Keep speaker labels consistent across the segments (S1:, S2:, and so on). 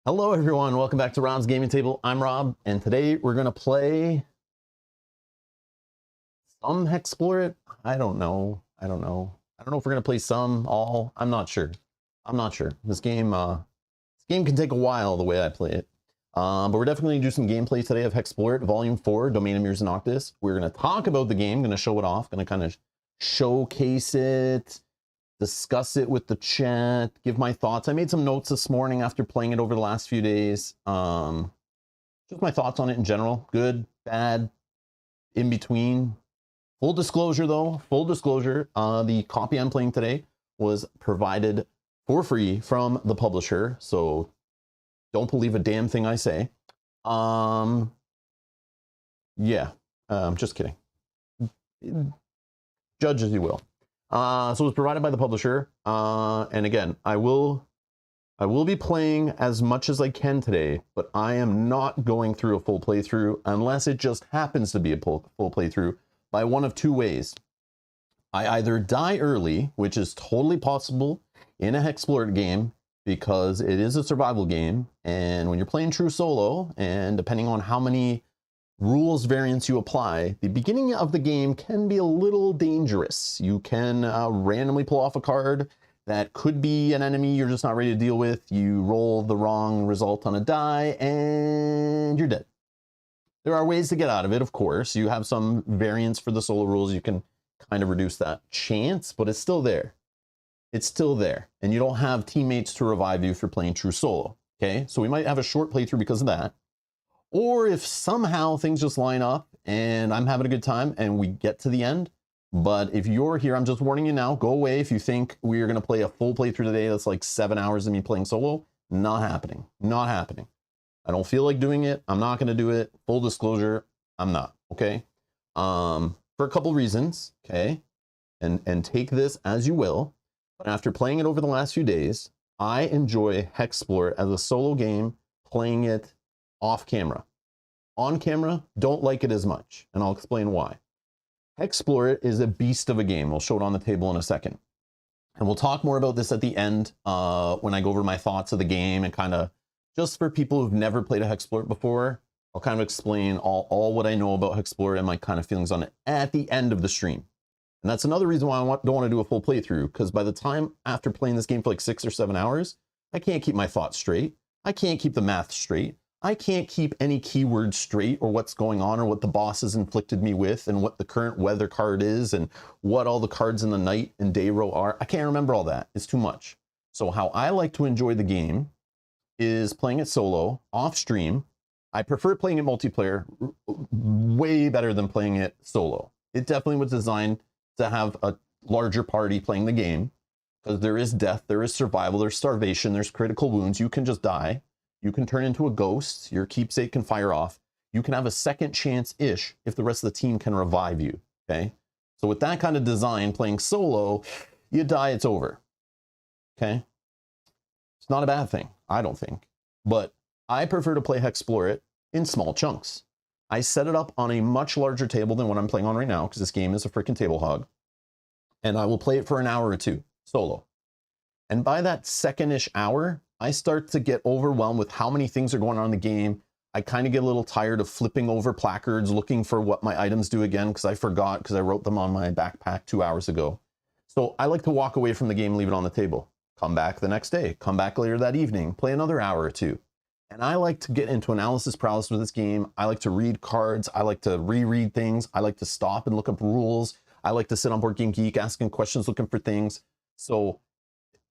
S1: Hello everyone, welcome back to Rob's Gaming Table. I'm Rob, and today we're gonna play some HEXplore It. I don't know if we're gonna play some, all. I'm not sure. This game can take a while the way I play it. But we're definitely gonna do some gameplay today of HEXplore It, Volume 4, Domain of Mirza Noctis. We're gonna talk about the game, gonna show it off, gonna kind of showcase it, discuss it with the chat, give my thoughts. I made some notes this morning after playing it over the last few days. Just my thoughts on it in general. Good, bad, in between. Full disclosure though, the copy I'm playing today was provided for free from the publisher, so don't believe a damn thing I say. Just kidding. Judge as you will. So it was provided by the publisher, and again, I will be playing as much as I can today, but I am not going through a full playthrough unless it just happens to be a full playthrough by one of two ways. I either die early, which is totally possible in a HEXplore It game because it is a survival game, and when you're playing true solo, and depending on how many rules variants you apply, the beginning of the game can be a little dangerous. You can randomly pull off a card that could be an enemy you're just not ready to deal with. You roll the wrong result on a die and you're dead. There are ways to get out of it, of course. You have some variants for the solo rules. You can kind of reduce that chance, but it's still there. It's still there. And you don't have teammates to revive you if you're playing true solo. Okay, so we might have a short playthrough because of that. Or if somehow things just line up and I'm having a good time and we get to the end. But if you're here, I'm just warning you now, go away if you think we're going to play a full playthrough today that's like 7 hours of me playing solo. Not happening. Not happening. I don't feel like doing it. I'm not going to do it. Full disclosure, I'm not. Okay? For a couple reasons. Okay? And take this as you will. But after playing it over the last few days, I enjoy HEXplore as a solo game, playing it off camera. On camera, don't like it as much, and I'll explain why. HEXplore It is a beast of a game. We'll show it on the table in a second. And we'll talk more about this at the end when I go over my thoughts of the game and kind of, just for people who've never played a HEXplore It before, I'll kind of explain all what I know about HEXplore It and my kind of feelings on it at the end of the stream. And that's another reason why I don't want to do a full playthrough, because by the time after playing this game for like 6 or 7 hours, I can't keep my thoughts straight. I can't keep the math straight. I can't keep any keywords straight, or what's going on, or what the boss has inflicted me with, and what the current weather card is, and what all the cards in the night and day row are. I can't remember all that. It's too much. So how I like to enjoy the game is playing it solo, off stream. I prefer playing it multiplayer way better than playing it solo. It definitely was designed to have a larger party playing the game, because there is death, there is survival, there's starvation, there's critical wounds. You can just die. You can turn into a ghost, your keepsake can fire off. You can have a second chance-ish if the rest of the team can revive you, okay? So with that kind of design, playing solo, you die, it's over, okay? It's not a bad thing, I don't think. But I prefer to play HEXplore It in small chunks. I set it up on a much larger table than what I'm playing on right now, because this game is a freaking table hog. And I will play it for an hour or two, solo. And by that second-ish hour, I start to get overwhelmed with how many things are going on in the game. I kind of get a little tired of flipping over placards, looking for what my items do again, because I forgot, because I wrote them on my backpack 2 hours ago. So I like to walk away from the game, leave it on the table. Come back the next day, come back later that evening, play another hour or two. And I like to get into analysis paralysis with this game. I like to read cards. I like to reread things. I like to stop and look up rules. I like to sit on Board Game Geek asking questions, looking for things. So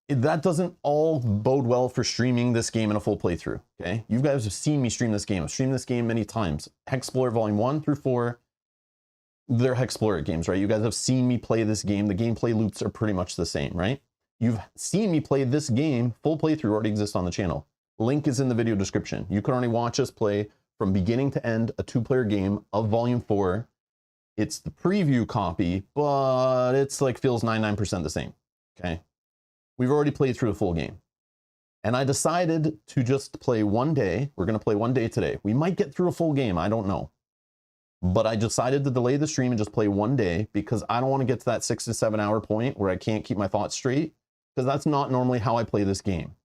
S1: that doesn't all bode well for streaming this game in a full playthrough, okay? You guys have seen me stream this game. I've streamed this game many times. HEXplore Volume 1 through 4, they're HEXplore It games, right? You guys have seen me play this game. The gameplay loops are pretty much the same, right? You've seen me play this game. Full playthrough already exists on the channel. Link is in the video description. You can already watch us play from beginning to end a 2-player game of Volume 4. It's the preview copy, but it's like feels 99% the same, okay? We've already played through the full game. And I decided to just play one day. We're going to play one day today. We might get through a full game. I don't know. But I decided to delay the stream and just play one day because I don't want to get to that 6 to 7 hour point where I can't keep my thoughts straight, because that's not normally how I play this game.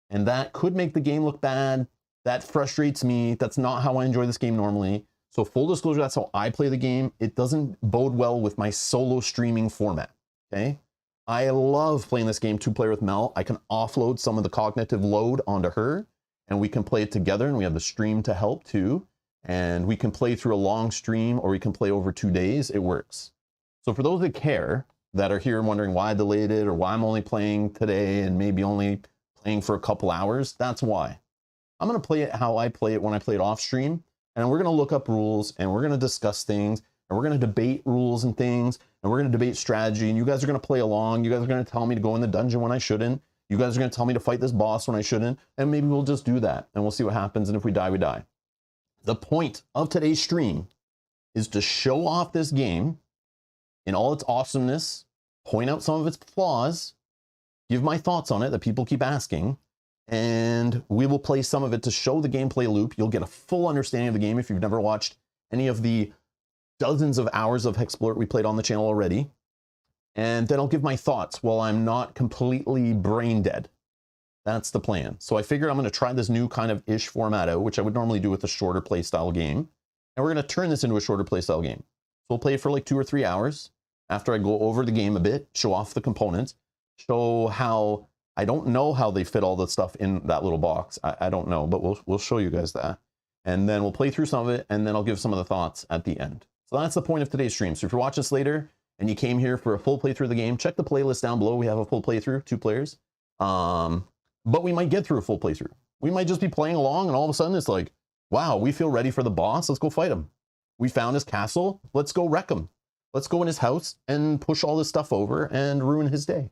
S1: And that could make the game look bad. That frustrates me. That's not how I enjoy this game normally. So full disclosure, that's how I play the game. It doesn't bode well with my solo streaming format, okay? I love playing this game 2-player with Mel. I can offload some of the cognitive load onto her, and we can play it together, and we have the stream to help too. And we can play through a long stream, or we can play over 2 days. It works. So for those that care, that are here wondering why I delayed it, or why I'm only playing today and maybe only playing for a couple hours, that's why. I'm going to play it how I play it when I play it off stream, and we're going to look up rules, and we're going to discuss things, and we're going to debate rules and things, and we're going to debate strategy, and you guys are going to play along. You guys are going to tell me to go in the dungeon when I shouldn't. You guys are going to tell me to fight this boss when I shouldn't, and maybe we'll just do that, and we'll see what happens, and if we die, we die. The point of today's stream is to show off this game in all its awesomeness, point out some of its flaws, give my thoughts on it that people keep asking, and we will play some of it to show the gameplay loop. You'll get a full understanding of the game if you've never watched any of the dozens of hours of HEXplore It we played on the channel already. And then I'll give my thoughts while I'm not completely brain dead. That's the plan. So I figured I'm going to try this new kind of ish format out, which I would normally do with a shorter playstyle game. And we're going to turn this into a shorter playstyle game. So we'll play it for like 2 or 3 hours. After I go over the game a bit, show off the components, show how, I don't know how they fit all the stuff in that little box. I don't know, but we'll show you guys that. And then we'll play through some of it, and then I'll give some of the thoughts at the end. So that's the point of today's stream. So if you're watching this later and you came here for a full playthrough of the game, check the playlist down below. We have a full playthrough, 2 players. But we might get through a full playthrough. We might just be playing along, and all of a sudden it's like, wow, we feel ready for the boss. Let's go fight him. We found his castle. Let's go wreck him. Let's go in his house and push all this stuff over and ruin his day.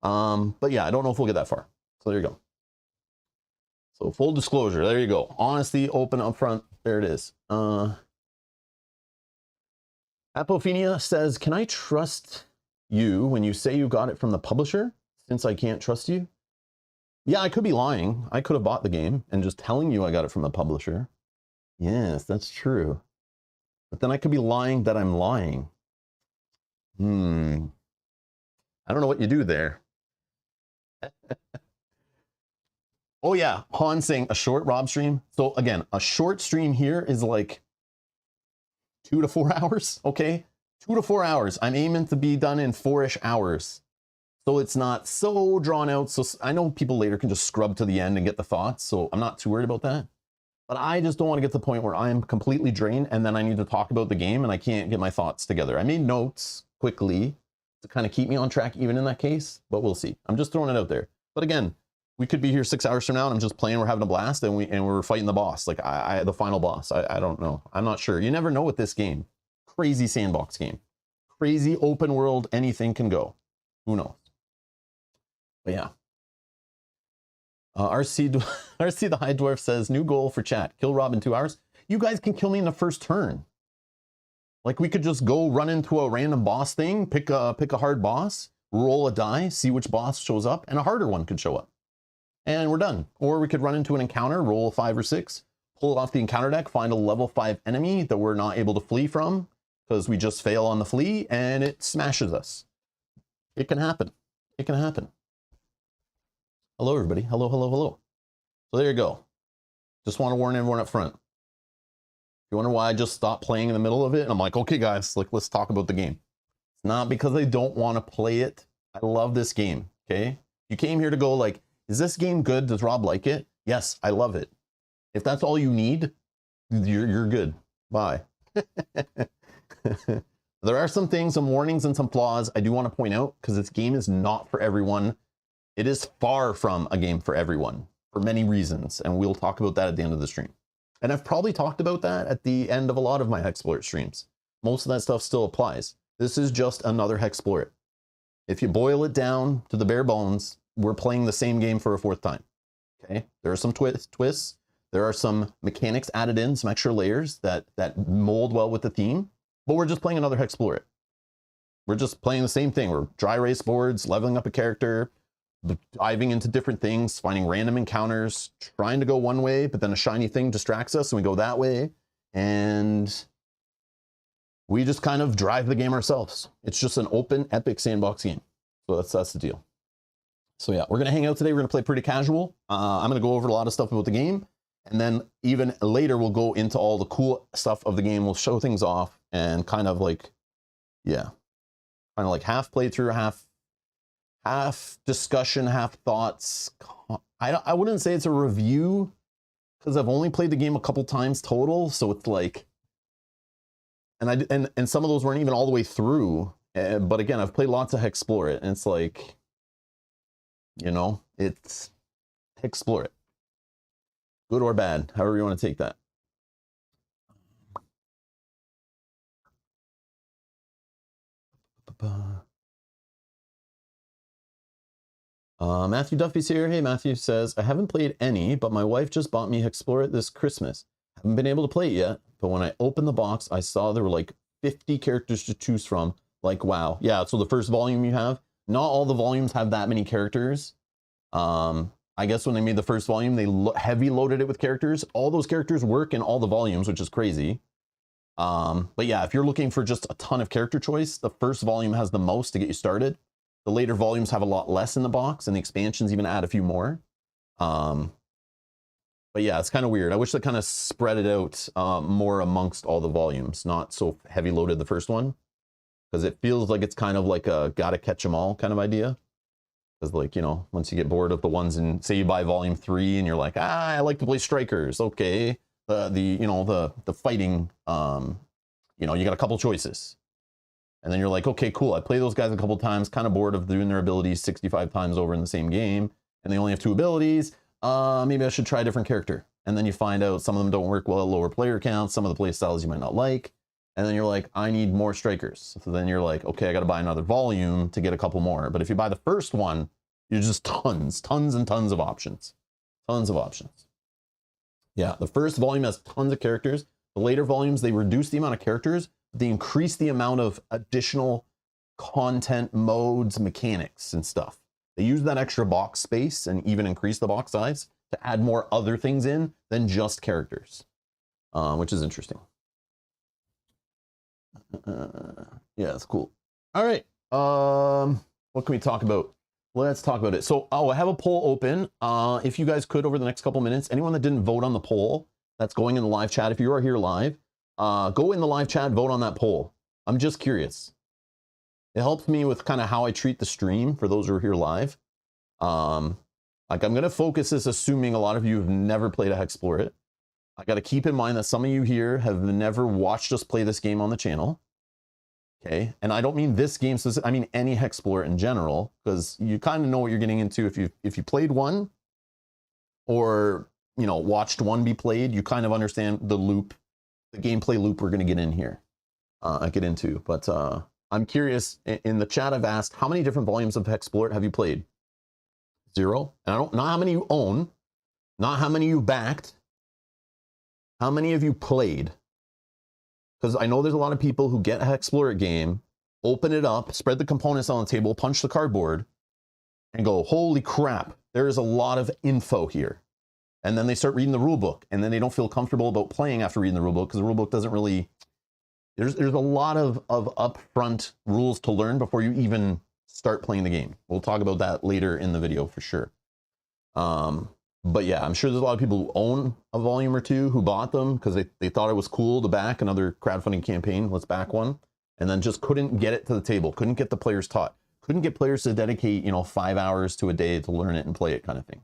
S1: But yeah, I don't know if we'll get that far. So there you go. So full disclosure, there you go. Honesty, open, upfront, there it is. Apophenia says, can I trust you when you say you got it from the publisher, since I can't trust you? Yeah, I could be lying. I could have bought the game and just telling you I got it from the publisher. Yes, that's true. But then I could be lying that I'm lying. I don't know what you do there. Oh yeah, Han saying a short Rob stream. So again, a short stream here is like 2 to 4 hours, okay? 2 to 4 hours. I'm aiming to be done in 4-ish hours. So it's not so drawn out. So I know people later can just scrub to the end and get the thoughts. So I'm not too worried about that. But I just don't want to get to the point where I'm completely drained and then I need to talk about the game and I can't get my thoughts together. I made notes quickly to kind of keep me on track even in that case, but we'll see. I'm just throwing it out there. But again, we could be here 6 hours from now and I'm just playing, we're having a blast, and we're fighting the boss, like the final boss. I don't know. I'm not sure. You never know with this game. Crazy sandbox game. Crazy open world, anything can go. Who knows? But yeah. RC the High Dwarf says, new goal for chat. Kill Rob in 2 hours. You guys can kill me in the first turn. Like we could just go run into a random boss thing, pick a hard boss, roll a die, see which boss shows up, and a harder one could show up. And we're done. Or we could run into an encounter, roll a 5 or 6, pull it off the encounter deck, find a level 5 enemy that we're not able to flee from because we just fail on the flee, and it smashes us. It can happen. It can happen. Hello, everybody. Hello, hello, hello. So there you go. Just want to warn everyone up front. You wonder why I just stopped playing in the middle of it? And I'm like, okay, guys, like, let's talk about the game. It's not because I don't want to play it. I love this game, okay? You came here to go like, is this game good? Does Rob like it? Yes, I love it. If that's all you need, you're good. Bye. There are some things, some warnings and some flaws I do want to point out because this game is not for everyone. It is far from a game for everyone for many reasons. And we'll talk about that at the end of the stream. And I've probably talked about that at the end of a lot of my HEXplore It streams. Most of that stuff still applies. This is just another HEXplore It. If you boil it down to the bare bones, we're playing the same game for a 4th time. Okay, there are some twists. There are some mechanics added in, some extra layers that mold well with the theme. But we're just playing another HEXplore It. We're just playing the same thing. We're dry erase boards, leveling up a character, diving into different things, finding random encounters, trying to go one way, but then a shiny thing distracts us and we go that way. And we just kind of drive the game ourselves. It's just an open, epic sandbox game. So that's the deal. So yeah, we're gonna hang out today. We're gonna play pretty casual. I'm gonna go over a lot of stuff about the game, and then even later we'll go into all the cool stuff of the game. We'll show things off and kind of like, yeah, kind of like half playthrough, half discussion, half thoughts. I wouldn't say it's a review because I've only played the game a couple times total, so it's like, and some of those weren't even all the way through. But again, I've played lots of HEXplore It, and it's like, you know, it's HEXplore It, good or bad, however you want to take that. Matthew Duffy's here. Hey, Matthew says, I haven't played any, but my wife just bought me HEXplore It this Christmas. Haven't been able to play it yet, but when I opened the box, I saw there were like 50 characters to choose from. Like, wow. Yeah, so the first volume you have, not all the volumes have that many characters. I guess when they made the first volume, they heavy loaded it with characters. All those characters work in all the volumes, which is crazy. But yeah, if you're looking for just a ton of character choice, the first volume has the most to get you started. The later volumes have a lot less in the box, and the expansions even add a few more. But yeah, it's kind of weird. I wish they kind of spread it out more amongst all the volumes, not so heavy loaded the first one, because it feels like it's kind of like a gotta catch them all kind of idea. Because like, you know, once you get bored of the ones in, say you buy volume 3 and you're like, I like to play strikers. Okay, the fighting, you know, you got a couple choices. And then you're like, okay, cool. I play those guys a couple times, kind of bored of doing their abilities 65 times over in the same game, and they only have 2 abilities. Maybe I should try a different character. And then you find out some of them don't work well at lower player counts, some of the play styles you might not like. And then you're like, I need more strikers. So then you're like, okay, I got to buy another volume to get a couple more. But if you buy the first one, you're just tons and tons of options. Tons of options. Yeah, the first volume has tons of characters. The later volumes, they reduce the amount of characters. They increase the amount of additional content, modes, mechanics, and stuff. They use that extra box space and even increase the box size to add more other things in than just characters, which is interesting. Yeah, it's cool. All right. What can we talk about? Let's talk about it. So, I have a poll open. If you guys could, over the next couple minutes, anyone that didn't vote on the poll that's going in the live chat, if you are here live, go in the live chat, vote on that poll. I'm just curious. It helps me with kind of how I treat the stream for those who are here live. Like, I'm going to focus this assuming a lot of you have never played a HEXplore It. I got to keep in mind that some of you here have never watched us play this game on the channel. Okay, and I don't mean this game, I mean any HEXplore It in general, because you kind of know what you're getting into if you played one, or you know, watched one be played. You kind of understand the loop, the gameplay loop we're going to get in here, get into. But I'm curious. In the chat, I've asked how many different volumes of HEXplore It have you played? 0. And I don't, not how many you own, not how many you backed. How many of you played? Because I know there's a lot of people who get a HEXplore It game, open it up, spread the components on the table, punch the cardboard, and go, holy crap, there is a lot of info here. And then they start reading the rule book, and then they don't feel comfortable about playing after reading the rule book, because the rule book doesn't really, there's a lot of upfront rules to learn before you even start playing the game. We'll talk about that later in the video for sure. But yeah, I'm sure there's a lot of people who own a volume or two who bought them because they thought it was cool to back another crowdfunding campaign. Let's back one. And then just couldn't get it to the table. Couldn't get the players taught. Couldn't get players to dedicate, you know, 5 hours to a day to learn it and play it kind of thing.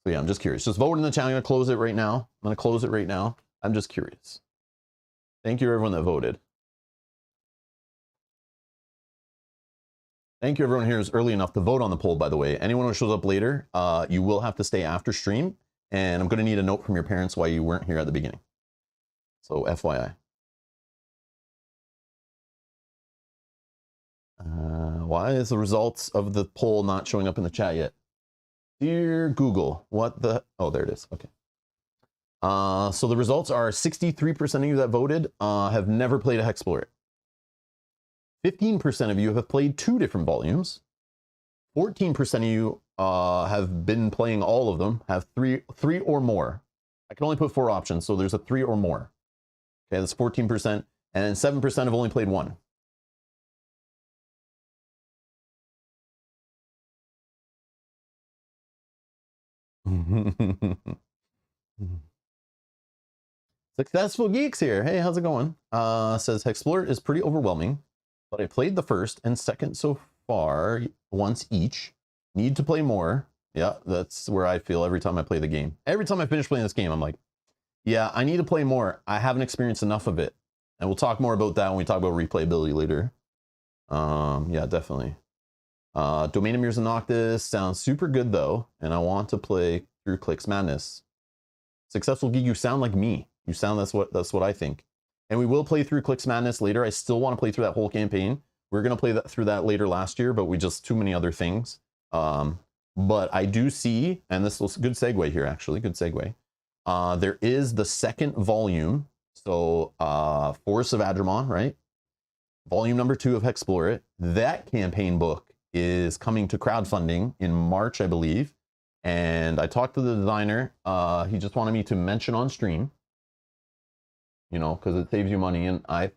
S1: So yeah, I'm just curious. Just vote in the chat. I'm going to close it right now. I'm just curious. Thank you everyone that voted. Thank you everyone here is early enough to vote on the poll, by the way. Anyone who shows up later, you will have to stay after stream, and I'm going to need a note from your parents why you weren't here at the beginning. So FYI. Why is the results of the poll not showing up in the chat yet? Dear Google, what the... Oh, there it is. Okay. So the results are 63% of you that voted have never played a HEXplore It. 15% of you have played 2 different volumes. 14% of you have been playing all of them, have three or more. I can only put 4 options, so there's a 3 or more. Okay, that's 14%, and 7% have only played 1. Successful Geeks here. Hey, how's it going? Says HEXplore It is pretty overwhelming, but I played the first and second so far once each. Need to play more. Yeah, that's where I feel every time I play the game. Every time I finish playing this game, I'm like, yeah, I need to play more. I haven't experienced enough of it. And we'll talk more about that when we talk about replayability later. Yeah, definitely. Domain of Mirza Noctis sounds super good though, and I want to play through Clicks Madness. Successful Geek, you sound like me. You sound that's what I think. And we will play through Clicks Madness later. I still want to play through that whole campaign. We're gonna play through that later last year, but we just too many other things. But I do see, and this was a good segue here actually, good segue. There is the second volume, so Force of Adramon, right? Volume number 2 of HEXplore It. That campaign book is coming to crowdfunding in March, I believe. And I talked to the designer. He just wanted me to mention on stream, you know, because it saves you money. And I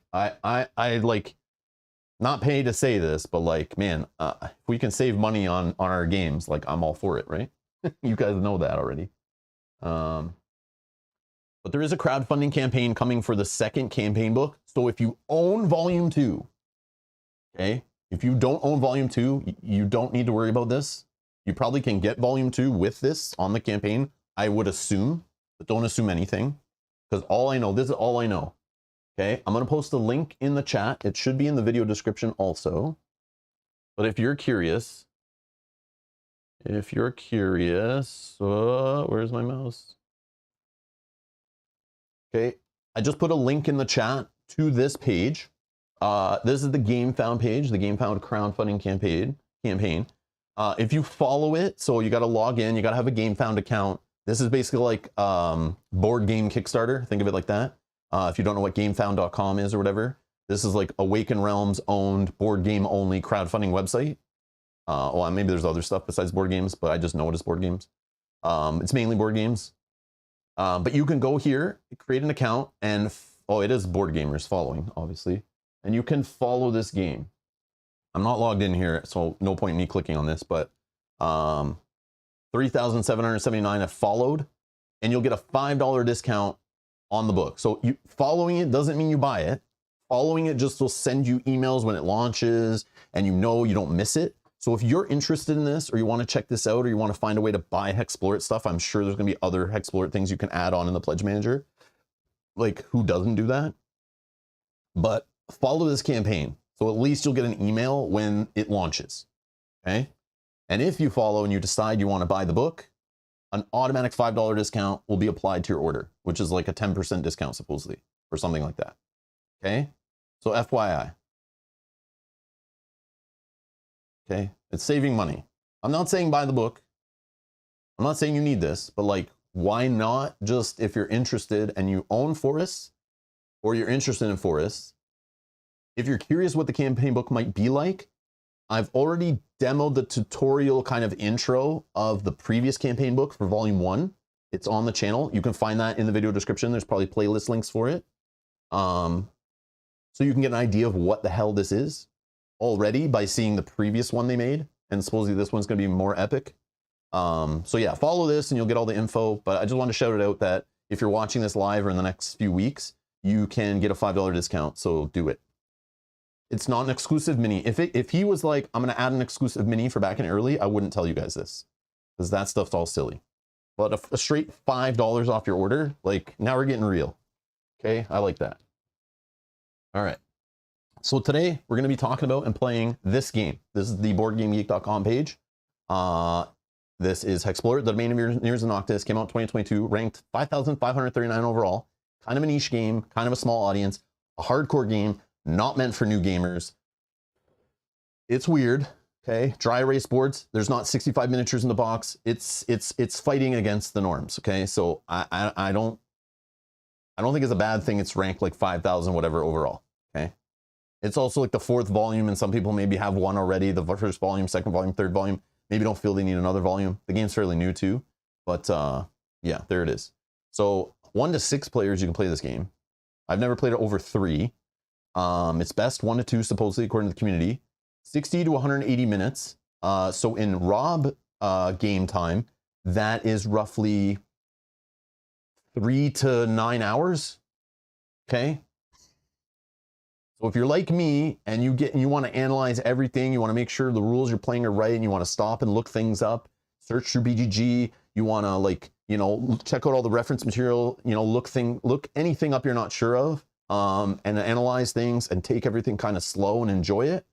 S1: like, not pay to say this, but like, man, if we can save money on our games, like I'm all for it, right? You guys know that already. But there is a crowdfunding campaign coming for the second campaign book. So if you own volume 2, okay, if you don't own volume 2, you don't need to worry about this. You probably can get volume 2 with this on the campaign, I would assume, but don't assume anything, because all I know, this is all I know. Okay, I'm going to post a link in the chat. It should be in the video description also. But if you're curious, where's my mouse? Okay, I just put a link in the chat to this page. This is the GameFound page, the GameFound crowdfunding campaign. If you follow it, so you got to log in, you got to have a GameFound account. This is basically like board game Kickstarter. Think of it like that. If you don't know what GameFound.com is or whatever, this is like Awaken Realms owned board game only crowdfunding website. Well, maybe there's other stuff besides board games, but I just know it as board games. It's mainly board games. But you can go here, create an account, and it is Board Gamers following, obviously. And you can follow this game. I'm not logged in here, so no point in me clicking on this, but 3,779 have followed, and you'll get a $5 discount on the book. So following it doesn't mean you buy it. Following it just will send you emails when it launches, and you know you don't miss it. So if you're interested in this, or you want to check this out, or you want to find a way to buy HEXplore It stuff, I'm sure there's going to be other HEXplore It things you can add on in the Pledge Manager. Like, who doesn't do that? But follow this campaign, so at least you'll get an email when it launches, okay? And if you follow and you decide you want to buy the book, an automatic $5 discount will be applied to your order, which is like a 10% discount supposedly, or something like that, okay? So FYI. Okay, it's saving money. I'm not saying buy the book. I'm not saying you need this, but like, why not just, if you're interested and you own forests, or you're interested in forests, if you're curious what the campaign book might be like, I've already demoed the tutorial kind of intro of the previous campaign book for volume 1. It's on the channel. You can find that in the video description. There's probably playlist links for it. So you can get an idea of what the hell this is already by seeing the previous one they made, and supposedly this one's going to be more epic. So yeah, follow this and you'll get all the info, but I just want to shout it out that if you're watching this live or in the next few weeks, you can get a $5 discount, so do it. It's not an exclusive mini. If he was like, I'm going to add an exclusive mini for back in early, I wouldn't tell you guys this, because that stuff's all silly. But a straight $5 off your order, like, now we're getting real. Okay, I like that. All right. So today we're going to be talking about and playing this game. This is the BoardGameGeek.com page. This is HEXplore It, the Domain of Mirza Noctis, came out in 2022, ranked 5,539 overall. Kind of a niche game, kind of a small audience, a hardcore game, not meant for new gamers. It's weird, okay? Dry erase boards. There's not 65 miniatures in the box. It's fighting against the norms, okay? So I don't think it's a bad thing. It's ranked like 5,000 whatever overall, okay? It's also like the 4th volume, and some people maybe have one already, the first volume, 2nd volume, 3rd volume. Maybe don't feel they need another volume. The game's fairly new too, but yeah, there it is. So 1 to 6 players, you can play this game. I've never played it over 3. It's best 1 to 2, supposedly, according to the community. 60 to 180 minutes. So in Rob game time, that is roughly 3 to 9 hours. Okay. So if you're like me and you want to analyze everything, you want to make sure the rules you're playing are right, and you want to stop and look things up, search through BGG, you want to, like, you know, check out all the reference material, you know, look anything up you're not sure of, and analyze things and take everything kind of slow and enjoy it,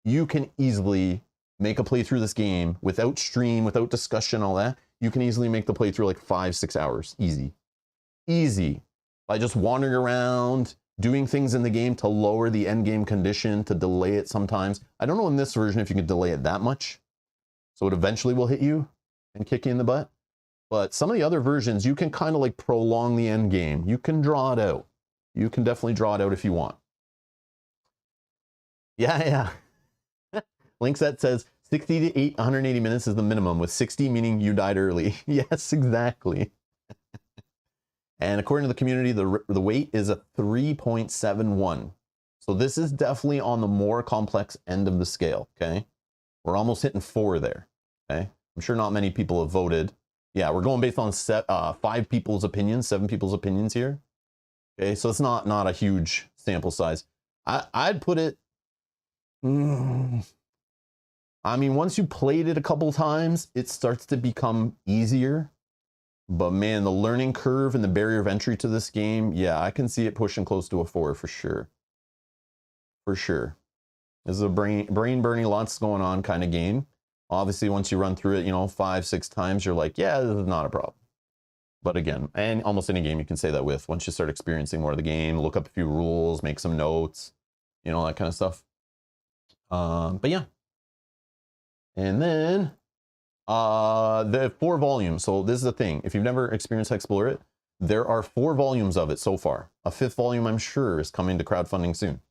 S1: you can easily make a playthrough of this game without stream, without discussion, all that. You can easily make the playthrough like 5-6 hours, easy, by just wandering around, doing things in the game to lower the end game condition, to delay it sometimes. I don't know in this version if you can delay it that much, so it eventually will hit you and kick you in the butt. But some of the other versions, you can kind of like prolong the end game. You can draw it out. You can definitely draw it out if you want. Yeah. Linkset says 60 to 180 minutes is the minimum, with 60 meaning you died early. Yes, exactly. And according to the community, the weight is a 3.71. So this is definitely on the more complex end of the scale, okay? We're almost hitting 4 there, okay? I'm sure not many people have voted. Yeah, we're going based on 5 people's opinions, 7 people's opinions here. Okay, so it's not a huge sample size. I'd put it... I mean, once you played it a couple times, it starts to become easier. But man, the learning curve and the barrier of entry to this game, yeah, I can see it pushing close to a 4 for sure. For sure. This is a brain burning, lots going on kind of game. Obviously, once you run through it, you know, 5-6 times, you're like, yeah, this is not a problem. But again, and almost any game you can say that with, once you start experiencing more of the game, look up a few rules, make some notes, you know, that kind of stuff. But yeah. And then the 4 volumes. So this is the thing. If you've never experienced HEXplore It, there are 4 volumes of it so far. A 5th volume, I'm sure, is coming to crowdfunding soon.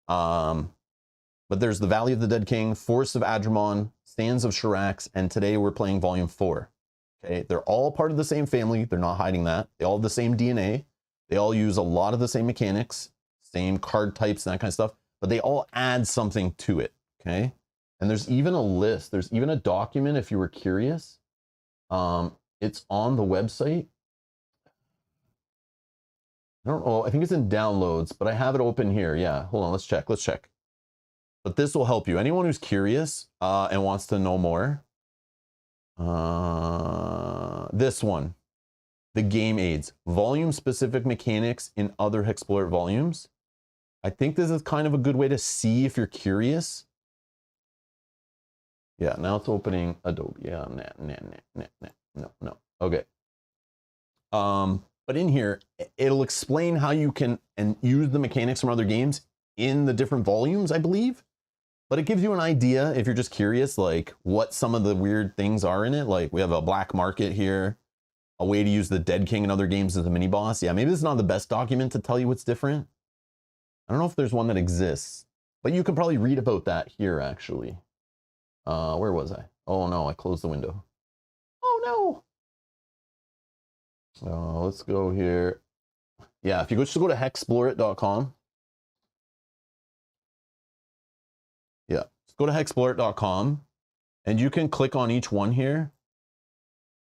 S1: But there's the Valley of the Dead King, Forests of Adramon, Sands of Shirax, and today we're playing volume 4. Okay, they're all part of the same family. They're not hiding that. They all have the same DNA. They all use a lot of the same mechanics, same card types and that kind of stuff, but they all add something to it, okay? And there's even a list. There's even a document if you were curious. It's on the website. I don't know. I think it's in downloads, but I have it open here. Yeah, hold on. Let's check. But this will help you. Anyone who's curious and wants to know more. This one, the game aids, volume specific mechanics in other HEXplore It volumes. I think this is kind of a good way to see if you're curious. Yeah, now it's opening Adobe. Yeah, no. Okay. But in here, it'll explain how you can use the mechanics from other games in the different volumes, I believe. But it gives you an idea, if you're just curious, like what some of the weird things are in it. Like we have a black market here, a way to use the Dead King in other games as a mini boss. Yeah, maybe this is not the best document to tell you what's different. I don't know if there's one that exists, but you can probably read about that here actually. Where was I? Oh no, I closed the window. Oh no. Let's go here. Yeah, if you just go to hexploreit.com. Yeah, just go to hexploreit.com and you can click on each one here.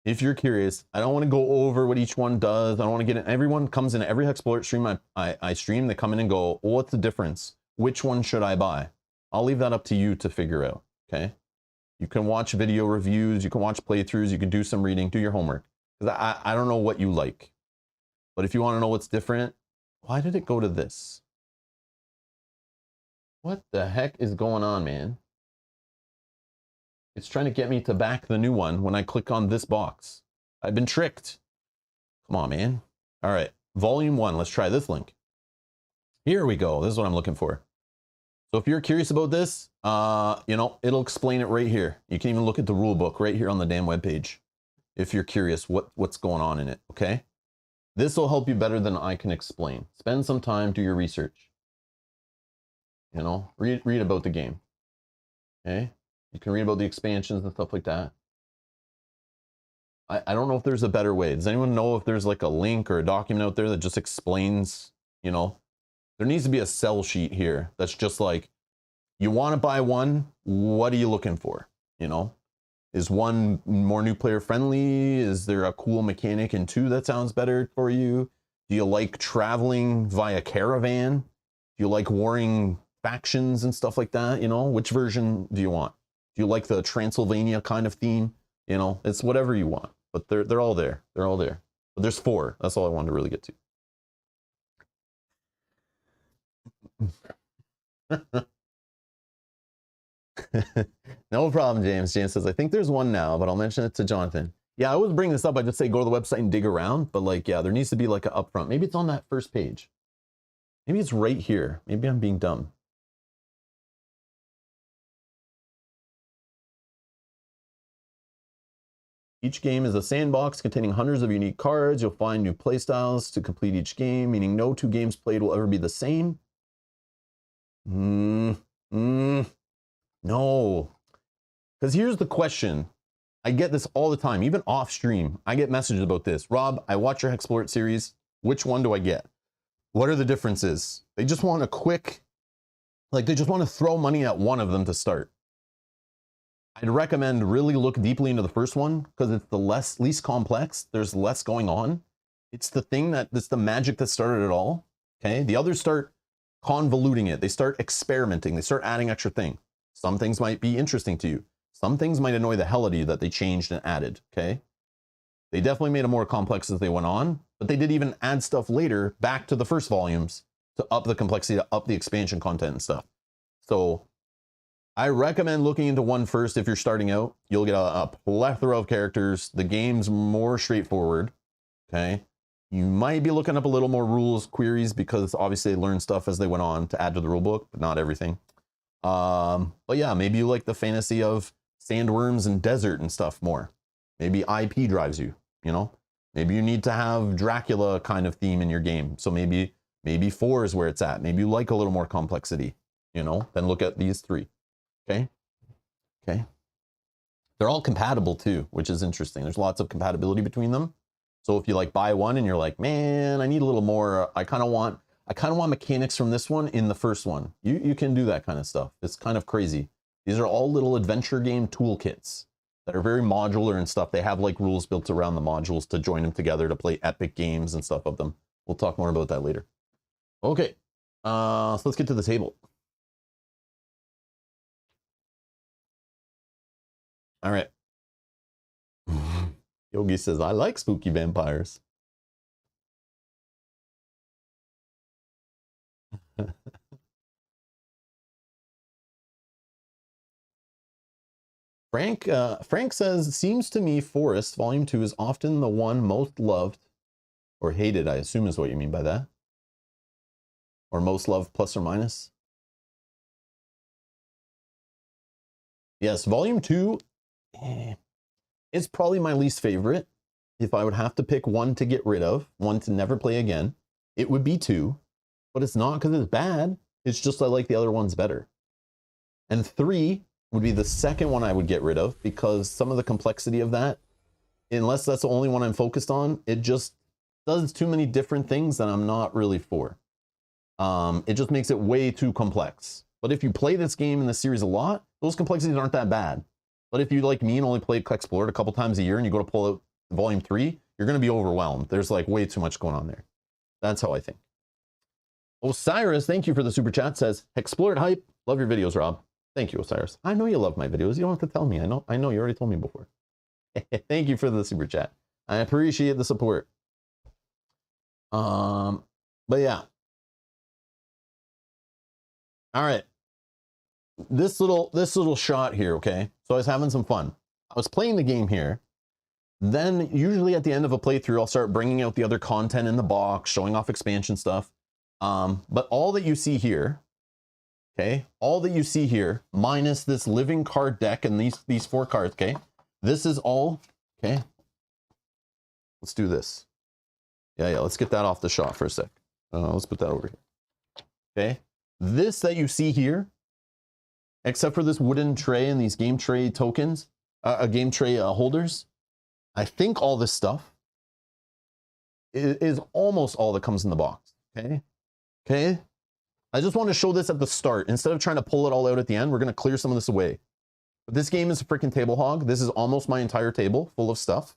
S1: If you're curious, I don't want to go over what each one does. I don't want to get in. Everyone comes in every HEXplore It stream I stream. They come in and go, oh, what's the difference? Which one should I buy? I'll leave that up to you to figure out. Okay. You can watch video reviews. You can watch playthroughs. You can do some reading, do your homework. Because I don't know what you like. But if you want to know what's different, why did it go to this? What the heck is going on, man? It's trying to get me to back the new one when I click on this box. I've been tricked. Come on, man. All right, volume 1. Let's try this link. Here we go. This is what I'm looking for. So if you're curious about this, you know, it'll explain it right here. You can even look at the rule book right here on the damn webpage if you're curious what's going on in it, okay? This will help you better than I can explain. Spend some time, do your research. You know, read about the game, okay? You can read about the expansions and stuff like that. I don't know if there's a better way. Does anyone know if there's like a link or a document out there that just explains, you know? There needs to be a sell sheet here that's just like, you want to buy one, what are you looking for? You know, Is 1 more new player friendly? Is there a cool mechanic in 2 that sounds better for you? Do you like traveling via caravan? Do you like warring factions and stuff like that? You know, which version do you want? Do you like the Transylvania kind of theme? You know, it's whatever you want, but they're all there. They're all there. But there's 4. That's all I wanted to really get to. No problem, James. James says, I think there's one now, but I'll mention it to Jonathan. Yeah, I always bring this up. I just say go to the website and dig around, but like, yeah, there needs to be like an upfront. Maybe it's on that first page. Maybe it's right here. Maybe I'm being dumb. Each game is a sandbox containing hundreds of unique cards. You'll find new playstyles to complete each game, meaning no 2 games played will ever be the same. No. Because here's the question. I get this all the time, even off stream. I get messages about this. Rob, I watch your HEXplore It series. Which one do I get? What are the differences? They just want a quick, like they just want to throw money at one of them to start. I'd recommend really look deeply into the first one because it's the least complex. There's less going on. It's the thing that's the magic that started it all. Okay. The others start convoluting it. They start experimenting. They start adding extra things. Some things might be interesting to you. Some things might annoy the hell out of you that they changed and added. Okay. They definitely made it more complex as they went on, but they did even add stuff later back to the first volumes to up the complexity, to up the expansion content and stuff. So I recommend looking into one first if you're starting out. You'll get a plethora of characters. The game's more straightforward, okay? You might be looking up a little more rules queries because obviously they learned stuff as they went on to add to the rulebook, but not everything. But yeah, maybe you like the fantasy of sandworms and desert and stuff more. Maybe IP drives you, you know? Maybe you need to have Dracula kind of theme in your game. So maybe 4 is where it's at. Maybe you like a little more complexity, you know? Then look at these 3. Okay. Okay. They're all compatible too, which is interesting. There's lots of compatibility between them. So if you like buy one and you're like, man, I need a little more. I kind of want mechanics from this one in the first one. You can do that kind of stuff. It's kind of crazy. These are all little adventure game toolkits that are very modular and stuff. They have like rules built around the modules to join them together to play epic games and stuff of them. We'll talk more about that later. Okay. So let's get to the table. All right. Yogi says, I like spooky vampires. Frank says, seems to me Forest Volume 2 is often the one most loved or hated, I assume is what you mean by that. Or most loved plus or minus. Yes, Volume 2 is probably my least favorite. If I would have to pick one to get rid of, one to never play again, it would be 2. But it's not because it's bad. It's just I like the other ones better. And 3 would be the second one I would get rid of because some of the complexity of that, unless that's the only one I'm focused on, it just does too many different things that I'm not really for. It just makes it way too complex. But if you play this game in the series a lot, those complexities aren't that bad. But if you, like me, and only played HEXplore It a couple times a year and you go to pull out Volume 3, you're going to be overwhelmed. There's like way too much going on there. That's how I think. Osiris, thank you for the super chat, says, HEXplore It hype. Love your videos, Rob. Thank you, Osiris. I know you love my videos. You don't have to tell me. I know you already told me before. Thank you for the super chat. I appreciate the support. But yeah. All right. This little shot here, okay? So I was having some fun. I was playing the game here. Then usually at the end of a playthrough, I'll start bringing out the other content in the box, showing off expansion stuff. But all that you see here, okay? All that you see here, minus this living card deck and these 4 cards, okay? This is all, okay? Let's do this. Yeah, let's get that off the shot for a sec. Let's put that over here. Okay? This that you see here, except for this wooden tray and these game tray tokens, game tray holders, I think all this stuff is almost all that comes in the box, okay? Okay? I just want to show this at the start. Instead of trying to pull it all out at the end, we're going to clear some of this away. But this game is a freaking table hog. This is almost my entire table full of stuff.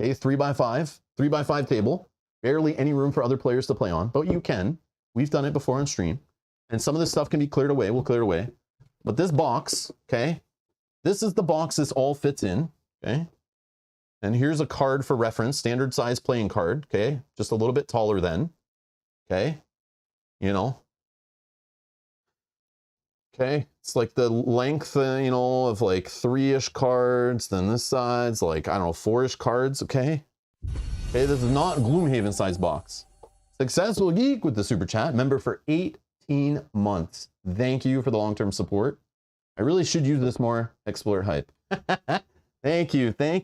S1: Okay, 3x5, 3x5 table. Barely any room for other players to play on, but you can. We've done it before on stream. And some of this stuff can be cleared away. We'll clear it away. But this box, okay, this is the box this all fits in, okay? And here's a card for reference, standard size playing card, okay? Just a little bit taller than, okay? You know? Okay, it's like the length, you know, of like 3-ish cards. Then this side's like, I don't know, 4-ish cards, okay? Okay, this is not Gloomhaven size box. Successful Geek with the super chat, member for 18 months. Thank you for the long-term support. I really should use this more. HEXplore It hype. Thank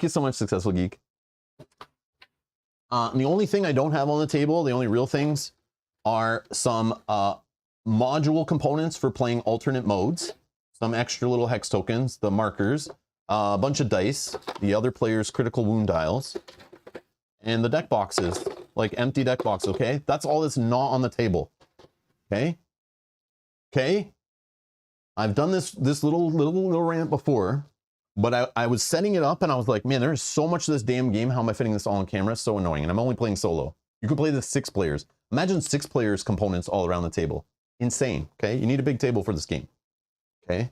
S1: you so much, Successful Geek. The only thing I don't have on the table, the only real things, are some module components for playing alternate modes, some extra little hex tokens, the markers, a bunch of dice, the other player's critical wound dials, and the deck boxes, like empty deck box, okay? That's all that's not on the table, okay? Okay? I've done this little rant before, but I was setting it up and I was like, man, there's so much of this damn game. How am I fitting this all on camera? It's so annoying. And I'm only playing solo. You could play this 6 players. Imagine 6 players components all around the table. Insane. Okay. You need a big table for this game. Okay.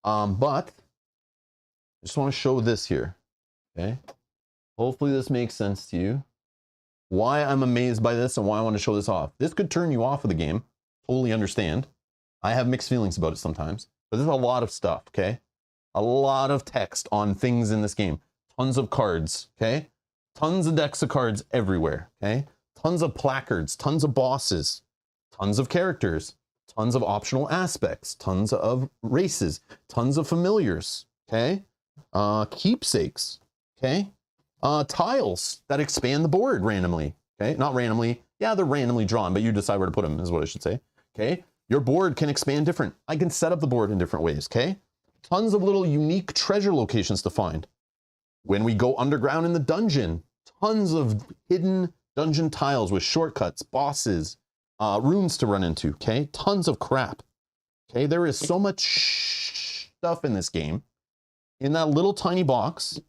S1: But I just want to show this here. Okay. Hopefully this makes sense to you. Why I'm amazed by this and why I want to show this off. This could turn you off of the game. Totally understand. I have mixed feelings about it sometimes, but there's a lot of stuff. Okay. A lot of text on things in this game. Tons of cards. Okay. Tons of decks of cards everywhere. Okay. Tons of placards, tons of bosses, tons of characters, tons of optional aspects, tons of races, tons of familiars, okay? Keepsakes, okay? Tiles that expand the board randomly, okay? Not randomly, yeah, they're randomly drawn, but you decide where to put them is what I should say, okay? Your board can expand different. I can set up the board in different ways, okay? Tons of little unique treasure locations to find. When we go underground in the dungeon, tons of hidden dungeon tiles with shortcuts, bosses, rooms to run into, okay? Tons of crap, okay? There is so much stuff in this game. In that little tiny box,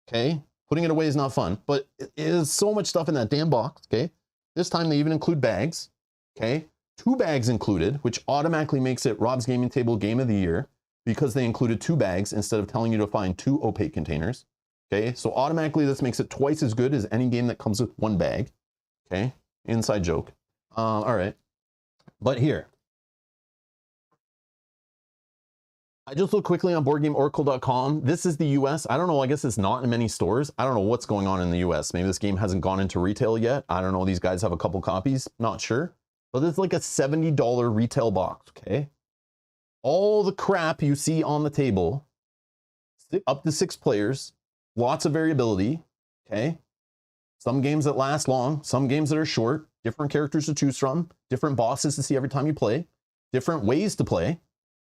S1: okay? Putting it away is not fun, but it is so much stuff in that damn box, okay? This time they even include bags, okay? 2 bags included, which automatically makes it Rob's Gaming Table Game of the Year because they included 2 bags instead of telling you to find 2 opaque containers. Okay, so automatically this makes it twice as good as any game that comes with 1 bag. Okay, inside joke. All right, but here. I just looked quickly on BoardGameOracle.com. This is the US. I don't know, I guess it's not in many stores. I don't know what's going on in the US. Maybe this game hasn't gone into retail yet. I don't know, these guys have a couple copies, not sure. But it's like a $70 retail box, okay? All the crap you see on the table, up to 6 players, lots of variability, okay? Some games that last long, some games that are short, different characters to choose from, different bosses to see every time you play, different ways to play.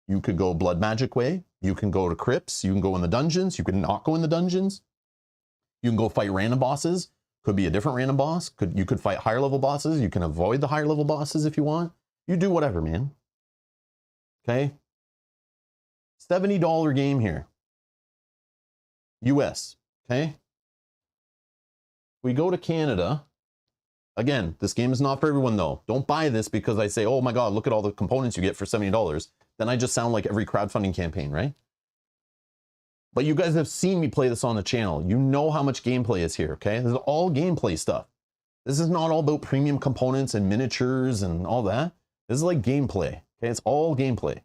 S1: You could go blood magic way, you can go to crypts, you can go in the dungeons, you can not go in the dungeons. You can go fight random bosses, could be a different random boss, you could fight higher level bosses, you can avoid the higher level bosses if you want. You do whatever, man. Okay? $70 game here. US. Okay, we go to Canada. Again, this game is not for everyone though. Don't buy this because I say, oh my God, look at all the components you get for $70. Then I just sound like every crowdfunding campaign, right? But you guys have seen me play this on the channel. You know how much gameplay is here, okay? This is all gameplay stuff. This is not all about premium components and miniatures and all that. This is like gameplay, okay? It's all gameplay.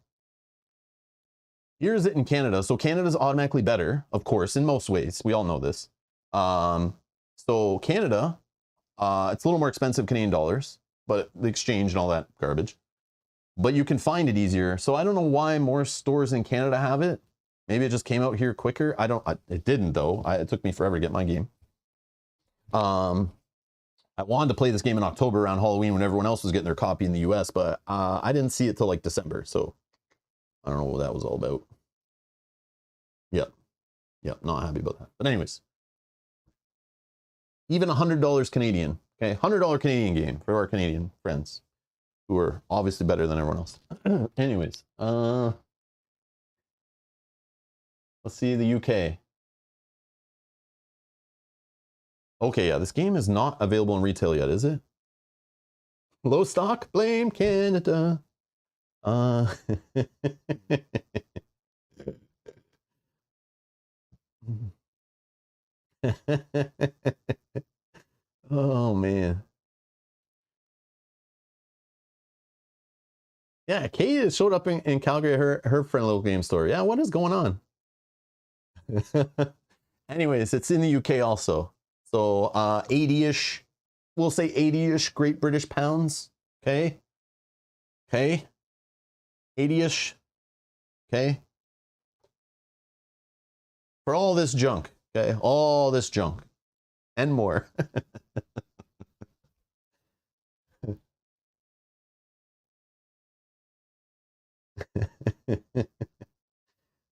S1: Here's it in Canada. So Canada's automatically better, of course, in most ways. We all know this. So Canada, it's a little more expensive Canadian dollars, but the exchange and all that garbage. But you can find it easier. So I don't know why more stores in Canada have it. Maybe it just came out here quicker. It didn't though. It took me forever to get my game. I wanted to play this game in October around Halloween when everyone else was getting their copy in the US, but I didn't see it till like December. So I don't know what that was all about. Yep, not happy about that. But anyways, even $100 Canadian, okay, $100 Canadian game for our Canadian friends who are obviously better than everyone else. Anyways, Let's see the UK. Okay, yeah, this game is not available in retail yet, is it? Low stock, blame Canada. Oh man. Yeah, Kate showed up in Calgary, her friend little game store. Yeah, what is going on? Anyways, it's in the UK also. So 80-ish, we'll say 80-ish Great British pounds. Okay. Okay. 80-ish. Okay. For all this junk. Okay. All this junk. And more.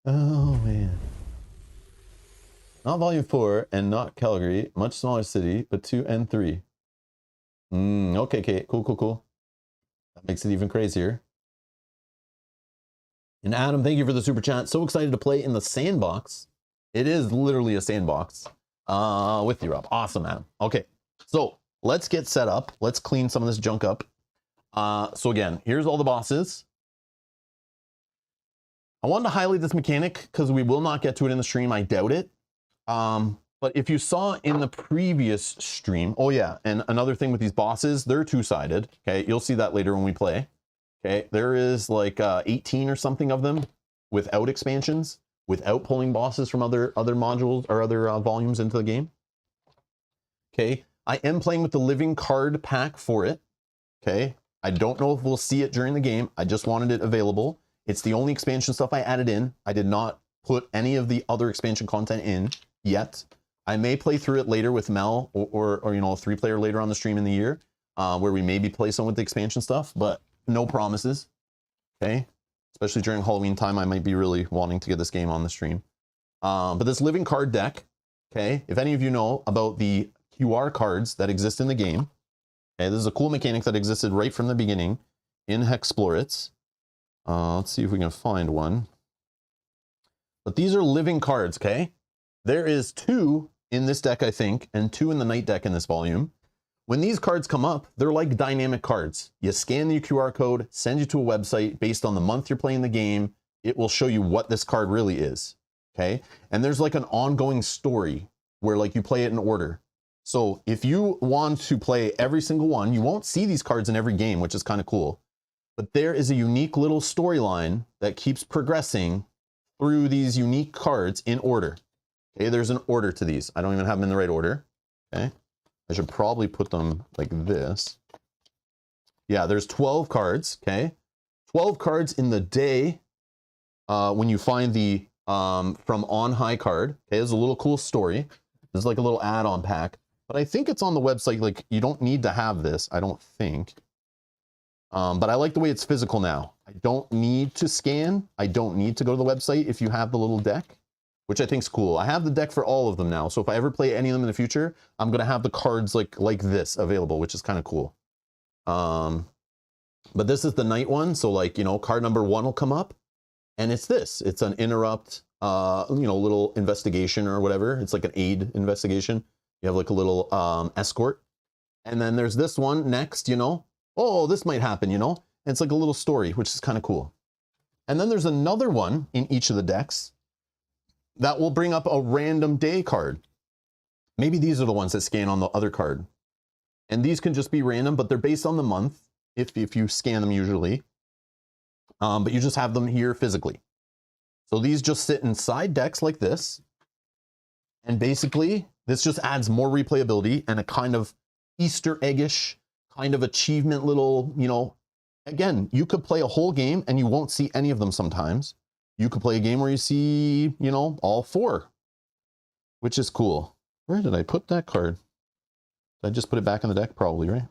S1: Oh man. Not volume 4 and not Calgary, much smaller city, but 2 and 3. Okay, okay, cool. That makes it even crazier. And Adam, thank you for the super chat. So excited to play in the sandbox. It is literally a sandbox with you, Rob. Awesome, Adam. Okay, so let's get set up. Let's clean some of this junk up. So again, here's all the bosses. I wanted to highlight this mechanic because we will not get to it in the stream. I doubt it. But if you saw in the previous stream, oh yeah, and another thing with these bosses, they're two-sided. Okay, you'll see that later when we play. Okay, there is like 18 or something of them without expansions, without pulling bosses from other modules or other volumes into the game. Okay, I am playing with the living card pack for it. Okay, I don't know if we'll see it during the game. I just wanted it available. It's the only expansion stuff I added in. I did not put any of the other expansion content in yet. I may play through it later with Mel or you know, a 3-player later on the stream in the year, where we maybe play some with the expansion stuff, but no promises. Okay, especially during Halloween time, I might be really wanting to get this game on the stream. But this living card deck, okay, if any of you know about the QR cards that exist in the game, okay, this is a cool mechanic that existed right from the beginning in HEXplore It. Let's see if we can find one. But these are living cards, okay? There is 2 in this deck, I think, and 2 in the night deck in this volume. When these cards come up, they're like dynamic cards. You scan the QR code, send you to a website based on the month you're playing the game. It will show you what this card really is, okay? And there's like an ongoing story where like you play it in order. So if you want to play every single one, you won't see these cards in every game, which is kind of cool. But there is a unique little storyline that keeps progressing through these unique cards in order. Okay, there's an order to these. I don't even have them in the right order. Okay, I should probably put them like this. Yeah, there's 12 cards. Okay, 12 cards in the day when you find the from on high card. Okay, there's a little cool story. This is like a little add-on pack. But I think it's on the website. Like, you don't need to have this, I don't think. But I like the way it's physical now. I don't need to scan. I don't need to go to the website if you have the little deck, which I think is cool. I have the deck for all of them now. So if I ever play any of them in the future, I'm going to have the cards like this available, which is kind of cool. But this is the night one. So like, you know, card number 1 will come up and it's this. It's an interrupt, you know, little investigation or whatever. It's like an aid investigation. You have like a little escort. And then there's this one next, you know. Oh, this might happen, you know? And it's like a little story, which is kind of cool. And then there's another one in each of the decks that will bring up a random day card. Maybe these are the ones that scan on the other card. And these can just be random, but they're based on the month, if you scan them usually. But you just have them here physically. So these just sit inside decks like this. And basically, this just adds more replayability and a kind of Easter eggish kind of achievement little, you know, again, you could play a whole game and you won't see any of them sometimes. You could play a game where you see, you know, all 4, which is cool. Where did I put that card? Did I just put it back in the deck? Probably, right?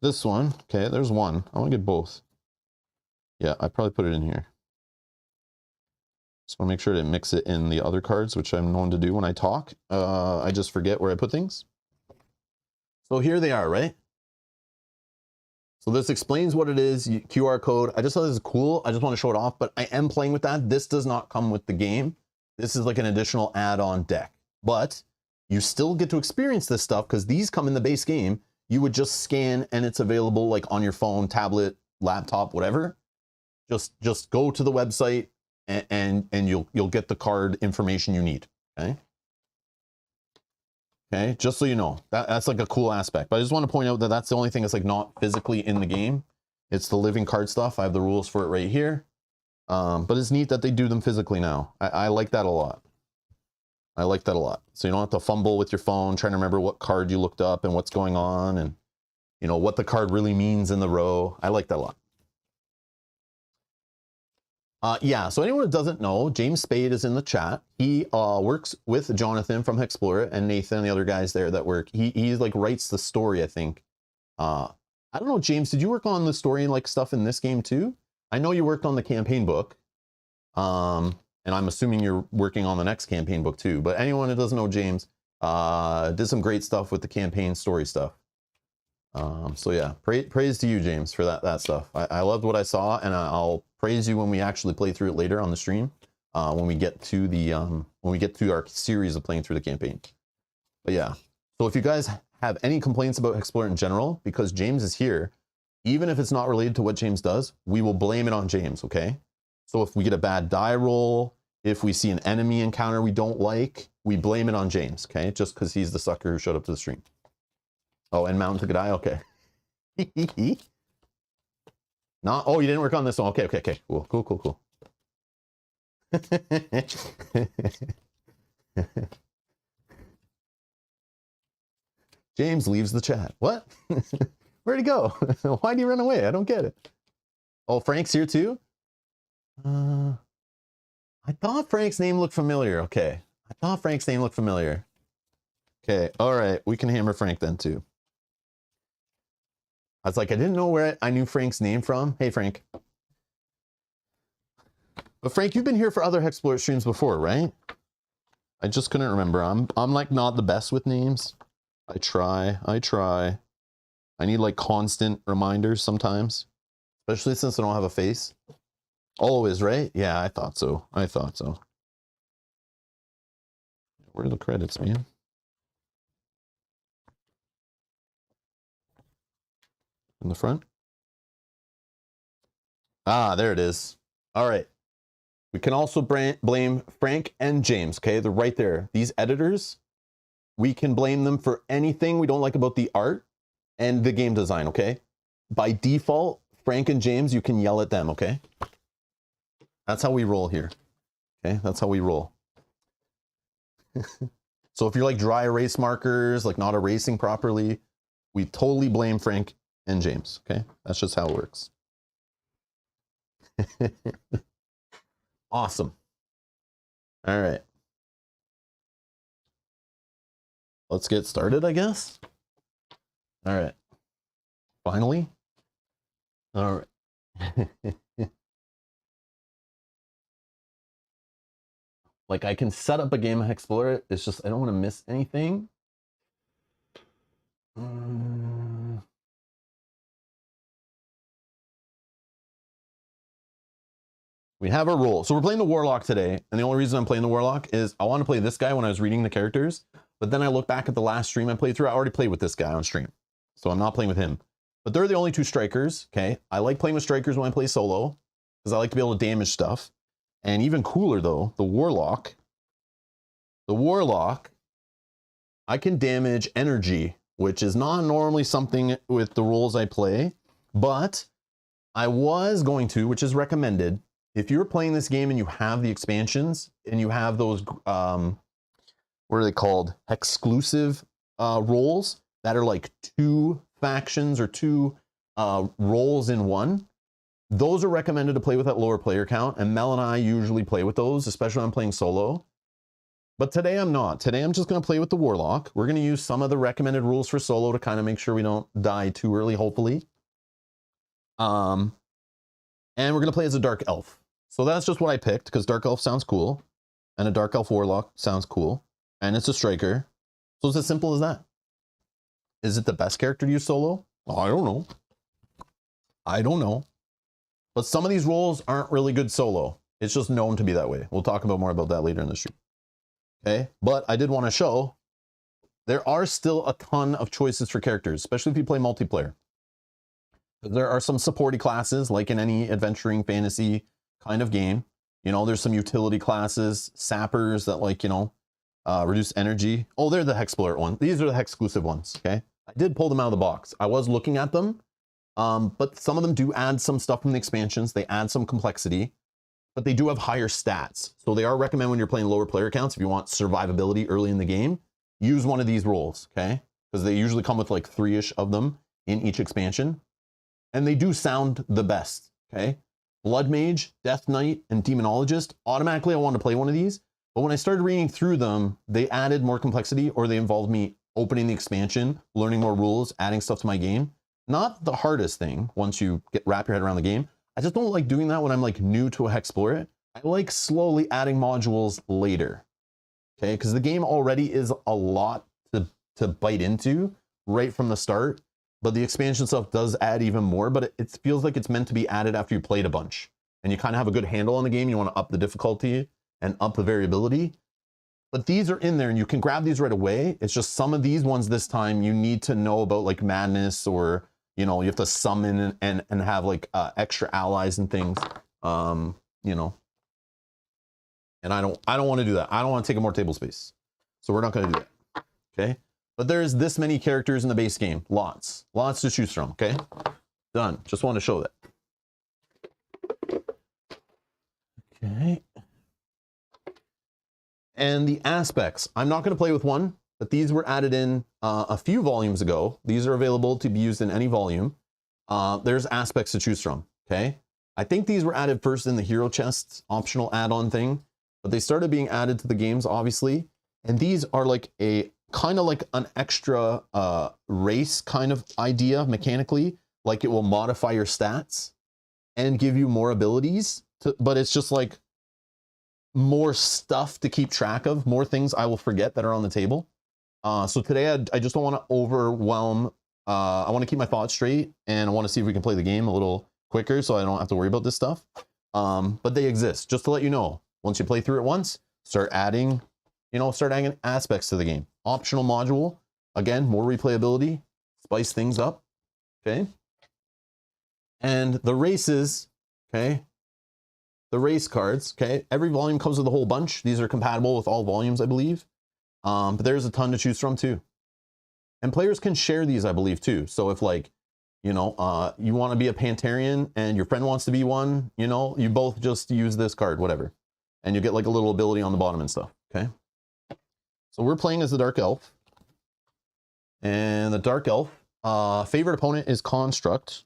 S1: This one. Okay, there's one. I want to get both. Yeah, I probably put it in here. Just want to make sure to mix it in the other cards, which I'm known to do when I talk. I just forget where I put things. So here they are, right? So this explains what it is, QR code. I just thought this is cool. I just want to show it off, but I am playing with that. This does not come with the game. This is like an additional add-on deck, but you still get to experience this stuff because these come in the base game. You would just scan and it's available like on your phone, tablet, laptop, whatever. Just go to the website and you'll get the card information you need. Okay. Okay, just so you know, that's like a cool aspect. But I just want to point out that that's the only thing that's like not physically in the game. It's the living card stuff. I have the rules for it right here. But it's neat that they do them physically now. I like that a lot. I like that a lot. So you don't have to fumble with your phone trying to remember what card you looked up and what's going on and, you know, what the card really means in the row. I like that a lot. Yeah, so anyone who doesn't know, James Spade is in the chat. He works with Jonathan from HEXplore It and Nathan and the other guys there that work. He like writes the story, I think. I don't know, James, did you work on the story and like stuff in this game too? I know you worked on the campaign book. And I'm assuming you're working on the next campaign book too. But anyone who doesn't know James did some great stuff with the campaign story stuff. So yeah, praise to you, James, for that stuff. I loved what I saw, and I'll praise you when we actually play through it later on the stream. When we get to our series of playing through the campaign. But yeah, so if you guys have any complaints about HEXplore It in general, because James is here, even if it's not related to what James does, we will blame it on James. Okay. So if we get a bad die roll, if we see an enemy encounter we don't like, we blame it on James. Okay, just because he's the sucker who showed up to the stream. Oh, and Mountain took a die? Okay. Not, oh, you didn't work on this one. Okay. Cool. James leaves the chat. What? Where'd he go? Why'd he run away? I don't get it. Oh, Frank's here too? I thought Frank's name looked familiar. Okay. I thought Frank's name looked familiar. Okay. All right. We can hammer Frank then too. I was like, I didn't know where I knew Frank's name from. Hey, Frank. But Frank, you've been here for other HEXplore streams before, right? I just couldn't remember. I'm like not the best with names. I try. I need like constant reminders sometimes, especially since I don't have a face. Always, right? Yeah, I thought so. Where are the credits, man? In the front? Ah, there it is. All right. We can also blame Frank and James, okay? They're right there. These editors, we can blame them for anything we don't like about the art and the game design, okay? By default, Frank and James, you can yell at them, okay? That's how we roll here, okay? That's how we roll. So if you're like dry erase markers, like not erasing properly, we totally blame Frank and James, okay? That's just how it works. Awesome. All right. Let's get started, I guess. All right. Finally. All right. Like I can set up a game of HEXplore It. It's just I don't want to miss anything. We have a role. So we're playing the Warlock today. And the only reason I'm playing the Warlock is I want to play this guy when I was reading the characters. But then I look back at the last stream I played through. I already played with this guy on stream. So I'm not playing with him. But they're the only two strikers. Okay. I like playing with strikers when I play solo because I like to be able to damage stuff. And even cooler though, the Warlock, I can damage energy, which is not normally something with the roles I play, but I was going to, which is recommended. If you're playing this game and you have the expansions and you have those, what are they called? Exclusive roles that are like 2 factions or 2 roles in one. Those are recommended to play with at lower player count. And Mel and I usually play with those, especially when I'm playing solo. But today I'm not. Today I'm just going to play with the Warlock. We're going to use some of the recommended rules for solo to kind of make sure we don't die too early, hopefully. And we're going to play as a Dark Elf. So that's just what I picked because Dark Elf sounds cool. And a Dark Elf Warlock sounds cool. And it's a striker. So it's as simple as that. Is it the best character to use solo? Oh, I don't know. I don't know. But some of these roles aren't really good solo. It's just known to be that way. We'll talk about more about that later in the stream. Okay, but I did want to show there are still a ton of choices for characters, especially if you play multiplayer. There are some supporty classes, like in any adventuring fantasy kind of game. You know, there's some utility classes, sappers that like, you know, reduce energy. Oh, they're the HEXplore It one. These are the Hex exclusive ones, okay? I did pull them out of the box. I was looking at them, but some of them do add some stuff from the expansions. They add some complexity, but they do have higher stats. So they are recommended when you're playing lower player counts, if you want survivability early in the game, use one of these roles, okay? Because they usually come with like 3-ish of them in each expansion. And they do sound the best, okay? Blood Mage, Death Knight, and Demonologist. Automatically, I wanted to play one of these. But when I started reading through them, they added more complexity, or they involved me opening the expansion, learning more rules, adding stuff to my game. Not the hardest thing once you wrap your head around the game. I just don't like doing that when I'm like new to a HEXplore It. I like slowly adding modules later, okay? Because the game already is a lot to bite into right from the start. But the expansion stuff does add even more, but it feels like it's meant to be added after you played a bunch. And you kind of have a good handle on the game. You want to up the difficulty and up the variability. But these are in there and you can grab these right away. It's just some of these ones this time you need to know about, like madness, or, you know, you have to summon and have like extra allies and things, you know. And I don't want to do that. I don't want to take up more table space. So we're not going to do that, okay? But there's this many characters in the base game. Lots to choose from, okay? Done. Just want to show that. Okay. And the aspects. I'm not going to play with one, but these were added in a few volumes ago. These are available to be used in any volume. There's aspects to choose from, okay? I think these were added first in the hero chests optional add-on thing, but they started being added to the games, obviously. And these are like a kind of like an extra race kind of idea mechanically, like it will modify your stats and give you more abilities, but it's just like more stuff to keep track of, more things I will forget that are on the table. So today I just don't want to overwhelm, I want to keep my thoughts straight, and I want to see if we can play the game a little quicker so I don't have to worry about this stuff. But they exist, just to let you know. Once you play through it once, start adding aspects to the game. Optional module, again, more replayability, spice things up, okay? And the races, okay? The race cards, okay? Every volume comes with a whole bunch. These are compatible with all volumes, I believe. But there's a ton to choose from too. And players can share these, I believe, too. So if like, you know, you want to be a Pantarian and your friend wants to be one, you know, you both just use this card, whatever. And you get like a little ability on the bottom and stuff, okay? So we're playing as the Dark Elf. And the Dark Elf, favorite opponent is Construct.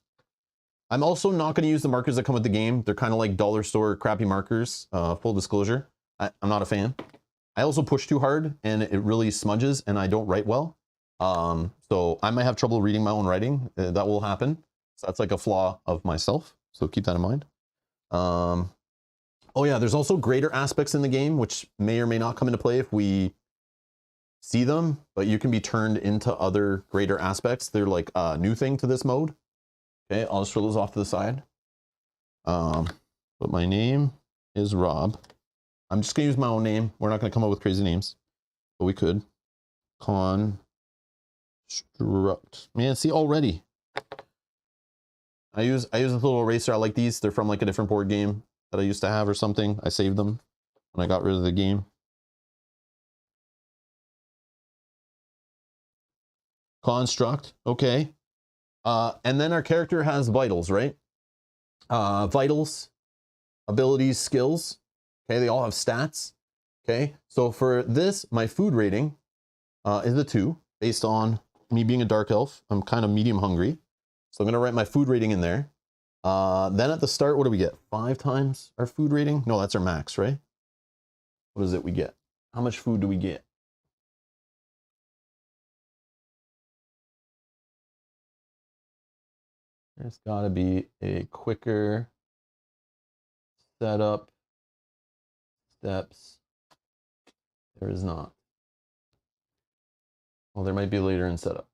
S1: I'm also not going to use the markers that come with the game. They're kind of like dollar store crappy markers, full disclosure. I'm not a fan. I also push too hard and it really smudges and I don't write well. So I might have trouble reading my own writing. That will happen. So that's like a flaw of myself. So keep that in mind. Oh yeah, there's also greater aspects in the game, which may or may not come into play if we see them, but you can be turned into other greater aspects. They're like a new thing to this mode. Okay, I'll just throw those off to the side. But my name is Rob. I'm just gonna use my own name. We're not gonna come up with crazy names, but we could. Construct. Man, see already. I use a little eraser. I like these. They're from like a different board game that I used to have or something. I saved them when I got rid of the game. Construct, okay. And then our character has vitals, right? Vitals, abilities, skills. Okay, they all have stats. Okay, so for this, my food rating is a 2, based on me being a dark elf. I'm kind of medium hungry. So I'm gonna write my food rating in there. Then at the start, what do we get? 5 times our food rating? No, that's our max, right? What is it we get? How much food do we get? There's gotta be a quicker setup steps. There is not. Well, there might be later in setup.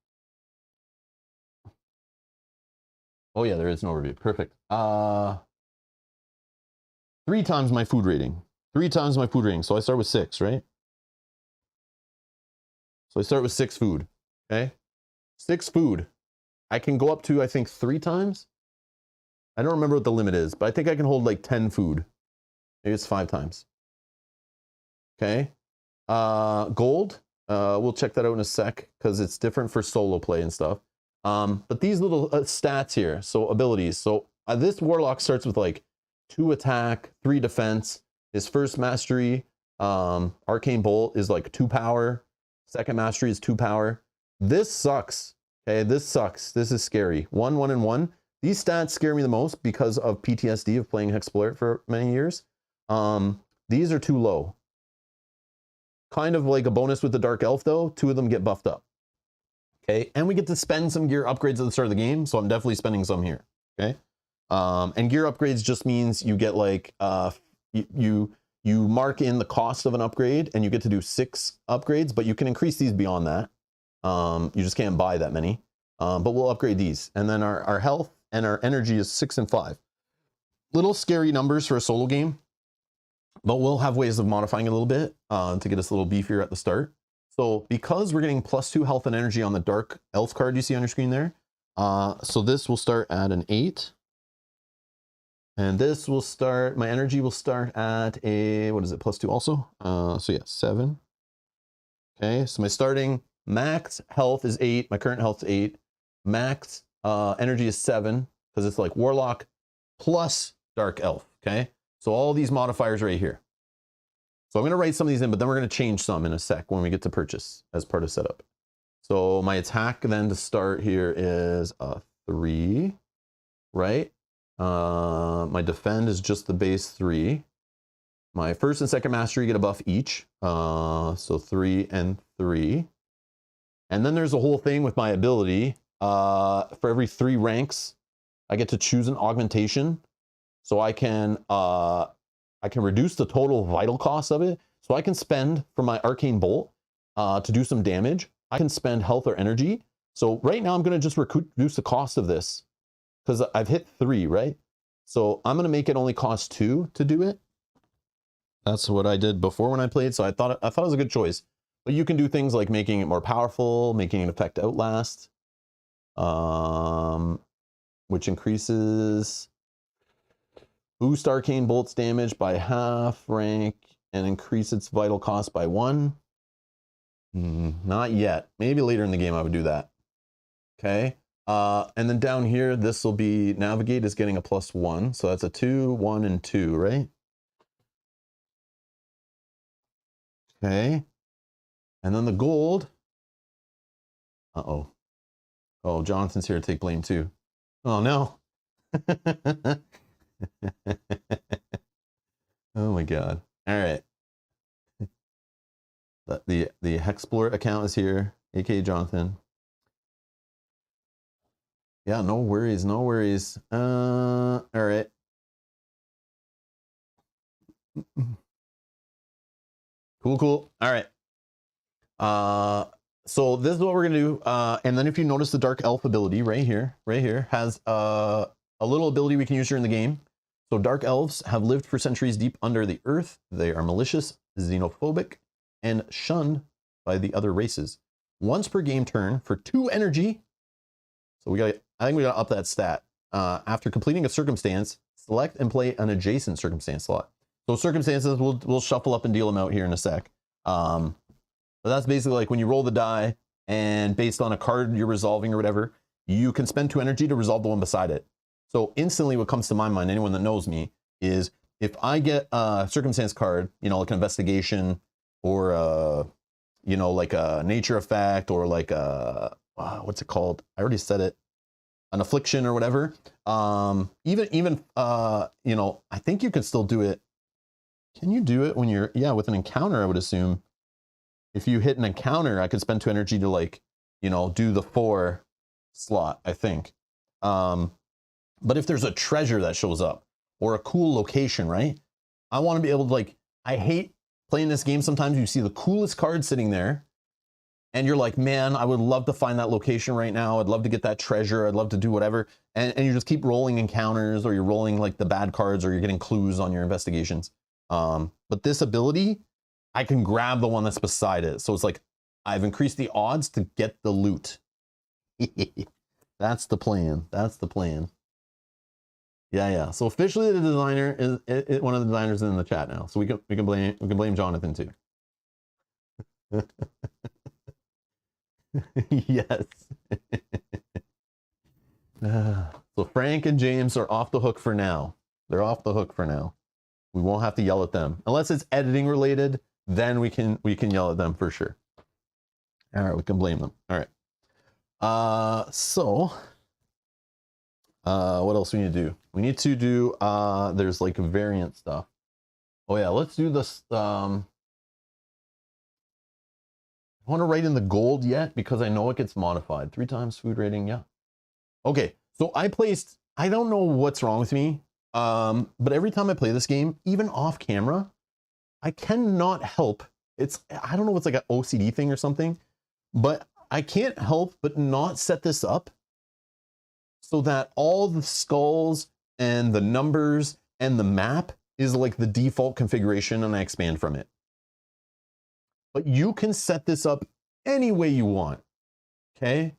S1: Oh yeah, there is an overview. Perfect. 3 times my food rating. 3 times my food rating. So I start with 6, right? So I start with 6 food. Okay. 6 food. I can go up to, I think, 3 times. I don't remember what the limit is, but I think I can hold like 10 food. Maybe it's 5 times. Okay. Gold. We'll check that out in a sec because it's different for solo play and stuff. But these little stats here, so abilities. So this warlock starts with like 2 attack, 3 defense. His first mastery, arcane bolt, is like 2 power. Second mastery is 2 power. This sucks. Okay, this sucks. This is scary. 1, 1, and 1. These stats scare me the most because of PTSD of playing HEXplore It for many years. These are too low. Kind of like a bonus with the Dark Elf though. 2 of them get buffed up. Okay, and we get to spend some gear upgrades at the start of the game, so I'm definitely spending some here. Okay, and gear upgrades just means you get like you mark in the cost of an upgrade, and you get to do 6 upgrades, but you can increase these beyond that. You just can't buy that many, but we'll upgrade these, and then our health and our energy is 6 and 5. Little scary numbers for a solo game, but we'll have ways of modifying it a little bit to get us a little beefier at the start. So because we're getting +2 health and energy on the Dark Elf card you see on your screen there, so this will start at an 8. And this will start, my energy will start at a, what is it, +2 also? So yeah, 7. Okay, so my starting max health is 8, my current health is 8. Max energy is 7, because it's like Warlock plus Dark Elf, okay? So all these modifiers right here. So I'm going to write some of these in, but then we're going to change some in a sec when we get to purchase as part of setup. So my attack then to start here is a 3, right? My defend is just the base 3. My first and second mastery get a buff each. So 3 and 3. And then there's a whole thing with my ability. For every 3 ranks, I get to choose an augmentation. So I can reduce the total vital cost of it. So I can spend for my arcane bolt to do some damage. I can spend health or energy. So right now I'm going to just reduce the cost of this because I've hit 3, right? So I'm going to make it only cost 2 to do it. That's what I did before when I played. So I thought it was a good choice. But you can do things like making it more powerful, making it affect Outlast, which increases boost arcane bolts damage by half rank and increase its vital cost by 1. Not yet. Maybe later in the game I would do that. Okay. And then down here, this will be navigate is getting a +1. So that's a 2, 1, and 2, right? Okay. And then the gold. Uh-oh. Oh, Jonathan's here to take blame too. Oh no. Oh my god. All right. The HEXplore account is here, aka Jonathan. Yeah, no worries, no worries. All right. Cool. All right. So this is what we're gonna do. And then if you notice the Dark Elf ability right here has a little ability we can use during the game. So Dark Elves have lived for centuries deep under the earth. They are malicious, xenophobic, and shunned by the other races. Once per game turn for 2 energy. So I think we gotta up that stat. After completing a circumstance, select and play an adjacent circumstance slot. So circumstances, we'll shuffle up and deal them out here in a sec. But that's basically like when you roll the die and based on a card you're resolving or whatever, you can spend 2 energy to resolve the one beside it. So instantly what comes to my mind, anyone that knows me, is if I get a circumstance card, you know, like an investigation or you know, like a nature effect or like a, what's it called? I already said it. An affliction or whatever. Even you know, I think you can still do it. Can you do it when you're, yeah, with an encounter, I would assume. If you hit an encounter, I could spend 2 energy to, like, you know, do the 4 slot, I think. But if there's a treasure that shows up or a cool location, right? I want to be able to, like, I hate playing this game sometimes. You see the coolest card sitting there and you're like, man, I would love to find that location right now. I'd love to get that treasure. I'd love to do whatever. And you just keep rolling encounters, or you're rolling like the bad cards, or you're getting clues on your investigations. But this ability, I can grab the one that's beside it. So it's like, I've increased the odds to get the loot. That's the plan. That's the plan. Yeah. So officially the designer is one of the designers in the chat now. So we can blame Jonathan too. Yes. So Frank and James are off the hook for now. They're off the hook for now. We won't have to yell at them unless it's editing related. Then we can yell at them for sure. All right, we can blame them. All right. What else we need to do? We need to do there's like variant stuff. Oh yeah, let's do this. I want to write in the gold yet because I know it gets modified 3 times food rating. Yeah. Okay, so I don't know what's wrong with me, but every time I play this game, even off camera, I cannot help. I don't know if it's like an OCD thing or something, but I can't help but not set this up so that all the skulls and the numbers and the map is like the default configuration, and I expand from it. But you can set this up any way you want, okay?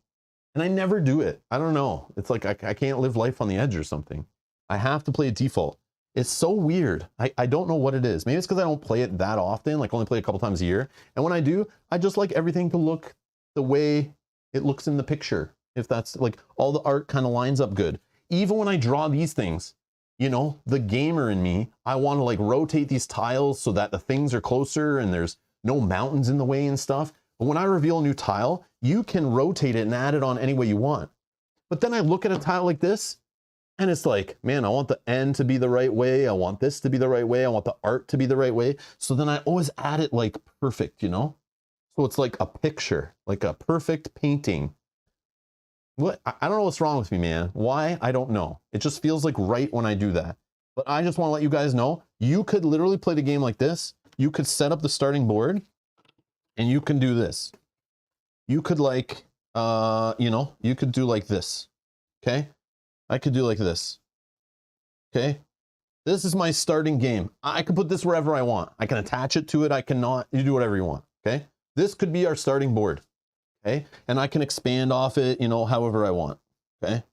S1: And I never do it. I don't know. It's like I can't live life on the edge or something. I have to play a default. It's so weird. I don't know what it is. Maybe it's because I don't play it that often, like only play a couple times a year. And when I do, I just like everything to look the way it looks in the picture. If that's like all the art kind of lines up good. Even when I draw these things, you know, the gamer in me, I want to like rotate these tiles so that the things are closer and there's no mountains in the way and stuff. But when I reveal a new tile, you can rotate it and add it on any way you want. But then I look at a tile like this and it's like, man, I want the end to be the right way. I want this to be the right way. I want the art to be the right way. So then I always add it like perfect, you know? So it's like a picture, like a perfect painting. What? I don't know what's wrong with me, man. Why? I don't know. It just feels like right when I do that. But I just want to let you guys know, you could literally play the game like this. You could set up the starting board and you can do this. You could like, you know, you could do like this. Okay. I could do like this. Okay. This is my starting game. I can put this wherever I want. I can attach it to it. I cannot, you do whatever you want. Okay. This could be our starting board. Okay. And I can expand off it, you know, however I want. Okay.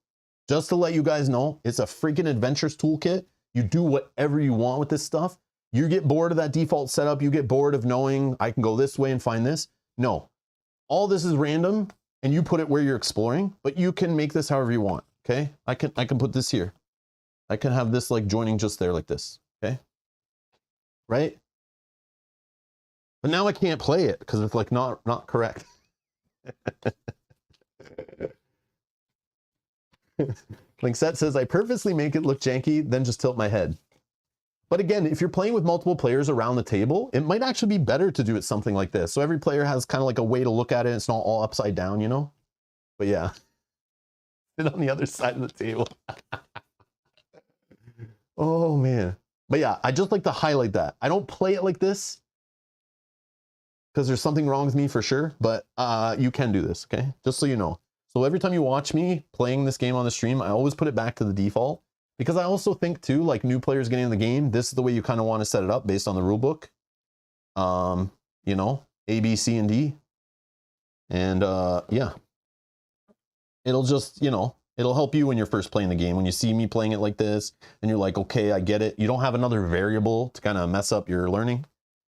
S1: Just to let you guys know, it's a freaking adventures toolkit. You do whatever you want with this stuff. You get bored of that default setup. You get bored of knowing I can go this way and find this. No, all this is random and you put it where you're exploring, but you can make this however you want. Okay. I can put this here. I can have this like joining just there like this. Okay. Right. But now I can't play it because it's like not correct. Linkset says, I purposely make it look janky, then just tilt my head. But again, if you're playing with multiple players around the table, it might actually be better to do it something like this. So every player has kind of like a way to look at it. It's not all upside down, you know? But yeah. Sit on the other side of the table. Oh, man. But yeah, I just like to highlight that. I don't play it like this because there's something wrong with me for sure, but you can do this, okay? Just so you know. So every time you watch me playing this game on the stream, I always put it back to the default because I also think too, like new players getting in the game, this is the way you kind of want to set it up based on the rule book. You know, A, B, C, and D. And yeah, it'll just, you know, it'll help you when you're first playing the game. When you see me playing it like this and you're like, okay, I get it. You don't have another variable to kind of mess up your learning.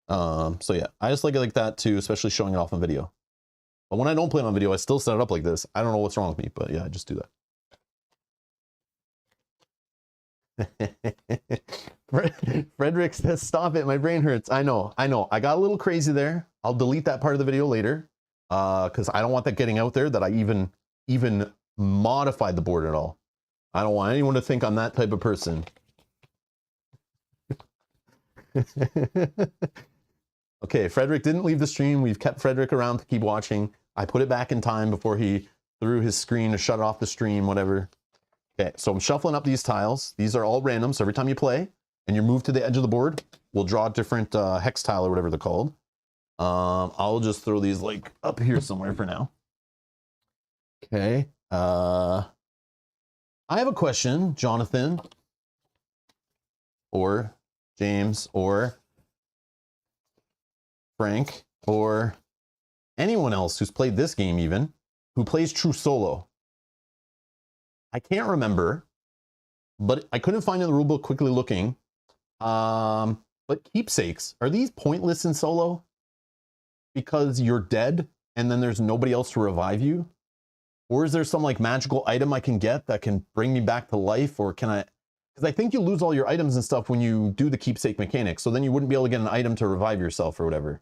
S1: So yeah, I just like it like that too, especially showing it off on video. But when I don't play it on video, I still set it up like this. I don't know what's wrong with me, but yeah, I just do that. Frederick says, stop it, my brain hurts. I know. I got a little crazy there. I'll delete that part of the video later because I don't want that getting out there that I even modified the board at all. I don't want anyone to think I'm that type of person. Okay, Frederick didn't leave the stream. We've kept Frederick around to keep watching. I put it back in time before he threw his screen to shut off the stream, whatever. Okay, so I'm shuffling up these tiles. These are all random, so every time you play and you move to the edge of the board, we'll draw a different hex tile or whatever they're called. I'll just throw these like up here somewhere for now. Okay. I have a question, Jonathan, or James, or Frank, or anyone else who's played this game even, who plays true solo. I can't remember, but I couldn't find in the rulebook quickly looking. But keepsakes, are these pointless in solo? Because you're dead and then there's nobody else to revive you? Or is there some like magical item I can get that can bring me back to life? Or can I, because I think you lose all your items and stuff when you do the keepsake mechanic. So then you wouldn't be able to get an item to revive yourself or whatever.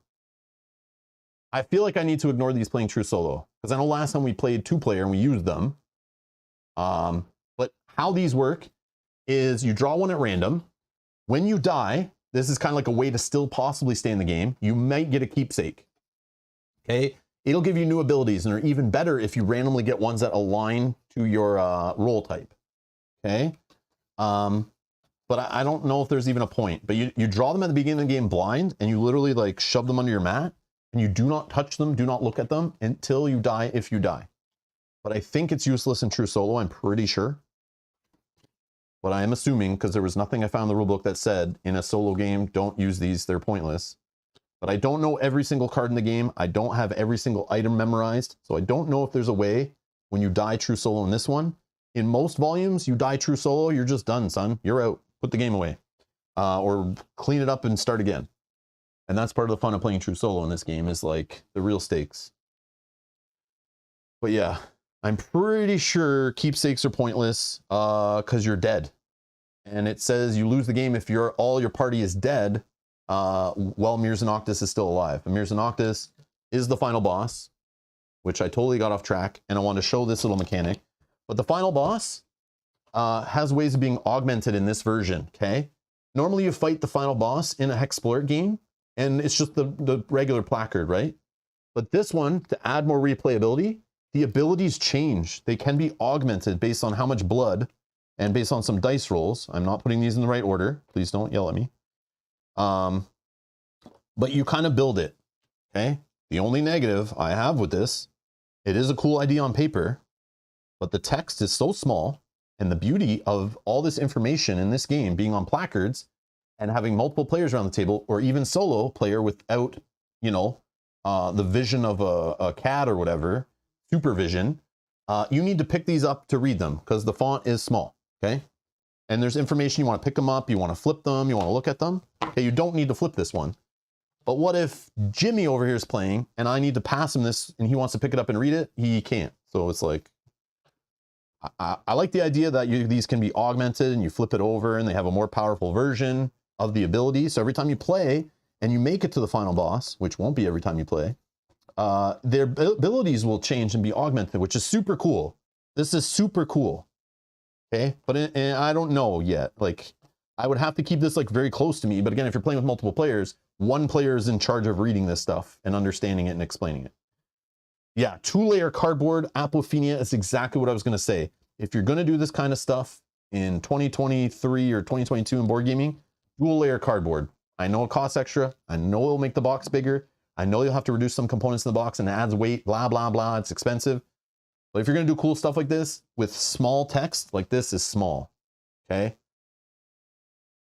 S1: I feel like I need to ignore these playing true solo. Because I know last time we played 2-player and we used them. But how these work is you draw one at random. When you die, this is kind of like a way to still possibly stay in the game. You might get a keepsake. Okay, it'll give you new abilities and are even better if you randomly get ones that align to your role type. Okay, but I don't know if there's even a point. But you draw them at the beginning of the game blind, and you literally like shove them under your mat, and you do not touch them, do not look at them until you die, if you die. But I think it's useless in true solo, I'm pretty sure. But I am assuming, because there was nothing I found in the rulebook that said in a solo game, don't use these, they're pointless. But I don't know every single card in the game. I don't have every single item memorized. So I don't know if there's a way when you die true solo in this one. In most volumes, you die true solo, you're just done, son. You're out. Put the game away. Or clean it up and start again. And that's part of the fun of playing true solo in this game, is like the real stakes. But yeah, I'm pretty sure keepsakes are pointless because you're dead. And it says you lose the game if all your party is dead while Mirza Noctis is still alive. And Mirza Noctis is the final boss, which I totally got off track, and I want to show this little mechanic. But the final boss has ways of being augmented in this version, okay? Normally you fight the final boss in a HEXplore It game, and it's just the regular placard, right? But this one, to add more replayability, the abilities change. They can be augmented based on how much blood and based on some dice rolls. I'm not putting these in the right order. Please don't yell at me. But you kind of build it, okay? The only negative I have with this, it is a cool idea on paper, but the text is so small, and the beauty of all this information in this game being on placards and having multiple players around the table, or even solo player without, you know, the vision of a cat or whatever, supervision, you need to pick these up to read them because the font is small, okay? And there's information, you want to pick them up, you want to flip them, you want to look at them. Okay, you don't need to flip this one. But what if Jimmy over here is playing and I need to pass him this and he wants to pick it up and read it? He can't. So it's like, I like the idea that these can be augmented and you flip it over and they have a more powerful version of the ability. So every time you play and you make it to the final boss, which won't be every time you play, their abilities will change and be augmented, which is super cool. This is super cool. Okay, but I don't know yet. Like, I would have to keep this like very close to me. But again, if you're playing with multiple players, one player is in charge of reading this stuff and understanding it and explaining it. Yeah, 2-layer cardboard, apophenia is exactly what I was going to say. If you're going to do this kind of stuff in 2023 or 2022 in board gaming, dual-layer cardboard. I know it costs extra. I know it'll make the box bigger. I know you'll have to reduce some components in the box and it adds weight, blah, blah, blah. It's expensive. But if you're going to do cool stuff like this with small text, like this is small, okay?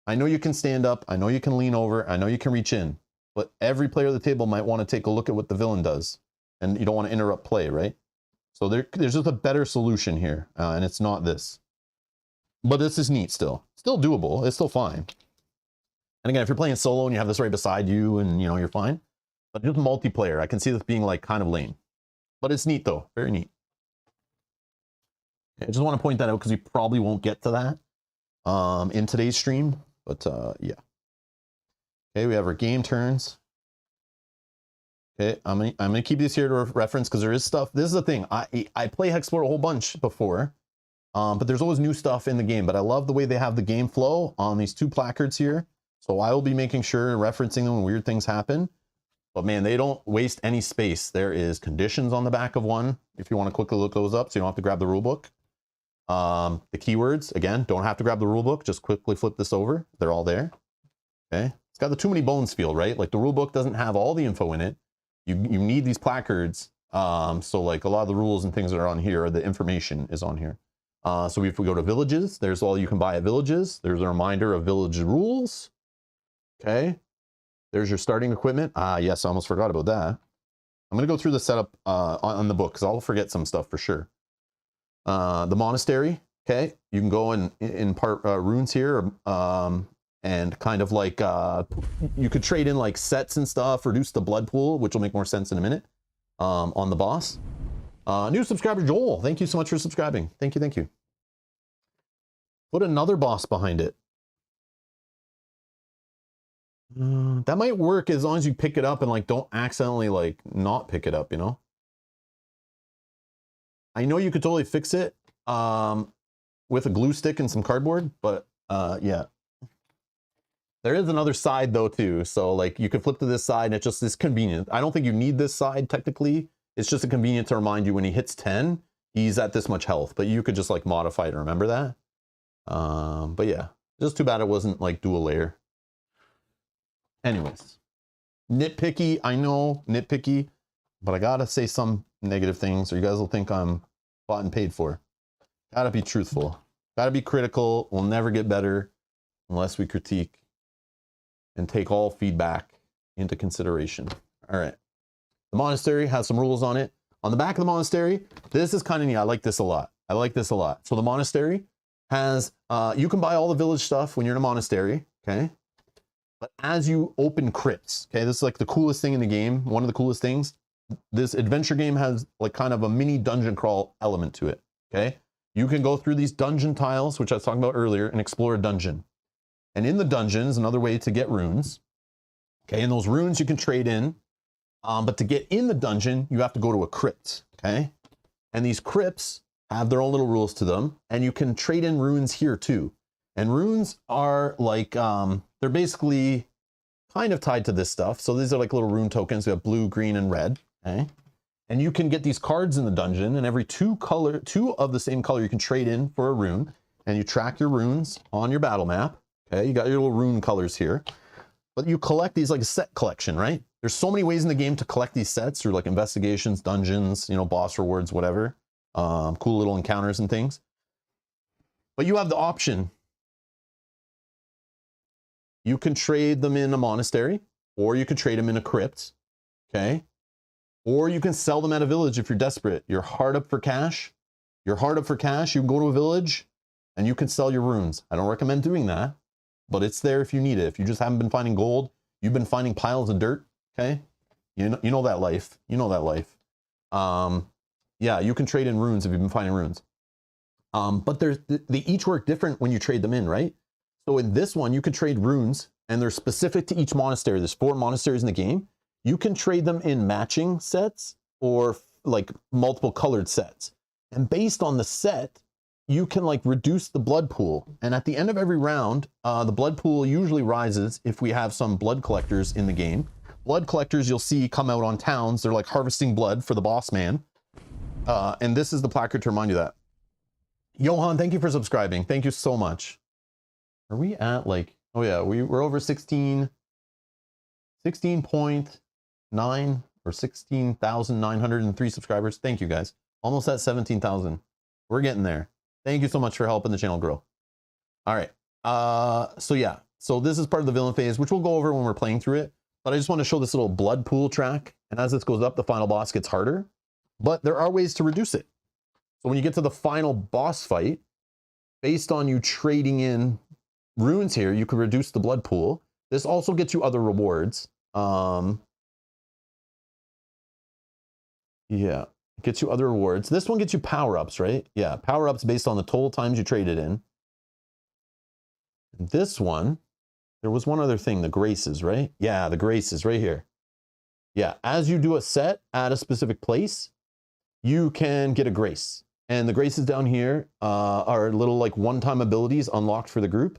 S1: I know you can stand up. I know you can lean over. I know you can reach in. But every player at the table might want to take a look at what the villain does. And you don't want to interrupt play, right? So there's just a better solution here. And it's not this. But this is neat still. Still doable. It's still fine. And again, if you're playing solo and you have this right beside you and, you know, you're fine. But just multiplayer, I can see this being like kind of lame. But it's neat though. Very neat. I just want to point that out because we probably won't get to that in today's stream. But yeah. Okay, we have our game turns. Okay, I'm gonna keep these here to reference because there is stuff. This is the thing. I play HEXplore a whole bunch before, but there's always new stuff in the game. But I love the way they have the game flow on these 2 placards here. So I will be making sure and referencing them when weird things happen. But man, they don't waste any space. There is conditions on the back of one if you want to quickly look those up, so you don't have to grab the rule book. The keywords, again, don't have to grab the rule book. Just quickly flip this over. They're all there. Okay, it's got the too many bones feel, right? Like the rule book doesn't have all the info in it. You need these placards. So like a lot of the rules and things that are on here, the information is on here. So if we go to villages, there's all you can buy at villages. There's a reminder of village rules. Okay. There's your starting equipment. Yes, I almost forgot about that. I'm going to go through the setup on the book because I'll forget some stuff for sure. The monastery. Okay. You can go and impart runes here. And kind of like, you could trade in like sets and stuff, reduce the blood pool, which will make more sense in a minute, on the boss. New subscriber, Joel, thank you so much for subscribing. Thank you, thank you. Put another boss behind it. That might work as long as you pick it up and like don't accidentally like not pick it up, you know? I know you could totally fix it with a glue stick and some cardboard, but yeah. There is another side though too, so like you could flip to this side and it just is convenient. I don't think you need this side technically. It's just a convenient to remind you when he hits 10, he's at this much health, but you could just like modify it to remember that. But yeah, just too bad it wasn't like dual layer. Anyways, nitpicky, I know, nitpicky, but I gotta say some negative things or you guys will think I'm bought and paid for. Gotta be truthful, gotta be critical. We'll never get better unless we critique and take all feedback into consideration. All right. The monastery has some rules on it. On the back of the monastery, this is kind of neat. I like this a lot. I like this a lot. So the monastery has, you can buy all the village stuff when you're in a monastery, okay? But as you open crypts, okay, this is like the coolest thing in the game. One of the coolest things. This adventure game has like kind of a mini dungeon crawl element to it, okay? You can go through these dungeon tiles, which I was talking about earlier, and explore a dungeon. And in the dungeon is another way to get runes. Okay, and those runes you can trade in. But to get in the dungeon, you have to go to a crypt. Okay, and these crypts have their own little rules to them, and you can trade in runes here too. And runes are like they're basically kind of tied to this stuff. So these are like little rune tokens. We have blue, green, and red. Okay, and you can get these cards in the dungeon, and every two of the same color you can trade in for a rune, and you track your runes on your battle map. Okay, you got your little rune colors here, but you collect these like a set collection, right? There's so many ways in the game to collect these sets through like investigations, dungeons, you know, boss rewards, whatever, cool little encounters and things. But you have the option. You can trade them in a monastery, or you can trade them in a crypt, okay? Or you can sell them at a village if you're desperate. You're hard up for cash. You're hard up for cash. You can go to a village and you can sell your runes. I don't recommend doing that. But it's there if you need it. If you just haven't been finding gold, you've been finding piles of dirt, okay? You know that life. You know that life. Yeah, you can trade in runes if you've been finding runes. But they each work different when you trade them in, right? So in this one, you can trade runes, and they're specific to each monastery. There's 4 monasteries in the game. You can trade them in matching sets or like multiple colored sets. And based on the set, you can like reduce the blood pool. And at the end of every round, the blood pool usually rises if we have some blood collectors in the game. Blood collectors you'll see come out on towns. They're like harvesting blood for the boss man. And this is the placard to remind you that. Johan, thank you for subscribing. Thank you so much. Are we at like, oh yeah, we're over 16.9 or 16,903 subscribers. Thank you guys. Almost at 17,000. We're getting there. Thank you so much for helping the channel grow. All right. So yeah, so this is part of the villain phase, which we'll go over when we're playing through it. But I just want to show this little blood pool track. And as this goes up, the final boss gets harder. But there are ways to reduce it. So when you get to the final boss fight, based on you trading in runes here, you can reduce the blood pool. This also gets you other rewards. Yeah, it gets you other rewards. This one gets you power-ups, right? Yeah, power-ups based on the total times you traded in. This one, there was one other thing, the graces, right? Yeah, the graces right here. Yeah, as you do a set at a specific place, you can get a grace. And the graces down here are little like one-time abilities unlocked for the group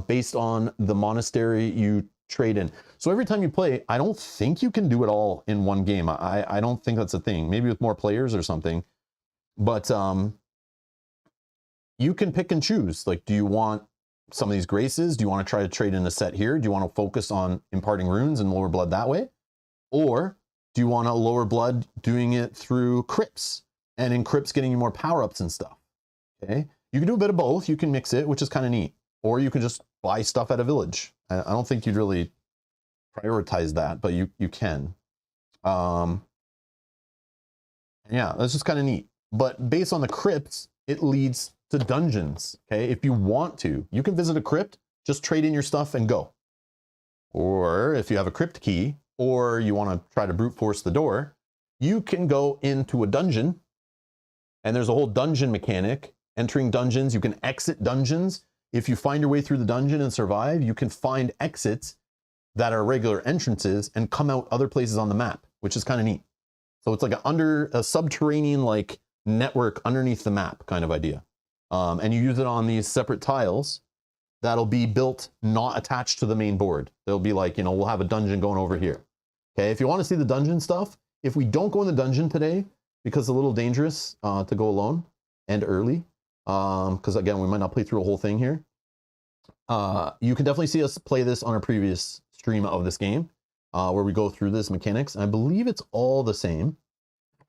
S1: based on the monastery you trade in. So every time you play, I don't think you can do it all in one game. I don't think that's a thing. Maybe with more players or something. But you can pick and choose. Like, do you want some of these graces? Do you want to try to trade in a set here? Do you want to focus on imparting runes and lower blood that way? Or do you want to lower blood doing it through crypts, and in crypts getting you more power-ups and stuff? Okay, you can do a bit of both. You can mix it, which is kind of neat. Or you can just buy stuff at a village. I don't think you'd really prioritize that, but you can. Yeah, that's just kind of neat. But based on the crypts, it leads to dungeons. Okay, if you want to, you can visit a crypt, just trade in your stuff and go. Or if you have a crypt key, or you want to try to brute force the door, you can go into a dungeon, and there's a whole dungeon mechanic. Entering dungeons, you can exit dungeons. If you find your way through the dungeon and survive, you can find exits that are regular entrances and come out other places on the map, which is kind of neat. So it's like a subterranean like network underneath the map kind of idea. And you use it on these separate tiles that'll be built not attached to the main board. They'll be like, you know, we'll have a dungeon going over here. Okay, if you want to see the dungeon stuff, if we don't go in the dungeon today, because it's a little dangerous to go alone and early, because again, we might not play through a whole thing here. You can definitely see us play this on a previous stream of this game, where we go through this mechanics. I believe it's all the same.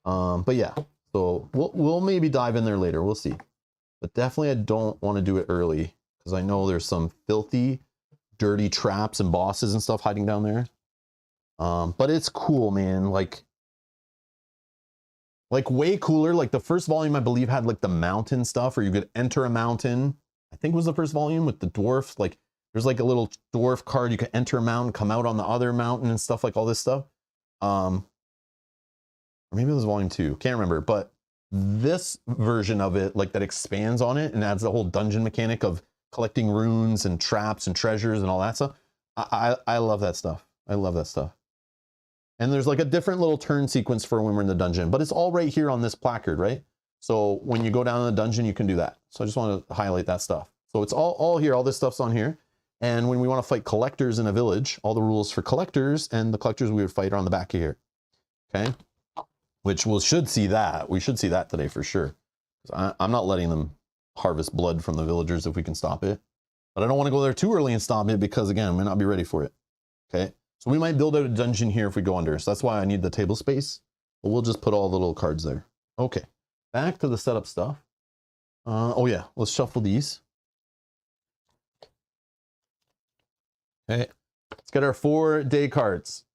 S1: But yeah, so we'll maybe dive in there later. We'll see. But definitely I don't want to do it early, because I know there's some filthy, dirty traps and bosses and stuff hiding down there. But it's cool, man. Like way cooler. Like the first volume, I believe, had like the mountain stuff, where you could enter a mountain. I think it was the first volume with the dwarf. Like there's like a little dwarf card. You could enter a mountain, come out on the other mountain and stuff, like all this stuff. Or maybe it was volume 2. Can't remember. But this version of it, like that expands on it and adds the whole dungeon mechanic of collecting runes and traps and treasures and all that stuff. I love that stuff. I love that stuff. And there's like a different little turn sequence for when we're in the dungeon, but it's all right here on this placard, right? So when you go down in the dungeon, you can do that. So I just want to highlight that stuff. So it's all here. All this stuff's on here. And when we want to fight collectors in a village, all the rules for collectors and the collectors we would fight are on the back of here. Okay. Which we should see that. We should see that today for sure. I'm not letting them harvest blood from the villagers if we can stop it. But I don't want to go there too early and stop it, because again, we may not be ready for it. Okay. So we might build out a dungeon here if we go under. So that's why I need the table space. But we'll just put all the little cards there. Okay. Back to the setup stuff. Oh yeah, let's shuffle these. Okay. Let's get our 4-day cards.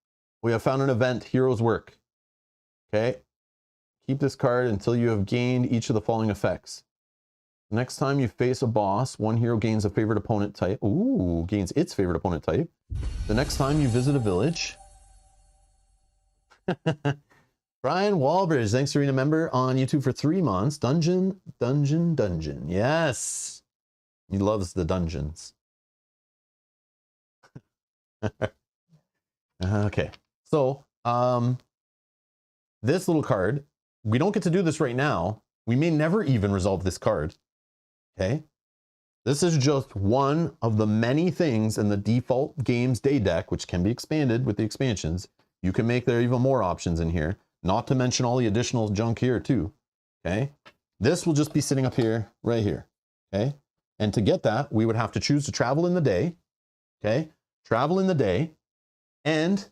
S1: We have found an event, Hero's Work. Okay. Keep this card until you have gained each of the following effects. Next time you face a boss, one hero gains a favorite opponent type. Ooh, gains its favorite opponent type. The next time you visit a village. Brian Walbridge, thanks for being a member on YouTube for 3 months. Dungeon. Yes. He loves the dungeons. Okay. So, this little card, we don't get to do this right now. We may never even resolve this card. Okay. This is just one of the many things in the default games day deck, which can be expanded with the expansions. You can make there even more options in here, not to mention all the additional junk here too. Okay. This will just be sitting up here, right here. Okay. And to get that, we would have to choose to travel in the day. Okay. Travel in the day. And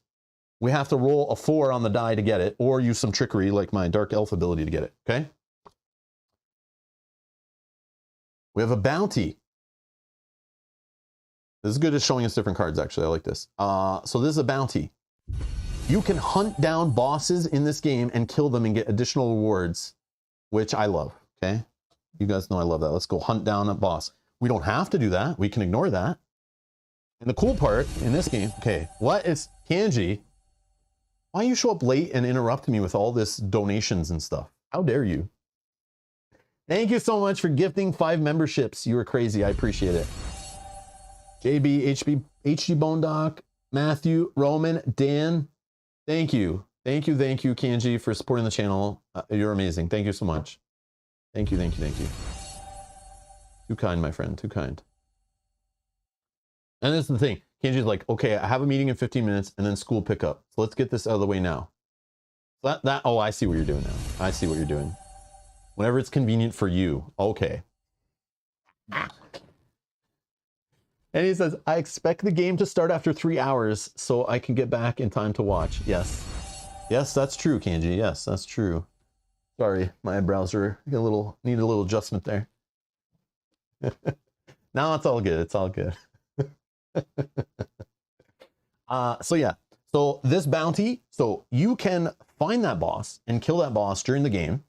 S1: we have to roll a 4 on the die to get it, or use some trickery like my Dark Elf ability to get it. Okay. We have a bounty. This is good at showing us different cards, actually. I like this. So this is a bounty. You can hunt down bosses in this game and kill them and get additional rewards, which I love, okay? You guys know I love that. Let's go hunt down a boss. We don't have to do that. We can ignore that. And the cool part in this game, okay, what is Kanji? Why you show up late and interrupt me with all this donations and stuff? How dare you? Thank you so much for gifting 5 memberships. You were crazy. I appreciate it. JB, HG Bonedoc, Matthew, Roman, Dan. Thank you. Thank you, Kanji, for supporting the channel. You're amazing. Thank you so much. Thank you. Too kind, my friend. Too kind. And this is the thing. Kanji's like, okay, I have a meeting in 15 minutes and then school pickup. So let's get this out of the way now. Oh, I see what you're doing now. I see what you're doing. Whenever it's convenient for you. Okay. And he says, I expect the game to start after 3 hours so I can get back in time to watch. Yes. Yes, that's true, Kanji. Yes, that's true. Sorry, my browser needed a little adjustment there. Now it's all good. It's all good. So yeah. So this bounty, so you can find that boss and kill that boss during the game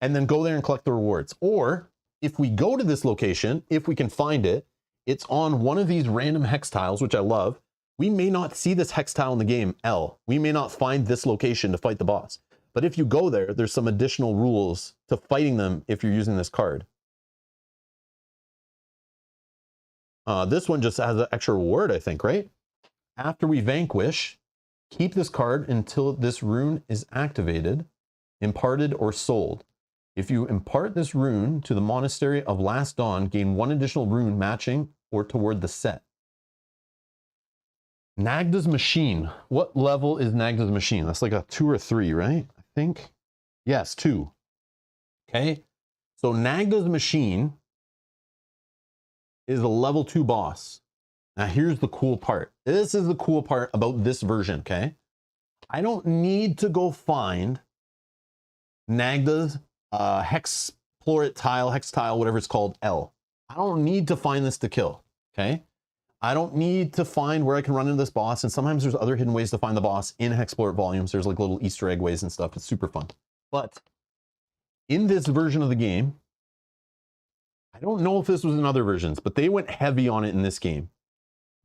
S1: and then go there and collect the rewards. Or if we go to this location, if we can find it, it's on one of these random hex tiles, which I love. We may not see this hex tile in the game, L. We may not find this location to fight the boss. But if you go there, there's some additional rules to fighting them if you're using this card. This one just has an extra reward, I think, right? After we vanquish, keep this card until this rune is activated, imparted, or sold. If you impart this rune to the Monastery of Last Dawn, gain 1 additional rune matching or toward the set. Nagda's Machine. What level is Nagda's Machine? That's like a 2 or 3, right? I think. Yes, 2. Okay. So Nagda's Machine is a level 2 boss. Now here's the cool part. This is the cool part about this version, okay? I don't need to go find Nagda's HEXplore It tile, hex tile, whatever it's called, L. I don't need to find this to kill, okay? I don't need to find where I can run into this boss, and sometimes there's other hidden ways to find the boss in HEXplore It volumes. There's like little Easter egg ways and stuff. It's super fun. But in this version of the game, I don't know if this was in other versions, but they went heavy on it in this game.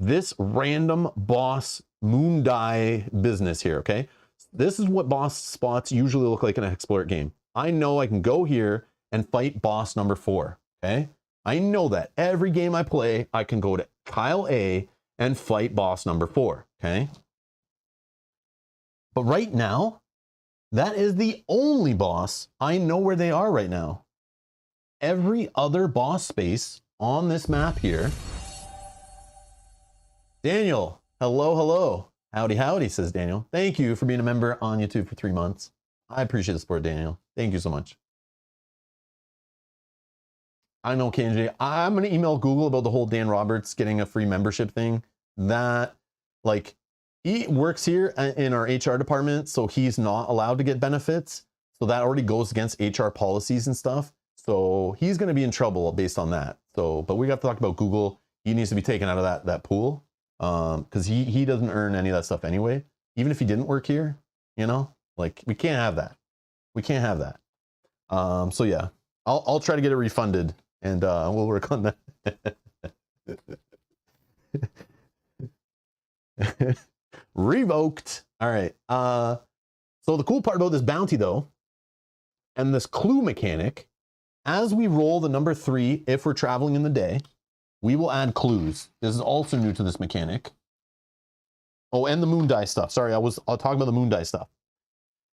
S1: This random boss moon die business here, okay? This is what boss spots usually look like in a HEXplore It game. I know I can go here and fight boss number 4, okay? I know that every game I play, I can go to tile A and fight boss number 4, okay? But right now, that is the only boss I know where they are right now. Every other boss space on this map here. Daniel, hello, hello. Howdy, howdy, says Daniel. Thank you for being a member on YouTube for 3 months. I appreciate the support, Daniel. Thank you so much. I know, KNJ. I'm going to email Google about the whole Dan Roberts getting a free membership thing. That, like, he works here in our HR department, so he's not allowed to get benefits. So that already goes against HR policies and stuff. So he's going to be in trouble based on that. So, but we have to talk about Google. He needs to be taken out of that pool. Because he doesn't earn any of that stuff anyway. Even if he didn't work here, you know, like we can't have that. We can't have that. So yeah, I'll try to get it refunded, and we'll work on that. Revoked. All right. So the cool part about this bounty though, and this clue mechanic, as we roll the number 3, if we're traveling in the day, we will add clues. This is also new to this mechanic. Oh, and the moon die stuff. Sorry, I'll talk about the moon die stuff.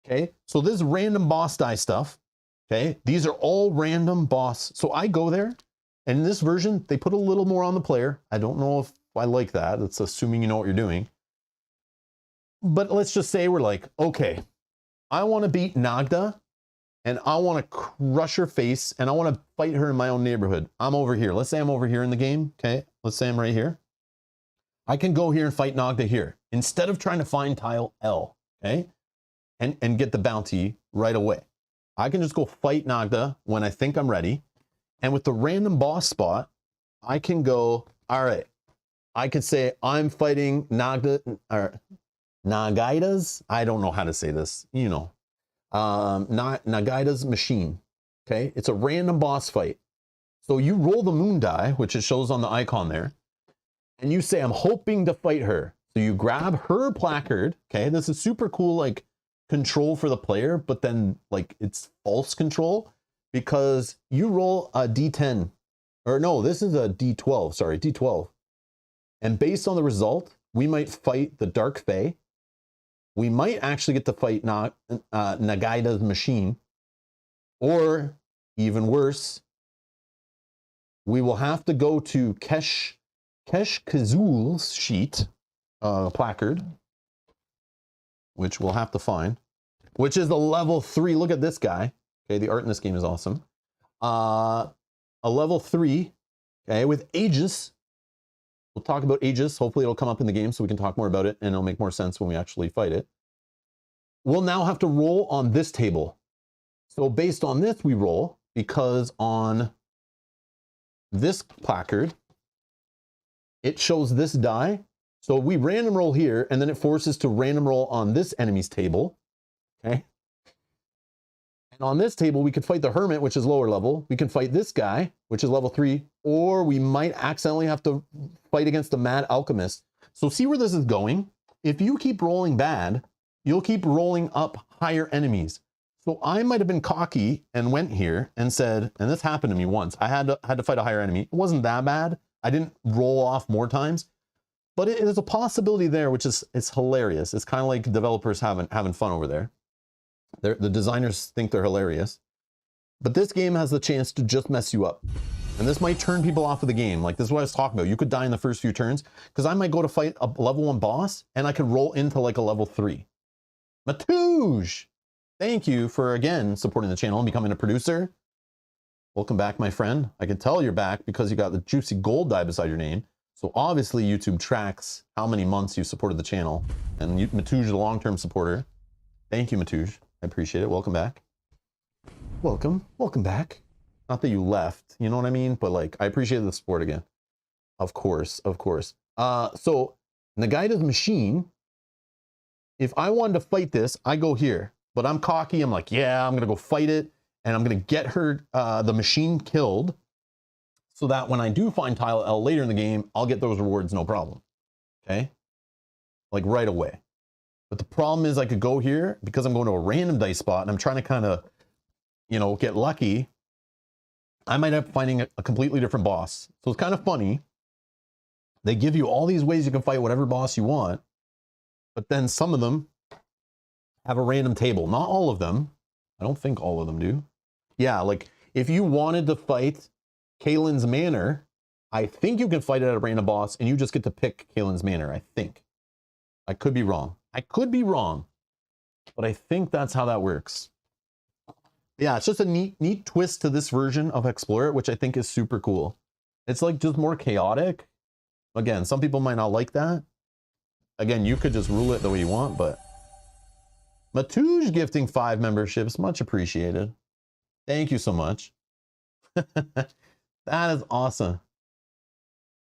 S1: Okay, so this random boss die stuff. Okay, these are all random boss. So I go there, and in this version, they put a little more on the player. I don't know if I like that. It's assuming you know what you're doing. But let's just say we're like, okay, I want to beat Nagda, and I want to crush her face, and I want to fight her in my own neighborhood. I'm over here. Let's say I'm over here in the game, okay? Let's say I'm right here. I can go here and fight Nagda here, instead of trying to find tile L, okay? And get the bounty right away. I can just go fight Nagda when I think I'm ready. And with the random boss spot, I can go, all right, I could say I'm fighting Nagda, or Nagaida's, I don't know how to say this, you know. Nagaida's Machine, okay? It's a random boss fight. So you roll the moon die, which it shows on the icon there, and you say, I'm hoping to fight her. So you grab her placard, okay? This is super cool, like, control for the player, but then, like, it's false control, because you roll a D10, or no, this is a D12, sorry, D12. And based on the result, we might fight the Dark Fae. We might actually get to fight Nagaida's Machine, or even worse, we will have to go to Kesh Kazul's sheet, placard, which we'll have to find, which is the level 3. Look at this guy. Okay, the art in this game is awesome. A level 3, okay, with Aegis, We'll talk about Aegis. Hopefully it'll come up in the game so we can talk more about it and it'll make more sense when we actually fight it. We'll now have to roll on this table. So based on this, we roll because on this placard, it shows this die. So we random roll here and then it forces to random roll on this enemy's table. Okay. And on this table, we could fight the Hermit, which is lower level. We can fight this guy, which is level 3, or we might accidentally have to fight against the Mad Alchemist. So see where this is going? If you keep rolling bad, you'll keep rolling up higher enemies. So I might have been cocky and went here and said, and this happened to me once, I had to fight a higher enemy. It wasn't that bad. I didn't roll off more times, but it is a possibility there, which is, it's hilarious. It's kind of like developers having fun over there. The designers think they're hilarious, but this game has the chance to just mess you up. And this might turn people off of the game. Like this is what I was talking about. You could die in the first few turns because I might go to fight a level 1 boss and I could roll into like a level 3. Matouge, thank you for again supporting the channel and becoming a producer. Welcome back, my friend. I can tell you're back because you got the juicy gold die beside your name. So obviously YouTube tracks how many months you supported the channel. And Matouge is a long-term supporter. Thank you, Matouge. I appreciate it. Welcome back. Welcome back. Not that you left, you know what I mean? But like, I appreciate the support again. Of course, of course. So Nagaida's machine, if I wanted to fight this, I go here, but I'm cocky. I'm like, yeah, I'm going to go fight it. And I'm going to get her, the machine killed so that when I do find tile L later in the game, I'll get those rewards, no problem. Okay. Like right away. But the problem is I could go here because I'm going to a random dice spot and I'm trying to kind of, you know, get lucky. I might end up finding a completely different boss. So it's kind of funny. They give you all these ways you can fight whatever boss you want, but then some of them have a random table. Not all of them. I don't think all of them do. Yeah, like if you wanted to fight Kalen's Manor, I think you can fight it at a random boss and you just get to pick Kalen's Manor, I think. I could be wrong. I could be wrong, but I think that's how that works. Yeah, it's just a neat twist to this version of HEXplore It, which I think is super cool. It's like just more chaotic. Again, some people might not like that. Again, you could just rule it the way you want, but Matouge gifting 5 memberships, much appreciated. Thank you so much. That is awesome.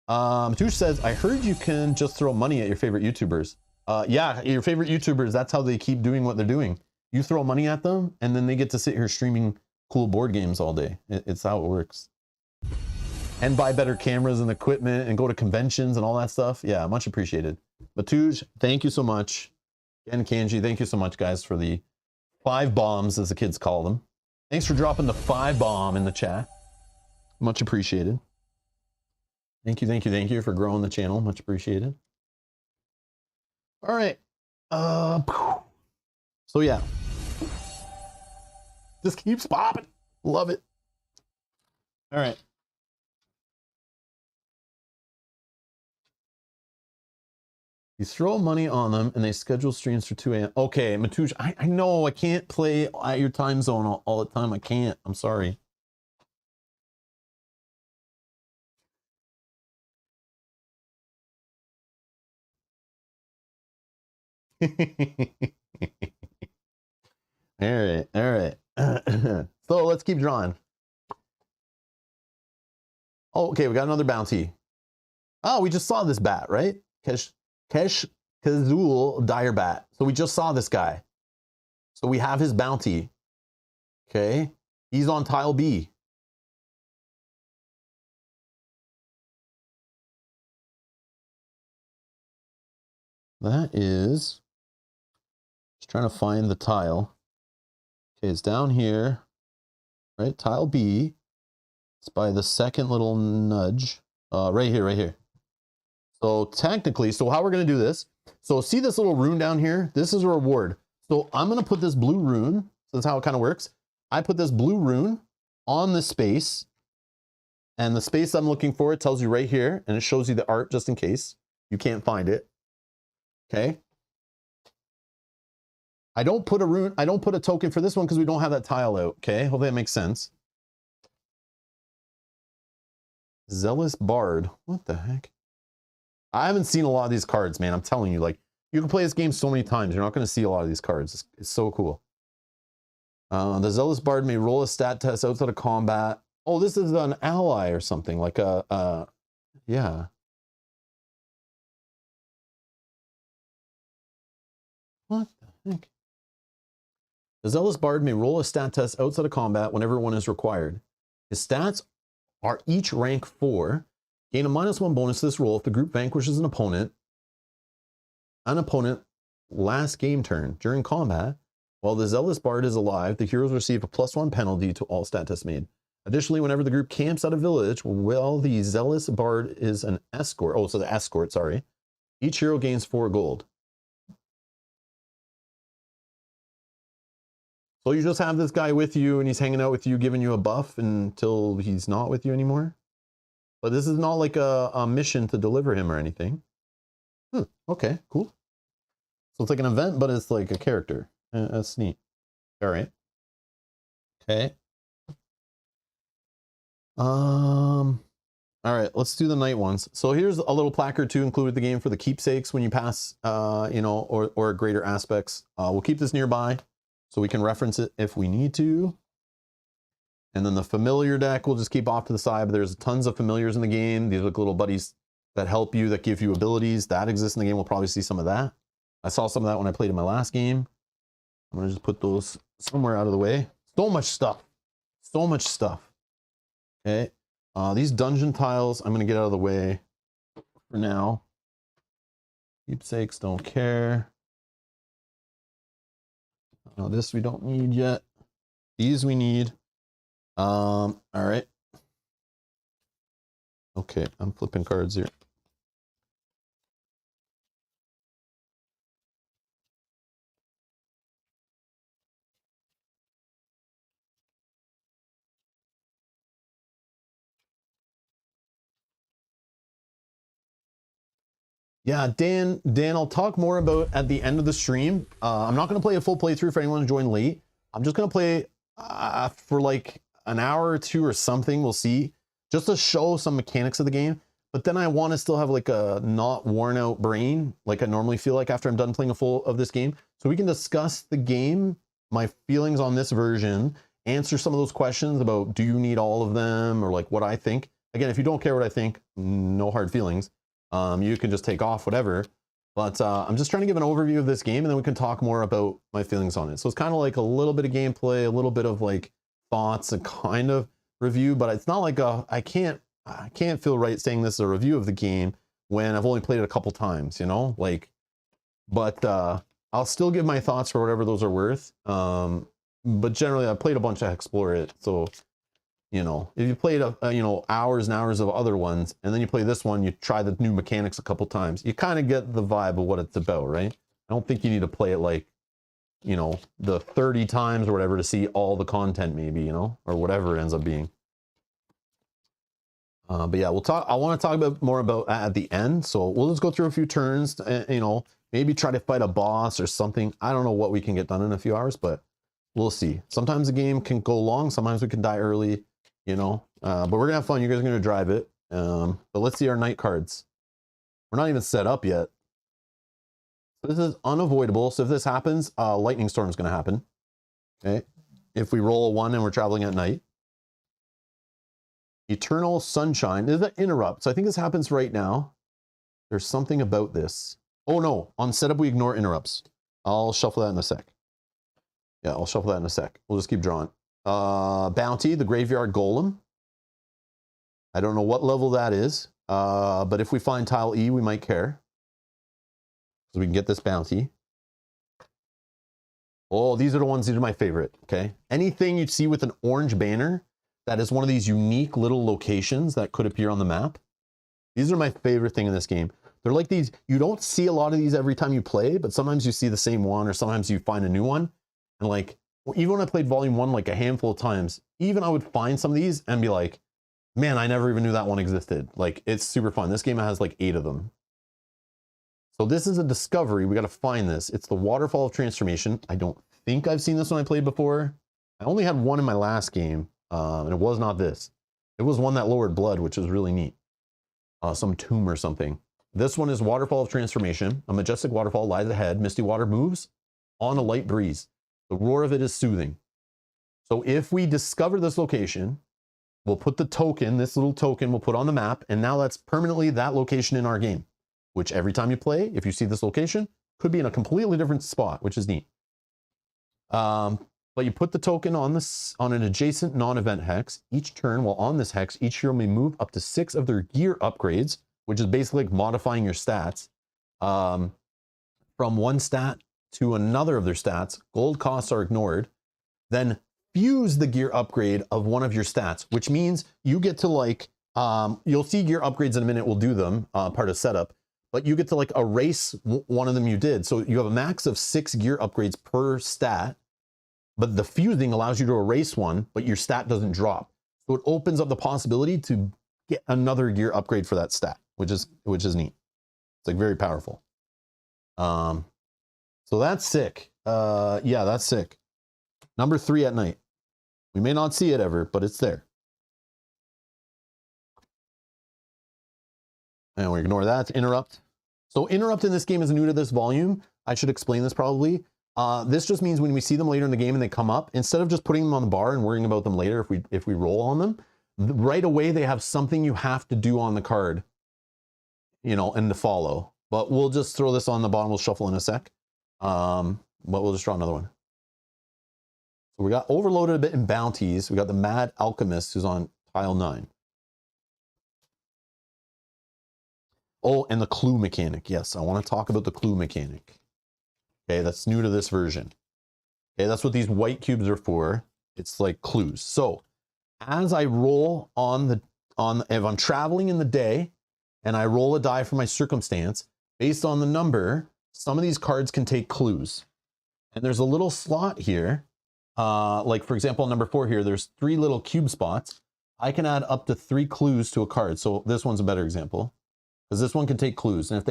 S1: Matouge says, I heard you can just throw money at your favorite YouTubers. Yeah, your favorite YouTubers, that's how they keep doing what they're doing. You throw money at them, and then they get to sit here streaming cool board games all day. It's how it works. And buy better cameras and equipment and go to conventions and all that stuff. Yeah, much appreciated. Matouge, thank you so much. And Kanji, thank you so much, guys, for the 5 bombs, as the kids call them. Thanks for dropping the 5 bomb in the chat. Much appreciated. Thank you for growing the channel. Much appreciated. All right. So yeah. Just keeps popping. Love it. All right. You throw money on them and they schedule streams for 2 a.m. Okay, Matouge, I know I can't play at your time zone all the time. I can't. I'm sorry. All right. So let's keep drawing. Oh, okay, we got another bounty. Oh, we just saw this bat, right? Kesh Kazul Dire Bat. So we just saw this guy. So we have his bounty. Okay. He's on tile B. That is, just trying to find the tile. Okay, it's down here, right? Tile B. It's by the second little nudge. Right here. So technically, so how we're going to do this. So see this little rune down here? This is a reward. So I'm going to put this blue rune. So that's how it kind of works. I put this blue rune on the space. And the space I'm looking for, it tells you right here. And it shows you the art just in case you can't find it. Okay. I don't put a rune, I don't put a token for this one because we don't have that tile out. Okay, hopefully that makes sense. Zealous Bard. What the heck? I haven't seen a lot of these cards, man. I'm telling you, like, you can play this game so many times. You're not going to see a lot of these cards. It's so cool. The Zealous Bard may roll a stat test outside of combat. Oh, this is an ally or something, like yeah. What the heck? The Zealous Bard may roll a stat test outside of combat whenever one is required. His stats are each rank 4. Gain a -1 bonus to this roll if the group vanquishes an opponent last game turn. During combat, while the Zealous Bard is alive, the heroes receive a +1 penalty to all stat tests made. Additionally, whenever the group camps at a village, while the Zealous Bard is an escort, oh, so the escort, sorry, each hero gains 4 gold. So you just have this guy with you and he's hanging out with you, giving you a buff until he's not with you anymore. But this is not like a mission to deliver him or anything. Okay, cool. So it's like an event, but it's like a character. That's neat. All right. Okay. All right, let's do the night ones. So here's a little placard to include with the game for the keepsakes when you pass, you know, or greater aspects. We'll keep this nearby so we can reference it if we need to. And then the familiar deck we'll just keep off to the side, but there's tons of familiars in the game. These are like little buddies that help you, that give you abilities that exist in the game. We'll probably see some of that. I saw some of that when I played in my last game. I'm gonna just put those somewhere out of the way. So much stuff. So much stuff. Okay. These dungeon tiles, I'm gonna get out of the way for now. Keepsakes, don't care. This we don't need yet. These we need. All right. Okay, I'm flipping cards here. Yeah, Dan, I'll talk more about at the end of the stream. I'm not going to play a full playthrough for anyone to join late. I'm just going to play for like an hour or two or something. We'll see, just to show some mechanics of the game. But then I want to still have like a not worn out brain, like I normally feel like after I'm done playing a full of this game. So we can discuss the game, my feelings on this version, answer some of those questions about do you need all of them or like what I think. Again, if you don't care what I think, no hard feelings. You can just take off whatever, but I'm just trying to give an overview of this game and then we can talk more about my feelings on it. So it's kind of like a little bit of gameplay, a little bit of like thoughts and kind of review, but it's not like I can't feel right saying this is a review of the game when I've only played it a couple times, you know, like, but I'll still give my thoughts for whatever those are worth. But generally I played a bunch of HEXplore It, so you know, if you played you know, hours and hours of other ones, and then you play this one, you try the new mechanics a couple times, you kind of get the vibe of what it's about, right? I don't think you need to play it like, you know, the 30 times or whatever to see all the content, maybe, you know, or whatever it ends up being. But yeah, we'll talk. I want to talk about more about at the end, so we'll just go through a few turns, you know, maybe try to fight a boss or something. I don't know what we can get done in a few hours, but we'll see. Sometimes the game can go long, sometimes we can die early. You know, but we're gonna have fun. You guys are gonna drive it. But let's see our night cards. We're not even set up yet. So this is unavoidable. So if this happens, lightning storm is gonna happen. Okay. If we roll a 1 and we're traveling at night. Eternal sunshine. This is an interrupt. So I think this happens right now. There's something about this. Oh no, on setup we ignore interrupts. I'll shuffle that in a sec. Yeah, I'll shuffle that in a sec. We'll just keep drawing. Bounty, the graveyard golem. I don't know what level that is, but if we find tile E, we might care. So we can get this bounty. Oh, these are the ones, these are my favorite, okay? Anything you see with an orange banner that is one of these unique little locations that could appear on the map. These are my favorite thing in this game. They're like these, you don't see a lot of these every time you play, but sometimes you see the same one or sometimes you find a new one. And like, even when I played volume 1 like a handful of times, even I would find some of these and be like, man, I never even knew that one existed. Like, it's super fun. This game has like 8 of them. So this is a discovery. We got to find this. It's the Waterfall of Transformation. I don't think I've seen this one I played before. I only had one in my last game, and it was not this. It was one that lowered blood, which was really neat. Some tomb or something. This one is Waterfall of Transformation. A majestic waterfall lies ahead. Misty water moves on a light breeze. The roar of it is soothing. So if we discover this location, we'll put the token, this little token, we'll put on the map, and now that's permanently that location in our game, which every time you play, if you see this location, could be in a completely different spot, which is neat. But you put the token on this on an adjacent non-event hex. Each turn, while on this hex, each hero may move up to 6 of their gear upgrades, which is basically like modifying your stats, from one stat to another of their stats. Gold costs are ignored. Then fuse the gear upgrade of one of your stats, which means you get to like, you'll see gear upgrades in a minute, we'll do them, part of setup, but you get to like erase one of them you did. So you have a max of 6 gear upgrades per stat, but the fusing allows you to erase one, but your stat doesn't drop. So it opens up the possibility to get another gear upgrade for that stat, which is neat. It's like very powerful. So that's sick. Yeah, that's sick. Number 3 at night. We may not see it ever, but it's there. And we ignore that. Interrupt. So interrupt in this game is new to this volume. I should explain this probably. This just means when we see them later in the game and they come up, instead of just putting them on the bar and worrying about them later if we roll on them, right away they have something you have to do on the card, you know, and to follow. But we'll just throw this on the bottom. We'll shuffle in a sec. But we'll just draw another one. So we got overloaded a bit in bounties. We got the Mad Alchemist who's on tile 9. Oh, and the clue mechanic. Yes, I want to talk about the clue mechanic. Okay, that's new to this version. Okay, that's what these white cubes are for. It's like clues. So as I roll if I'm traveling in the day and I roll a die for my circumstance, based on the number, some of these cards can take clues. And there's a little slot here. Like for example, number 4 here, there's 3 little cube spots. I can add up to 3 clues to a card. So this one's a better example because this one can take clues. And if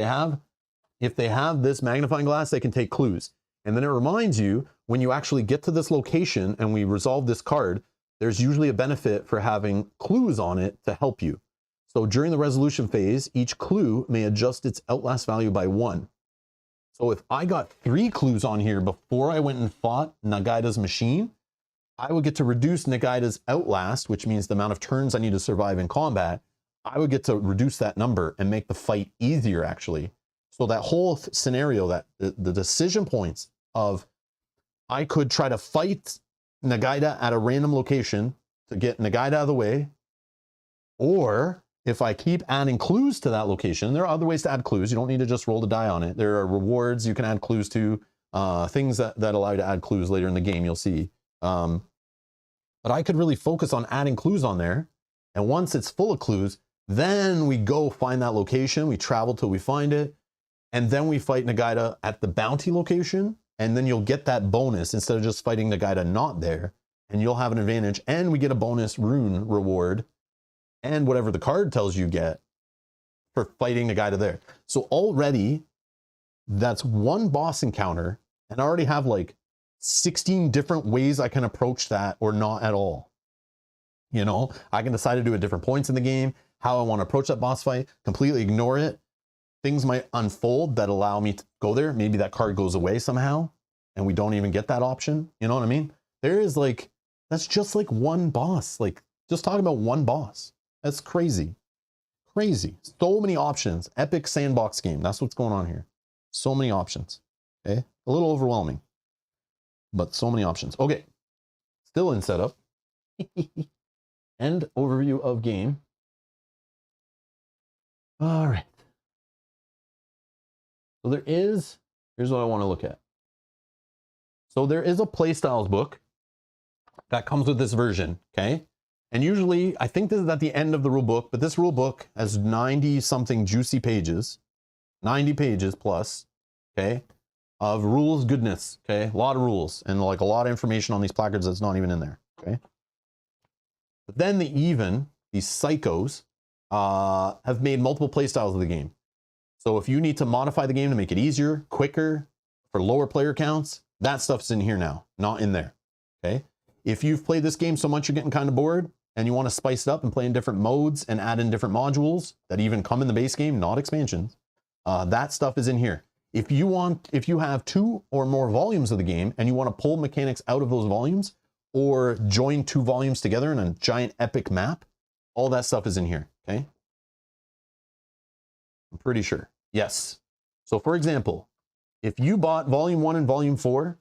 S1: they have this magnifying glass, they can take clues. And then it reminds you when you actually get to this location and we resolve this card, there's usually a benefit for having clues on it to help you. So during the resolution phase, each clue may adjust its outlast value by 1. So if I got 3 clues on here before I went and fought Nagaida's machine, I would get to reduce Nagaida's outlast, which means the amount of turns I need to survive in combat. I would get to reduce that number and make the fight easier actually. So that whole scenario, that the decision points of I could try to fight Nagaida at a random location to get Nagaida out of the way, or if I keep adding clues to that location, there are other ways to add clues. You don't need to just roll the die on it. There are rewards you can add clues to, things that allow you to add clues later in the game, you'll see. But I could really focus on adding clues on there. And once it's full of clues, then we go find that location. We travel till we find it. And then we fight Nagaida at the bounty location. And then you'll get that bonus instead of just fighting Nagaida not there. And you'll have an advantage. And we get a bonus rune reward. And whatever the card tells you get for fighting Nagaida there. So already, that's 1 boss encounter. And I already have like 16 different ways I can approach that or not at all. You know, I can decide to do at different points in the game, how I want to approach that boss fight, completely ignore it. Things might unfold that allow me to go there. Maybe that card goes away somehow and we don't even get that option. You know what I mean? There is like, that's just like 1 boss. Like just talking about 1 boss. That's crazy. Crazy. So many options. Epic sandbox game. That's what's going on here. So many options. Okay. A little overwhelming, but so many options. Okay. Still in setup. End overview of game. All right. So here's what I want to look at. So there is a playstyles book that comes with this version. Okay. And usually, I think this is at the end of the rule book, but this rule book has 90 something juicy pages, 90 pages plus, okay, of rules goodness, okay, a lot of rules and like a lot of information on these placards that's not even in there, okay. But then these psychos, have made multiple play styles of the game. So if you need to modify the game to make it easier, quicker, for lower player counts, that stuff's in here now, not in there, okay. If you've played this game so much you're getting kind of bored, and you want to spice it up and play in different modes and add in different modules that even come in the base game, not expansions, That stuff is in here. If you have 2 or more volumes of the game and you want to pull mechanics out of those volumes or join 2 volumes together in a giant epic map, all that stuff is in here, okay? I'm pretty sure. Yes. So for example, if you bought volume 1 and volume 4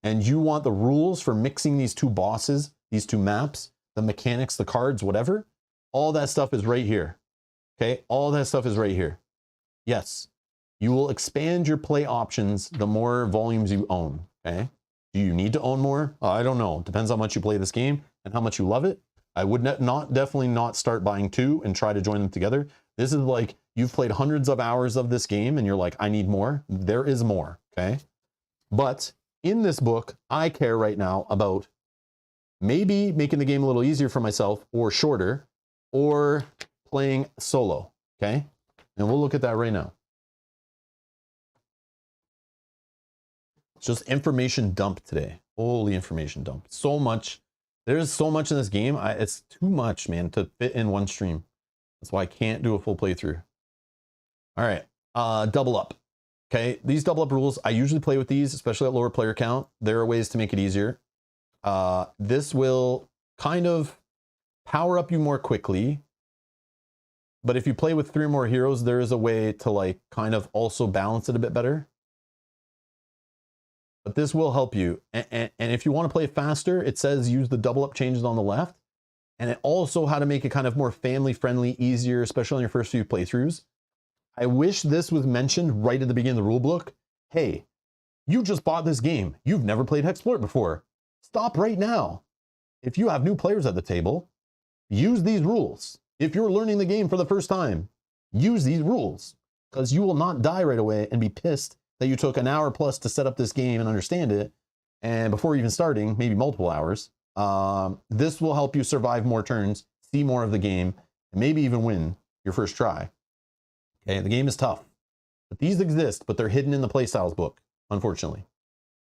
S1: and you want the rules for mixing these 2 bosses, these 2 maps, the mechanics, the cards, whatever, all that stuff is right here. Okay? All that stuff is right here. Yes. You will expand your play options the more volumes you own, okay? Do you need to own more? I don't know. Depends how much you play this game and how much you love it. I would definitely not start buying 2 and try to join them together. This is like you've played hundreds of hours of this game and you're like, I need more. There is more, okay? But in this book, I care right now about maybe making the game a little easier for myself or shorter or playing solo, okay? And we'll look at that right now. It's just information dump today. Holy information dump. So much. There's so much in this game. It's too much, man, to fit in one stream. That's why I can't do a full playthrough. All right. Double up. Okay. These double up rules, I usually play with these, especially at lower player count. There are ways to make it easier. This will kind of power up you more quickly. But if you play with 3 or more heroes, there is a way to like kind of also balance it a bit better. But this will help you. And if you want to play faster, it says use the double up changes on the left. And it also how to make it kind of more family friendly, easier, especially on your first few playthroughs. I wish this was mentioned right at the beginning of the rule book. Hey, you just bought this game. You've never played HEXplore It before. Stop right now. If you have new players at the table, use these rules. If you're learning the game for the first time, use these rules because you will not die right away and be pissed that you took an hour plus to set up this game and understand it. And before even starting, maybe multiple hours, this will help you survive more turns, see more of the game, and maybe even win your first try. Okay, the game is tough, but these exist, but they're hidden in the playstyles book, unfortunately.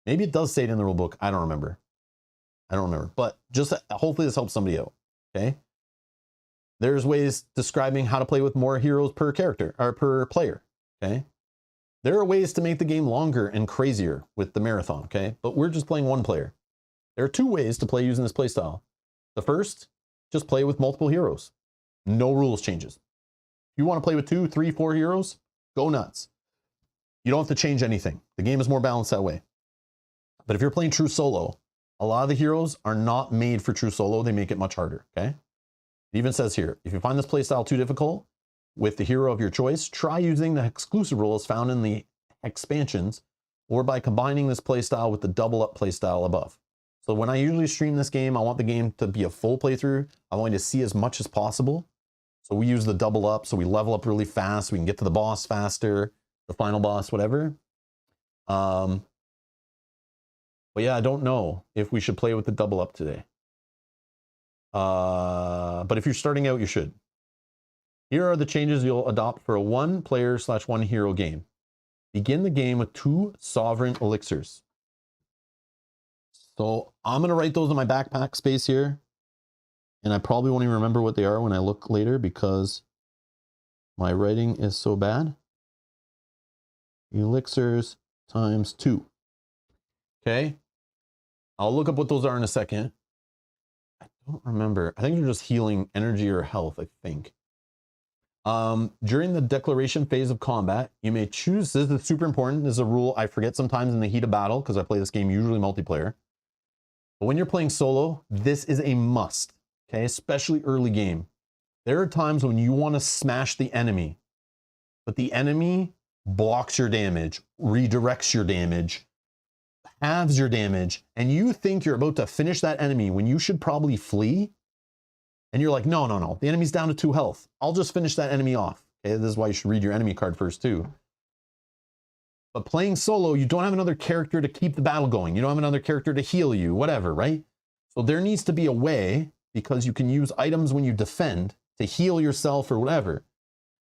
S1: Maybe it does say it in the rule book. I don't remember. But just hopefully this helps somebody out. Okay. There's ways describing how to play with more heroes per character or per player. Okay. There are ways to make the game longer and crazier with the marathon. Okay. But we're just playing 1 player. There are 2 ways to play using this playstyle. The first, just play with multiple heroes. No rules changes. If you want to play with 2, 3, 4 heroes, go nuts. You don't have to change anything. The game is more balanced that way. But if you're playing true solo, a lot of the heroes are not made for true solo. They make it much harder, okay? It even says here, if you find this playstyle too difficult with the hero of your choice, try using the exclusive rules found in the expansions or by combining this playstyle with the double up playstyle above. So when I usually stream this game, I want the game to be a full playthrough. I want you to see as much as possible. So we use the double up, so we level up really fast. We can get to the boss faster, the final boss, whatever. But yeah, I don't know if we should play with the double up today. But if you're starting out, you should. Here are the changes you'll adopt for a 1 player / 1 hero game. Begin the game with 2 sovereign elixirs. So I'm going to write those in my backpack space here. And I probably won't even remember what they are when I look later because my writing is so bad. Elixirs times 2. Okay. I'll look up what those are in a second. I don't remember. I think they're just healing energy or health, I think. During the declaration phase of combat, you may choose, this is super important, this is a rule I forget sometimes in the heat of battle because I play this game usually multiplayer. But when you're playing solo, this is a must, okay? Especially early game. There are times when you want to smash the enemy, but the enemy blocks your damage, redirects your damage, halves your damage, and you think you're about to finish that enemy when you should probably flee. And you're like, no, no, no, the enemy's down to 2 health. I'll just finish that enemy off. Okay, this is why you should read your enemy card first too. But playing solo, you don't have another character to keep the battle going. You don't have another character to heal you, whatever, right? So there needs to be a way, because you can use items when you defend to heal yourself or whatever.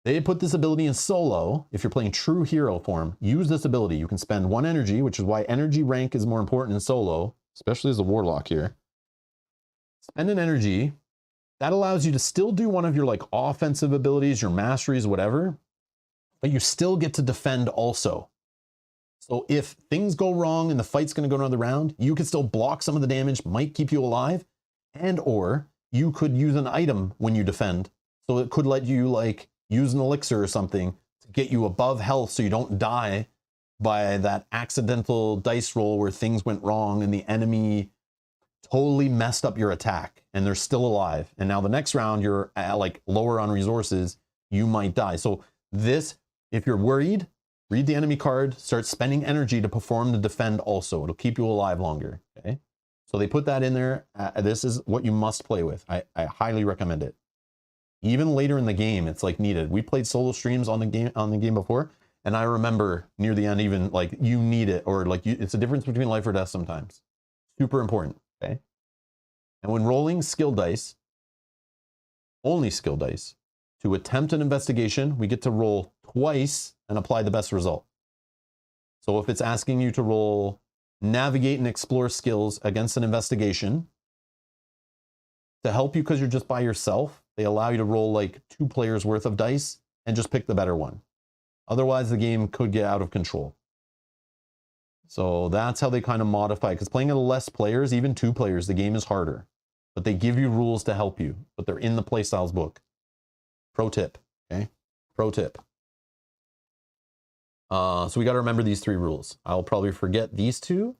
S1: They put this ability in solo. If you're playing true hero form, use this ability. You can spend 1 energy, which is why energy rank is more important in solo, especially as a warlock here. Spend an energy. That allows you to still do one of your like offensive abilities, your masteries, whatever, but you still get to defend also. So if things go wrong and the fight's going to go another round, you can still block some of the damage, might keep you alive, and or you could use an item when you defend. So it could let you like use an elixir or something to get you above health so you don't die by that accidental dice roll where things went wrong and the enemy totally messed up your attack and they're still alive. And now the next round you're at like lower on resources, you might die. So this, if you're worried, read the enemy card, start spending energy to perform the defend also. It'll keep you alive longer, okay? So they put that in there. This is what you must play with. I highly recommend it. Even later in the game, it's like needed. We played solo streams on the game before, and I remember near the end even like you need it, or like it's a difference between life or death sometimes. Super important, okay? And when rolling skill dice, only skill dice, to attempt an investigation, we get to roll twice and apply the best result. So if it's asking you to roll navigate and explore skills against an investigation, to help you because you're just by yourself, they allow you to roll like 2 players worth of dice and just pick the better one. Otherwise, the game could get out of control. So that's how they kind of modify, because playing at less players, even 2 players, the game is harder. But they give you rules to help you, but they're in the playstyles book. Pro tip, okay? Pro tip. So we got to remember these 3 rules. I'll probably forget these 2,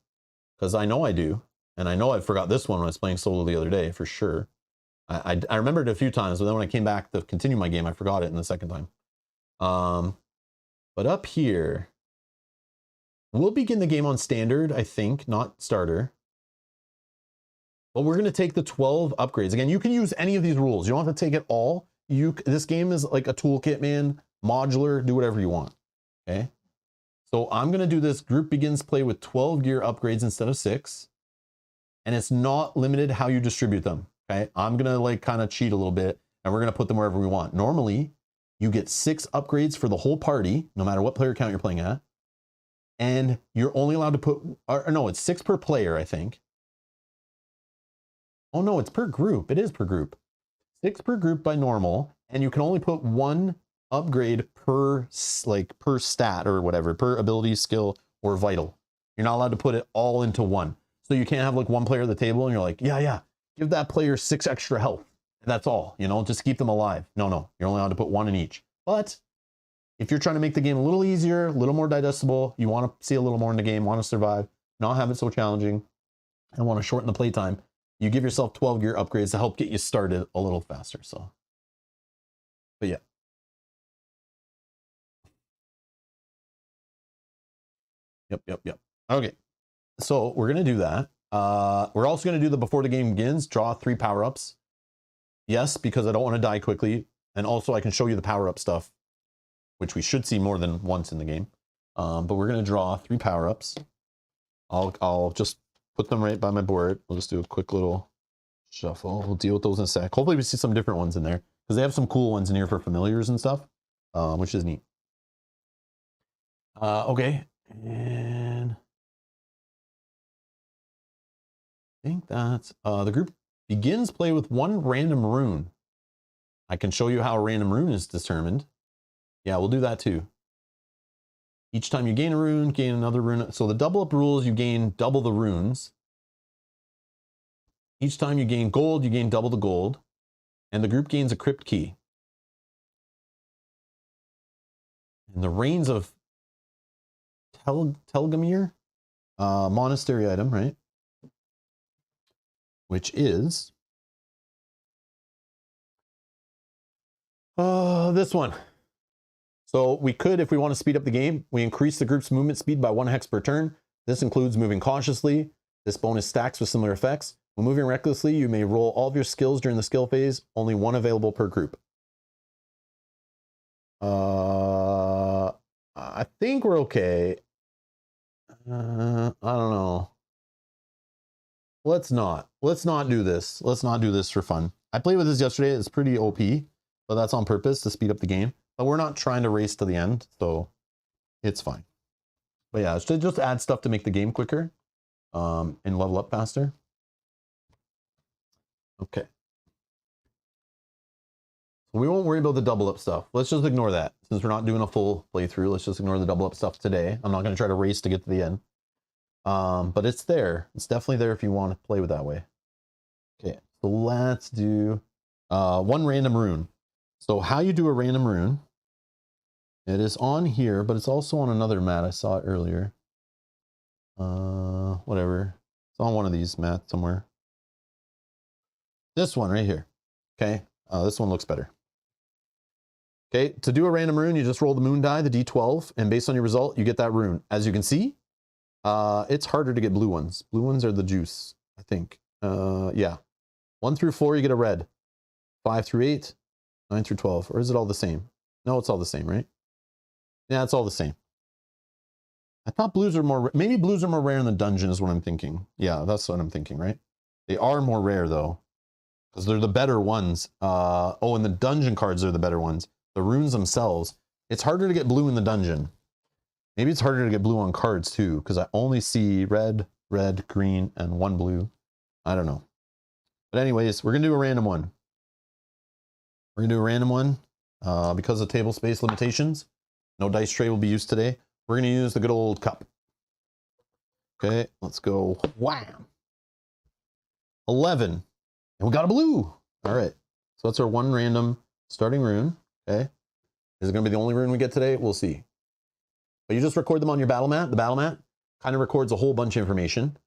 S1: because I know I do. And I know I forgot this one when I was playing solo the other day, for sure. I remembered it a few times, but then when I came back to continue my game, I forgot it in the second time. But up here, we'll begin the game on standard, I think, not starter. But we're going to take the 12 upgrades. Again, you can use any of these rules. You don't have to take it all. This game is like a toolkit, man. Modular, do whatever you want. Okay? So I'm going to do this. Group begins play with 12 gear upgrades instead of 6. And it's not limited how you distribute them. Okay? I'm going to like kind of cheat a little bit, and we're going to put them wherever we want. Normally, you get 6 upgrades for the whole party, no matter what player count you're playing at. And you're only allowed to put, or no, it's 6 per player, I think. Oh no, it's per group. It is per group. 6 per group by normal, and you can only put 1 upgrade per stat or whatever, per ability, skill, or vital. You're not allowed to put it all into one. So you can't have like one player at the table and you're like, yeah, give that player 6 extra health. That's all, you know, just keep them alive. No, you're only allowed to put 1 in each. But if you're trying to make the game a little easier, a little more digestible, you want to see a little more in the game, want to survive, not have it so challenging, and want to shorten the playtime, you give yourself 12 gear upgrades to help get you started a little faster. So, but yeah. Yep. Okay, so we're going to do that. We're also going to do the before the game begins, draw 3 power-ups. Yes, because I don't want to die quickly. And also I can show you the power-up stuff, which we should see more than once in the game. But we're going to draw 3 power-ups. I'll just put them right by my board. We'll just do a quick little shuffle. We'll deal with those in a sec. Hopefully we see some different ones in there, because they have some cool ones in here for familiars and stuff, which is neat. Okay, and I think that's the group begins play with 1 random rune. I can show you how a random rune is determined. Yeah, we'll do that too. Each time you gain a rune, gain another rune. So the double up rules, you gain double the runes. Each time you gain gold, you gain double the gold. And the group gains a crypt key. And the reigns of Telgamir, monastery item, right? Which is this one. So we could, if we want to speed up the game, we increase the group's movement speed by 1 hex per turn. This includes moving cautiously. This bonus stacks with similar effects. When moving recklessly, you may roll all of your skills during the skill phase, only 1 available per group. I think we're okay. I don't know. Let's not do this. Let's not do this for fun. I played with this yesterday. It's pretty OP, but that's on purpose to speed up the game. But we're not trying to race to the end, so it's fine. But yeah, it's just add stuff to make the game quicker and level up faster. Okay. We won't worry about the double up stuff. Let's just ignore that. Since we're not doing a full playthrough, let's just ignore the double up stuff today. I'm not going to try to race to get to the end. But it's there. It's definitely there if you want to play with that way. Okay, so let's do one random rune. So how you do a random rune, it is on here, but it's also on another mat. I saw it earlier. Whatever. It's on one of these mats somewhere. This one right here. Okay, this one looks better. Okay, to do a random rune, you just roll the moon die, the d12, and based on your result, you get that rune. As you can see, it's harder to get blue ones. Blue ones are the juice, I think. Yeah. 1 through 4, you get a red. 5 through 8, 9 through 12. Or is it all the same? No, it's all the same, right? Yeah, it's all the same. I thought blues are more, maybe blues are more rare in the dungeon is what I'm thinking. Yeah, that's what I'm thinking, right? They are more rare though, because they're the better ones. Oh, and the dungeon cards are the better ones. The runes themselves, it's harder to get blue in the dungeon. Maybe it's harder to get blue on cards too, because I only see red, red, green, and 1 blue. I don't know. But anyways, we're going to do a random one. We're going to do a random one because of table space limitations. No dice tray will be used today. We're going to use the good old cup. Okay, let's go. Wham! 11. And we got a blue. All right. So that's our one random starting rune. Okay. Is it going to be the only rune we get today? We'll see. But you just record them on your battle mat. The battle mat kind of records a whole bunch of information.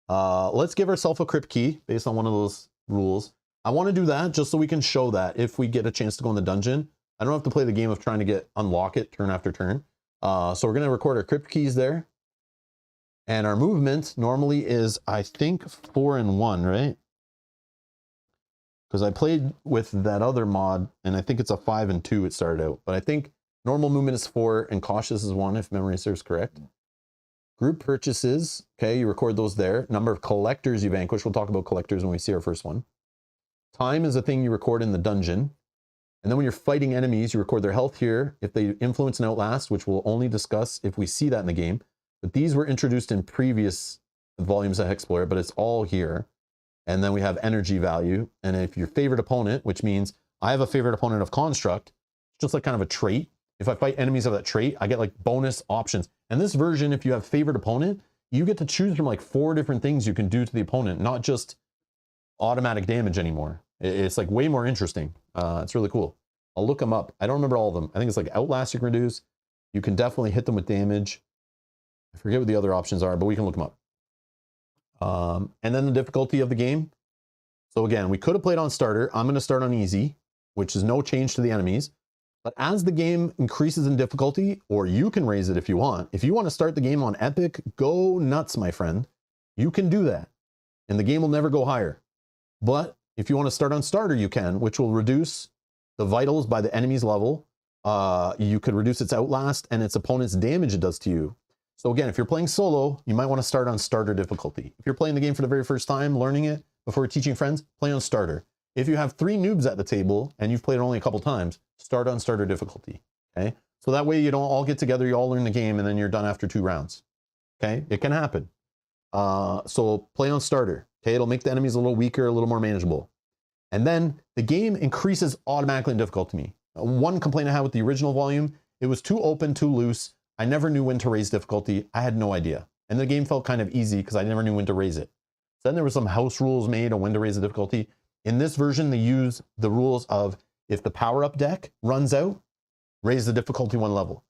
S1: Let's give ourselves a crypt key based on one of those rules. I want to do that just so we can show that if we get a chance to go in the dungeon, I don't have to play the game of trying to unlock it turn after turn. So we're going to record our crypt keys there. And our movement normally is, I think, 4 and 1, right? Because I played with that other mod, and I think it's a 5 and 2 it started out. But I think normal movement is 4, and cautious is 1, if memory serves correct. Group purchases, okay, you record those there. Number of collectors you vanquish. We'll talk about collectors when we see our first one. Time is a thing you record in the dungeon. And then when you're fighting enemies, you record their health here. If they influence and outlast, which we'll only discuss if we see that in the game. But these were introduced in previous volumes of HEXplore It, but it's all here. And then we have energy value. And if your favorite opponent, which means I have a favorite opponent of construct, it's just like kind of a trait. If I fight enemies of that trait, I get like bonus options. And this version, if you have favorite opponent, you get to choose from like 4 different things you can do to the opponent, not just automatic damage anymore. It's like way more interesting. It's really cool. I'll look them up. I don't remember all of them. I think it's like outlast you can reduce. You can definitely hit them with damage. I forget what the other options are, but we can look them up. And then the difficulty of the game. So again, we could have played on starter. I'm going to start on easy, which is no change to the enemies. But as the game increases in difficulty, or you can raise it if you want. If you want to start the game on epic, go nuts, my friend. You can do that. And the game will never go higher. But if you want to start on starter, you can, which will reduce the vitals by the enemy's level. You could reduce its outlast and its opponent's damage it does to you. So again, if you're playing solo, you might want to start on starter difficulty. If you're playing the game for the very first time, learning it before teaching friends, play on starter. If you have 3 noobs at the table and you've played it only a couple times, start on starter difficulty. Okay, so that way you don't all get together, you all learn the game, and then you're done after 2 rounds. Okay, it can happen. So play on starter. Okay, it'll make the enemies a little weaker, a little more manageable. And then the game increases automatically in difficulty to me. One complaint I had with the original volume, it was too open, too loose. I never knew when to raise difficulty. I had no idea. And the game felt kind of easy because I never knew when to raise it. So then there were some house rules made on when to raise the difficulty. In this version, they use the rules of if the power-up deck runs out, raise the difficulty 1 level.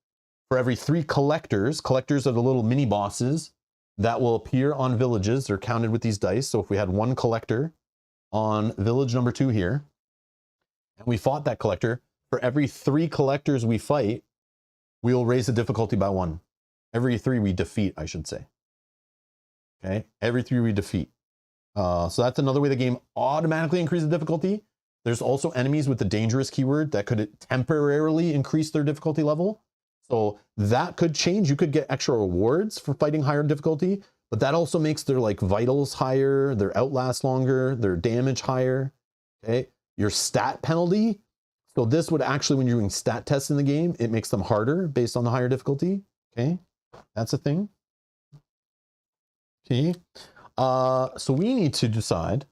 S1: For every 3 collectors, collectors are the little mini bosses that will appear on villages. They're counted with these dice. So if we had 1 collector on village number 2 here, and we fought that collector, for every 3 collectors we fight, we will raise the difficulty by 1. Every 3 we defeat, I should say. Okay, every 3 we defeat. So that's another way the game automatically increases the difficulty. There's also enemies with the dangerous keyword that could temporarily increase their difficulty level. So that could change. You could get extra rewards for fighting higher difficulty, but that also makes their like vitals higher, their outlast longer, their damage higher. Okay, your stat penalty. So this would actually, when you're doing stat tests in the game, it makes them harder based on the higher difficulty. Okay, that's a thing. Okay, so we need to decide,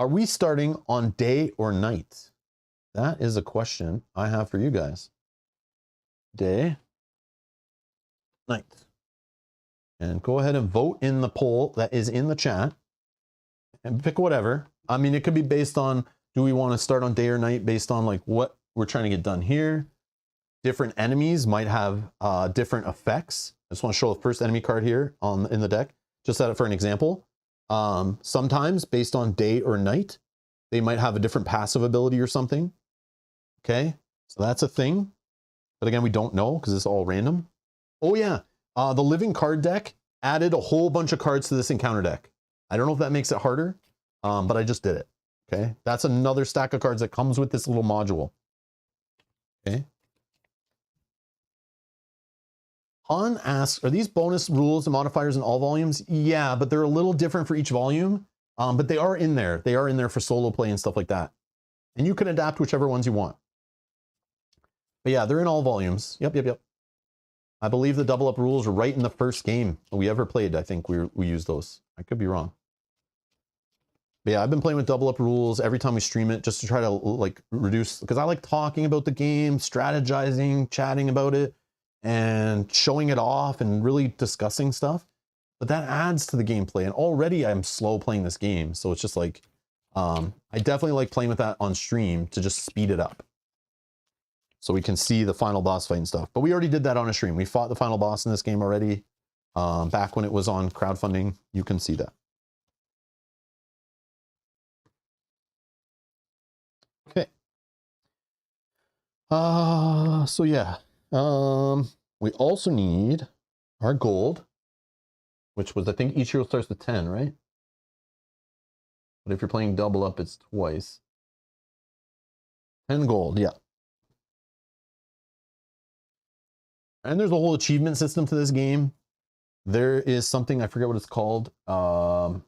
S1: Are we starting on day or night? That is a question I have for you guys. Day, night. And go ahead and vote in the poll that is in the chat. And pick whatever. I mean, it could be based on, do we want to start on day or night based on like what we're trying to get done here? Different enemies might have different effects. I just want to show the first enemy card here in the deck. Just set it for an example. Sometimes based on day or night, they might have a different passive ability or something. Okay, so that's a thing. But again, we don't know because it's all random. Oh yeah, the living card deck added a whole bunch of cards to this encounter deck. I don't know if that makes it harder, but I just did it. Okay, that's another stack of cards that comes with this little module. Okay. Han asks, are these bonus rules and modifiers in all volumes? Yeah, but they're a little different for each volume, but they are in there. They are in there for solo play and stuff like that. And you can adapt whichever ones you want. But yeah, they're in all volumes. Yep. I believe the double up rules are right in the first game we ever played. I think we used those. I could be wrong. But yeah, I've been playing with double up rules every time we stream it just to try to like reduce, because I like talking about the game, strategizing, chatting about it, and showing it off and really discussing stuff. But that adds to the gameplay, and already I'm slow playing this game, so it's just like I definitely like playing with that on stream to just speed it up so we can see the final boss fight and stuff. But we already did that on a stream. We fought the final boss in this game already back when it was on crowdfunding. You can see that. Okay. So yeah. We also need our gold, which was, I think each hero starts with 10, right? But if you're playing double up, it's twice. 10 gold, yeah. And there's a whole achievement system to this game. There is something, I forget what it's called. Valor?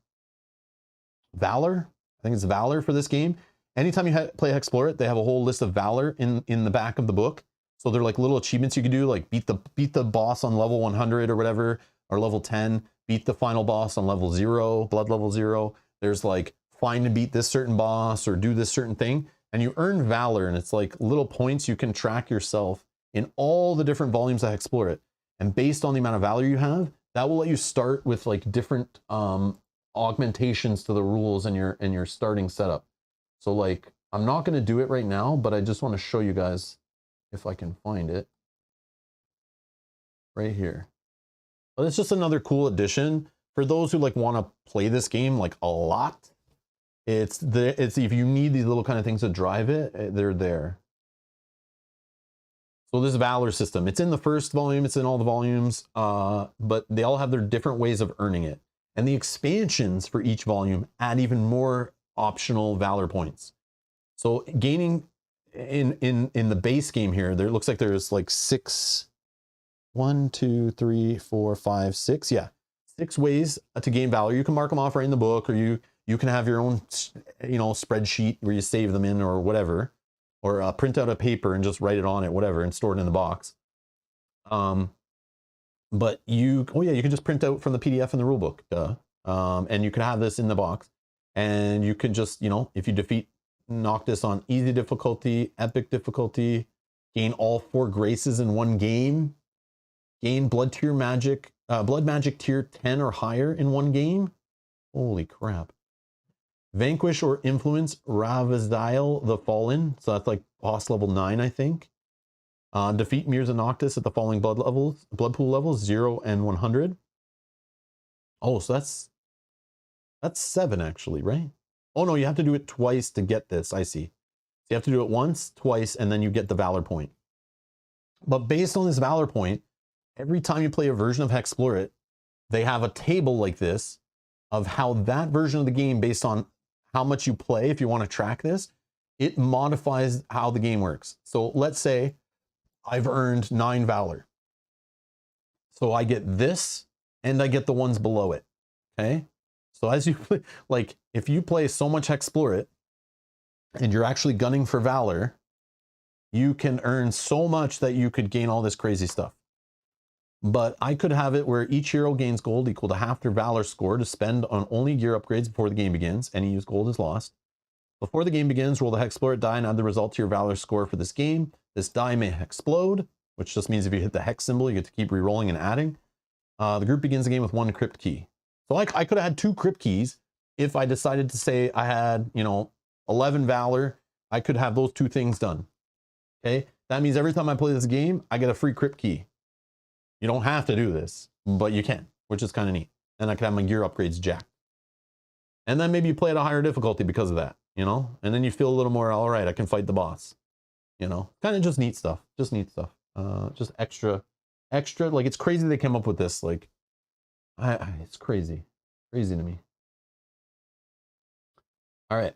S1: I think it's Valor for this game. Anytime you play HEXplore It, they have a whole list of Valor in the back of the book. So they're like little achievements you can do, like beat the boss on level 100 or whatever, or level 10, beat the final boss on level 0, blood level 0. There's like find and beat this certain boss or do this certain thing, and you earn Valor, and it's like little points you can track yourself in all the different volumes that HEXplore It. And based on the amount of Valor you have, that will let you start with like different augmentations to the rules in your starting setup. So like, I'm not going to do it right now, but I just want to show you guys if I can find it right here. But it's just another cool addition for those who like want to play this game like a lot. It's if you need these little kind of things to drive it, they're there. So this Valor system, it's in the first volume, it's in all the volumes, but they all have their different ways of earning it. And the expansions for each volume add even more optional Valor points. So gaining in the base game here, there looks like there's like 6 ways to gain Valor. You can mark them off right in the book, or you can have your own spreadsheet where you save them in or whatever, or print out a paper and just write it on it, whatever, and store it in the box. But you can just print out from the PDF in the rulebook, and you can have this in the box, and you can just, if you defeat Noctis on easy difficulty, epic difficulty, gain all 4 graces in one game, gain blood magic tier 10 or higher in one game. Holy crap. Vanquish or influence Ravazile the Fallen. So that's like boss level 9, I think. Defeat Mirza Noctis at the following blood pool levels 0 and 100. Oh, so that's 7 actually, right? Oh no, you have to do it twice to get this. I see. So you have to do it once, twice, and then you get the Valor point. But based on this Valor point, every time you play a version of HEXplore It, they have a table like this of how that version of the game, based on how much you play, if you want to track this, it modifies how the game works. So let's say I've earned 9 Valor. So I get this, and I get the ones below it, okay? So as you play, like if you play so much HEXplore It, and you're actually gunning for Valor, you can earn so much that you could gain all this crazy stuff. But I could have it where each hero gains gold equal to half their Valor score to spend on only gear upgrades before the game begins. Any used gold is lost. Before the game begins, roll the HEXplore It die and add the result to your Valor score for this game. This die may explode, which just means if you hit the hex symbol, you get to keep re-rolling and adding. The group begins the game with 1 crypt key. So I could have had 2 crypt keys if I decided to say I had, 11 Valor. I could have those 2 things done. Okay, that means every time I play this game, I get a free crypt key. You don't have to do this, but you can, which is kind of neat. And I can have my gear upgrades jacked. And then maybe you play at a higher difficulty because of that, and then you feel a little more, all right, I can fight the boss, kind of just neat stuff, just extra, like it's crazy they came up with this, like, it's crazy to me. All right.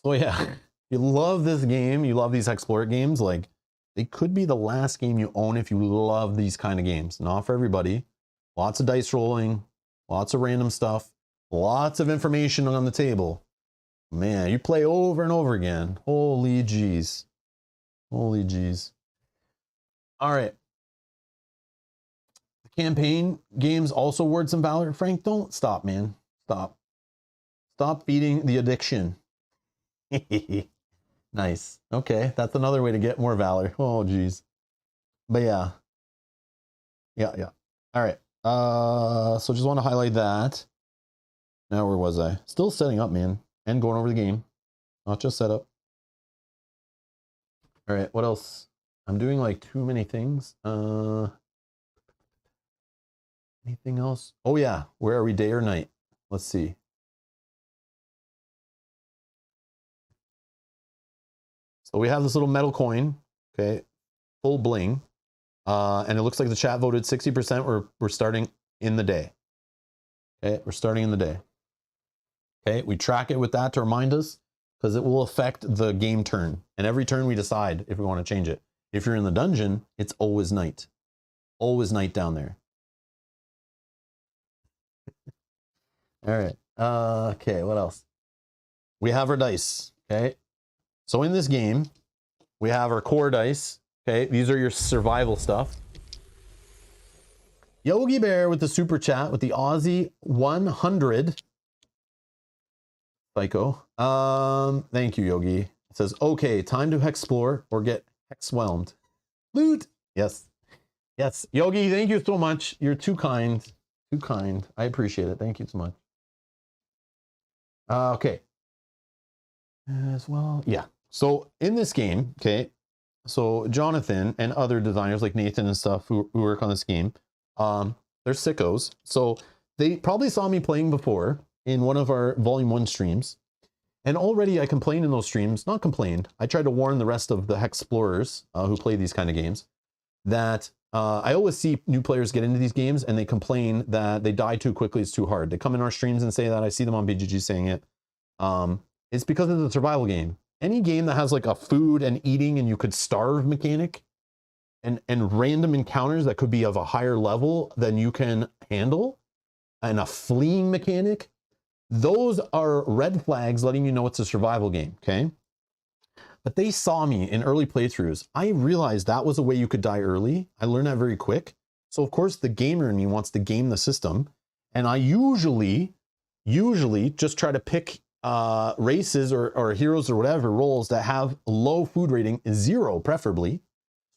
S1: So yeah, if you love this game, you love these HEXplore It games, like, they could be the last game you own if you love these kind of games. Not for everybody. Lots of dice rolling, lots of random stuff, lots of information on the table. Man, you play over and over again. Holy jeez. Holy jeez. All right. The campaign games also award some Valor. Frank, don't stop, man. Stop. Stop feeding the addiction. Nice. Okay, that's another way to get more Valor. Oh, geez. But yeah. Yeah. All right. So just want to highlight that. Now, where was I? Still setting up, man, and going over the game. Not just setup. All right, what else? I'm doing like too many things. Anything else? Oh yeah, where are we, day or night? Let's see. So we have this little metal coin, okay, full bling. And it looks like the chat voted 60%. We're starting in the day. Okay, we're starting in the day. Okay, we track it with that to remind us, because it will affect the game turn. And every turn we decide if we want to change it. If you're in the dungeon, it's always night. Always night down there. All right. Okay, what else? We have our dice. Okay. So in this game, we have our core dice. Okay, these are your survival stuff. Yogi Bear with the super chat with the Aussie 100. Psycho. Thank you, Yogi. It says, okay, time to HEXplore or get hexwhelmed. Loot. Yes. Yes. Yogi, thank you so much. You're too kind. Too kind. I appreciate it. Thank you so much. Okay. As well. Yeah. So in this game, okay, so Jonathan and other designers like Nathan and stuff who work on this game, they're sickos. So they probably saw me playing before in one of our Volume 1 streams. And already I complained in those streams, not complained, I tried to warn the rest of the Hexplorers who play these kind of games that I always see new players get into these games and they complain that they die too quickly, it's too hard. They come in our streams and say that, I see them on BGG saying it. It's because it's a survival game. Any game that has like a food and eating and you could starve mechanic and random encounters that could be of a higher level than you can handle and a fleeing mechanic, those are red flags letting you know it's a survival game, okay? But they saw me in early playthroughs. I realized that was a way you could die early. I learned that very quick. So of course the gamer in me wants to game the system. And I usually just try to pick races or heroes or whatever roles that have low food rating, 0 preferably.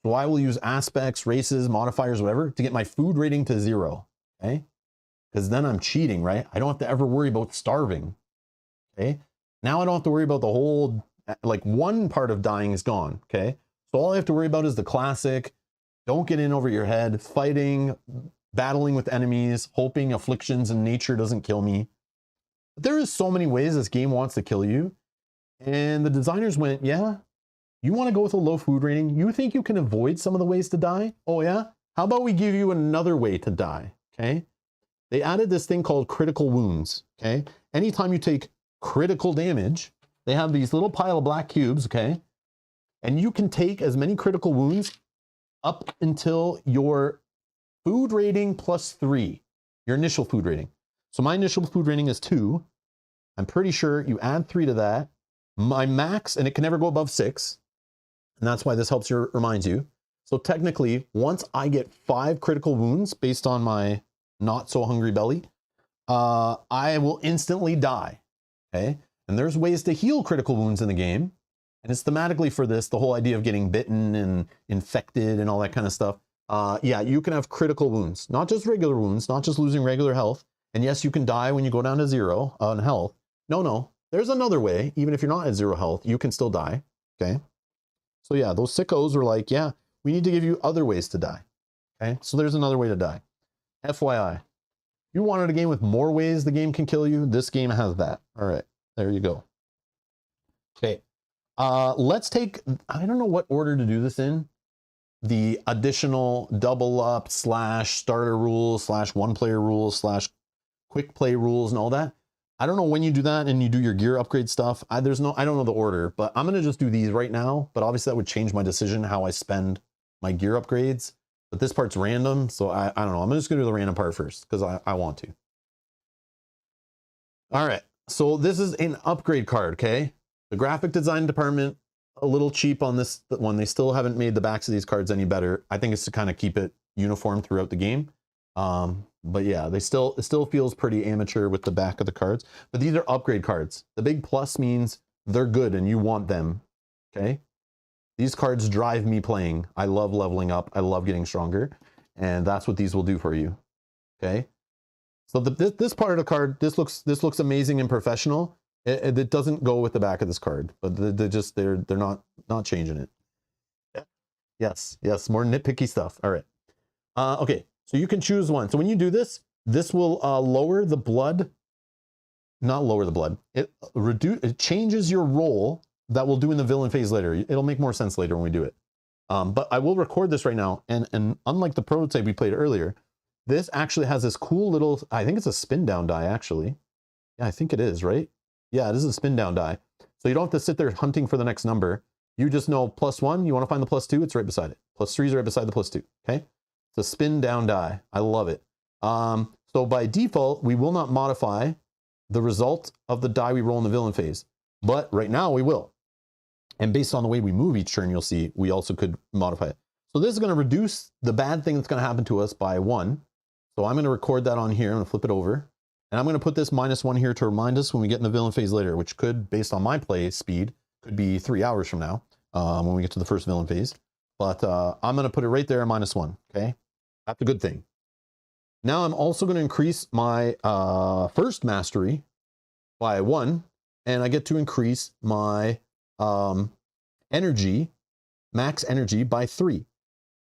S1: So I will use aspects, races, modifiers, whatever, to get my food rating to 0, okay? Because then I'm cheating, right? I don't have to ever worry about starving, okay? Now I don't have to worry about the whole, like one part of dying is gone, okay? So all I have to worry about is the classic, don't get in over your head, fighting, battling with enemies, hoping afflictions and nature doesn't kill me. But there is so many ways this game wants to kill you. And the designers went, yeah, you want to go with a low food rating? You think you can avoid some of the ways to die? Oh yeah? How about we give you another way to die, okay? They added this thing called critical wounds, okay? Anytime you take critical damage, they have these little pile of black cubes, okay? And you can take as many critical wounds up until your food rating +3, your initial food rating. So my initial food rating is 2. I'm pretty sure you add 3 to that. My max, and it can never go above 6. And that's why this helps you, reminds you. So technically, once I get 5 critical wounds based on my not so hungry belly, I will instantly die. Okay, and there's ways to heal critical wounds in the game, and it's thematically for this, the whole idea of getting bitten and infected and all that kind of stuff. Yeah, you can have critical wounds, not just regular wounds, not just losing regular health. And yes, you can die when you go down to 0 on health. No, there's another way. Even if you're not at 0 health, you can still die. Okay, so yeah, those sickos are like, yeah, we need to give you other ways to die. Okay, so there's another way to die. FYI, you wanted a game with more ways the game can kill you, this game has that. All right, there you go. Okay, let's take, I don't know what order to do this in. The additional double up / starter rules / one player rules / quick play rules and all that. I don't know when you do that and you do your gear upgrade stuff. I don't know the order, but I'm gonna just do these right now. But obviously that would change my decision how I spend my gear upgrades. But this part's random, so I don't know. I'm just gonna do the random part first because I want to. All right, so this is an upgrade card, okay? The graphic design department, a little cheap on this one. They still haven't made the backs of these cards any better. I think it's to kind of keep it uniform throughout the game. But yeah, it still feels pretty amateur with the back of the cards. But these are upgrade cards. The big plus means they're good and you want them, okay? These cards drive me playing. I love leveling up. I love getting stronger. And that's what these will do for you, okay? So this part of the card, this looks amazing and professional. It doesn't go with the back of this card, but they're not changing it. Yeah. Yes, more nitpicky stuff. All right. Okay, so you can choose one. So when you do this will lower the blood. Not lower the blood. It changes your roll that we'll do in the villain phase later. It'll make more sense later when we do it. But I will record this right now, and unlike the prototype we played earlier, this actually has this cool little, I think it's a spin down die actually. Yeah, I think it is, right? Yeah, it is a spin down die. So you don't have to sit there hunting for the next number. You just know +1, you want to find the +2, it's right beside it. +3 is right beside the +2, okay? It's a spin down die. I love it. So by default, we will not modify the result of the die we roll in the villain phase. But right now we will. And based on the way we move each turn, you'll see we also could modify it. So this is going to reduce the bad thing that's going to happen to us by 1. So I'm going to record that on here. I'm going to flip it over. And I'm going to put this -1 here to remind us when we get in the villain phase later, which could, based on my play speed, could be 3 hours from now when we get to the first villain phase. But I'm going to put it right there, -1, okay? That's a good thing. Now I'm also going to increase my first mastery by 1, and I get to increase my energy, max energy, by 3.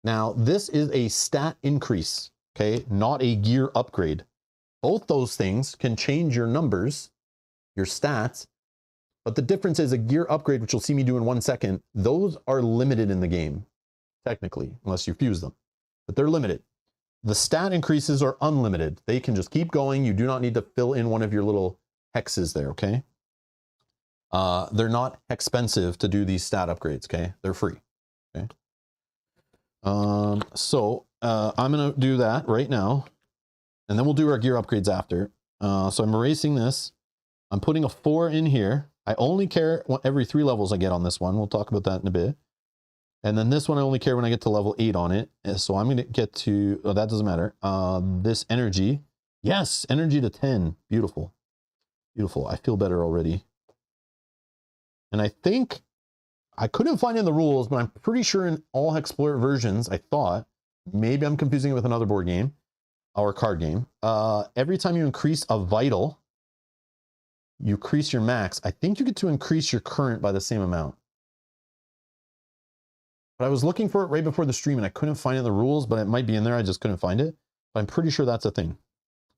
S1: Now this is a stat increase, okay? Not a gear upgrade. Both those things can change your numbers, your stats, but the difference is a gear upgrade, which you'll see me do in 1 second, those are limited in the game, technically, unless you fuse them, but they're limited. The stat increases are unlimited. They can just keep going. You do not need to fill in one of your little hexes there, okay? They're not expensive to do these stat upgrades, okay? They're free, okay? So I'm gonna do that right now, and then we'll do our gear upgrades after. So I'm erasing this. I'm putting a 4 in here. I only care every 3 levels I get on this one. We'll talk about that in a bit. And then this one, I only care when I get to level 8 on it. So I'm going to get to, oh, that doesn't matter. This energy. Yes, energy to 10. Beautiful. Beautiful. I feel better already. And I think, I couldn't find in the rules, but I'm pretty sure in all HEXplore It versions, I thought, maybe I'm confusing it with another board game or card game. Every time you increase a vital, you increase your max. I think you get to increase your current by the same amount. But I was looking for it right before the stream and I couldn't find it in the rules, but it might be in there. I just couldn't find it. But I'm pretty sure that's a thing.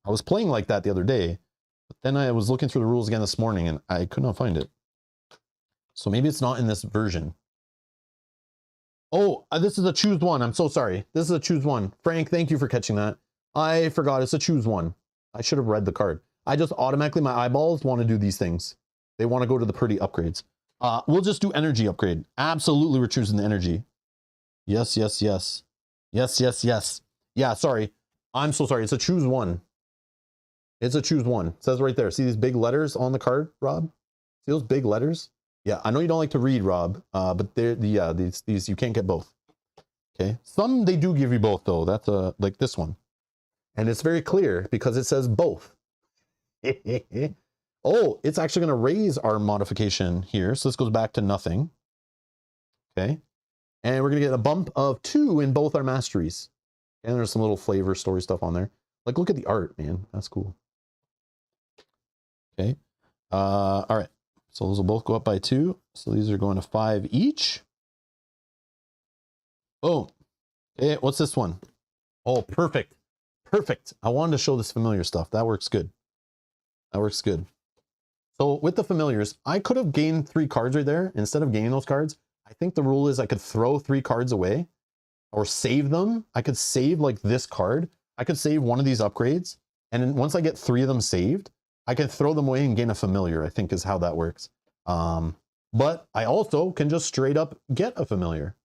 S1: I was playing like that the other day, but then I was looking through the rules again this morning and I could not find it. So maybe it's not in this version. Oh, this is a choose one. I'm so sorry. This is a choose one. Frank, thank you for catching that. I forgot it's a choose one. I should have read the card. I just automatically, my eyeballs want to do these things. They want to go to the pretty upgrades. We'll just do energy upgrade. Absolutely, we're choosing the energy. Yes, yes, yes. Yes, yes, yes. Yeah, sorry. I'm so sorry. It's a choose one. It's a choose one. It says right there. See these big letters on the card, Rob? See those big letters? Yeah, I know you don't like to read, Rob, but they're these you can't get both. Okay, some they do give you both though. That's like this one, and it's very clear because it says both. Oh, it's actually going to raise our modification here. So this goes back to nothing. Okay. And we're going to get a bump of 2 in both our masteries. And there's some little flavor story stuff on there. Like, look at the art, man. That's cool. Okay. All right. So those will both go up by 2. So these are going to 5 each. Oh, okay. What's this one? Oh, perfect. Perfect. I wanted to show this familiar stuff. That works good. That works good. So with the familiars, I could have gained 3 cards right there. Instead of gaining those cards, I think the rule is I could throw 3 cards away or save them. I could save like this card. I could save one of these upgrades. And then once I get 3 of them saved, I can throw them away and gain a familiar, I think is how that works. But I also can just straight up get a familiar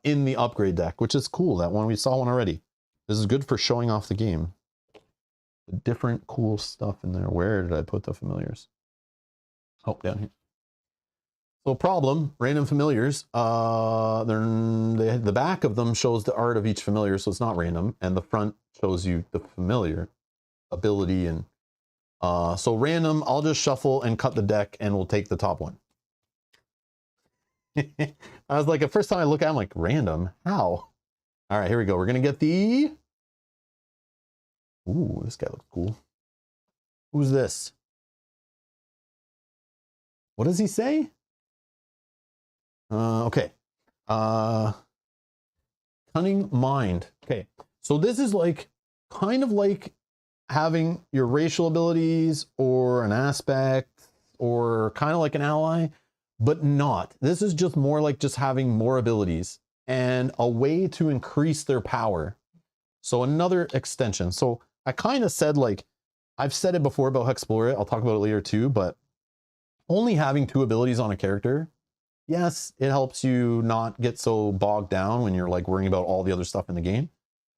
S1: in the upgrade deck, which is cool. That one, we saw one already. This is good for showing off the game. The different cool stuff in there. Where did I put the familiars? Oh, down here. So problem, random familiars. The back of them shows the art of each familiar, so it's not random. And the front shows you the familiar ability. And so random, I'll just shuffle and cut the deck and we'll take the top one. I was like, the first time I look at it, I'm like, random? How? All right, here we go. We're going to get the... Ooh, this guy looks cool. Who's this? What does he say? Okay. Cunning Mind. Okay. So this is like, kind of like having your racial abilities or an aspect or kind of like an ally, but not. This is just more like just having more abilities and a way to increase their power. So another extension. So I kind of said, like, I've said it before about HEXplore It. I'll talk about it later too, but only having 2 abilities on a character, yes, it helps you not get so bogged down when you're like worrying about all the other stuff in the game.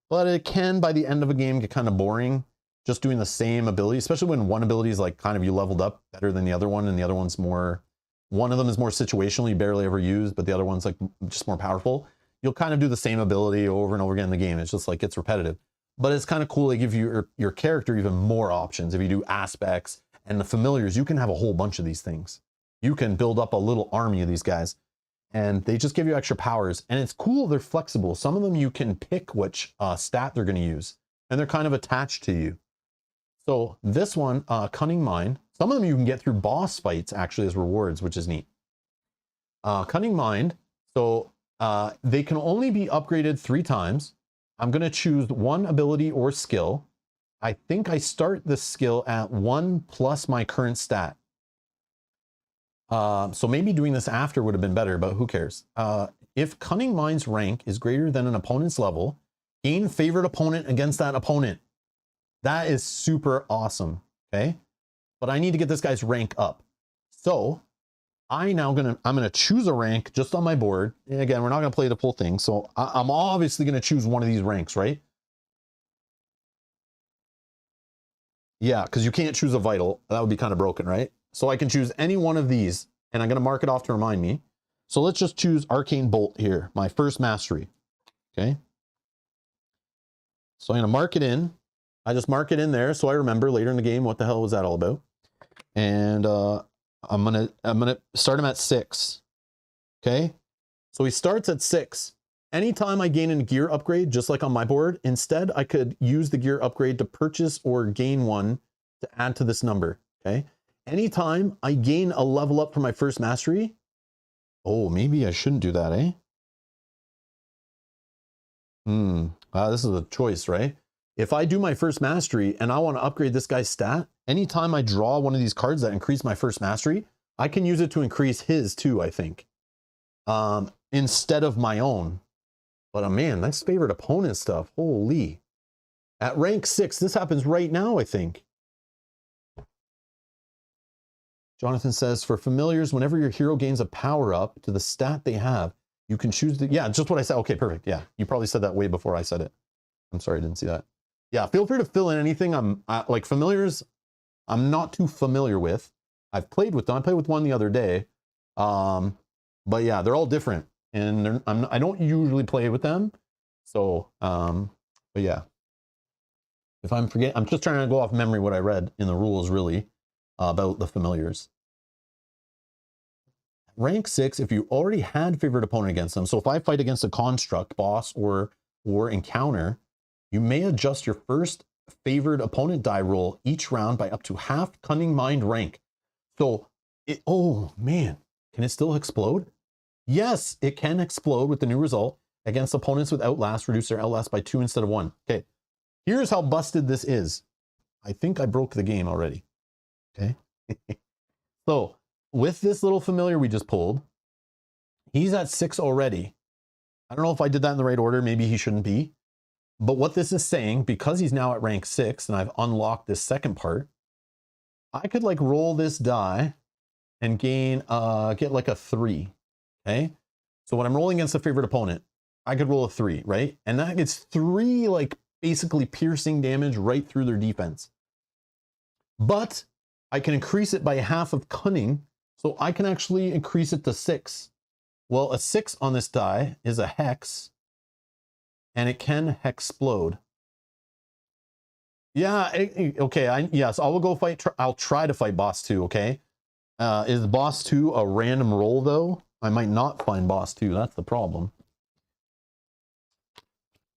S1: But it can, by the end of a game, get kind of boring just doing the same ability, especially when one ability is like kind of you leveled up better than the other one, and the other one's more, one of them is more situational, you barely ever use, but the other one's like just more powerful. You'll kind of do the same ability over and over again in the game. It's just like, it's repetitive. But it's kind of cool. They give you your character even more options. If you do aspects and the familiars, you can have a whole bunch of these things. You can build up a little army of these guys, and they just give you extra powers. And it's cool, they're flexible. Some of them you can pick which stat they're going to use, and they're kind of attached to you. So this one, Cunning Mind, some of them you can get through boss fights actually as rewards, which is neat. Cunning Mind, so they can only be upgraded 3 times. I'm going to choose 1 ability or skill. I think I start this skill at 1 plus my current stat. So maybe doing this after would have been better, but who cares? If Cunning Mind's rank is greater than an opponent's level, gain favored opponent against that opponent. That is super awesome, okay? But I need to get this guy's rank up. So I'm gonna choose a rank just on my board. And again, we're not gonna play the full thing. So I'm obviously gonna choose one of these ranks, right? Yeah, because you can't choose a vital. That would be kind of broken, right? So I can choose any one of these, and I'm gonna mark it off to remind me. So let's just choose Arcane Bolt here, my first mastery, okay? So I'm gonna mark it in. I just mark it in there so I remember later in the game what the hell was that all about. And I'm gonna start him at 6. Okay, so he starts at 6. Anytime I gain a gear upgrade, just like on my board, instead I could use the gear upgrade to purchase or gain one to add to this number. Okay, anytime I gain a level up for my first mastery. Oh, maybe I shouldn't do that, eh? This is a choice, right? If I do my first mastery and I want to upgrade this guy's stat, anytime I draw one of these cards that increase my first mastery, I can use it to increase his too, I think, instead of my own. But man, that's favorite opponent stuff. Holy. At rank 6, this happens right now, I think. Jonathan says, for familiars, whenever your hero gains a power up to the stat they have, you can choose the, yeah, just what I said. Okay, perfect. Yeah, you probably said that way before I said it. I'm sorry, I didn't see that. Yeah, feel free to fill in anything. Like familiars, I'm not too familiar with. I've played with them. I played with one the other day. But yeah, they're all different, and I don't usually play with them. So, but yeah. If I'm forgetting, I'm just trying to go off memory what I read in the rules, really, about the familiars. Rank 6, if you already had favored opponent against them, so if I fight against a construct, boss, or encounter, you may adjust your first favored opponent die roll each round by up to half Cunning Mind rank. So, oh man, can it still explode? Yes, it can explode with the new result. Against opponents with Outlast, reduce their Outlast by 2 instead of 1. Okay, here's how busted this is. I think I broke the game already. Okay. So, with this little familiar we just pulled, he's at 6 already. I don't know if I did that in the right order. Maybe he shouldn't be. But what this is saying, because he's now at rank 6 and I've unlocked this second part, I could like roll this die and gain, get like a 3. Okay. So when I'm rolling against a favorite opponent, I could roll a 3, right? And that gets 3 like basically piercing damage right through their defense. But I can increase it by half of cunning, so I can actually increase it to 6. Well, a 6 on this die is a hex, and it can hexplode. Yeah, okay, yes, I will go fight, I'll try to fight boss 2, okay? Is boss 2 a random roll, though? I might not find boss 2, that's the problem.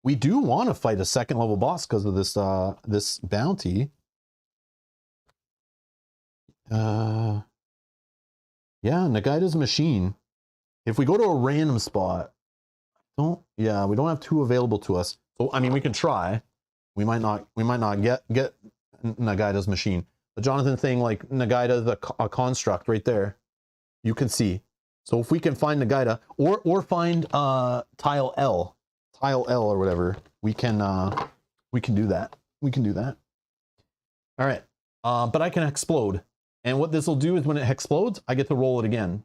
S1: We do want to fight a second level boss because of this this bounty. Yeah, Nagaida's Machine. If we go to a random spot, we don't have 2 available to us. So I mean, we can try. We might not get Nagaida's Machine. But Jonathan thing like Nagaida a construct right there. You can see. So if we can find Nagaida or find tile L or whatever, we can do that. We can do that. All right. But I can explode. And what this will do is when it explodes, I get to roll it again.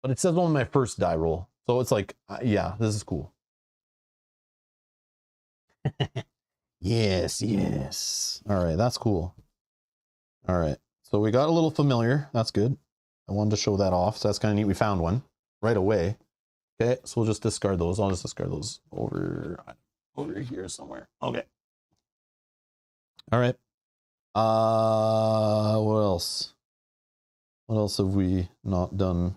S1: But it says on my first die roll. So it's like, yeah, this is cool. Yes, yes. All right, that's cool. All right, so we got a little familiar. That's good. I wanted to show that off. So that's kind of neat. We found one right away. Okay, so we'll just discard those. I'll just discard those over here somewhere. Okay. All right. What else? What else have we not done?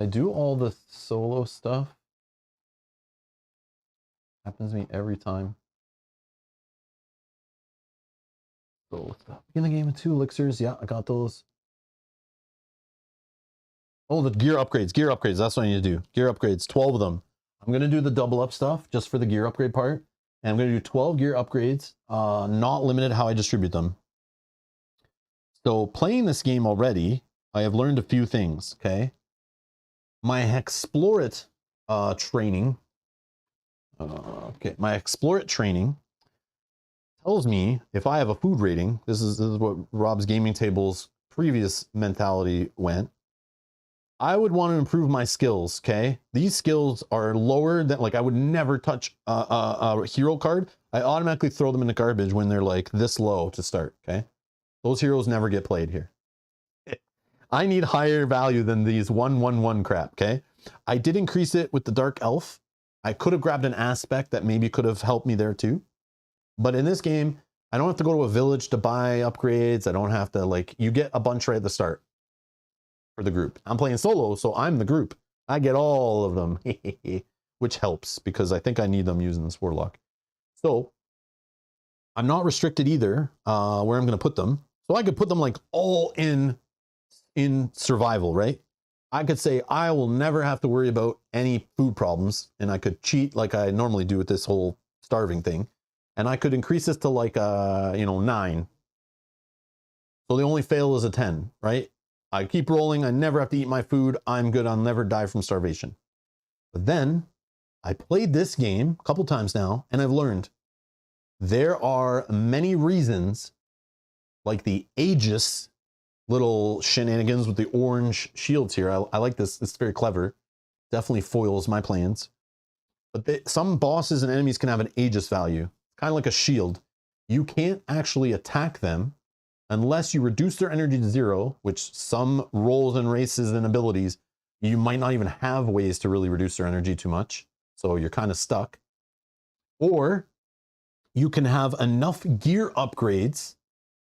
S1: I do all the solo stuff. Happens to me every time. Solo stuff. In the game of 2 elixirs. Yeah, I got those. Oh, the gear upgrades. Gear upgrades. That's what I need to do. Gear upgrades. 12 of them. I'm going to do the double up stuff just for the gear upgrade part. And I'm going to do 12 gear upgrades. Not limited how I distribute them. So playing this game already, I have learned a few things. Okay. My HEXplore It training. My HEXplore It training tells me if I have a food rating. This is what Rob's Gaming Table's previous mentality went. I would want to improve my skills, okay? These skills are lower than, like, I would never touch a hero card. I automatically throw them in the garbage when they're, like, this low to start, okay? Those heroes never get played here. I need higher value than these 1/1/1 crap, okay? I did increase it with the Dark Elf. I could have grabbed an aspect that maybe could have helped me there too. But in this game, I don't have to go to a village to buy upgrades. I don't have to, like, you get a bunch right at the start. For the group. I'm playing solo, so I'm the group. I get all of them, which helps because I think I need them using this Warlock. So I'm not restricted either where I'm going to put them. So I could put them like all in survival, right? I could say I will never have to worry about any food problems, and I could cheat like I normally do with this whole starving thing, and I could increase this to like 9. So the only fail is a 10, right? I keep rolling, I never have to eat my food, I'm good, I'll never die from starvation. But then, I played this game a couple times now, and I've learned there are many reasons, like the Aegis little shenanigans with the orange shields here. I like this, it's very clever. Definitely foils my plans. But some bosses and enemies can have an Aegis value, kind of like a shield. You can't actually attack them unless you reduce their energy to 0, which some roles and races and abilities, you might not even have ways to really reduce their energy too much. So you're kind of stuck. Or you can have enough gear upgrades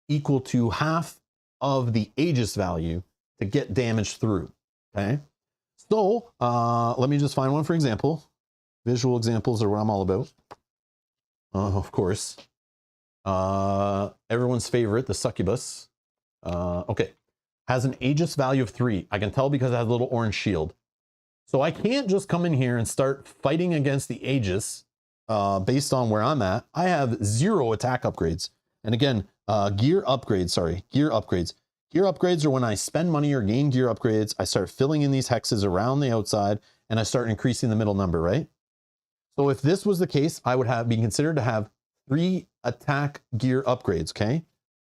S1: equal to half of the Aegis value to get damage through, okay? So let me just find one for example. Visual examples are what I'm all about. Of course. Everyone's favorite, the succubus. Okay. Has an Aegis value of 3. I can tell because it has a little orange shield. So I can't just come in here and start fighting against the Aegis based on where I'm at. I have 0 attack upgrades. And again, gear upgrades. Gear upgrades are when I spend money or gain gear upgrades, I start filling in these hexes around the outside and I start increasing the middle number, right? So if this was the case, I would be considered to have 3 attack gear upgrades, okay?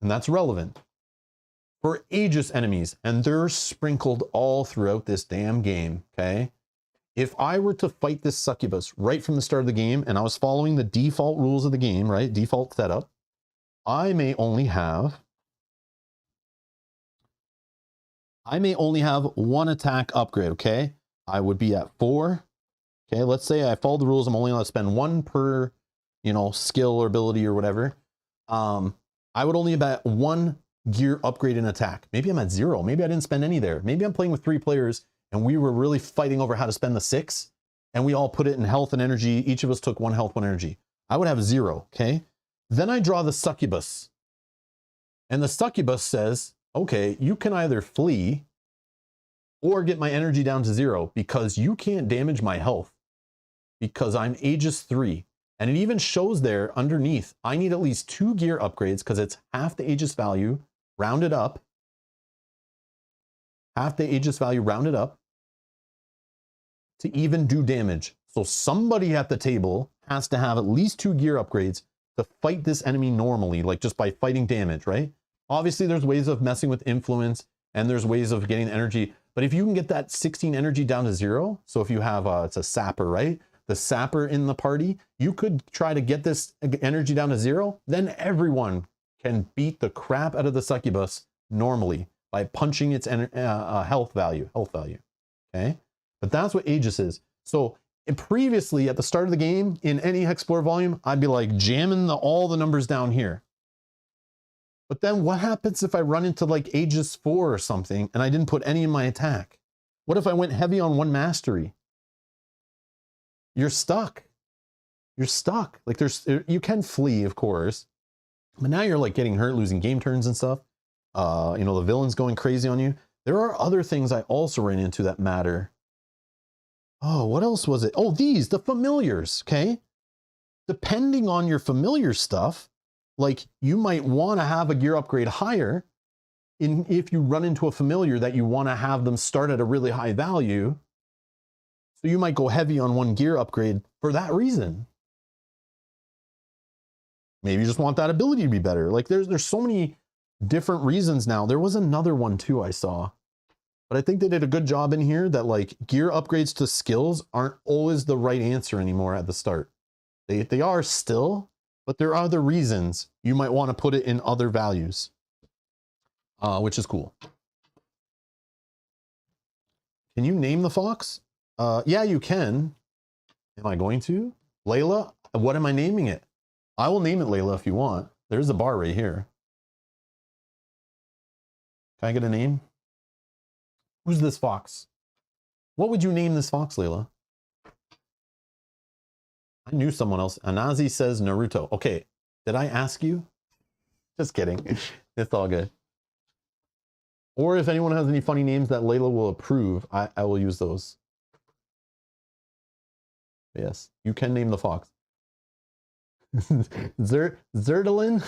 S1: And that's relevant for Aegis enemies, and they're sprinkled all throughout this damn game, okay? If I were to fight this succubus right from the start of the game and I was following the default rules of the game, right? Default setup, I may only have 1 attack upgrade, okay? I would be at 4. Okay, let's say I follow the rules. I'm only allowed to spend 1 per, skill or ability or whatever. I would only bet 1 gear upgrade in attack. Maybe I'm at 0. Maybe I didn't spend any there. Maybe I'm playing with 3 players and we were really fighting over how to spend the 6 and we all put it in health and energy. Each of us took 1 health, 1 energy. I would have 0, okay? Then I draw the succubus. And the succubus says, okay, you can either flee or get my energy down to 0 because you can't damage my health because I'm Aegis 3. And it even shows there underneath, I need at least 2 gear upgrades because it's half the Aegis value rounded up. Half the Aegis value rounded up to even do damage. So somebody at the table has to have at least 2 gear upgrades to fight this enemy normally, like just by fighting damage, right? Obviously, there's ways of messing with influence and there's ways of getting energy. But if you can get that 16 energy down to 0, so if you have, it's a sapper, right? The sapper in the party, you could try to get this energy down to 0, then everyone can beat the crap out of the succubus normally by punching its health value, okay? But that's what Aegis is. So previously, at the start of the game, in any HEXplore volume, I'd be like jamming all the numbers down here. But then what happens if I run into like Aegis 4 or something and I didn't put any in my attack? What if I went heavy on 1 mastery? You're stuck. You're stuck. Like you can flee, of course, but now you're like getting hurt, losing game turns and stuff. The villain's going crazy on you. There are other things I also ran into that matter. Oh, what else was it? Oh, the familiars, okay? Depending on your familiar stuff, like you might want to have a gear upgrade higher if you run into a familiar that you want to have them start at a really high value. So you might go heavy on 1 gear upgrade for that reason. Maybe you just want that ability to be better. Like there's so many different reasons now. There was another one too I saw, but I think they did a good job in here that like gear upgrades to skills aren't always the right answer anymore at the start. They are still, but there are other reasons you might want to put it in other values, which is cool. Can you name the fox? Yeah, you can. Am I going to? Layla? What am I naming it? I will name it Layla if you want. There's a bar right here. Can I get a name? Who's this fox? What would you name this fox, Layla? I knew someone else. Anazi says Naruto. Okay, did I ask you? Just kidding. It's all good. Or if anyone has any funny names that Layla will approve, I will use those. Yes, you can name the fox. Zerdalin?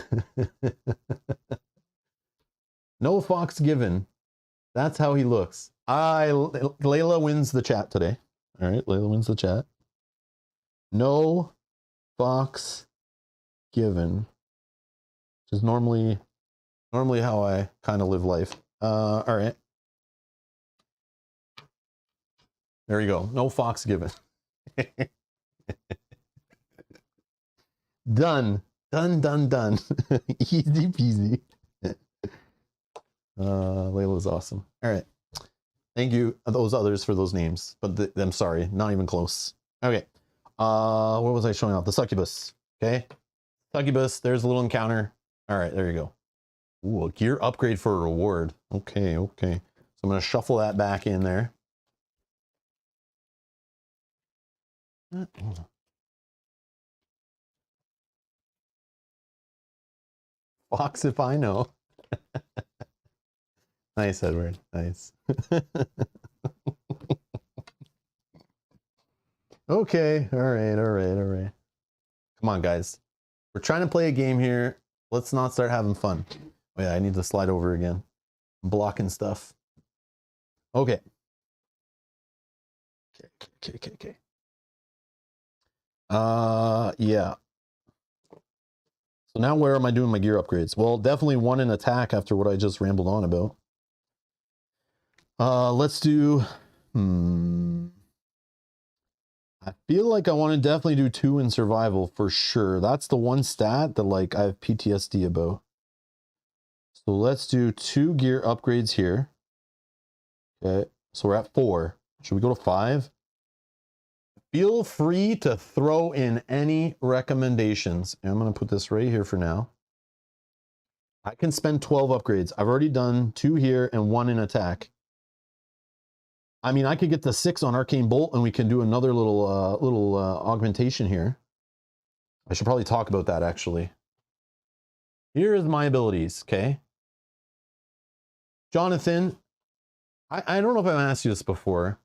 S1: No fox given. That's how he looks. Layla wins the chat today. All right, Layla wins the chat. No fox given. Which is normally how I kind of live life. All right. There you go. No fox given. Done. Done, done, done. Easy peasy. Layla's awesome. All right. Thank you, those others, for those names. But I'm sorry, not even close. Okay. What was I showing off? The succubus. Okay. Succubus, there's a little encounter. All right, there you go. Ooh, a gear upgrade for a reward. Okay, okay. So I'm going to shuffle that back in there. Fox if I know. Nice, Edward. Nice. Okay. All right. All right. All right. Come on, guys. We're trying to play a game here. Let's not start having fun. Oh, yeah, I need to slide over again. I'm blocking stuff. Okay. Okay. Yeah. So now where am I doing my gear upgrades? Well, definitely one in attack after what I just rambled on about. Let's do... I feel like I want to definitely do 2 in survival for sure. That's the one stat that like I have PTSD about. So let's do 2 gear upgrades here. Okay, so we're at 4. Should we go to 5? Feel free to throw in any recommendations. And I'm going to put this right here for now. I can spend 12 upgrades. I've already done 2 here and 1 in attack. I mean, I could get to 6 on Arcane Bolt and we can do another little augmentation here. I should probably talk about that actually. Here's my abilities, okay? Jonathan, I don't know if I've asked you this before,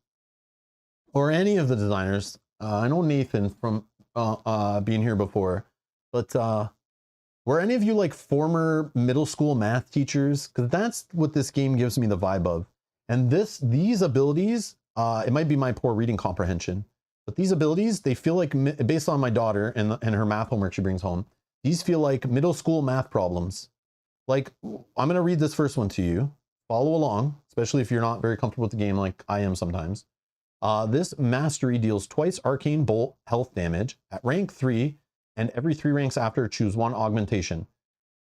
S1: or any of the designers. I know Nathan from being here before, but were any of you like former middle school math teachers? Because that's what this game gives me the vibe of. And these abilities, it might be my poor reading comprehension, but these abilities, they feel like, based on my daughter and her math homework she brings home, these feel like middle school math problems. Like, I'm going to read this first one to you. Follow along, especially if you're not very comfortable with the game like I am sometimes. This mastery deals twice Arcane Bolt health damage at rank 3, and every 3 ranks after, choose 1 augmentation.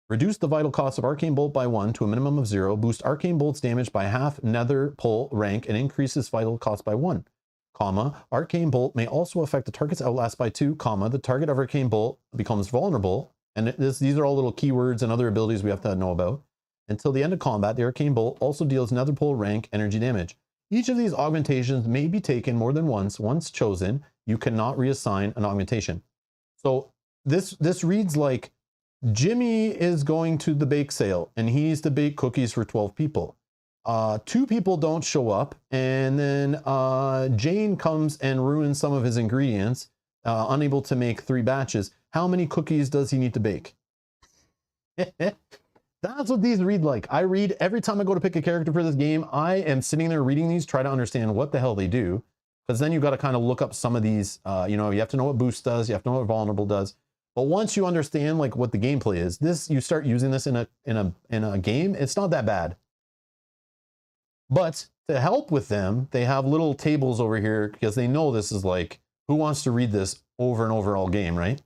S1: Reduce the vital cost of Arcane Bolt by 1 to a minimum of 0. Boost Arcane Bolt's damage by half Nether Pull rank and increases vital cost by 1. Comma, Arcane Bolt may also affect the target's outlast by 2. Comma, the target of Arcane Bolt becomes vulnerable. And these are all little keywords and other abilities we have to know about. Until the end of combat, the Arcane Bolt also deals Nether Pull rank energy damage. Each of these augmentations may be taken more than once. Once chosen, you cannot reassign an augmentation. So this reads like, Jimmy is going to the bake sale and he needs to bake cookies for 12 people. 2 people don't show up, and then Jane comes and ruins some of his ingredients, unable to make 3 batches. How many cookies does he need to bake? That's what these read like. I read every time I go to pick a character for this game. I am sitting there reading these, try to understand what the hell they do, because then you've got to kind of look up some of these. You know, you have to know what boost does, you have to know what vulnerable does. But once you understand like what the gameplay is, you start using this in a game, it's not that bad. But to help with them, they have little tables over here because they know this is like, who wants to read this over and over all game, right?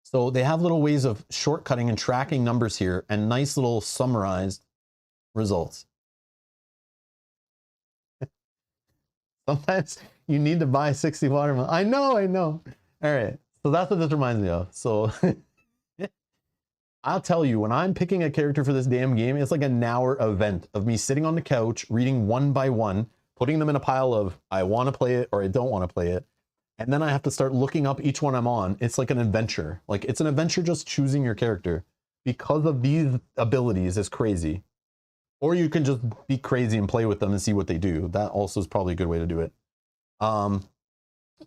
S1: So they have little ways of shortcutting and tracking numbers here and nice little summarized results. Sometimes you need to buy 60 watermelon. I know. All right. So that's what this reminds me of. So I'll tell you, when I'm picking a character for this damn game, it's like an hour event of me sitting on the couch, reading 1 by 1, putting them in a pile of, I want to play it or I don't want to play it. And then I have to start looking up each one I'm on. It's like an adventure. Like it's an adventure just choosing your character because of these abilities is crazy. Or you can just be crazy and play with them and see what they do. That also is probably a good way to do it.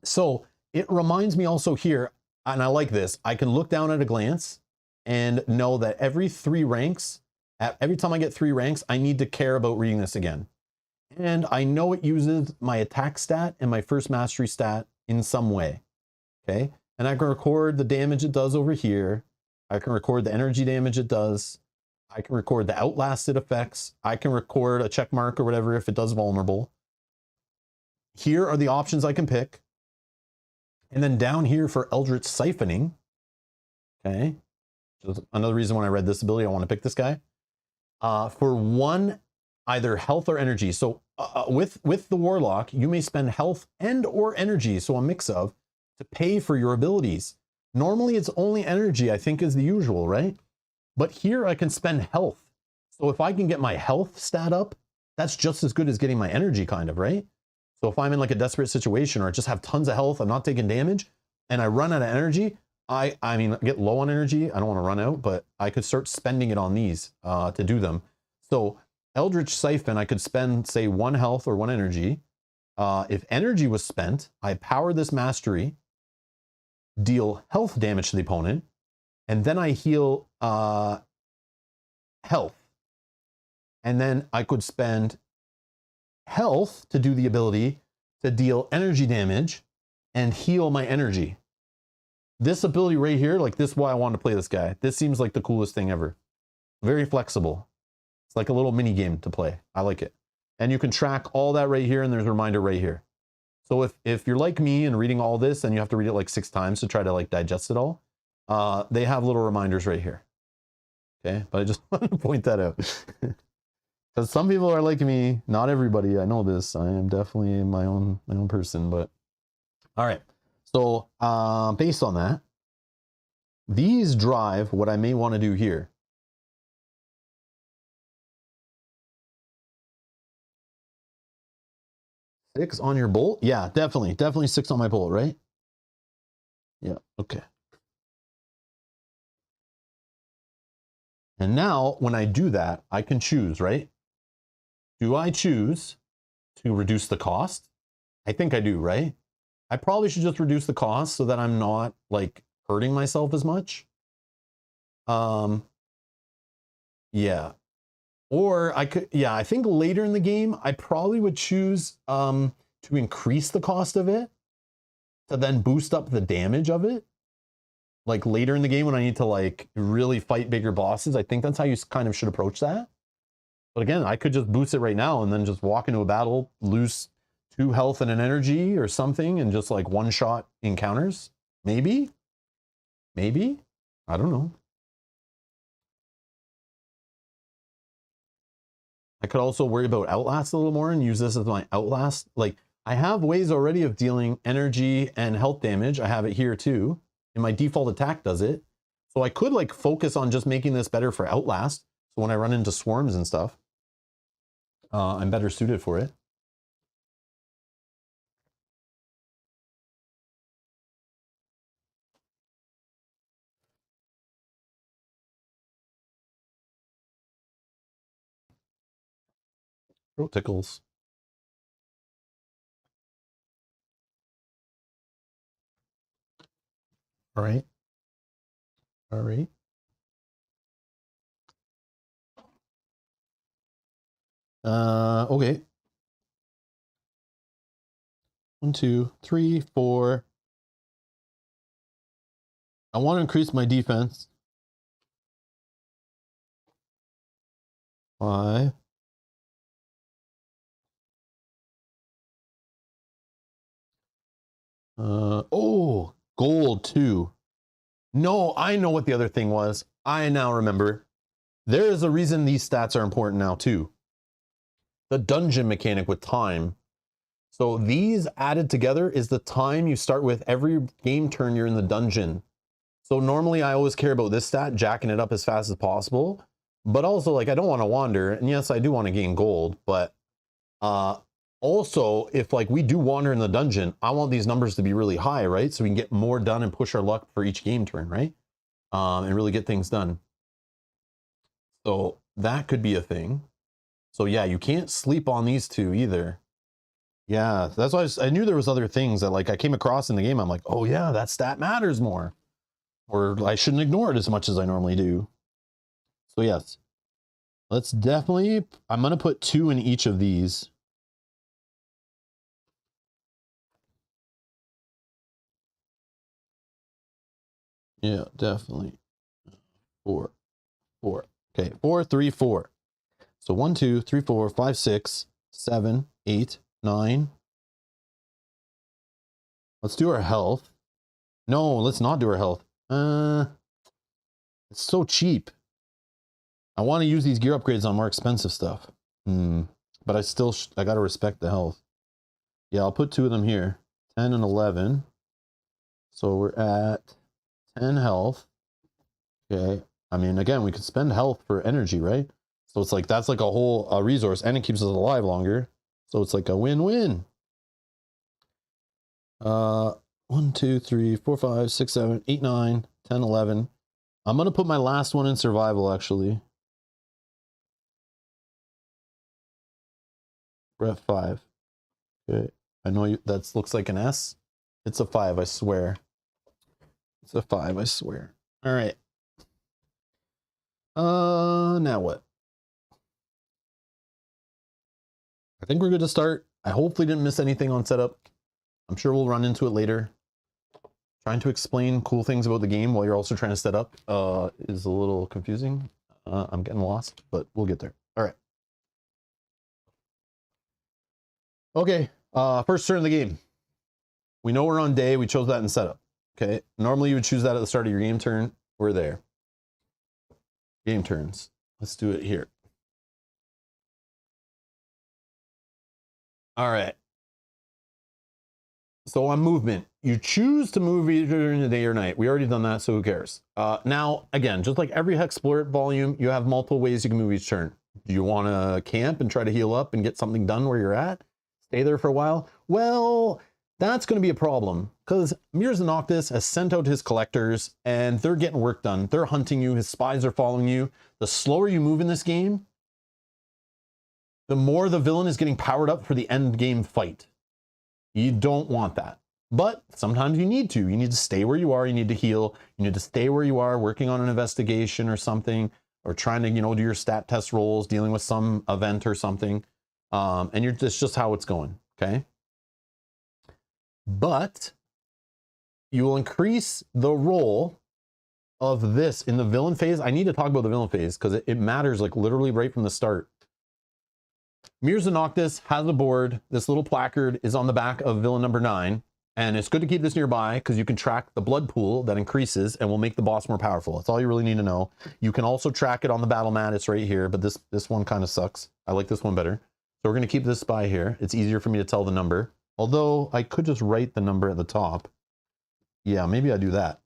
S1: So it reminds me also here, and I like this, I can look down at a glance and know that every 3 ranks, every time I get 3 ranks, I need to care about reading this again. And I know it uses my attack stat and my first mastery stat in some way, okay? And I can record the damage it does over here. I can record the energy damage it does. I can record the outlast it affects. I can record a check mark or whatever if it does vulnerable. Here are the options I can pick. And then down here for Eldritch Siphoning, okay, just another reason when I read this ability, I want to pick this guy. For 1 either health or energy. So with the Warlock, you may spend health and or energy, so a mix of, to pay for your abilities. Normally it's only energy, I think, is the usual, right? But here I can spend health. So if I can get my health stat up, that's just as good as getting my energy, kind of, right? So if I'm in like a desperate situation or I just have tons of health, I'm not taking damage, and I run out of energy, I mean, get low on energy, I don't want to run out, but I could start spending it on these to do them. So Eldritch Siphon, I could spend, say, 1 health or 1 energy. If energy was spent, I power this mastery, deal health damage to the opponent, and then I heal health. And then I could spend health to do the ability to deal energy damage and heal my energy. This ability right here, like this is why I wanted to play this guy. This seems like the coolest thing ever. Very flexible. It's like a little mini game to play. I like it. And you can track all that right here, and there's a reminder right here. So if you're like me and reading all this and you have to read it like 6 times to try to like digest it all, they have little reminders right here. Okay, but I just want to point that out. Because some people are like me, not everybody, I know this. I am definitely my own person, but all right. So based on that, these drive what I may want to do here. Six on your bolt? Yeah, definitely 6 on my bolt, right? Yeah, okay. And now when I do that, I can choose, right? Do I choose to reduce the cost? I think I do, right? I probably should just reduce the cost so that I'm not like hurting myself as much. Yeah. Or I could, yeah, I think later in the game, I probably would choose to increase the cost of it to then boost up the damage of it. Like later in the game when I need to like really fight bigger bosses, I think that's how you kind of should approach that. But again, I could just boost it right now and then just walk into a battle, lose 2 health and an energy or something, and just like one-shot encounters. Maybe? Maybe? I don't know. I could also worry about Outlast a little more and use this as my Outlast. Like, I have ways already of dealing energy and health damage. I have it here too. And my default attack does it. So I could like focus on just making this better for Outlast. So when I run into swarms and stuff, I'm better suited for it. Throat tickles. All right. All right. Okay. 1, 2, 3, 4. I want to increase my defense. 5. Oh, gold 2. No, I know what the other thing was. I now remember. There is a reason these stats are important now too. The dungeon mechanic with time. So these added together is the time you start with every game turn you're in the dungeon. So normally I always care about this stat, jacking it up as fast as possible. But also like I don't want to wander. And yes, I do want to gain gold. But also if like we do wander in the dungeon, I want these numbers to be really high, right? So we can get more done and push our luck for each game turn, right? And really get things done. So that could be a thing. So yeah, you can't sleep on these two either. Yeah, that's why I knew there was other things that like I came across in the game. I'm like, oh yeah, that stat matters more. Or I shouldn't ignore it as much as I normally do. So yes, let's definitely, I'm going to put 2 in each of these. Yeah, definitely. 4, 4. Okay, 4, 3, 4. So 1, 2, 3, 4, 5, 6, 7, 8, 9. Let's do our health. No, let's not do our health. It's so cheap. I want to use these gear upgrades on more expensive stuff. But I got to respect the health. Yeah, I'll put 2 of them here. 10 and 11. So we're at 10 health. Okay. I mean, again, we could spend health for energy, right? So it's like, that's like a whole resource, and it keeps us alive longer. So it's like a win-win. 1, 2, 3, 4, 5, 6, 7, 8, 9, 10, 11. I'm going to put my last one in survival, actually. We're at 5. Okay. I know that looks like an S. It's a 5, I swear. It's a 5, I swear. All right. Now what? I think we're good to start. I hopefully didn't miss anything on setup. I'm sure we'll run into it later. Trying to explain cool things about the game while you're also trying to set up is a little confusing. I'm getting lost, but we'll get there. All right. Okay, first turn of the game. We know we're on day. We chose that in setup. Okay, normally you would choose that at the start of your game turn. We're there. Game turns. Let's do it here. All right. So on movement, you choose to move either during the day or night. We already done that, so who cares? Now, again, just like every HEXplore It volume, you have multiple ways you can move each turn. Do you want to camp and try to heal up and get something done where you're at? Stay there for a while? Well, that's going to be a problem because Mirza Noctis has sent out his collectors and they're getting work done. They're hunting you. His spies are following you. The slower you move in this game, the more the villain is getting powered up for the end game fight. You don't want that. But sometimes you need to. You need to stay where you are. You need to heal. You need to stay where you are, working on an investigation or something, or trying to, do your stat test rolls, dealing with some event or something. And it's just how it's going, okay? But you will increase the roll of this in the villain phase. I need to talk about the villain phase because it matters, like literally right from the start. Mirza Noctis has a board. This little placard is on the back of villain number 9. And it's good to keep this nearby because you can track the blood pool that increases and will make the boss more powerful. That's all you really need to know. You can also track it on the battle mat. It's right here, but this one kind of sucks. I like this one better. So we're going to keep this by here. It's easier for me to tell the number. Although I could just write the number at the top. Yeah, maybe I do that.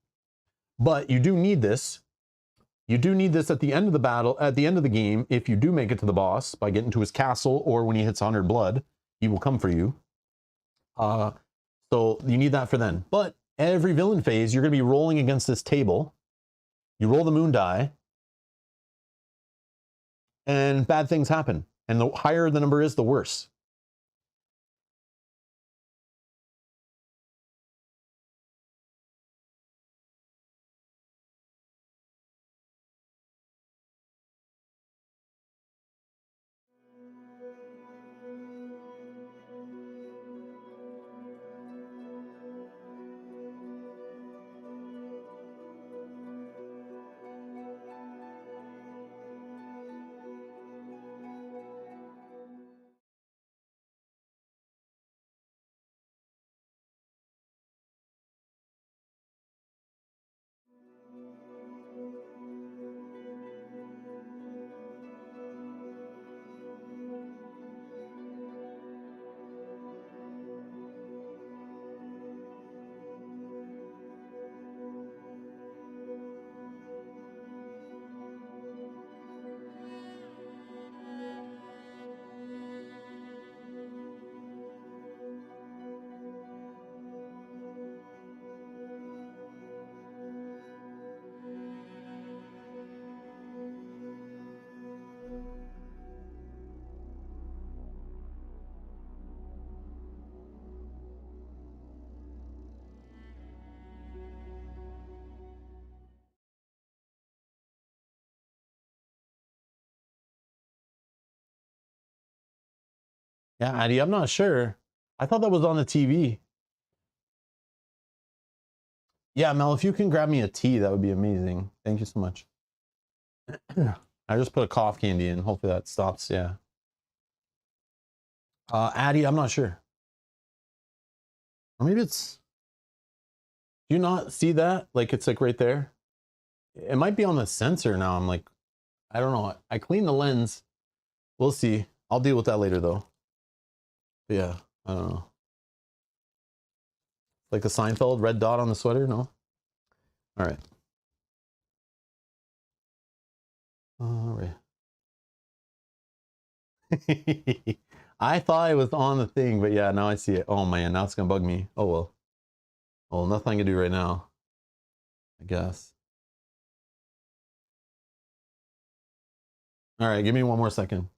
S1: But you do need this. You do need this at the end of the battle, at the end of the game, if you do make it to the boss by getting to his castle or when he hits 100 blood, he will come for you. So you need that for then. But every villain phase, you're going to be rolling against this table. You roll the moon die, and bad things happen. And the higher the number is, the worse. Yeah, Addy, I'm not sure. I thought that was on the TV. Yeah, Mel, if you can grab me a tea, that would be amazing. Thank you so much. I just put a cough candy in. Hopefully that stops. Yeah. Addy, I'm not sure. Or maybe it's... Do you not see that? Like it's like right there. It might be on the sensor now. I'm like, I don't know. I cleaned the lens. We'll see. I'll deal with that later though. But yeah, I don't know. Like the Seinfeld red dot on the sweater? No? All right. All right. I thought it was on the thing, but yeah, now I see it. Oh man, now it's gonna bug me. Oh well. Well, nothing I can do right now, I guess. All right, give me one more second.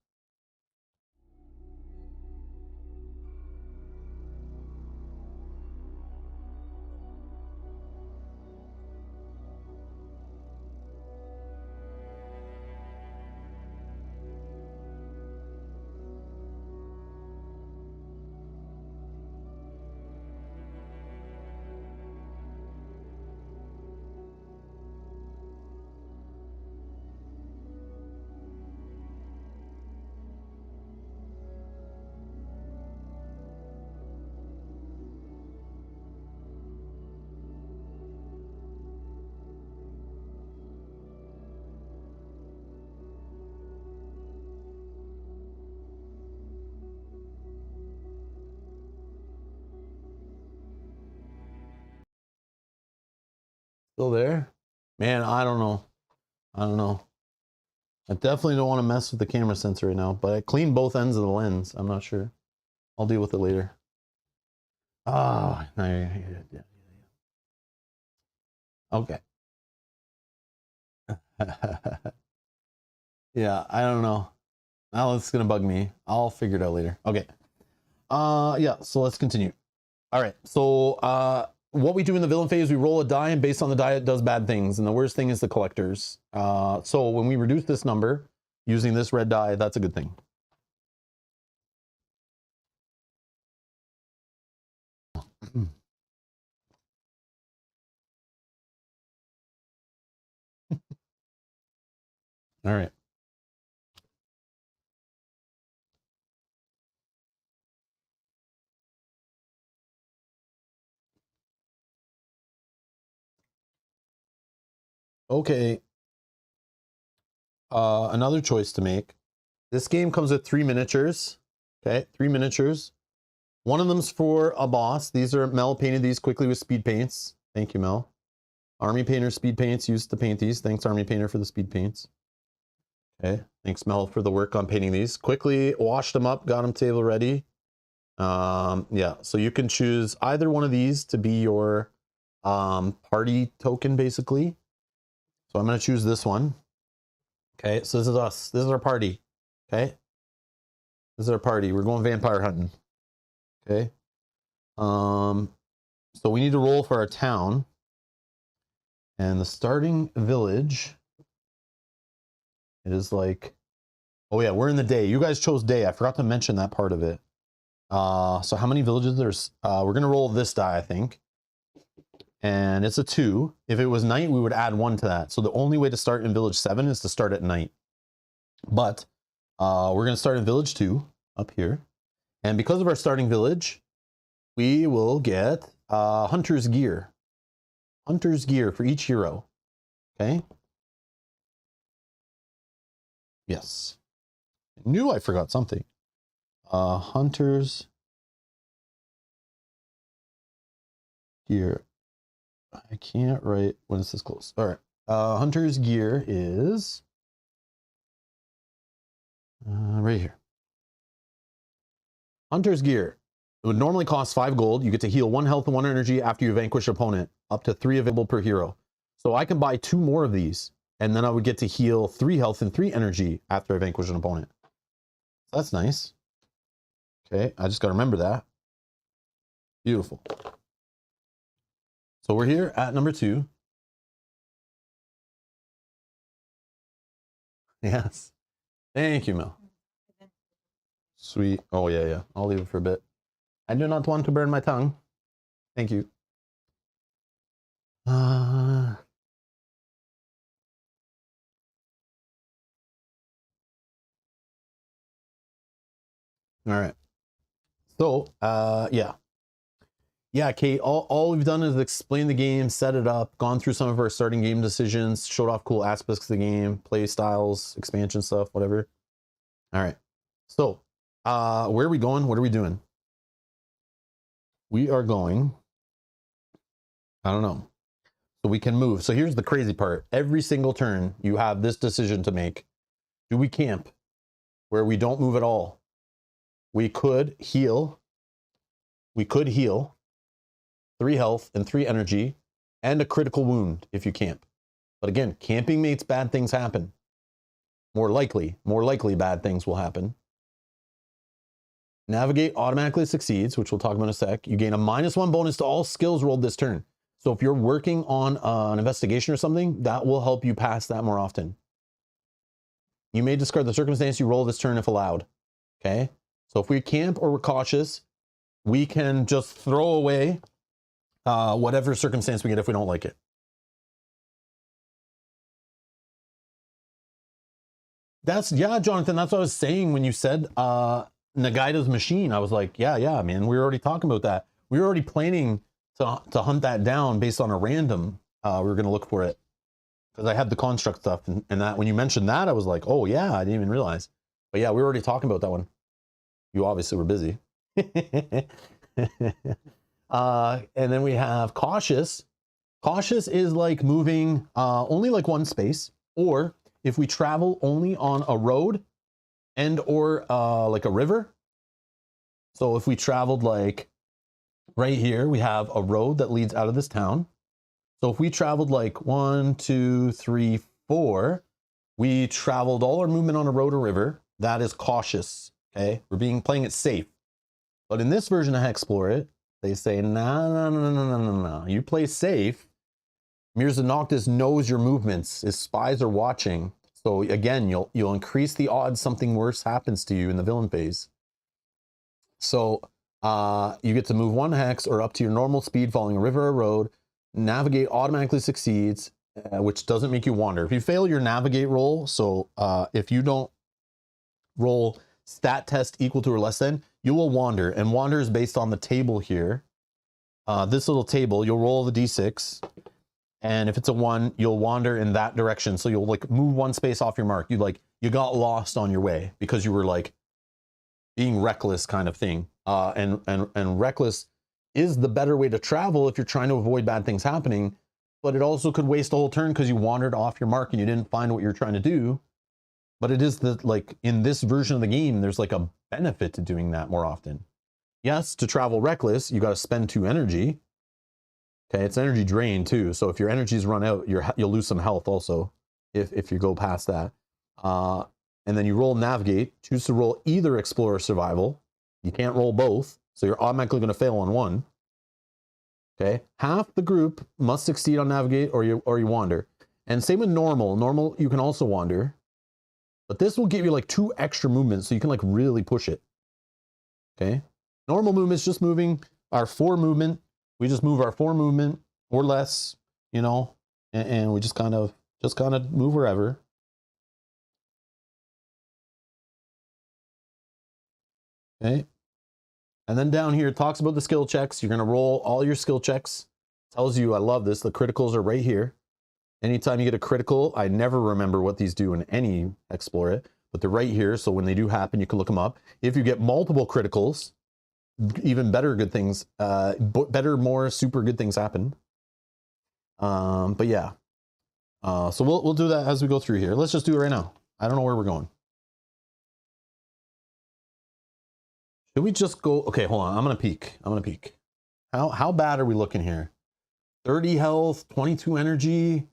S1: Still there? Man, I don't know. I don't know. I definitely don't want to mess with the camera sensor right now, but I cleaned both ends of the lens. I'm not sure. I'll deal with it later. Ah, okay. Yeah, I don't know. Now it's gonna bug me. I'll figure it out later. Okay. Yeah, so let's continue. All right, so what we do in the villain phase, we roll a die, and based on the die, it does bad things. And the worst thing is the collectors. So when we reduce this number using this red die, that's a good thing. All right. Okay. Another choice to make. This game comes with 3 miniatures. Okay, 3 miniatures. One of them's for a boss. These are Mel painted these quickly with speed paints. Thank you, Mel. Army Painter speed paints used to paint these. Thanks, Army Painter, for the speed paints. Okay, thanks, Mel, for the work on painting these. Quickly washed them up, got them table ready. Yeah, so you can choose either one of these to be your party token, basically. So I'm going to choose this one. Okay, so this is us. This is our party. Okay, this is our party. We're going vampire hunting. Okay. So we need to roll for our town. And the starting village is like, oh yeah, we're in the day. You guys chose day. I forgot to mention that part of it. So how many villages there's? We're gonna roll this die, I think. And it's a 2. If it was night, we would add 1 to that. So the only way to start in village 7 is to start at night. But we're gonna start in village 2 up here. And because of our starting village, we will get hunter's gear. Hunter's gear for each hero. Okay. Yes. I knew I forgot something. Hunter's gear. I can't write when it's this close. All right. Hunter's gear is right here. Hunter's gear. It would normally cost 5 gold. You get to heal 1 health and 1 energy after you vanquish an opponent, up to 3 available per hero. So I can buy 2 more of these, and then I would get to heal 3 health and 3 energy after I vanquish an opponent. That's nice. Okay, I just got to remember that. Beautiful. So we're here at number 2. Yes. Thank you, Mel. Sweet. Oh, yeah, yeah. I'll leave it for a bit. I do not want to burn my tongue. Thank you. All right. So, yeah. Yeah, Kate, all we've done is explain the game, set it up, gone through some of our starting game decisions, showed off cool aspects of the game, play styles, expansion stuff, whatever. All right. So, where are we going? What are we doing? We are going, I don't know. So we can move. So here's the crazy part. Every single turn, you have this decision to make. Do we camp where we don't move at all? We could heal. We could heal 3 health and 3 energy and a critical wound if you camp. But again, camping makes bad things happen. More likely bad things will happen. Navigate automatically succeeds, which we'll talk about in a sec. You gain a -1 bonus to all skills rolled this turn. So if you're working on an investigation or something, that will help you pass that more often. You may discard the circumstance you roll this turn if allowed. Okay? So if we camp or we're cautious, we can just throw away whatever circumstance we get if we don't like it. Yeah, Jonathan, that's what I was saying when you said Nagaita's machine. I was like, yeah, man, we were already talking about that. We were already planning to hunt that down based on a random. We were going to look for it because I had the construct stuff, and that when you mentioned that, I was like, oh yeah, I didn't even realize. But yeah, we were already talking about that one. You obviously were busy. And then we have cautious. Cautious is like moving only like 1 space, or if we travel only on a road and or like a river. So if we traveled like right here, we have a road that leads out of this town. So if we traveled like 1, 2, 3, 4, we traveled all our movement on a road or river. That is cautious. Okay, we're playing it safe. But in this version of HEXplore It, they say, no. You play safe. Mirza Noctis knows your movements. His spies are watching. So again, you'll increase the odds something worse happens to you in the villain phase. So you get to move 1 hex or up to your normal speed following a river or road. Navigate automatically succeeds, which doesn't make you wander. If you fail your navigate roll, so if you don't roll stat test equal to or less than, you will wander, and wander is based on the table here. This little table, you'll roll the d6, and if it's a 1, you'll wander in that direction. So you'll like move 1 space off your mark. You got lost on your way because you were like being reckless kind of thing. And reckless is the better way to travel if you're trying to avoid bad things happening, but it also could waste a whole turn because you wandered off your mark and you didn't find what you're trying to do. But it is like in this version of the game, there's like a benefit to doing that more often. Yes, to travel reckless, you got to spend 2 energy. Okay, it's energy drain too. So if your energy's run out, you'll lose some health also if you go past that. And then you roll navigate, choose to roll either explore or survival. You can't roll both, so you're automatically going to fail on 1. Okay, half the group must succeed on navigate or you wander. And same with normal. Normal, you can also wander. But this will give you like 2 extra movements, so you can like really push it. Okay. Normal movement is just moving our 4 movement. We just move our 4 movement or less, you know, and we just kind of move wherever. Okay. And then down here it talks about the skill checks. You're going to roll all your skill checks. Tells you, I love this, the criticals are right here. Anytime you get a critical, I never remember what these do in any HEXplore It, but they're right here. So when they do happen, you can look them up. If you get multiple criticals, even better good things, more super good things happen. But yeah, so we'll do that as we go through here. Let's just do it right now. I don't know where we're going. Should we just go? Okay, hold on. I'm gonna peek. How bad are we looking here? 30 health, 22 energy.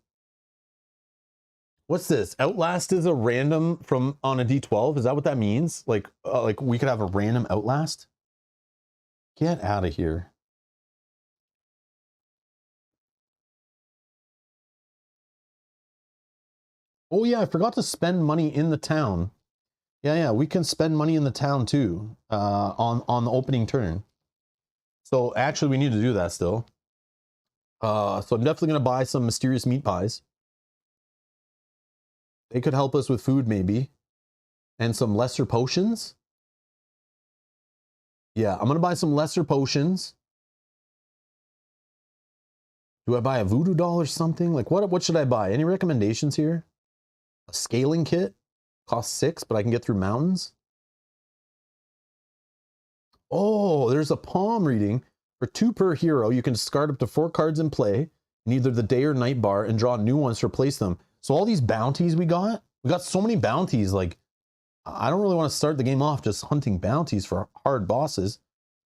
S1: What's this? Outlast is a random from on a D12. Is that what that means? Like we could have a random outlast? Get out of here. Oh yeah, I forgot to spend money in the town. Yeah, we can spend money in the town too, on the opening turn. So actually we need to do that still. So I'm definitely gonna buy some mysterious meat pies. They could help us with food maybe. And some lesser potions. Yeah, I'm gonna buy some lesser potions. Do I buy a voodoo doll or something? Like what should I buy? Any recommendations here? A scaling kit costs 6, but I can get through mountains. Oh, there's a palm reading. For 2 per hero, you can discard up to 4 cards in play in either the day or night bar and draw new ones to replace them. So all these bounties we got so many bounties. Like, I don't really want to start the game off just hunting bounties for hard bosses.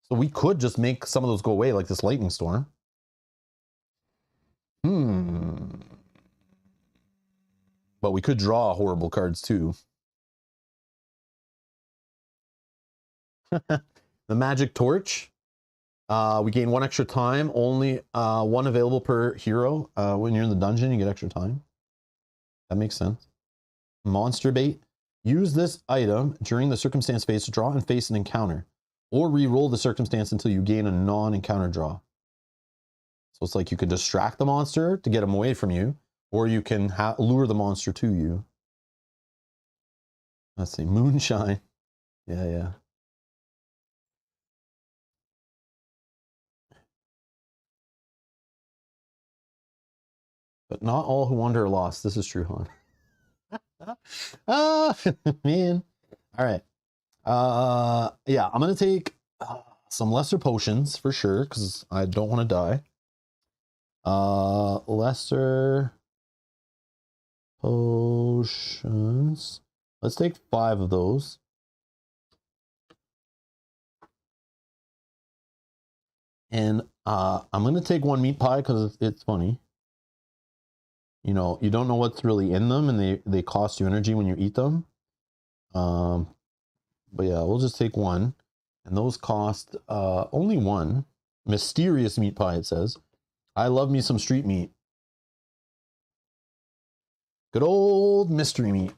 S1: So we could just make some of those go away, like this lightning storm. But we could draw horrible cards too. The magic torch. We gain 1 extra time. Only 1 available per hero. When you're in the dungeon, you get extra time. That makes sense. Monster bait. Use this item during the circumstance phase to draw and face an encounter, or re-roll the circumstance until you gain a non-encounter draw. So it's like you could distract the monster to get him away from you, or you can lure the monster to you. Let's see, moonshine. Yeah. But not all who wander are lost. This is true, Han. Man. All right. Yeah, I'm gonna take some lesser potions for sure because I don't want to die. Lesser potions. Let's take 5 of those. And I'm gonna take 1 meat pie because it's funny. You know, you don't know what's really in them, and they cost you energy when you eat them. But yeah, we'll just take 1, and those cost only 1. Mysterious meat pie, it says. I love me some street meat. Good old mystery meat.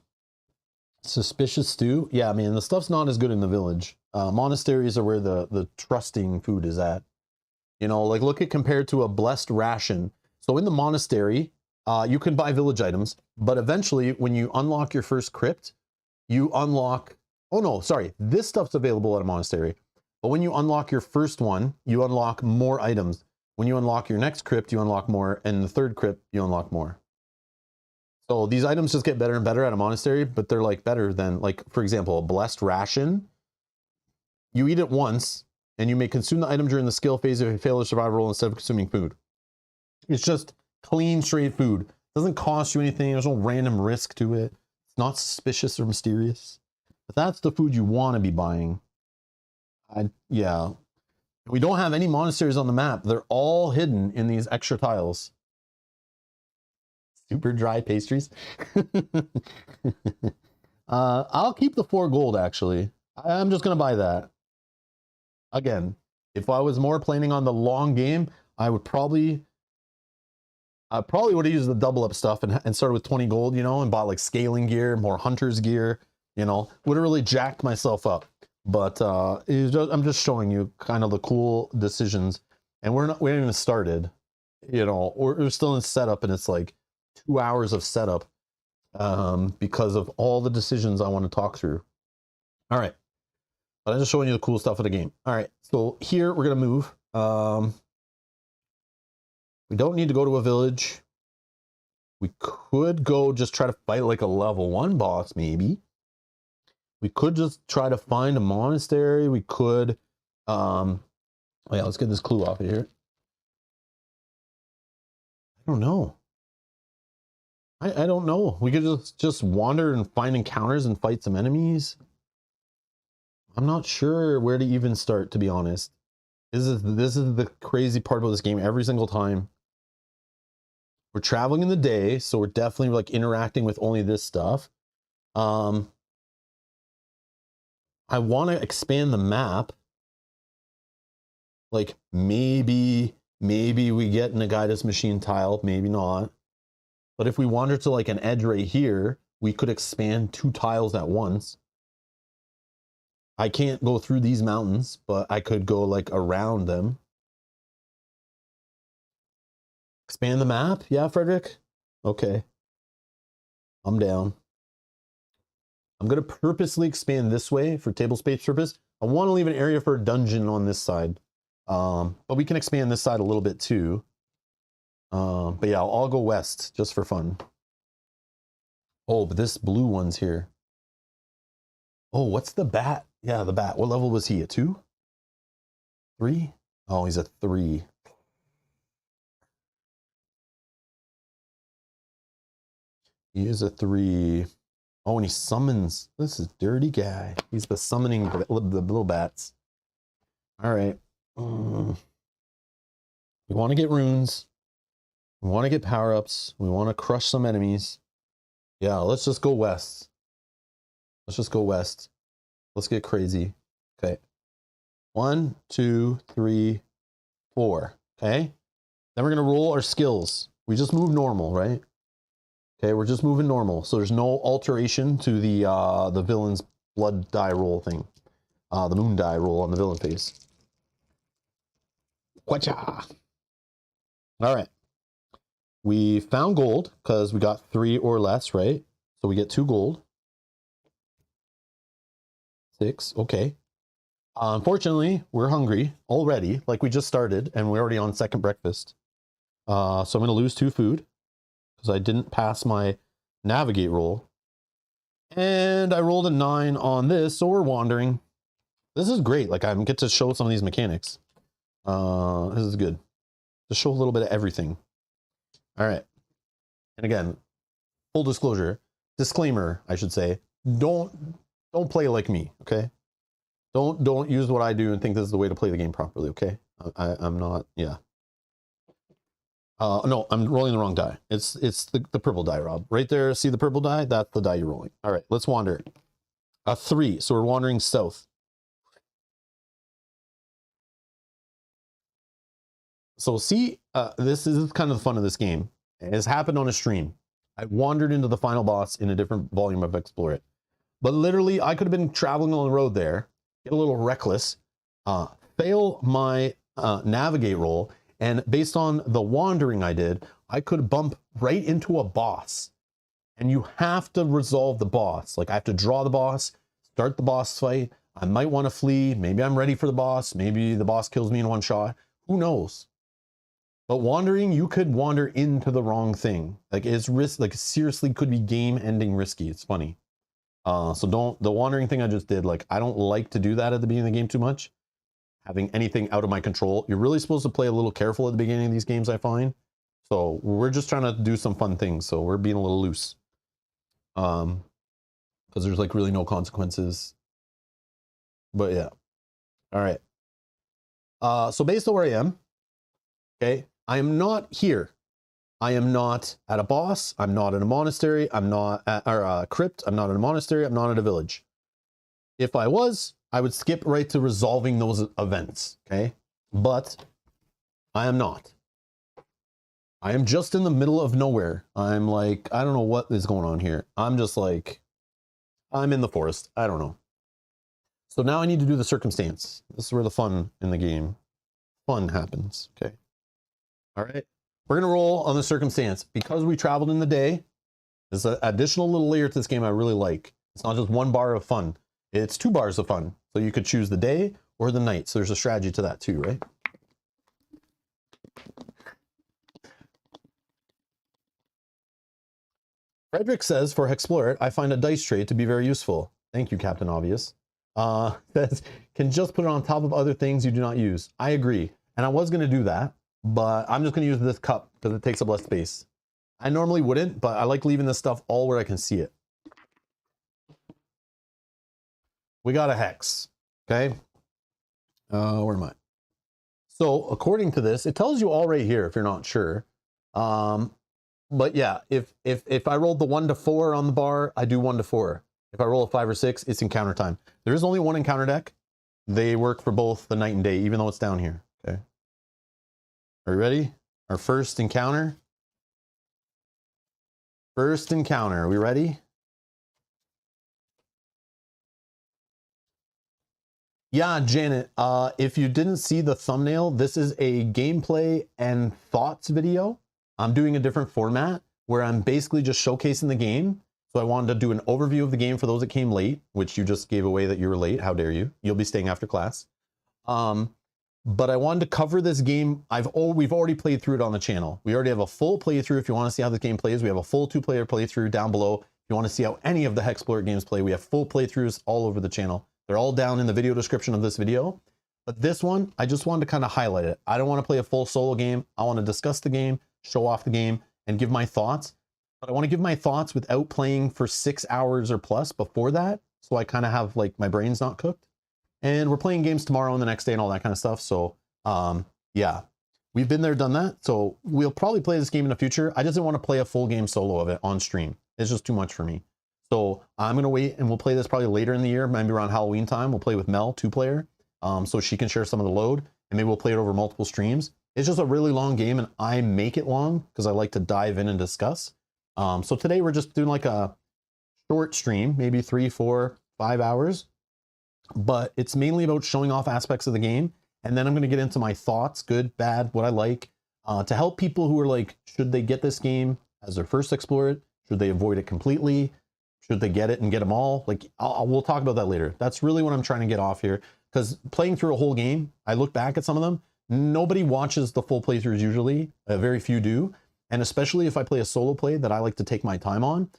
S1: Suspicious stew. Yeah, man, the stuff's not as good in the village. Monasteries are where the trusting food is at. You know, like look at compared to a blessed ration. So in the monastery, you can buy village items, but eventually when you unlock your first crypt, you unlock, oh no, sorry, this stuff's available at a monastery. But when you unlock your first one, you unlock more items. When you unlock your next crypt, you unlock more, and the third crypt, you unlock more. So these items just get better and better at a monastery, but they're like better than, like, for example, a blessed ration. You eat it once, and you may consume the item during the skill phase if you fail a survival roll instead of consuming food. It's just clean, straight food. It doesn't cost you anything. There's no random risk to it. It's not suspicious or mysterious. But that's the food you want to be buying. Yeah. We don't have any monasteries on the map. They're all hidden in these extra tiles. Super dry pastries. I'll keep the 4 gold, actually. I'm just going to buy that. Again, if I was more planning on the long game, I probably would have used the double up stuff and started with 20 gold, you know, and bought like scaling gear, more hunter's gear, you know, would have really jacked myself up. But I'm just showing you kind of the cool decisions, and we haven't even started, you know, we're still in setup, and it's like 2 hours of setup because of all the decisions I want to talk through. All right, but I'm just showing you the cool stuff of the game. All right, so here we're gonna move. We don't need to go to a village. We could go just try to fight like a level 1 boss, maybe. We could just try to find a monastery. We could, oh yeah, let's get this clue off of here. I don't know. I don't know. We could just wander and find encounters and fight some enemies. I'm not sure where to even start, to be honest. This is the crazy part about this game. Every single time we're traveling in the day, so we're definitely like interacting with only this stuff. I want to expand the map. Like maybe we get in a guidance machine tile, maybe not. But if we wander to like an edge right here, we could expand 2 tiles at once. I can't go through these mountains, but I could go like around them. Expand the map? Yeah, Frederick? Okay. I'm down. I'm going to purposely expand this way for table space purpose. I want to leave an area for a dungeon on this side. But we can expand this side a little bit too. But yeah, I'll go west just for fun. Oh, but this blue one's here. Oh, what's the bat? Yeah, the bat. What level was he? A 2? 3? Oh, he's a 3. He is a 3. Oh, and he summons. This is dirty guy. He's the summoning the little bats. All right. We want to get runes. We want to get power-ups. We want to crush some enemies. Yeah, let's just go west. Let's just go west. Let's get crazy. Okay. 1, 2, 3, 4. Okay. Then we're going to roll our skills. We just move normal, right? Okay, we're just moving normal. So there's no alteration to the villain's blood die roll thing. The moon die roll on the villain face. Quacha. All right. We found gold because we got 3 or less, right? So we get 2 gold. 6, okay. Unfortunately, we're hungry already. Like we just started and we're already on second breakfast. So I'm going to lose 2 food because I didn't pass my navigate roll. And I rolled a 9 on this, so we're wandering. This is great. Like I get to show some of these mechanics. This is good. Just show a little bit of everything. All right. And again, full disclaimer, I should say, don't play like me, okay? Don't use what I do and think this is the way to play the game properly, okay? I'm not, yeah. No, I'm rolling the wrong die. It's the purple die, Rob. Right there, see the purple die? That's the die you're rolling. All right, let's wander. A 3, so we're wandering south. So see, this is kind of the fun of this game. It has happened on a stream. I wandered into the final boss in a different volume of HEXplore It. But literally, I could have been traveling on the road there, get a little reckless, fail my navigate roll, and based on the wandering I did, I could bump right into a boss. And you have to resolve the boss. Like I have to draw the boss, start the boss fight. I might want to flee. Maybe I'm ready for the boss. Maybe the boss kills me in one shot. Who knows? But wandering, you could wander into the wrong thing. Like it's risk, like seriously could be game ending risky. It's funny. So the wandering thing I just did, like I don't like to do that at the beginning of the game too much. Having anything out of my control. You're really supposed to play a little careful at the beginning of these games, I find. So we're just trying to do some fun things. So we're being a little loose. Because there's like really no consequences. But yeah. All right. So based on where I am, okay, I am not here. I am not at a boss. I'm not in a monastery. I'm not at a crypt. I'm not in a monastery. I'm not at a village. If I was, I would skip right to resolving those events, okay? But I am not. I am just in the middle of nowhere. I'm like, I don't know what is going on here. I'm just like, I'm in the forest. I don't know. So now I need to do the circumstance. This is where the fun in the game, fun happens, okay? All right, we're gonna roll on the circumstance. Because we traveled in the day, there's an additional little layer to this game I really like. It's not just 1 bar of fun. It's 2 bars of fun. So you could choose the day or the night. So there's a strategy to that too, right? Frederick says, for HEXplore It, I find a dice tray to be very useful. Thank you, Captain Obvious. Says, can just put it on top of other things you do not use. I agree. And I was going to do that, but I'm just going to use this cup because it takes up less space. I normally wouldn't, but I like leaving this stuff all where I can see it. We got a hex, okay? Where am I? So according to this, it tells you all right here if you're not sure. But yeah, if I rolled the 1 to 4 on the bar, I do 1 to 4. If I roll a 5 or 6, it's encounter time. There is only 1 encounter deck. They work for both the night and day, even though it's down here. Okay. Are you ready? Our first encounter. First encounter. Are we ready? Yeah, Janet, if you didn't see the thumbnail, this is a gameplay and thoughts video. I'm doing a different format where I'm basically just showcasing the game. So I wanted to do an overview of the game for those that came late, which you just gave away that you were late. How dare you? You'll be staying after class. but I wanted to cover this game. We've already played through it on the channel. We already have a full playthrough. If you want to see how this game plays, we have a full 2-player playthrough down below. If you want to see how any of the HEXplore It games play, we have full playthroughs all over the channel. They're all down in the video description of this video. But this one, I just wanted to kind of highlight it. I don't want to play a full solo game. I want to discuss the game, show off the game, and give my thoughts. But I want to give my thoughts without playing for 6 hours or plus before that. So I kind of have like my brain's not cooked. And we're playing games tomorrow and the next day and all that kind of stuff. So yeah, we've been there, done that. So we'll probably play this game in the future. I just didn't want to play a full game solo of it on stream. It's just too much for me. So I'm going to wait and we'll play this probably later in the year, maybe around Halloween time. We'll play with Mel, 2-player, so she can share some of the load and maybe we'll play it over multiple streams. It's just a really long game and I make it long because I like to dive in and discuss. So today we're just doing like a short stream, maybe 3, 4, 5 hours, but it's mainly about showing off aspects of the game. And then I'm going to get into my thoughts, good, bad, what I like, to help people who are like, should they get this game as their first HEXplore It? Should they avoid it completely? Should they get it and get them all? Like, we'll talk about that later. That's really what I'm trying to get off here. Because playing through a whole game, I look back at some of them, nobody watches the full playthroughs usually, very few do. And especially if I play a solo play that I like to take my time on.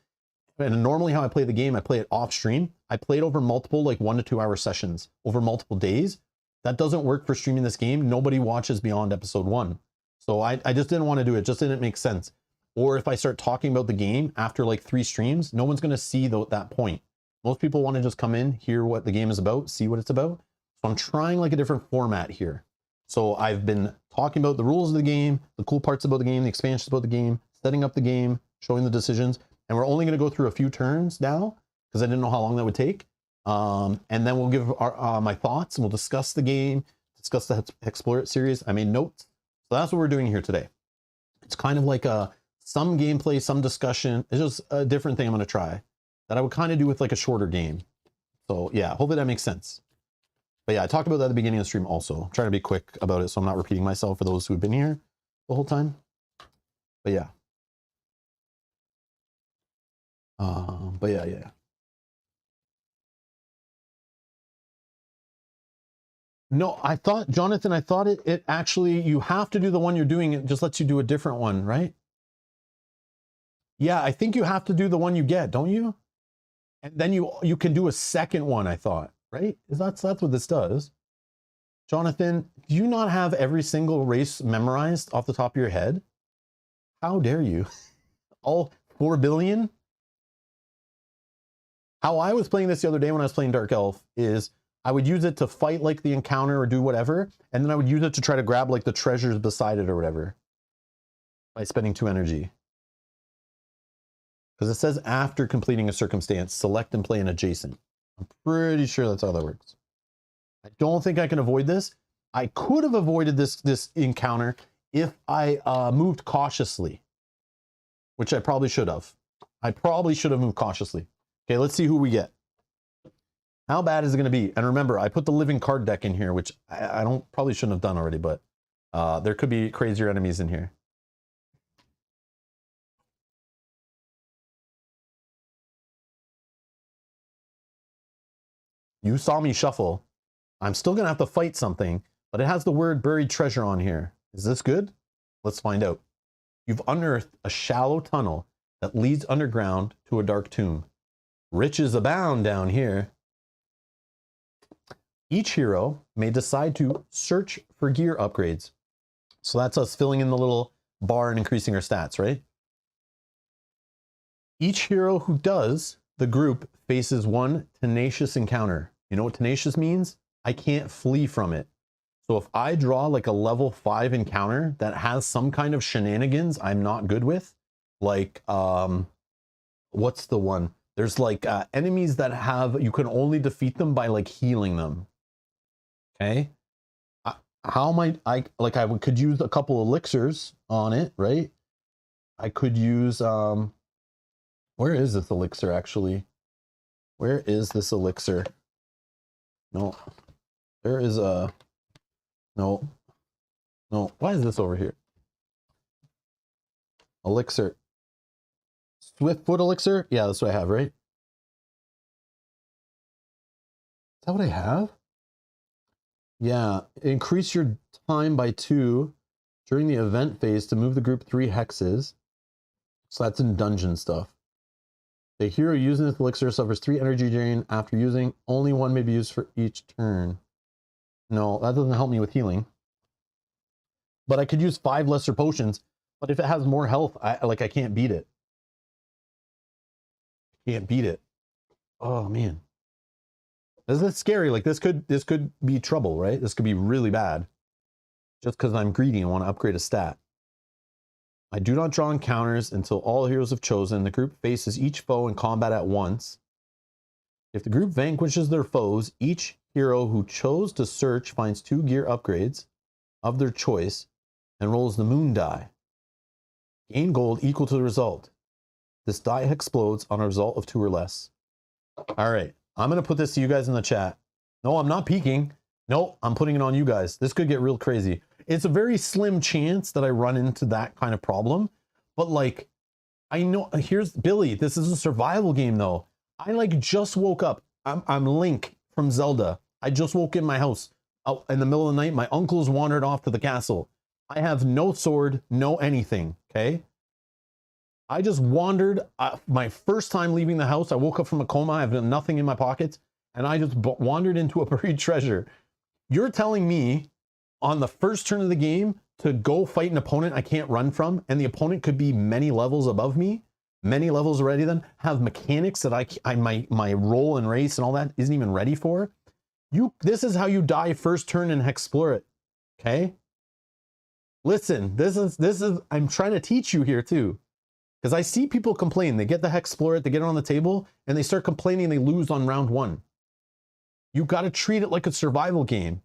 S1: And normally how I play the game, I play it off stream. I play it over multiple, like 1 to 2 hour sessions over multiple days. That doesn't work for streaming this game. Nobody watches beyond episode 1. So I just didn't want to do it. It just didn't make sense. Or if I start talking about the game after like 3 streams, no one's going to see that point. Most people want to just come in, hear what the game is about, see what it's about. So I'm trying like a different format here. So I've been talking about the rules of the game, the cool parts about the game, the expansions about the game, setting up the game, showing the decisions. And we're only going to go through a few turns now because I didn't know how long that would take. And then we'll give my thoughts and we'll discuss the game, discuss the HEXplore It series. I made notes. So that's what we're doing here today. It's kind of like some gameplay, some discussion. It's just a different thing I'm going to try that I would kind of do with like a shorter game. So yeah, hopefully that makes sense. But yeah, I talked about that at the beginning of the stream also. I'm trying to be quick about it so I'm not repeating myself for those who have been here the whole time. But yeah. Yeah. No, I thought, Jonathan, it actually, you have to do the one you're doing. It just lets you do a different one, right? Yeah, I think you have to do the one you get, don't you? And then you can do a second one, I thought, right? That's what this does. Jonathan, do you not have every single race memorized off the top of your head? How dare you? All 4 billion? How I was playing this the other day when I was playing Dark Elf is I would use it to fight like the encounter or do whatever, and then I would use it to try to grab like the treasures beside it or whatever by spending 2 energy. Because it says after completing a circumstance, select and play an adjacent. I'm pretty sure that's how that works. I don't think I can avoid this. I could have avoided this encounter if I moved cautiously, which I probably should have. I probably should have moved cautiously. Okay, let's see who we get. How bad is it going to be? And remember, I put the living card deck in here, which I probably shouldn't have done already, but there could be crazier enemies in here. You saw me shuffle. I'm still going to have to fight something, but it has the word buried treasure on here. Is this good? Let's find out. You've unearthed a shallow tunnel that leads underground to a dark tomb. Riches abound down here. Each hero may decide to search for gear upgrades. So that's us filling in the little bar and increasing our stats, right? Each hero who does, the group faces one tenacious encounter. You know what tenacious means? I can't flee from it. So if I draw like a level 5 encounter that has some kind of shenanigans I'm not good with, like, what's the one? There's like enemies that have, you can only defeat them by like healing them. Okay. How might I could use a couple elixirs on it, right? I could use, where is this elixir actually? Where is this elixir? No, there is a, no, why is this over here? Elixir. Swiftfoot elixir? Yeah, that's what I have, right? Is that what I have? Yeah, increase your time by 2 during the event phase to move the group 3 hexes. So that's in dungeon stuff. The hero using this elixir suffers 3 energy drain after using. Only 1 may be used for each turn. No, that doesn't help me with healing. But I could use 5 lesser potions. But if it has more health, I can't beat it. Can't beat it. Oh man. This is scary. Like this could be trouble, right? This could be really bad. Just because I'm greedy and want to upgrade a stat. I do not draw encounters until all heroes have chosen. The group faces each foe in combat at once. If the group vanquishes their foes, each hero who chose to search finds 2 gear upgrades of their choice and rolls the moon die. Gain gold equal to the result. This die explodes on a result of 2 or less. All right, I'm going to put this to you guys in the chat. No, I'm not peeking. No, I'm putting it on you guys. This could get real crazy. It's a very slim chance that I run into that kind of problem. But like, I know, here's Billy. This is a survival game though. I like just woke up. I'm Link from Zelda. I just woke in my house out in the middle of the night. My uncle's wandered off to the castle. I have no sword, no anything, okay? I just wandered. My first time leaving the house, I woke up from a coma. I have nothing in my pockets. And I just wandered into a buried treasure. You're telling me on the first turn of the game to go fight an opponent I can't run from, and the opponent could be many levels above me, many levels already, then have mechanics that my role and race and all that isn't even ready for. This is how you die first turn in HEXplore It. Okay? Listen, this is I'm trying to teach you here too. Because I see people complain. They get the HEXplore It, they get it on the table, and they start complaining they lose on round 1. You got to treat it like a survival game.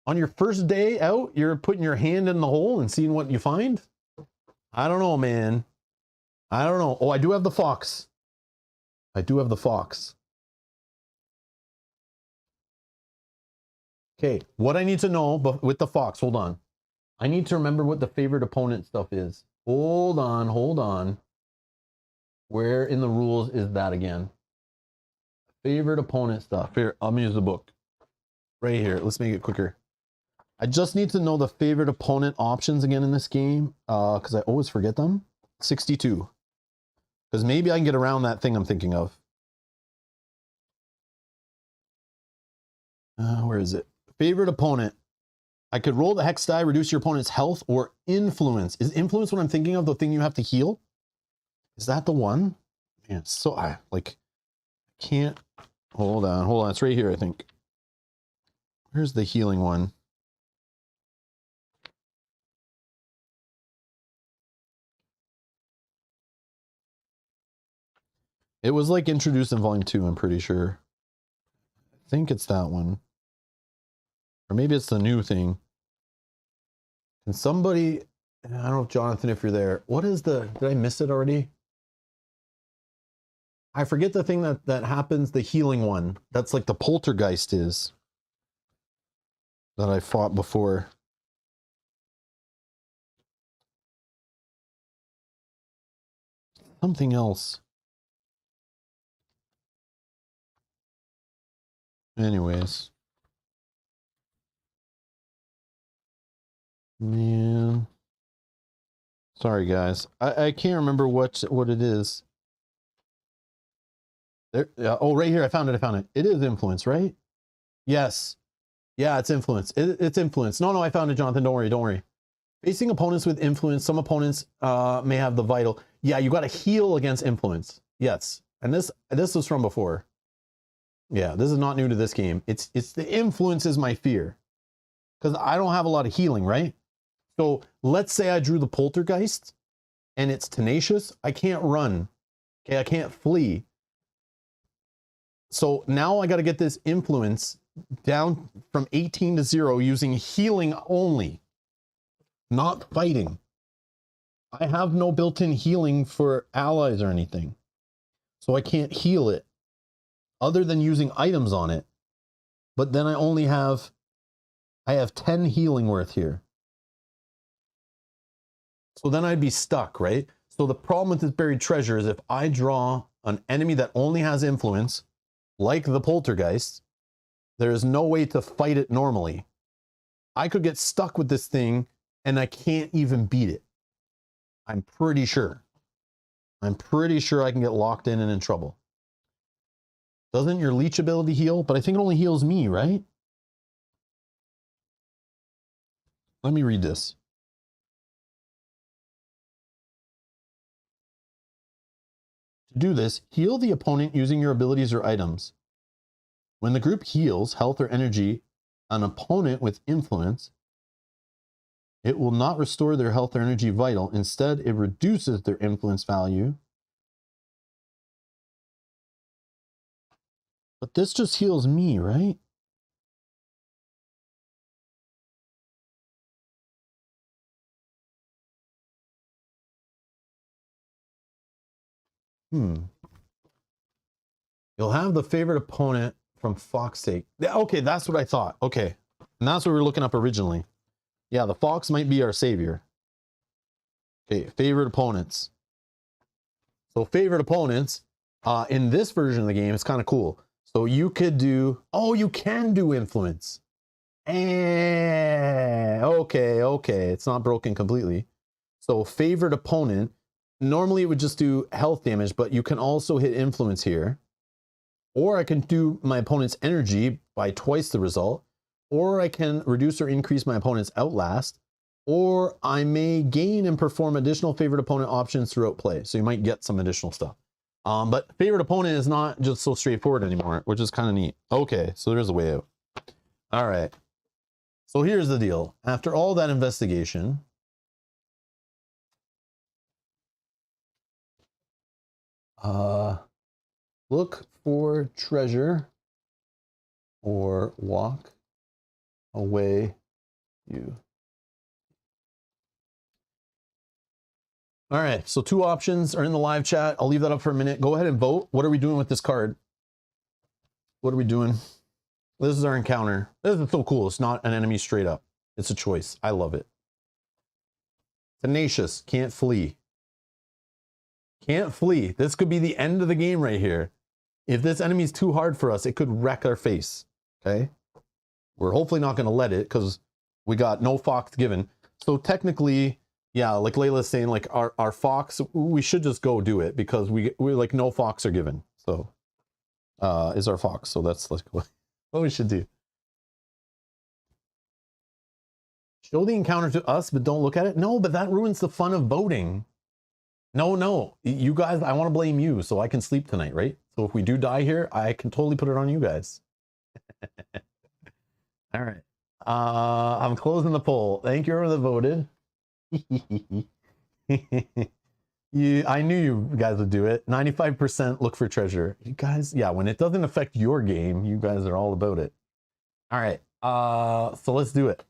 S1: On your first day out, you're putting your hand in the hole and seeing what you find? I don't know, man. I don't know. Oh, I do have the fox. I do have the fox. Okay, what I need to know with the fox, hold on. I need to remember what the favorite opponent stuff is. Hold on, hold on. Where in the rules is that again? Favorite opponent stuff. Here, I'm gonna use the book. Right here, let's make it quicker. I just need to know the favorite opponent options again in this game, because I always forget them. 62. Because maybe I can get around that thing I'm thinking of. Where is it? Favorite opponent. I could roll the hex die, reduce your opponent's health, or influence. Is influence what I'm thinking of, the thing you have to heal? Is that the one? Man, so I can't. Hold on. It's right here, I think. Where's the healing one? It was like introduced in volume 2, I'm pretty sure. I think it's that one. Or maybe it's the new thing. Can somebody, I don't know if Jonathan, if you're there, what is did I miss it already? I forget the thing that happens, the healing one. That's like the poltergeist is. That I fought before. Something else. Anyways. Man. Sorry guys. I can't remember what it is. There, oh, right here, I found it. It is influence, right? Yes. Yeah, it's influence. It's influence. No, I found it, Jonathan. Don't worry. Facing opponents with influence, some opponents may have the vital. Yeah, you got to heal against influence. Yes. And this was from before. Yeah, this is not new to this game. It's the influence is my fear. Because I don't have a lot of healing, right? So let's say I drew the poltergeist and it's tenacious. I can't run. Okay, I can't flee. So now I got to get this influence down from 18 to 0 using healing only, not fighting. I have no built-in healing for allies or anything. So I can't heal it other than using items on it. But then I have 10 healing worth here. So then I'd be stuck, right? So the problem with this buried treasure is if I draw an enemy that only has influence, like the poltergeist, There is no way to fight it normally. I could get stuck with this thing and I can't even beat it. I'm pretty sure. I'm pretty sure I can get locked in and in trouble. Doesn't your leech ability heal? But I think it only heals me, right? Let me read this. To do this, heal the opponent using your abilities or items. When the group heals health or energy an opponent with influence, it will not restore their health or energy vital. Instead, it reduces their influence value. But this just heals me, right? You'll have the favorite opponent from Fox's sake. Okay, that's what I thought. Okay. And that's what we were looking up originally. Yeah, the fox might be our savior. Okay, favorite opponents. So favorite opponents, in this version of the game, it's kind of cool. So you could do, oh, you can do influence. Okay. It's not broken completely. So favorite opponent, normally it would just do health damage, but you can also hit influence here. Or I can do my opponent's energy by twice the result. Or I can reduce or increase my opponent's outlast. Or I may gain and perform additional favorite opponent options throughout play. So you might get some additional stuff. But favorite opponent is not just so straightforward anymore, which is kind of neat. Okay, so there's a way out. All right. So here's the deal. After all that investigation, look for treasure or walk away you. All right, so 2 options are in the live chat. I'll leave that up for a minute. Go ahead and vote. What are we doing with this card? What are we doing? This is our encounter. This is so cool. It's not an enemy straight up. It's a choice. I love it. Tenacious, can't flee. Can't flee. This could be the end of the game right here. If this enemy is too hard for us, it could wreck our face. Okay? We're hopefully not going to let it because we got no fox given. So technically, yeah, like Layla's saying, like our fox, we should just go do it because we're like no fox are given. So is our fox. So that's like what we should do. Show the encounter to us, but don't look at it. No, but that ruins the fun of voting. No, you guys, I want to blame you so I can sleep tonight, right? So if we do die here, I can totally put it on you guys. All right. I'm closing the poll. Thank you everyone that voted. I knew you guys would do it. 95% look for treasure. You guys, yeah, when it doesn't affect your game, you guys are all about it. All right. So let's do it.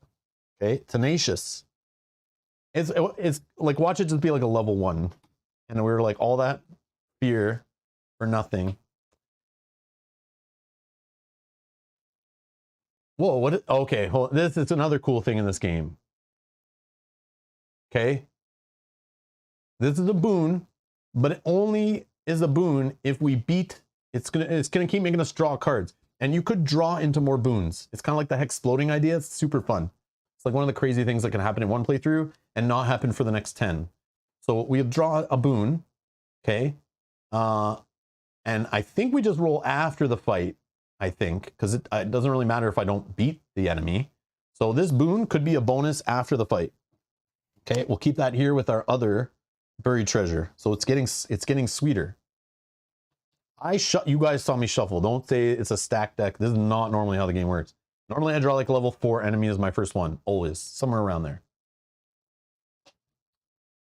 S1: Okay, tenacious. It's like, watch it just be like a level 1. And we were like, all that fear for nothing. Whoa, what? Okay, hold on. This is another cool thing in this game. Okay. This is a boon, but it only is a boon if we beat, it's gonna keep making us draw cards. And you could draw into more boons. It's kind of like the hexploding idea. It's super fun. It's like one of the crazy things that can happen in one playthrough and not happen for the next 10. So we draw a boon, okay? And I think we just roll after the fight, I think, because it doesn't really matter if I don't beat the enemy. So this boon could be a bonus after the fight. Okay, we'll keep that here with our other buried treasure. So it's getting sweeter. You guys saw me shuffle. Don't say it's a stack deck. This is not normally how the game works. Normally I draw like a level 4 enemy as my first one. Always. Somewhere around there.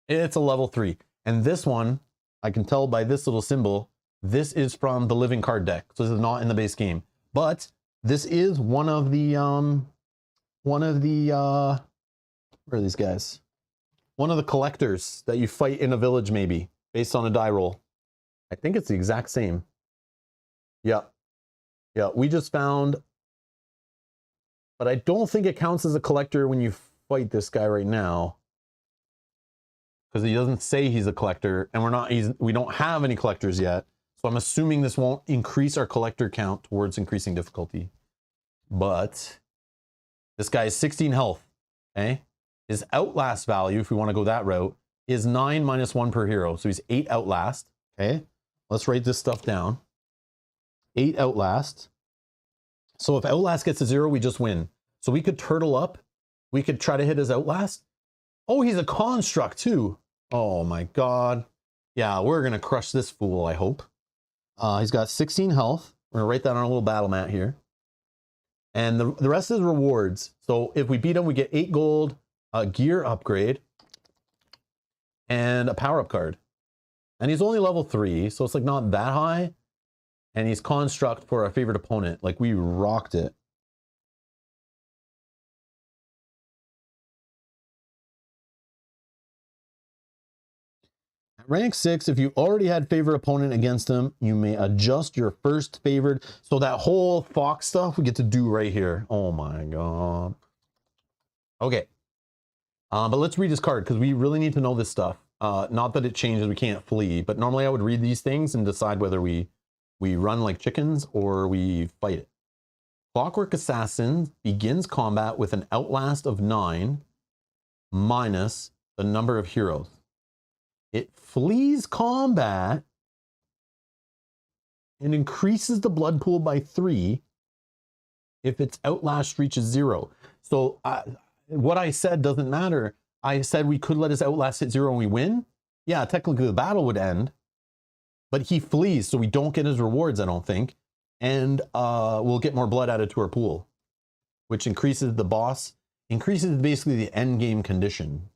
S1: It's a level 3. And this one, I can tell by this little symbol, this is from the living card deck. So this is not in the base game. But this is one of the where are these guys? One of the collectors that you fight in a village, maybe, based on a die roll. I think it's the exact same. Yeah. Yeah, we just found, but I don't think it counts as a collector when you fight this guy right now. Because he doesn't say he's a collector, and we don't have any collectors yet. So I'm assuming this won't increase our collector count towards increasing difficulty. but this guy is 16 health. Okay. His outlast value, if we want to go that route, is 9 minus 1 per hero. So he's 8 outlast. Okay. Let's write this stuff down. 8 outlast. So if outlast gets to 0, we just win. So we could turtle up. We could try to hit his outlast. Oh, he's a construct too. Oh my god. Yeah, we're going to crush this fool, I hope. He's got 16 health. We're going to write that on a little battle mat here. And the rest is rewards. So if we beat him, we get 8 gold, a gear upgrade, and a power-up card. And he's only level 3, so it's like not that high. And he's construct for our favorite opponent. Like, we rocked it. At rank 6, if you already had favorite opponent against him, you may adjust your first favored. So that whole fox stuff we get to do right here. Oh my god. Okay. But let's read his card, because we really need to know this stuff. Not that it changes, we can't flee, but normally I would read these things and decide whether we run like chickens or we fight it. Clockwork Assassin begins combat with an outlast of 9 minus the number of heroes. It flees combat and increases the blood pool by 3 if its outlast reaches 0. So what I said doesn't matter. I said we could let his outlast hit 0 and we win. Yeah, technically the battle would end, but he flees, so we don't get his rewards, I don't think. And we'll get more blood added to our pool, which increases the boss, increases basically the end game condition.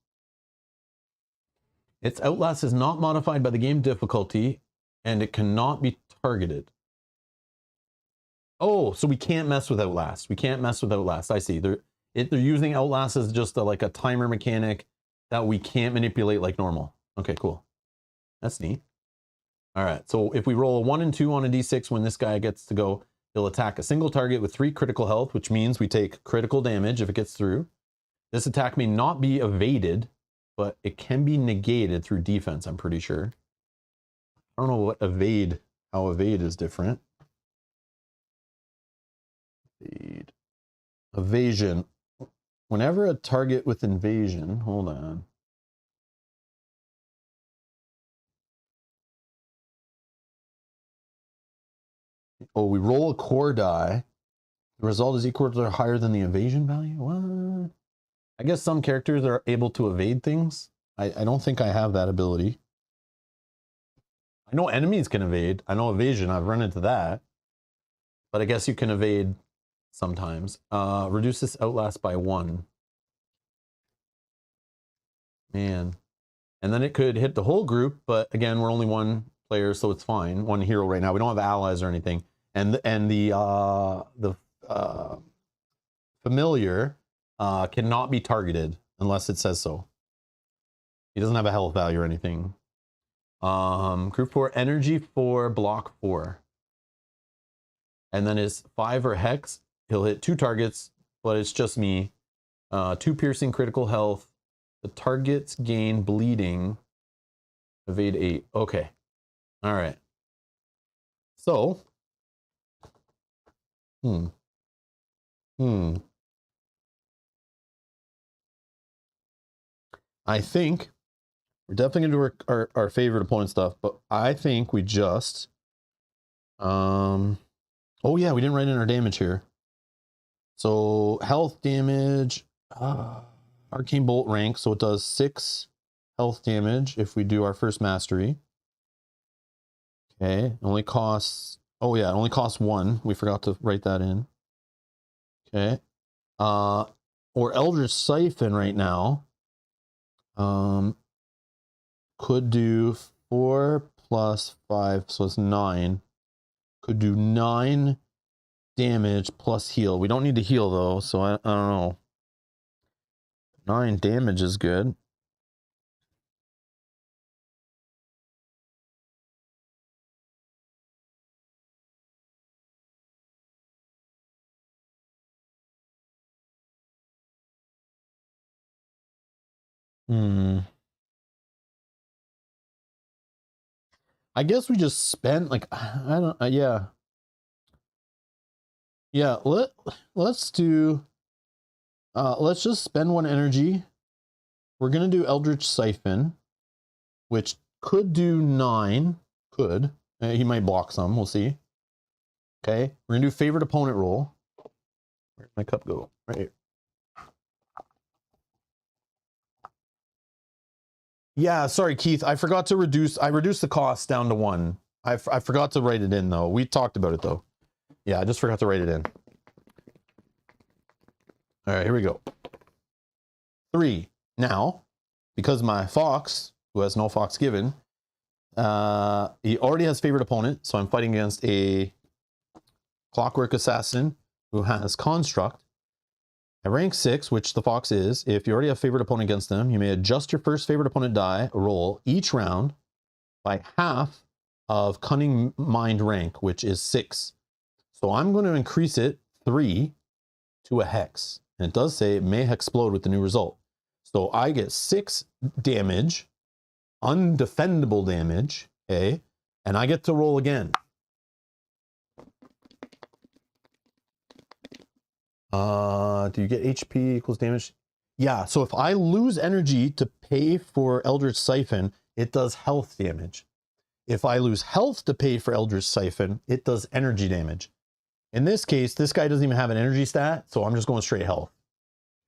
S1: Its outlast is not modified by the game difficulty, and it cannot be targeted. Oh, so we can't mess with outlast. We can't mess with outlast. I see. They're using outlast as just like a timer mechanic that we can't manipulate like normal. Okay, cool. That's neat. All right, so if we roll a 1 and 2 on a d6 when this guy gets to go, he'll attack a single target with 3 critical health, which means we take critical damage if it gets through. This attack may not be evaded, but it can be negated through defense, I'm pretty sure. I don't know what evade, how evade is different. Evade. Evasion. Whenever a target with invasion, hold on. Oh, we roll a core die. The result is equal to or higher than the evasion value? What? I guess some characters are able to evade things. I don't think I have that ability. I know enemies can evade. I know evasion. I've run into that. But I guess you can evade sometimes. Reduce this outlast by 1. Man. And then it could hit the whole group, but again, we're only 1 player, so it's fine. 1 hero right now. We don't have allies or anything. And the familiar cannot be targeted unless it says so. He doesn't have a health value or anything. Group 4 energy for block 4. And then his 5 or hex, he'll hit 2 targets, but it's just me. 2 piercing critical health. The targets gain bleeding. Evade 8. Okay. All right. So. I think we're definitely going to do our favorite opponent stuff, but I think we just. Oh yeah, we didn't write in our damage here. So health damage. Arcane Bolt rank, so it does 6 health damage if we do our first mastery. Okay, it only costs, oh yeah, it only costs 1. We forgot to write that in. Okay. Or Eldritch Siphon right now. Could do 4 plus 5, so it's 9. Could do 9 damage plus heal. We don't need to heal though, so I don't know. 9 damage is good. I guess we just spent like, I don't, yeah. Yeah, let's do let's just spend 1 energy. We're gonna do Eldritch Siphon, which could do 9. Could. He might block some, we'll see. Okay, we're gonna do favorite opponent roll. Where'd my cup go? Right here. Yeah, sorry, Keith. I forgot to reduced the cost down to 1. I forgot to write it in though. We talked about it though. Yeah, I just forgot to write it in. All right, here we go. 3. Now, because my fox, who has no fox given, he already has favorite opponent, so I'm fighting against a Clockwork Assassin who has Construct. At rank 6, which the fox is, if you already have favorite opponent against them, you may adjust your first favorite opponent die roll each round by half of Cunning Mind rank, which is 6. So I'm going to increase it 3 to a hex. And it does say it may explode with the new result. So I get 6 damage, undefendable damage, okay? And I get to roll again. Do you get HP equals damage? Yeah, so if I lose energy to pay for Eldritch Siphon, it does health damage. If I lose health to pay for Eldritch Siphon, it does energy damage. In this case, this guy doesn't even have an energy stat, so I'm just going straight health.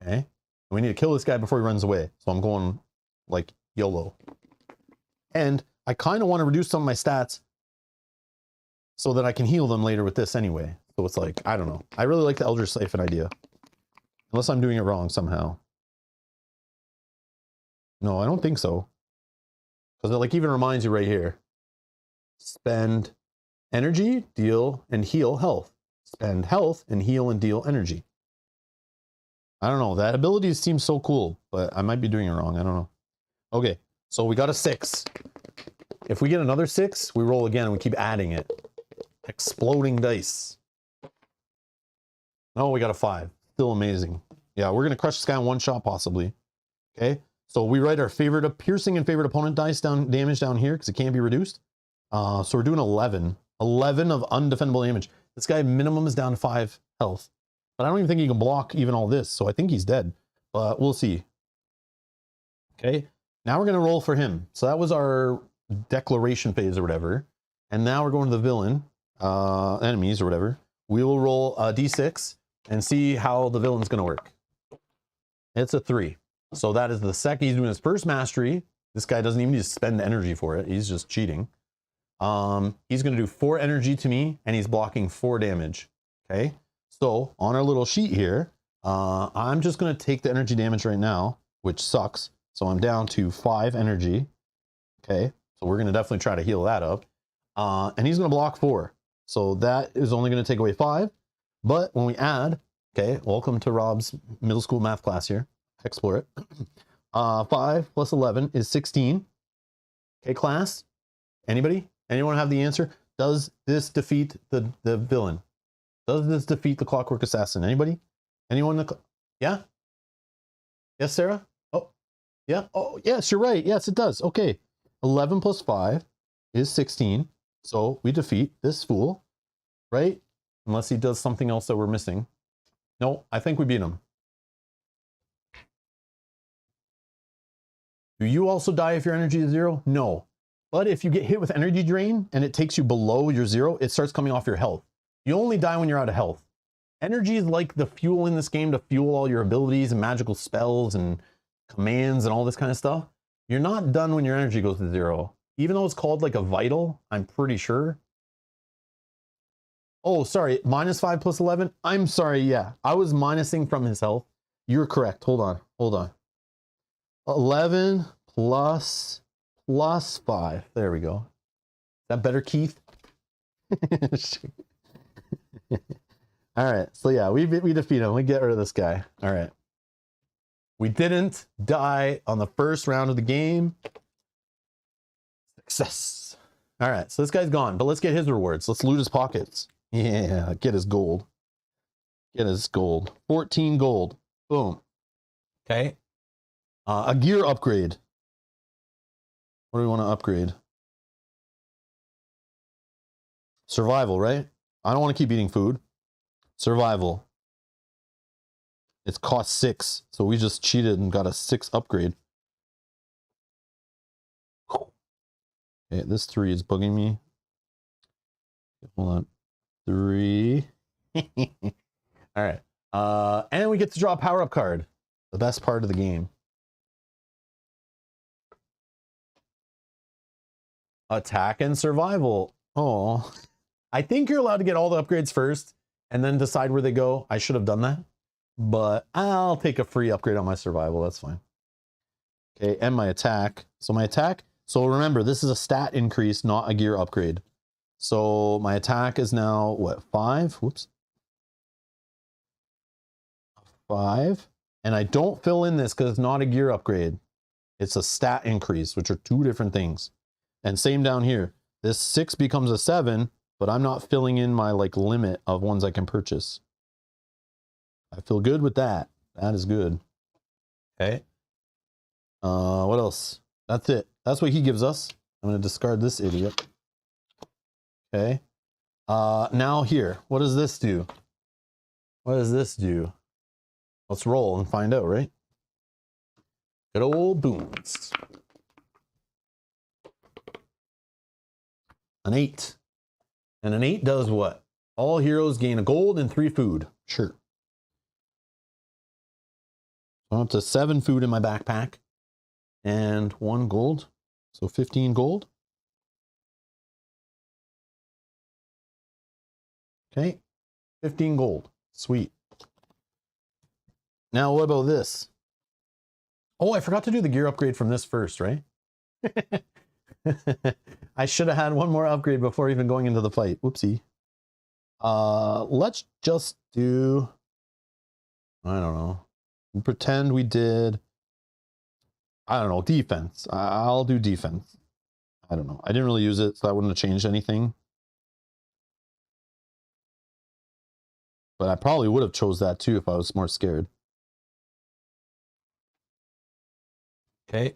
S1: Okay? We need to kill this guy before he runs away, so I'm going like YOLO. And I kind of want to reduce some of my stats so that I can heal them later with this anyway. So it's like, I don't know. I really like the Eldritch Siphon idea. Unless I'm doing it wrong somehow. No, I don't think so. Because it like even reminds you right here. Spend energy, deal, and heal health. Spend health and heal and deal energy. I don't know. That ability seems so cool, but I might be doing it wrong. I don't know. Okay, so we got a 6. If we get another 6, we roll again and we keep adding it. Exploding dice. Oh, we got a 5. Still amazing. Yeah, we're going to crush this guy in 1 shot possibly. Okay, so we write our favorite piercing and favorite opponent dice damage down here because it can't be reduced. So we're doing 11. 11 of undefendable damage. This guy minimum is down to 5 health. But I don't even think he can block even all this, so I think he's dead. But we'll see. Okay, now we're going to roll for him. So that was our declaration phase or whatever. And now we're going to the villain, enemies or whatever. We will roll a d6 and see how the villain's going to work. It's a 3. So that is the second. He's doing his first mastery. This guy doesn't even need to spend energy for it. He's just cheating. He's going to do 4 energy to me, and he's blocking 4 damage. Okay. So on our little sheet here, I'm just going to take the energy damage right now, which sucks. So I'm down to 5 energy. Okay. So we're going to definitely try to heal that up. And he's going to block 4. So that is only going to take away 5. But when we add, okay, welcome to Rob's middle school math class here. HEXplore It. 5 plus 11 is 16. Okay, class. Anybody? Anyone have the answer? Does this defeat the villain? Does this defeat the Clockwork Assassin? Anybody? Anyone? Yeah? Yes, Sarah? Oh, yeah. Oh, yes, you're right. Yes, it does. Okay. 11 plus 5 is 16. So we defeat this fool, right? Unless he does something else that we're missing. No, I think we beat him. Do you also die if your energy is 0? No. But if you get hit with energy drain and it takes you below your 0, it starts coming off your health. You only die when you're out of health. Energy is like the fuel in this game to fuel all your abilities and magical spells and commands and all this kind of stuff. You're not done when your energy goes to 0. Even though it's called like a vital, I'm pretty sure. Oh, sorry, -5 plus 11. I'm sorry, yeah. I was minusing from his health. You're correct. Hold on. 11 plus 5. There we go. Is that better, Keith? All right. So yeah, we defeat him. We get rid of this guy. All right. We didn't die on the first round of the game. Success. All right. So this guy's gone, but let's get his rewards. Let's loot his pockets. Yeah. Get his gold. Get his gold. 14 gold. Boom. Okay. A gear upgrade. What do we want to upgrade? Survival, right? I don't want to keep eating food. Survival. It's cost 6, so we just cheated and got a 6 upgrade. Okay, this 3 is bugging me. Hold on. 3. All right. And we get to draw a power-up card. The best part of the game. Attack and survival. Oh, I think you're allowed to get all the upgrades first and then decide where they go. I should have done that, but I'll take a free upgrade on my survival. That's fine. Okay, and my attack. So my attack. So remember, this is a stat increase, not a gear upgrade. So my attack is now what, 5? Whoops. 5. And I don't fill in this because it's not a gear upgrade. It's a stat increase, which are 2 different things. And same down here. This 6 becomes a 7, but I'm not filling in my like limit of ones I can purchase. I feel good with that. That is good. Okay. What else? That's it. That's what he gives us. I'm going to discard this idiot. Okay. Now here, what does this do? What does this do? Let's roll and find out, right? Good old boons. An 8. And an 8 does what? All heroes gain a gold and 3 food. Sure. I'm up to 7 food in my backpack. And 1 gold. So 15 gold. Okay. 15 gold. Sweet. Now what about this? Oh, I forgot to do the gear upgrade from this first, right? I should have had 1 more upgrade before even going into the fight. Whoopsie. Let's just do, I don't know. Pretend we did, I don't know, defense. I'll do defense. I don't know. I didn't really use it, so that wouldn't have changed anything. But I probably would have chose that too if I was more scared. Okay.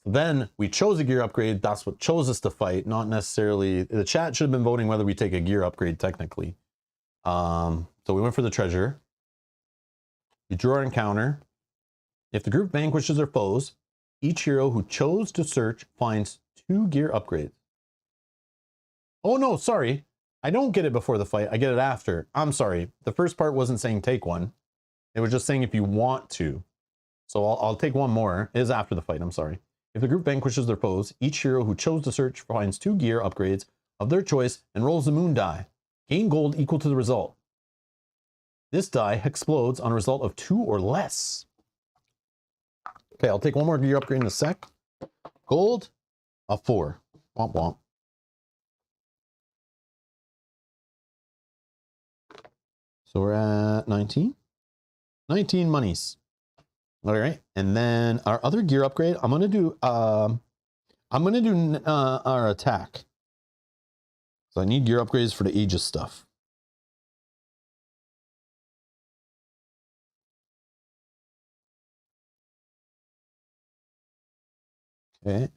S1: Then we chose a gear upgrade. That's what chose us to fight, not necessarily. The chat should have been voting whether we take a gear upgrade technically. So we went for the treasure. We drew our encounter. If the group vanquishes their foes, each hero who chose to search finds 2 gear upgrades. Oh no, sorry. I don't get it before the fight. I get it after. I'm sorry. The first part wasn't saying take 1. It was just saying if you want to. So I'll take 1 more. It is after the fight. I'm sorry. If the group vanquishes their foes, each hero who chose to search finds 2 gear upgrades of their choice and rolls the moon die. Gain gold equal to the result. This die explodes on a result of 2 or less. Okay, I'll take 1 more gear upgrade in a sec. Gold, a 4. Womp womp. So we're at 19. 19 monies. All right, and then our other gear upgrade, I'm gonna do our attack. So I need gear upgrades for the Aegis stuff. Okay.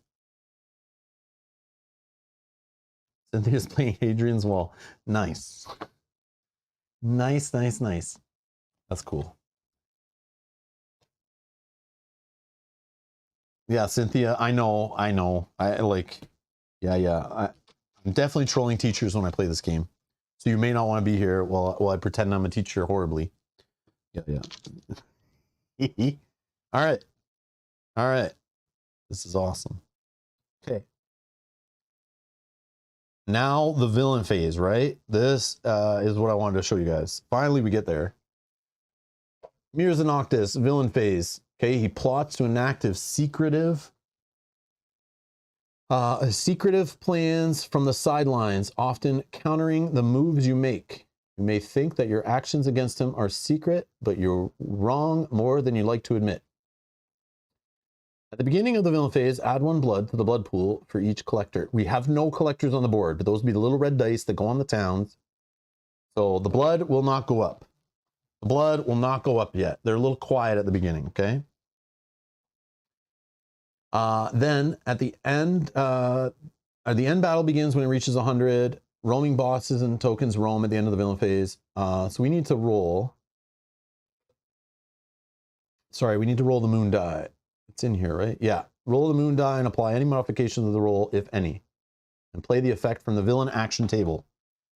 S1: Cynthia's playing Hadrian's Wall. Nice. Nice, nice, nice. That's cool. Yeah, Cynthia, I know. I like, yeah. I'm definitely trolling teachers when I play this game. So you may not want to be here while I pretend I'm a teacher horribly. Yeah. All right. This is awesome. Okay. Now the villain phase, right? This is what I wanted to show you guys. Finally, we get there. Mirza Noctis, villain phase. Okay, he plots to enact secretive plans from the sidelines, often countering the moves you make. You may think that your actions against him are secret, but you're wrong more than you like to admit. At the beginning of the villain phase, add 1 blood to the blood pool for each collector. We have no collectors on the board, but those would be the little red dice that go on the towns. So the blood will not go up. The blood will not go up yet. They're a little quiet at the beginning, okay? Then at the end battle begins when it reaches 100. roaming bosses and tokens roam at the end of the villain phase. So we need to roll. Sorry, we need to roll the moon die. It's in here, right? Yeah. Roll the moon die and apply any modifications to the roll, if any. And play the effect from the villain action table.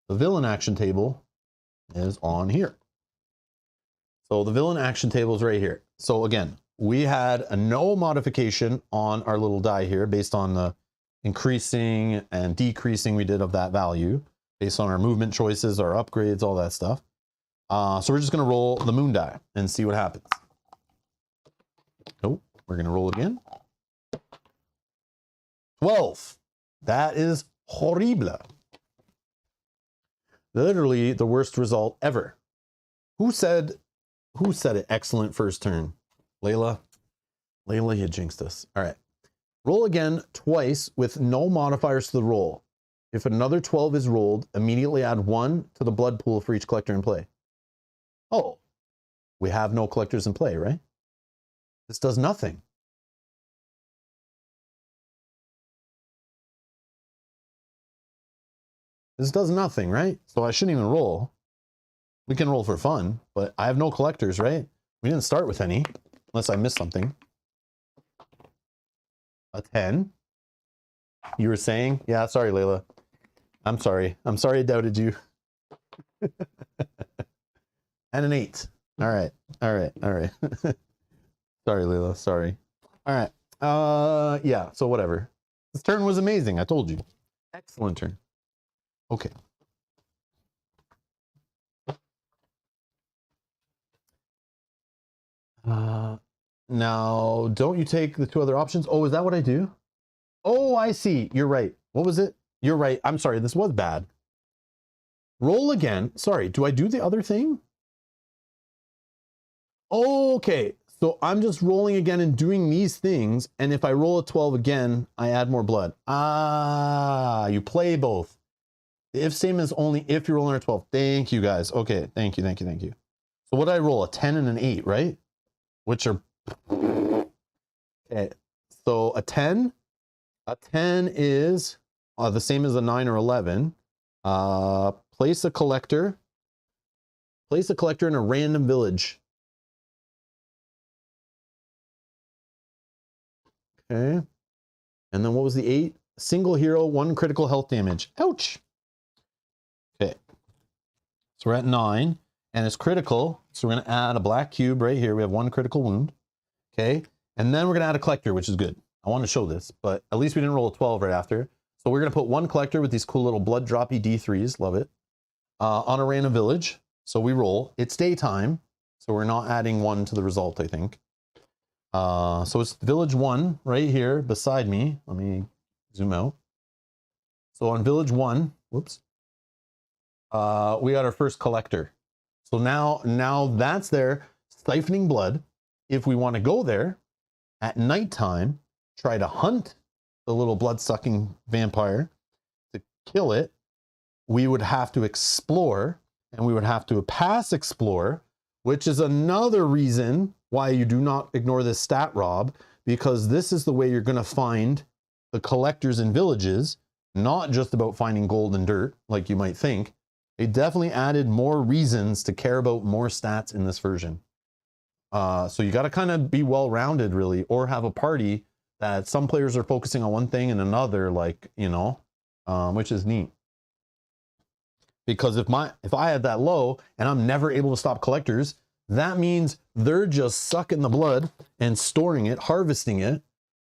S1: The villain action table is on here. So the villain action table is right here. So again, we had a no modification on our little die here based on the increasing and decreasing we did of that value based on our movement choices, our upgrades, all that stuff. So we're just going to roll the moon die and see what happens. Nope, we're going to roll again. 12. That is horrible. Literally the worst result ever. Who said it? Excellent first turn. Layla, you jinxed us. All right. Roll again twice with no modifiers to the roll. If another 12 is rolled, immediately add 1 to the blood pool for each collector in play. Oh, we have no collectors in play, right? This does nothing. This does nothing, right? So I shouldn't even roll. We can roll for fun, but I have no collectors, right? We didn't start with any, unless I missed something. A 10. You were saying? Yeah, sorry, Layla. I'm sorry. I'm sorry I doubted you. And an 8. All right. All right. All right. Sorry, Layla. Sorry. All right. Yeah, so whatever. This turn was amazing. I told you. Excellent turn. Okay. Now, don't you take the 2 other options? Oh, is that what I do? Oh, I see. You're right. What was it? You're right. I'm sorry. This was bad. Roll again. Sorry. Do I do the other thing? Okay. So I'm just rolling again and doing these things. And if I roll a 12 again, I add more blood. Ah, you play both. The if statement is only if you're rolling a 12. Thank you, guys. Okay. Thank you. Thank you. Thank you. So what did I roll? A 10 and an 8, right? Which are... Okay. So a 10 is the same as a 9 or 11. Place a collector in a random village. Okay. And then what was the 8? Single hero, 1 critical health damage. Ouch. Okay. So we're at 9 and it's critical. So we're going to add a black cube right here. We have 1 critical wound. Okay. And then we're going to add a collector, which is good. I want to show this, but at least we didn't roll a 12 right after. So we're going to put 1 collector with these cool little blood droppy D3s. Love it. On a random village. So we roll. It's daytime. So we're not adding 1 to the result, I think. So it's village 1 right here beside me. Let me zoom out. So on village 1, whoops, we got our first collector. So now that's there siphoning blood. If we want to go there at nighttime, try to hunt the little blood-sucking vampire to kill it, we would have to explore, and we would have to pass explore, which is another reason why you do not ignore this stat, Rob, because this is the way you're going to find the collectors in villages, not just about finding gold and dirt, like you might think. It definitely added more reasons to care about more stats in this version. So you got to kind of be well-rounded, really, or have a party that some players are focusing on one thing and another, like, you know, which is neat. Because if I had that low and I'm never able to stop collectors, that means they're just sucking the blood and storing it, harvesting it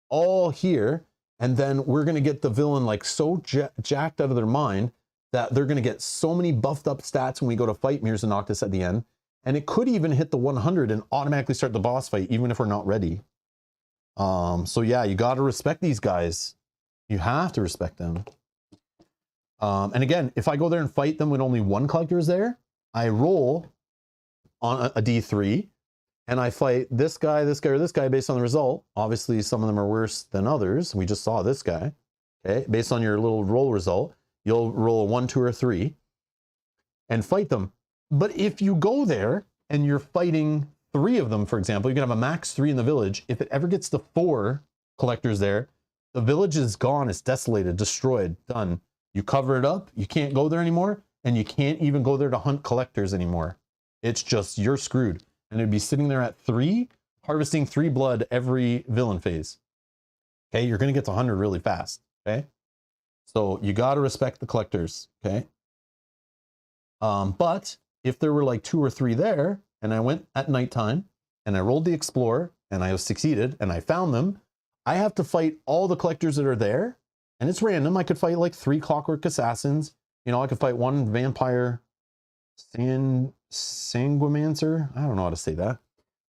S1: all here. And then we're going to get the villain like so jacked out of their mind that they're going to get so many buffed up stats when we go to fight Mirza Noctis at the end. And it could even hit the 100 and automatically start the boss fight, even if we're not ready. So yeah, you got to respect these guys. You have to respect them. And again, if I go there and fight them when only 1 collector is there, I roll on a D3 and I fight this guy, or this guy based on the result. Obviously, some of them are worse than others. We just saw this guy. Okay, based on your little roll result, you'll roll a 1, 2, or 3 and fight them. But if you go there and you're fighting 3 of them, for example, you can have a max 3 in the village. If it ever gets to 4 collectors there, the village is gone, it's desolated, destroyed, done. You cover it up, you can't go there anymore, and you can't even go there to hunt collectors anymore. It's just, you're screwed. And it'd be sitting there at 3, harvesting 3 blood every villain phase. Okay, you're gonna get to 100 really fast, okay? So you gotta respect the collectors, okay? But if there were like 2 or 3 there, and I went at nighttime, and I rolled the Explorer, and I succeeded, and I found them, I have to fight all the collectors that are there, and it's random. I could fight like 3 Clockwork Assassins, you know, I could fight 1 Vampire Sanguimancer. I don't know how to say that.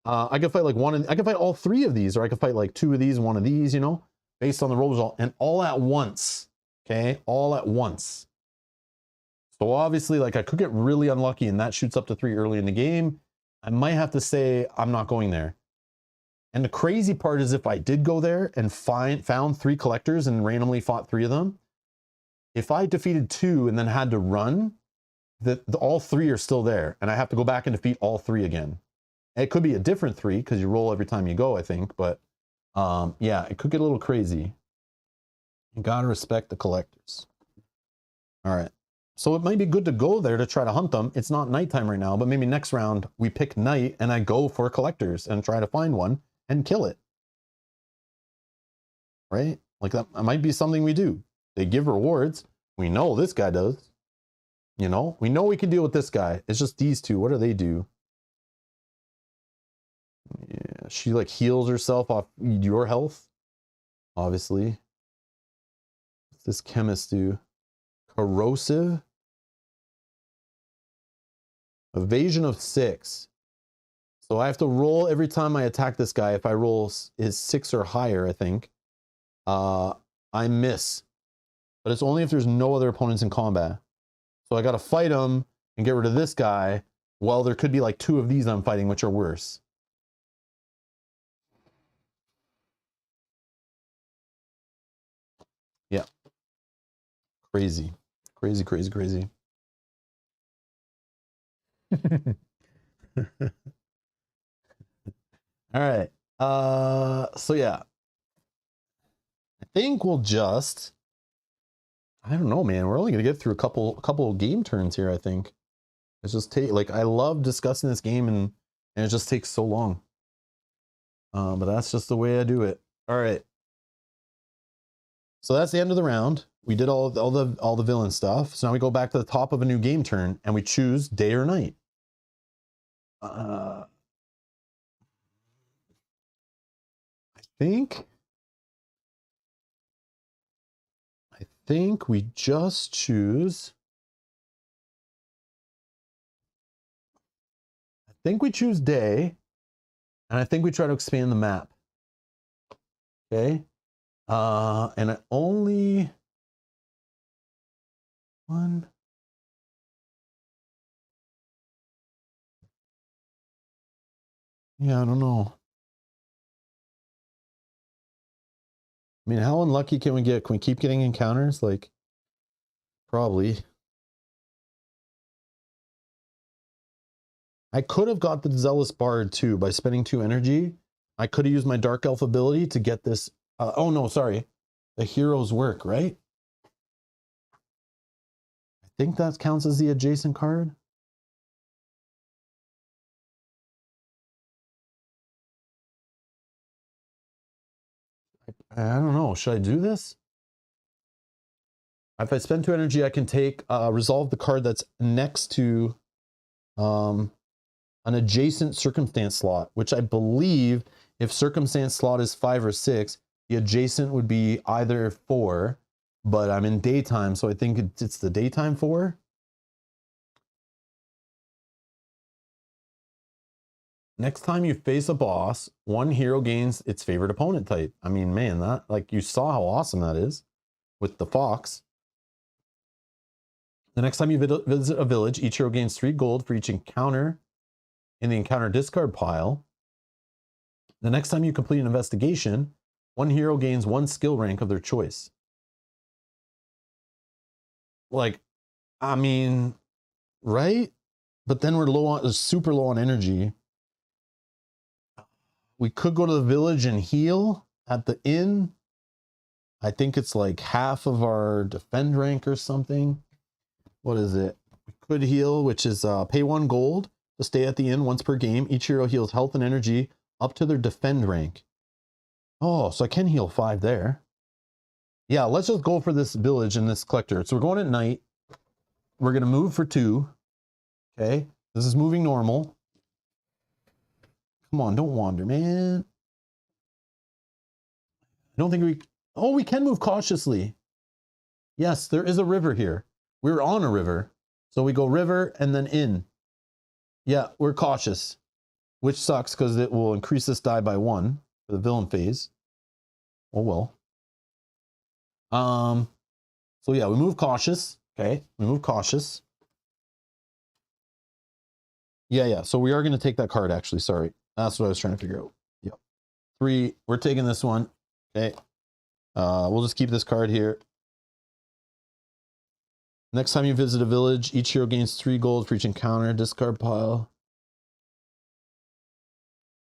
S1: I could fight like I could fight all 3 of these, or I could fight like 2 of these, 1 of these, you know, based on the roll result, and all at once, okay? All at once. So obviously, like, I could get really unlucky and that shoots up to 3 early in the game. I might have to say I'm not going there. And the crazy part is if I did go there and found 3 collectors and randomly fought 3 of them, if I defeated 2 and then had to run, all 3 are still there, and I have to go back and defeat all 3 again. It could be a different 3 because you roll every time you go, I think, but yeah, it could get a little crazy. You gotta respect the collectors. All right. So it might be good to go there to try to hunt them. It's not nighttime right now, but maybe next round we pick night and I go for collectors and try to find one and kill it. Right? Like that might be something we do. They give rewards. We know this guy does. You know, we know we can deal with this guy. It's just these 2. What do they do? Yeah, she like heals herself off your health. Obviously. What's this chemist do? Corrosive. Evasion of 6. So I have to roll every time I attack this guy. If I roll is 6 or higher, I think. I miss. But it's only if there's no other opponents in combat. So I gotta fight him and get rid of this guy. Well, there could be like 2 of these I'm fighting, which are worse. Yeah. Crazy. Crazy, crazy, crazy. All right. So yeah. I think we'll just, I don't know, man. We're only gonna get through a couple game turns here, I think. It's just like I love discussing this game and it just takes so long. But that's just the way I do it. All right. So that's the end of the round. We did all the villain stuff. So now we go back to the top of a new game turn and we choose day or night. I think we just choose. I think we choose day, and I think we try to expand the map. Okay. And I only one. Yeah, I don't know. I mean, how unlucky can we get? Can we keep getting encounters? Like, probably. I could have got the Zealous Bard too by spending 2 energy. I could have used my Dark Elf ability to get this. Oh no, sorry. The Hero's Work, right? I think that counts as the adjacent card. I don't know. Should I do this? If I spend 2 energy, I can take resolve the card that's next to an adjacent circumstance slot, which I believe if circumstance slot is 5 or 6, the adjacent would be either 4, but I'm in daytime, so I think it's the daytime 4. Next time you face a boss, 1 hero gains its favorite opponent type. I mean, man, that, like, you saw how awesome that is with the fox. The next time you visit a village, each hero gains 3 gold for each encounter in the encounter discard pile. The next time you complete an investigation, 1 hero gains 1 skill rank of their choice. Like, I mean, right? But then we're super low on energy. We could go to the village and heal at the inn. I think it's like half of our defend rank or something. What is it? We could heal, which is pay 1 gold to stay at the inn once per game. Each hero heals health and energy up to their defend rank. Oh, so I can heal 5 there. Yeah, let's just go for this village and this collector. So we're going at night. We're going to move for 2. Okay. This is moving normal. Come on, don't wander, man. I don't think we... Oh, we can move cautiously. Yes, there is a river here. We're on a river. So we go river and then in. Yeah, we're cautious. Which sucks because it will increase this die by 1 for the villain phase. Oh well. So yeah, we move cautious. Okay, we move cautious. Yeah. So we are going to take that card, actually. Sorry. That's what I was trying to figure out. Yep. 3. We're taking this one. Okay. We'll just keep this card here. Next time you visit a village, each hero gains 3 gold for each encounter. Discard pile.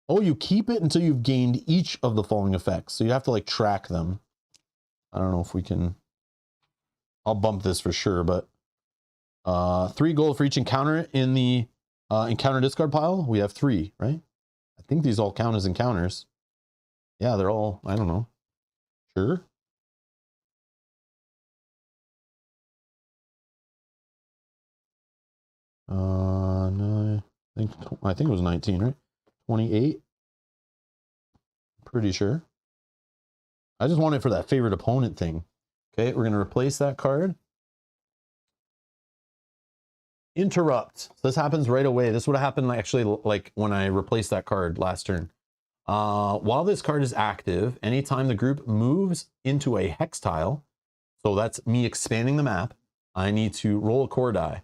S1: Oh, you keep it until you've gained each of the following effects. So you have to like track them. I don't know if we can... I'll bump this for sure, but 3 gold for each encounter in the encounter discard pile. We have 3, right? I think these all count as encounters. Yeah, they're all, I don't know. Sure. No, I think it was 19, right? 28. Pretty sure. I just want it for that favorite opponent thing. Okay, we're going to replace that card. Interrupt. So this happens right away. This would have happened actually like when I replaced that card last turn. While this card is active, anytime the group moves into a hex tile, so that's me expanding the map, I need to roll a core die.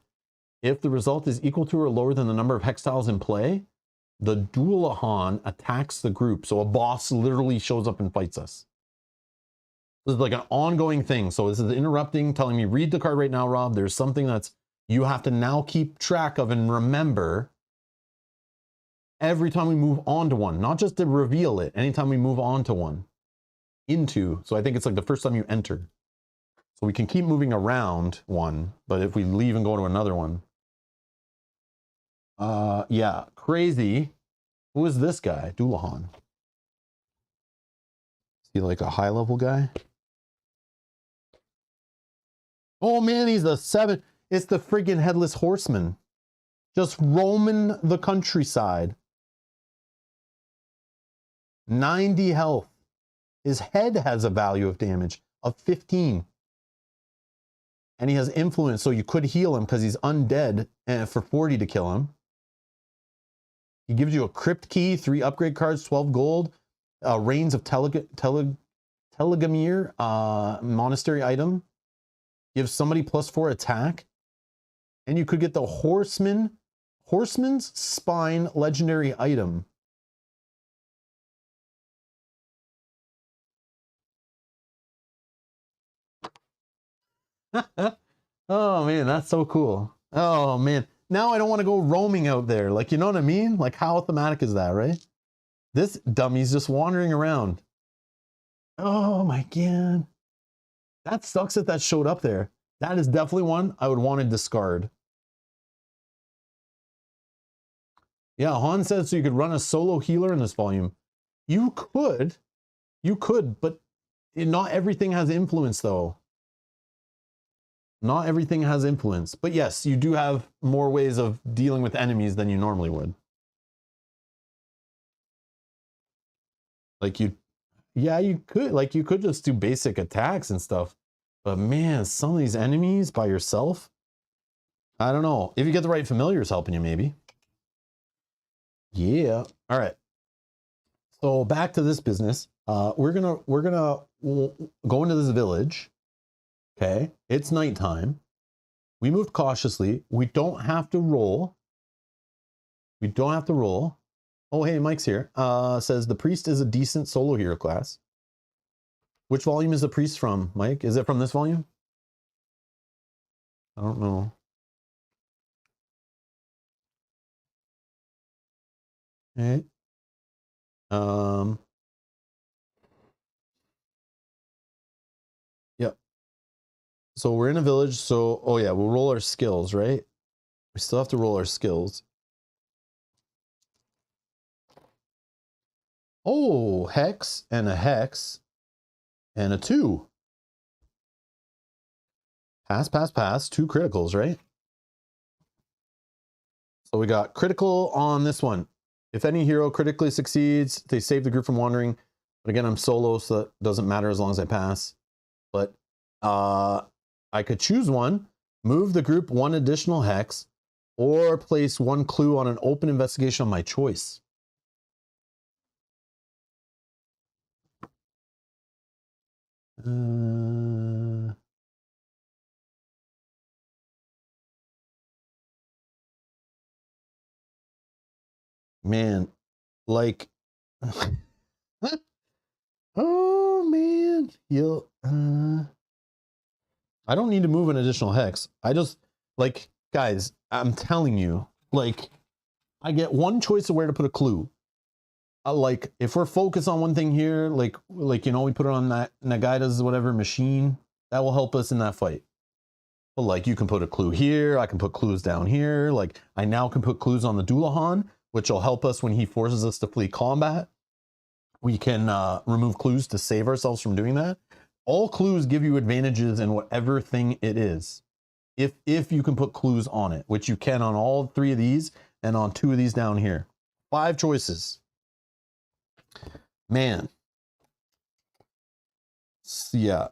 S1: If the result is equal to or lower than the number of hex tiles in play, the Doulahan attacks the group. So a boss literally shows up and fights us. This is like an ongoing thing. So this is interrupting, telling me, read the card right now, Rob. There's something that's you have to now keep track of and remember every time we move on to one, not just to reveal it, anytime we move on to one. Into, so I think it's like the first time you enter. So we can keep moving around one, but if we leave and go to another one. Yeah, crazy. Who is this guy? Doulahan. Is he like a high level guy? Oh man, he's the 7. It's the friggin' headless horseman. Just roaming the countryside. 90 health. His head has a value of damage of 15. And he has influence, so you could heal him because he's undead for 40 to kill him. He gives you a crypt key, 3 upgrade cards, 12 gold, reigns of Telegamir, monastery item. Gives somebody +4 attack. And you could get the horseman's spine legendary item. Oh man, that's so cool. Oh man, now I don't want to go roaming out there. Like, you know what I mean? Like, how thematic is that, right? This dummy's just wandering around. Oh my god. That sucks that showed up there. That is definitely one I would want to discard. Yeah, Han says so you could run a solo healer in this volume. You could, but not everything has influence though. Not everything has influence, but yes, you do have more ways of dealing with enemies than you normally would. Like yeah, you could just do basic attacks and stuff. But man, some of these enemies by yourself, I don't know. If you get the right familiars helping you, maybe. Yeah. All right. So back to this business. We're gonna go into this village. Okay, it's nighttime. We moved cautiously. We don't have to roll. Oh, hey, Mike's here. Says the priest is a decent solo hero class. Which volume is the priest from, Mike? Is it from this volume? I don't know. Okay. So we're in a village. So, oh yeah, we'll roll our skills, right? We still have to roll our skills. Oh, hex and a hex and a 2. Pass, pass, pass. 2 criticals, right? So we got critical on this one. If any hero critically succeeds, they save the group from wandering. But again, I'm solo, so that doesn't matter as long as I pass. But I could choose one, move the group 1 additional hex, or place 1 clue on an open investigation on my choice. Man, like, oh man, I don't need to move an additional hex. I just, like, guys, I'm telling you, like, I get 1 choice of where to put a clue. Like, if we're focused on one thing here, like you know, we put it on that Nagaida's whatever machine, that will help us in that fight. But like, you can put a clue here, I can put clues down here. Like, I now can put clues on the Doulahan, which will help us when he forces us to flee combat. We can remove clues to save ourselves from doing that. All clues give you advantages in whatever thing it is. If you can put clues on it, which you can on all 3 of these and on 2 of these down here. 5 choices. Man. Yeah.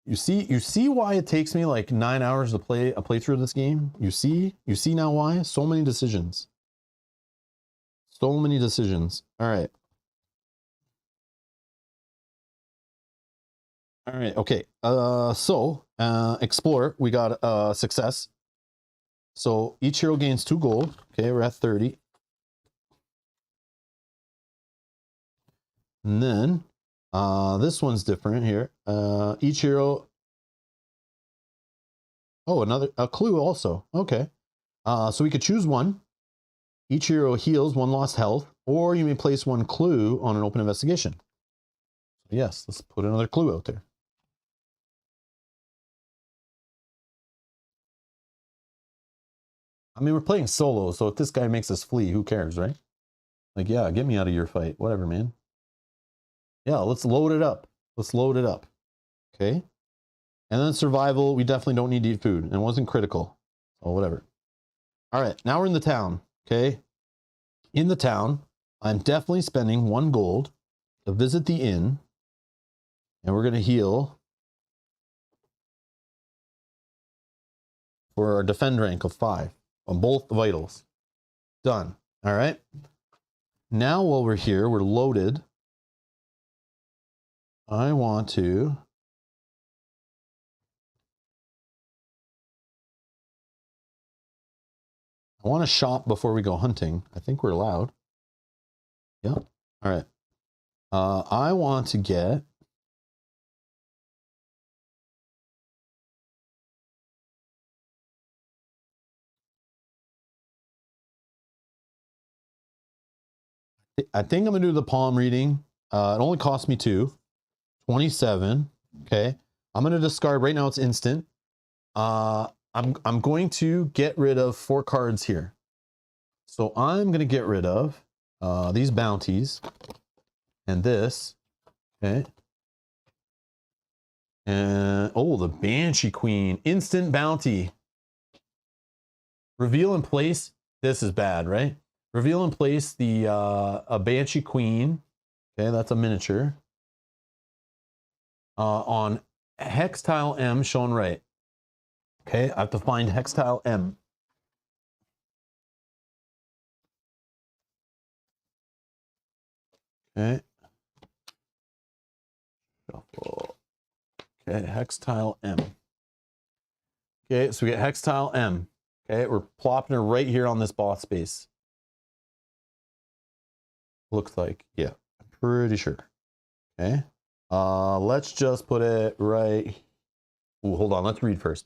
S1: You see why it takes me like 9 hours to play a playthrough of this game? You see now why? So many decisions. So many decisions. All right. All right, okay. So explore, we got success. So each hero gains 2 gold. Okay, we're at 30. And then this one's different here. Each hero. Oh, a clue also. Okay. So we could choose one. Each hero heals 1 lost health, or you may place 1 clue on an open investigation. Yes, let's put another clue out there. I mean, we're playing solo, so if this guy makes us flee, who cares, right? Like, yeah, get me out of your fight. Whatever, man. Yeah, let's load it up. Let's load it up. Okay. And then survival, we definitely don't need to eat food. And it wasn't critical. Oh, whatever. All right, now we're in the town. Okay. In the town, I'm definitely spending 1 gold to visit the inn. And we're going to heal for our defend rank of 5 on both vitals. Done. All right. Now while we're here, we're loaded. I want to shop before we go hunting. I think we're allowed. Yep. All right. I want to get I think I'm gonna do the palm reading. It only cost me 27. Okay. I'm gonna discard right now, it's instant. I'm going to get rid of 4 cards here. So I'm gonna get rid of these bounties and this. Okay. And oh, the Banshee Queen, instant bounty. Reveal in place. This is bad, right? Reveal in place the a Banshee Queen. Okay, that's a miniature. On hex tile M shown right. Okay, I have to find hex tile M. Okay. Shuffle. Okay, hex tile M. Okay, so we get hex tile M. Okay, we're plopping her right here on this boss space. Looks like, yeah, I'm pretty sure. Okay. Let's just put it right. Ooh, hold on, let's read first.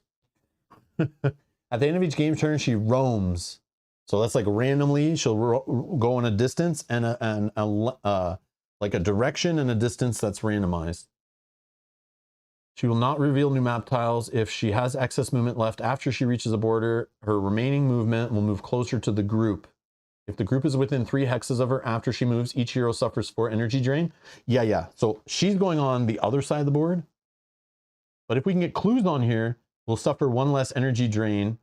S1: At the end of each game turn, she roams. So that's like randomly, she'll go in a distance and like a direction and a distance that's randomized. She will not reveal new map tiles. If she has excess movement left after she reaches a border, her remaining movement will move closer to the group. If the group is within 3 hexes of her after she moves, each hero suffers 4 energy drain. Yeah. So she's going on the other side of the board. But if we can get clues on here, we'll suffer 1 less energy drain.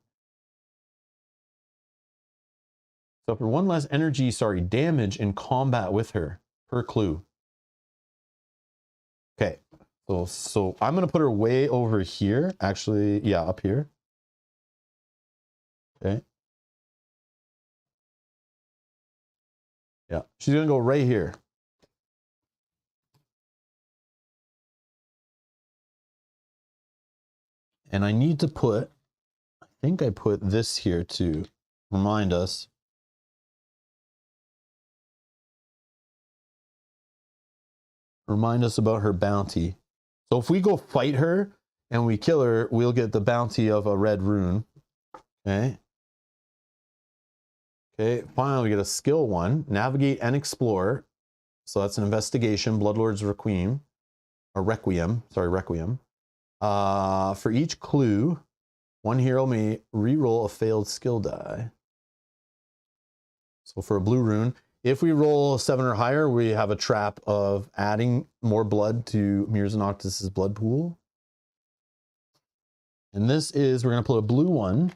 S1: Suffer 1 less energy, damage in combat with her per clue. Okay. So I'm going to put her way over here. Actually, yeah, up here. Okay. Yeah, she's going to go right here. And I need to put, I think I put this here to remind us. Remind us about her bounty. So if we go fight her and we kill her, we'll get the bounty of a red rune. Okay. Okay, finally we get a skill 1. Navigate and explore. So that's an investigation. Bloodlord's Requiem. Or Requiem. Sorry, Requiem. For each clue, 1 hero may re-roll a failed skill die. So for a blue rune, if we roll 7 or higher, we have a trap of adding more blood to Mirza Noctis' blood pool. And this is, we're going to put a blue one.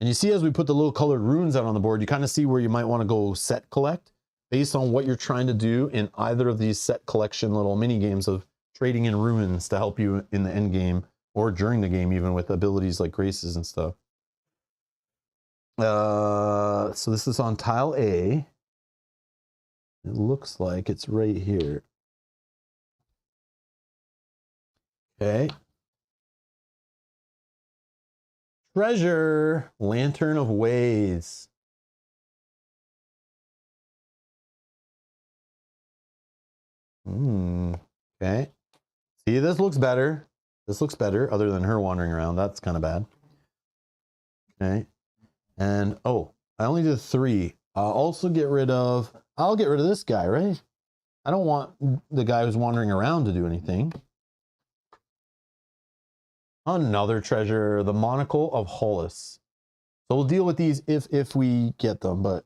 S1: And you see as we put the little colored runes out on the board, you kind of see where you might want to go set collect based on what you're trying to do in either of these set collection little mini games of trading in runes to help you in the end game or during the game, even with abilities like graces and stuff. So this is on tile A. It looks like it's right here. Okay. Treasure, Lantern of Ways. Okay. See, this looks better. This looks better, other than her wandering around. That's kind of bad. Okay. And, oh, I only did 3. I'll also get rid of, I'll get rid of this guy, right? I don't want the guy who's wandering around to do anything. Another treasure, the Monocle of Hollis. So we'll deal with these if we get them, but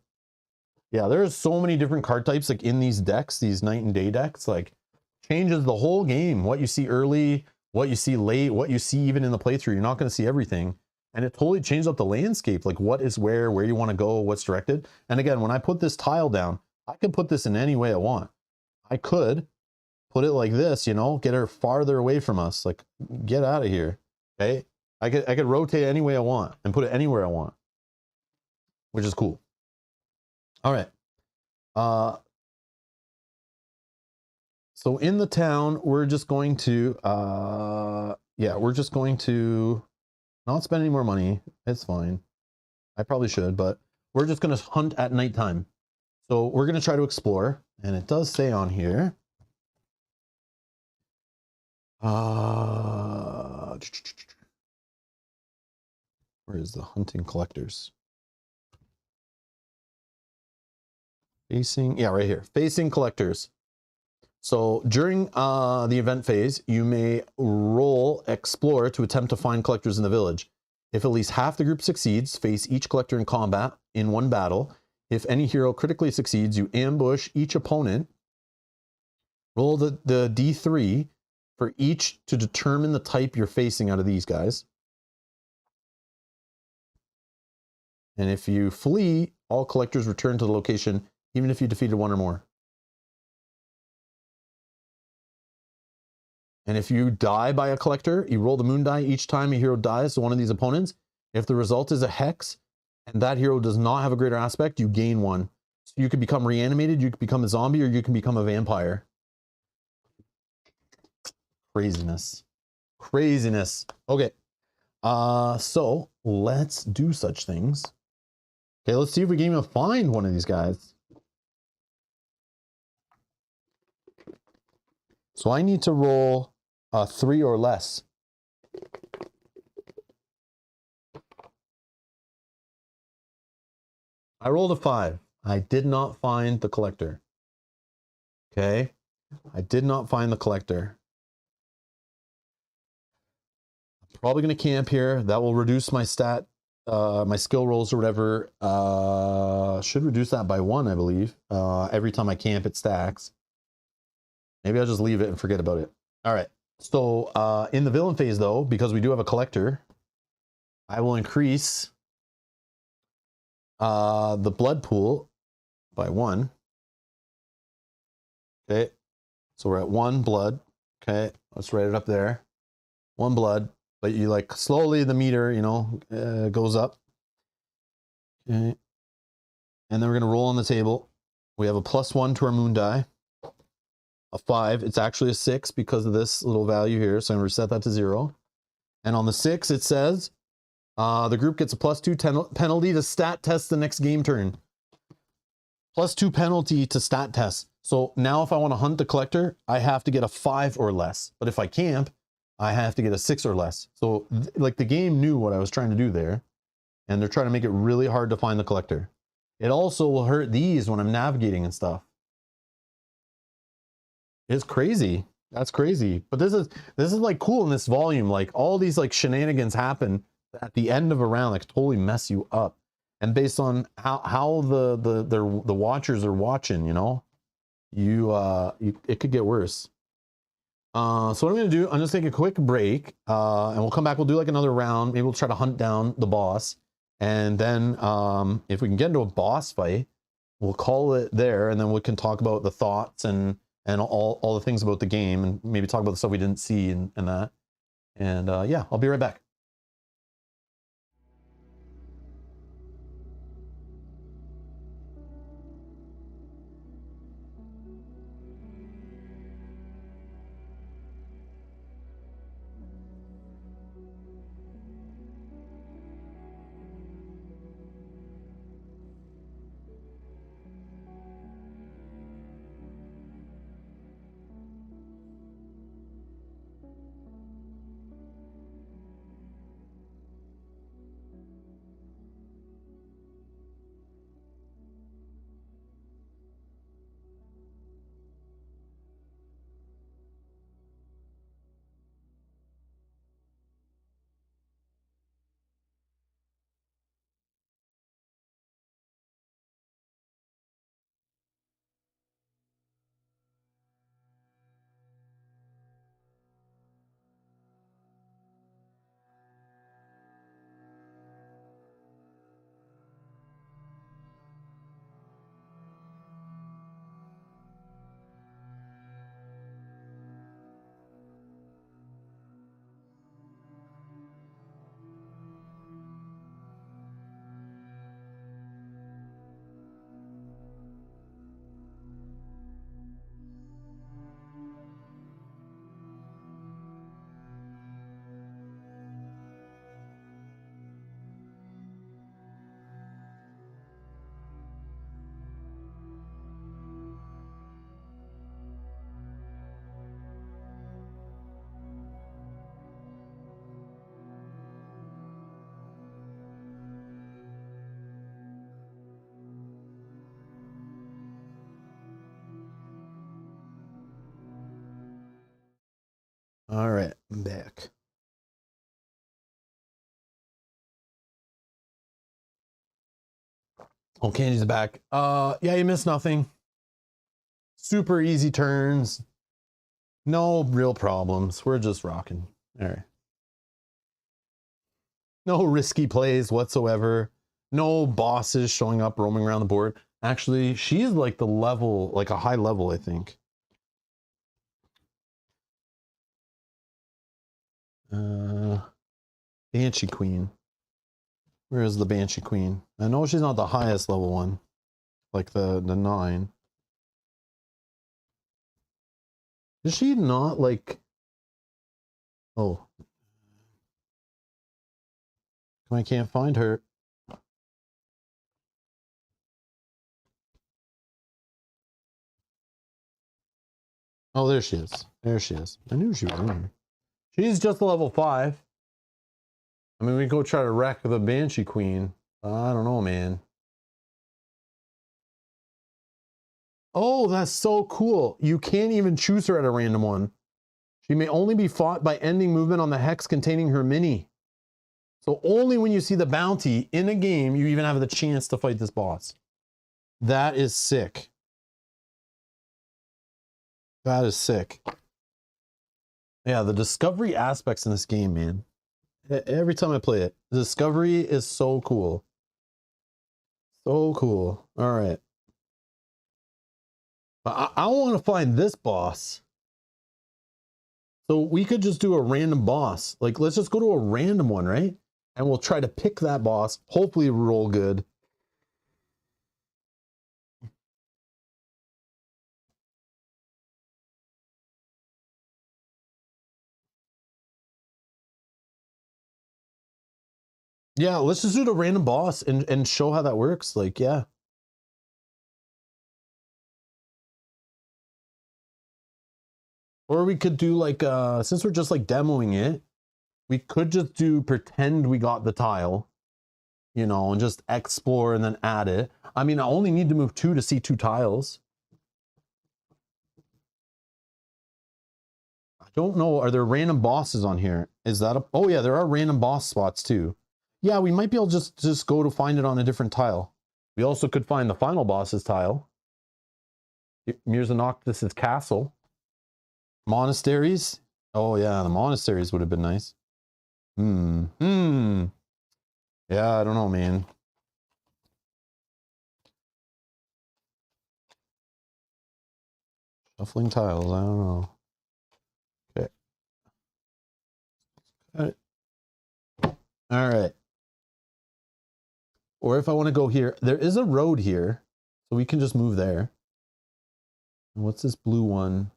S1: yeah, there's so many different card types like in these decks, these night and day decks, like changes the whole game. What you see early, what you see late, what you see even in the playthrough. You're not going to see everything. And it totally changed up the landscape, like what is where you want to go, what's directed. And again, when I put this tile down, I can put this in any way I want. I could put it like this, you know, get her farther away from us, like get out of here. Okay, I could rotate any way I want and put it anywhere I want, which is cool. All right. So in the town, we're just going to we're just going to not spend any more money. It's fine. I probably should, but we're just going to hunt at nighttime. So we're going to try to explore, and it does say on here. Where is the hunting collectors? Facing, yeah, right here. Facing collectors. So during the event phase, you may roll explore to attempt to find collectors in the village. If at least half the group succeeds, face each collector in combat in 1 battle. If any hero critically succeeds, you ambush each opponent. Roll the D3 for each to determine the type you're facing out of these guys. And if you flee, all collectors return to the location, even if you defeated 1 or more. And if you die by a collector, you roll the moon die each time a hero dies to one of these opponents. If the result is a hex, and that hero does not have a greater aspect, you gain 1. So you can become reanimated, you can become a zombie, or you can become a vampire. Craziness. Craziness. Okay. So let's do such things. Okay, let's see if we can even find one of these guys. So I need to roll 3 or less. I rolled a 5. I did not find the collector. Okay. I did not find the collector. Probably going to camp here. That will reduce my stat, my skill rolls or whatever. Should reduce that by 1, I believe. Every time I camp, it stacks. Maybe I'll just leave it and forget about it. All right. So in the villain phase, though, because we do have a collector, I will increase the blood pool by 1. Okay. So we're at 1 blood. Okay. Let's write it up there. 1 blood. But you like slowly the meter, you know, goes up. Okay. And then we're going to roll on the table. We have a +1 to our moon die. A 5. It's actually a 6 because of this little value here. So I'm going to reset that to 0. And on the 6, it says the group gets a +2 penalty to stat test the next game turn. +2 penalty to stat test. So now if I want to hunt the collector, I have to get a 5 or less. But if I camp, I have to get a 6 or less. So like the game knew what I was trying to do there. And they're trying to make it really hard to find the collector. It also will hurt these when I'm navigating and stuff. It's crazy. That's crazy. But this is like cool in this volume. Like all these like shenanigans happen at the end of a round, like totally mess you up. And based on how the watchers are watching, you know, it could get worse. So what I'm gonna do, I'm just take a quick break, and we'll come back. We'll do like another round. Maybe we'll try to hunt down the boss, and then if we can get into a boss fight, we'll call it there, and then we can talk about the thoughts and all the things about the game, and maybe talk about the stuff we didn't see and that. And yeah, I'll be right back. All right, I'm back. Oh, Candy's back. Yeah, you missed nothing. Super easy turns. No real problems. We're just rocking. All right. No risky plays whatsoever. No bosses showing up, roaming around the board. Actually, she's like the level, like a high level, I think. Banshee Queen. Where is the Banshee Queen? I know she's not the highest level one, like the 9. Is she not like? Oh, I can't find her. Oh, there she is. There she is. I knew she was in here. She's just level 5. I mean, we go try to wreck the Banshee Queen. I don't know, man. Oh, that's so cool. You can't even choose her at a random one. She may only be fought by ending movement on the hex containing her mini. So only when you see the bounty in a game, you even have the chance to fight this boss. That is sick. That is sick. Yeah, the discovery aspects in this game, man. Every time I play it, the discovery is so cool. So cool. All right. I want to find this boss. So we could just do a random boss. Like, let's just go to a random one, right? And we'll try to pick that boss. Hopefully roll good. Yeah, let's just do the random boss and show how that works. Like, yeah. Or we could do like, since we're just like demoing it, we could just do pretend we got the tile, you know, and just explore and then add it. I mean, I only need to move 2 to see 2 tiles. I don't know. Are there random bosses on here? Is that a, oh yeah, there are random boss spots too. Yeah, we might be able to just go to find it on a different tile. We also could find the final boss's tile. Mirza Noctis' castle. Monasteries. Oh yeah, the monasteries would have been nice. Yeah, I don't know, man. Shuffling tiles, I don't know. Okay. All right. Or if I want to go here, there is a road here, so we can just move there. And what's this blue one?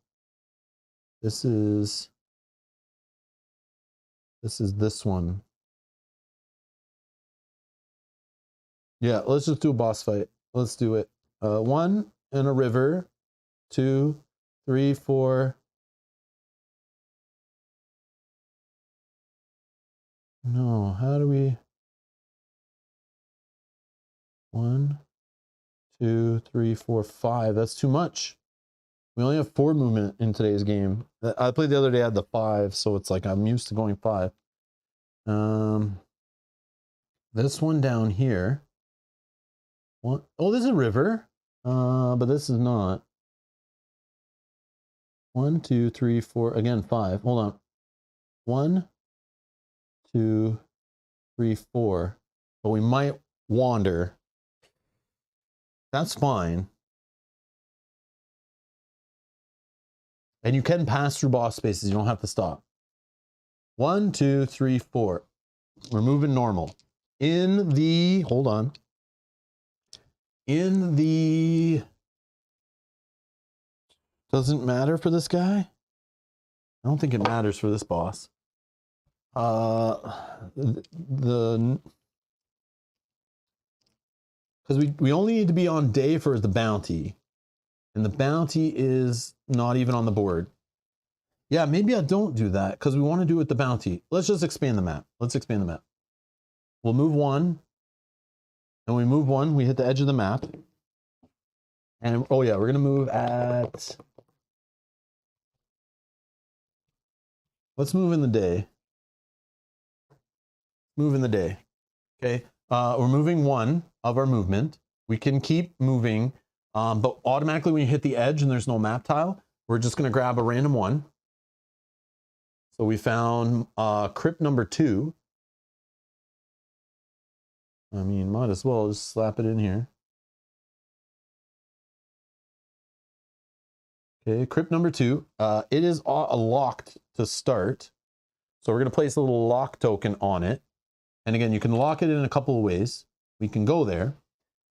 S1: This is this one. Yeah, let's just do a boss fight. Let's do it. 1 in a river, 2, 3, 4. No, how do we? 1, 2, 3, 4, 5. That's too much. We only have 4 movement in today's game. I played the other day, I had the 5, so it's like I'm used to going 5. This one down here. What? Oh, this is a river. But this is not. 1, 2, 3, 4. Again, 5. Hold on. 1, 2, 3, 4. But we might wander. That's fine. And you can pass through boss spaces. You don't have to stop. 1, 2, 3, 4. We're moving normal. In the, hold on. In the, doesn't matter for this guy. I don't think it matters for this boss. Because we only need to be on day for the bounty. And the bounty is not even on the board. Yeah, maybe I don't do that because we want to do it with the bounty. Let's just expand the map. Let's expand the map. We'll move 1. And we move 1, we hit the edge of the map. And oh yeah, we're gonna move at, let's move in the day. Move in the day. Okay. We're moving 1 of our movement. We can keep moving, but automatically when you hit the edge and there's no map tile, we're just gonna grab a random 1. So we found crypt number 2. I mean, might as well just slap it in here. Okay, crypt number 2. It is locked to start. So we're gonna place a little lock token on it. And again, you can lock it in a couple of ways. We can go there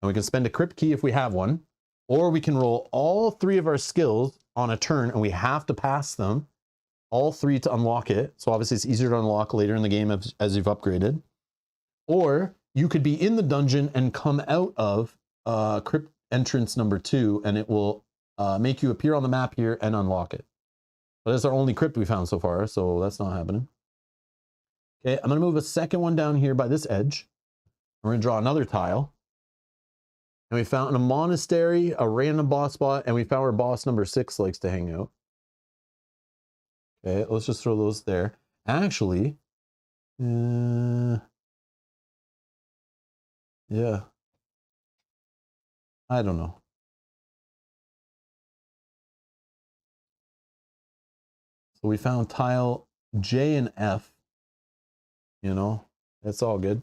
S1: and we can spend a crypt key if we have one, or we can roll all 3 of our skills on a turn and we have to pass them, all 3 to unlock it. So obviously it's easier to unlock later in the game as you've upgraded. Or you could be in the dungeon and come out of crypt entrance number 2 and it will make you appear on the map here and unlock it. But that's our only crypt we found so far, so that's not happening. Okay, I'm gonna move a second one down here by this edge. We're gonna draw another tile. And we found a monastery, a random boss spot, and we found where boss number 6 likes to hang out. Okay, let's just throw those there. Actually, yeah, I don't know. So we found tile J and F, you know, it's all good.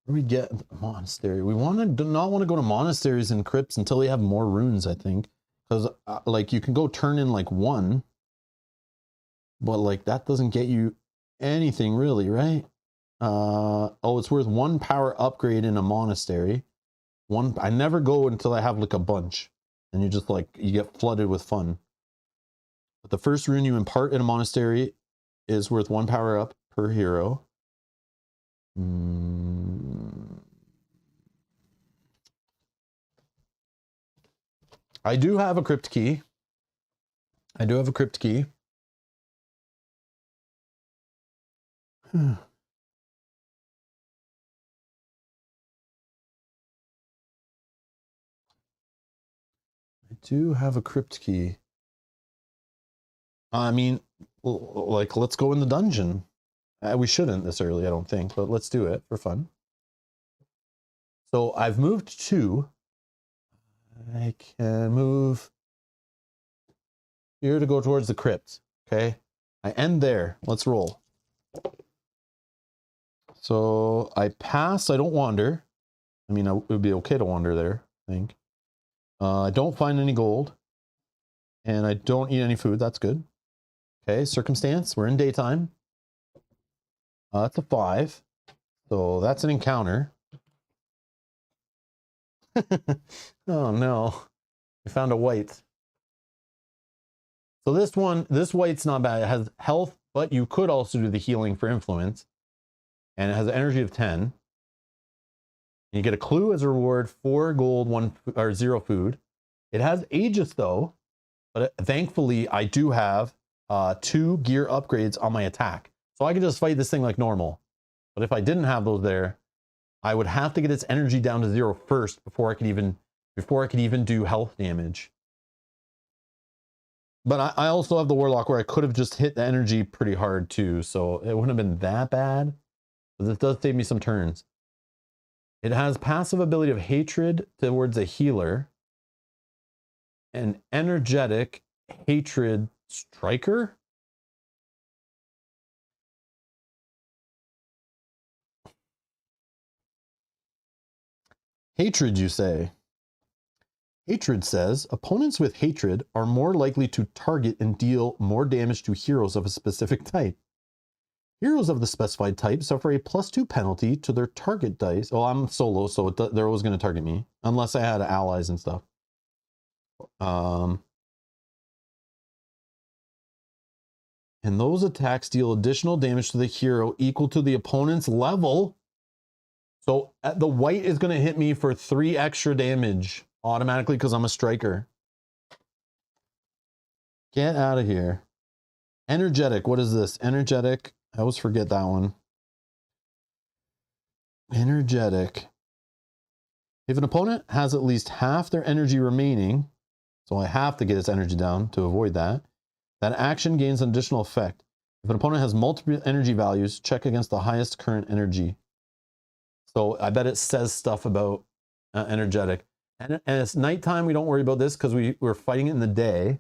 S1: Where do we get monastery? We do not want to go to monasteries and crypts until we have more runes, I think. Because, like, you can go turn in, like, 1. But, like, that doesn't get you anything, really, right? Oh, it's worth 1 power upgrade in a monastery. I never go until I have, like, a bunch. And you just, like, you get flooded with fun. But the first rune you impart in a monastery is worth 1 power up per hero. I do have a crypt key. I do have a crypt key. I mean, like, let's go in the dungeon. We shouldn't this early, I don't think, but let's do it for fun. So I've moved 2. I can move here to go towards the crypt. Okay, I end there. Let's roll. So I pass. I don't wander. I mean, it would be okay to wander there, I think. I don't find any gold. And I don't eat any food. That's good. Okay, circumstance. We're in daytime. That's a 5. So that's an encounter. Oh no. I found a white. So this white's not bad. It has health, but you could also do the healing for influence. And it has an energy of 10. And you get a clue as a reward, 4 gold, 1 or 0 food. It has Aegis though, but thankfully I do have 2 gear upgrades on my attack. So I can just fight this thing like normal. But if I didn't have those there, I would have to get its energy down to 0 first before I could even do health damage. But I also have the Warlock where I could have just hit the energy pretty hard too, so it wouldn't have been that bad. But this does save me some turns. It has passive ability of hatred towards a healer. An energetic hatred striker? Hatred, you say? Hatred says, opponents with hatred are more likely to target and deal more damage to heroes of a specific type. Heroes of the specified type suffer a +2 penalty to their target dice. Oh, I'm solo, so they're always going to target me. Unless I had allies and stuff. And those attacks deal additional damage to the hero equal to the opponent's level. So the white is going to hit me for 3 extra damage automatically because I'm a striker. Get out of here. Energetic. What is this? Energetic. I always forget that one. Energetic. If an opponent has at least half their energy remaining, so I have to get its energy down to avoid that, that action gains an additional effect. If an opponent has multiple energy values, check against the highest current energy. So I bet it says stuff about energetic. And it's nighttime. We don't worry about this because we're fighting it in the day.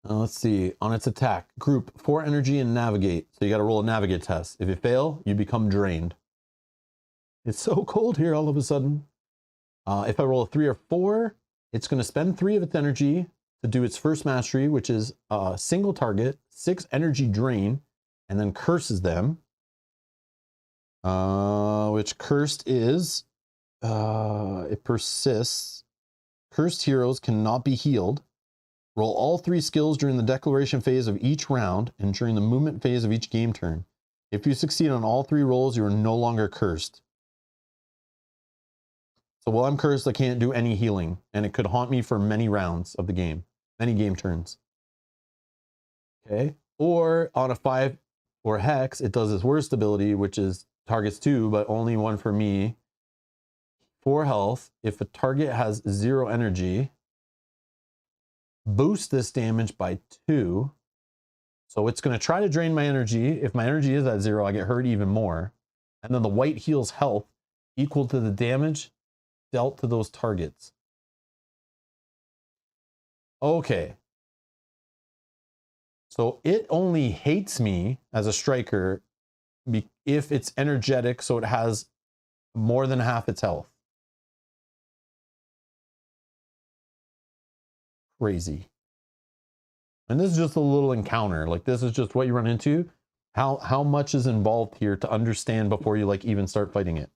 S1: Let's see. On its attack, group 4 energy and navigate. So you got to roll a navigate test. If you fail, you become drained. It's so cold here all of a sudden. If I roll a 3 or 4, it's going to spend 3 of its energy to do its first mastery, which is a single target, 6 energy drain, and then curses them. Which cursed is, it persists. Cursed heroes cannot be healed. Roll all 3 skills during the declaration phase of each round and during the movement phase of each game turn. If you succeed on all 3 rolls, you are no longer cursed. So while I'm cursed, I can't do any healing, and it could haunt me for many rounds of the game, many game turns. Okay, or on a 5 or hex, it does its worst ability, which is targets 2, but only 1 for me. 4 health. If a target has 0 energy, boost this damage by 2. So it's going to try to drain my energy. If my energy is at 0, I get hurt even more. And then the white heals health equal to the damage dealt to those targets. Okay. So it only hates me as a striker if it's energetic, so it has more than half its health. Crazy. And this is just a little encounter. Like, this is just what you run into. How much is involved here to understand before you like even start fighting it.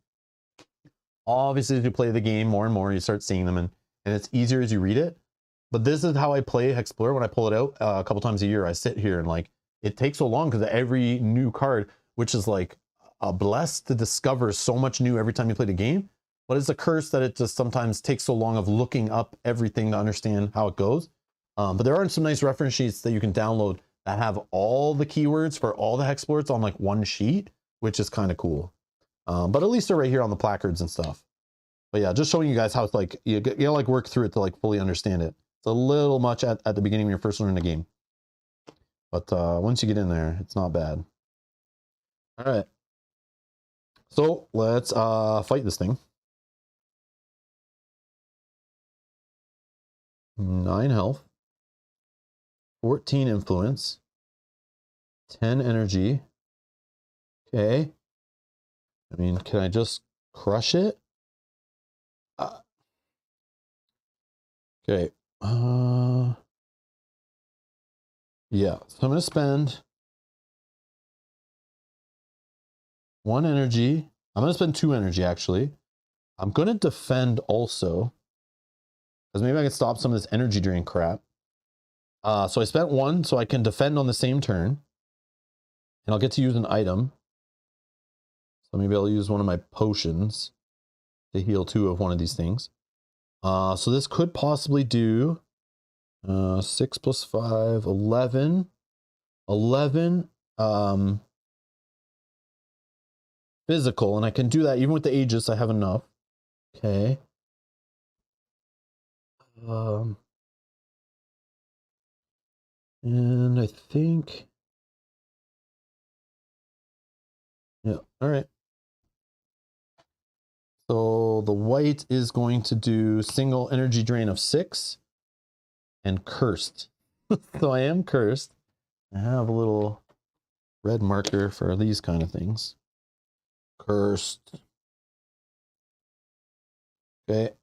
S1: Obviously, as you play the game more and more, you start seeing them, and it's easier as you read it. But this is how I play HEXplore. When I pull it out a couple times a year, I sit here and like, it takes so long because every new card, which is like a blessed to discover so much new every time you play the game, but it's a curse that it just sometimes takes so long of looking up everything to understand how it goes. But there are some nice reference sheets that you can download that have all the keywords for all the HEXplores on like one sheet, which is kind of cool. But at least they're right here on the placards and stuff. But yeah, just showing you guys how it's like, you gotta like work through it to like fully understand it. It's a little much at the beginning when you're first learning the game. But once you get in there, it's not bad. All right. So let's fight this thing. 9 health. 14 influence. 10 energy. Okay. I mean, can I just crush it? Okay. Yeah. So I'm going to spend 1 energy. I'm going to spend 2 energy, actually. I'm going to defend also, because maybe I can stop some of this energy drain crap. So I spent 1, so I can defend on the same turn. And I'll get to use an item. So maybe I'll use one of my potions to heal 2 of one of these things. So this could possibly do 6 plus 5, 11. 11 physical, and I can do that even with the Aegis. I have enough. Okay. And I think, yeah, all right. So the white is going to do single energy drain of 6 and cursed. So I am cursed. I have a little red marker for these kind of things. Cursed. Okay.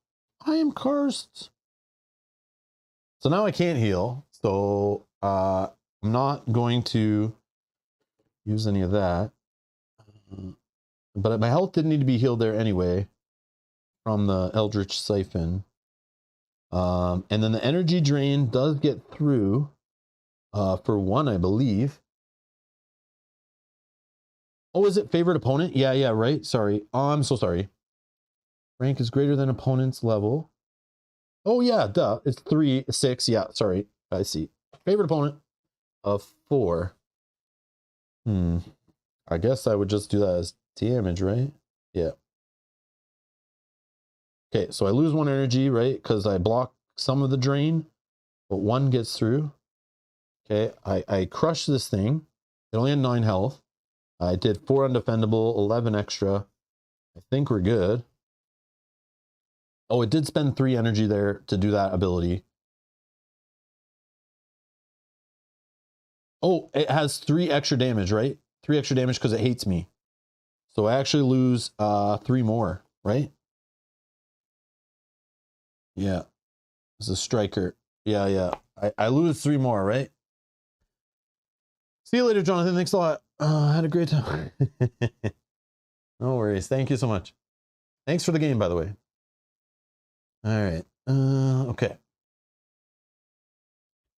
S1: I am cursed. So now I can't heal. So I'm not going to use any of that. But my health didn't need to be healed there anyway from the Eldritch Siphon. And then the energy drain does get through for 1, I believe. Oh, is it favorite opponent? Yeah, right. Sorry. Oh, I'm so sorry. Rank is greater than opponent's level. Oh, yeah, duh. It's 3, 6. Yeah, sorry. I see. Favorite opponent of 4. I guess I would just do that as damage, right? Yeah. Okay, so I lose 1 energy, right? Because I block some of the drain, but 1 gets through. Okay, I crush this thing. It only had 9 health. I did 4 undefendable, 11 extra. I think we're good. Oh, it did spend 3 energy there to do that ability. Oh, it has 3 extra damage, right? 3 extra damage because it hates me. So I actually lose 3 more, right? Yeah. It's a striker. Yeah. I lose 3 more, right? See you later, Jonathan. Thanks a lot. I had a great time. No worries. Thank you so much. Thanks for the game, by the way. All right. Okay.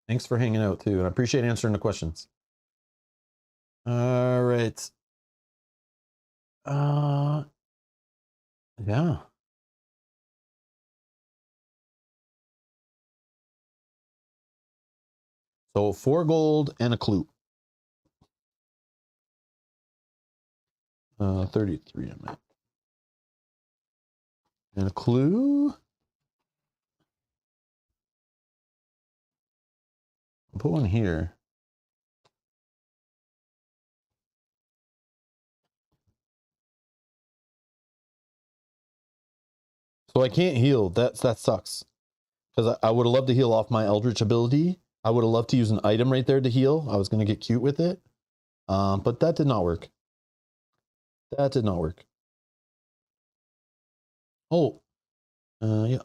S1: Thanks for hanging out too. And I appreciate answering the questions. All right. Yeah. So 4 gold and a clue. 33 I'm at. And a clue. I'll put one here. So I can't heal. That sucks. Because I would have loved to heal off my Eldritch ability. I would have loved to use an item right there to heal. I was going to get cute with it. But that did not work. That did not work. Oh. Yeah.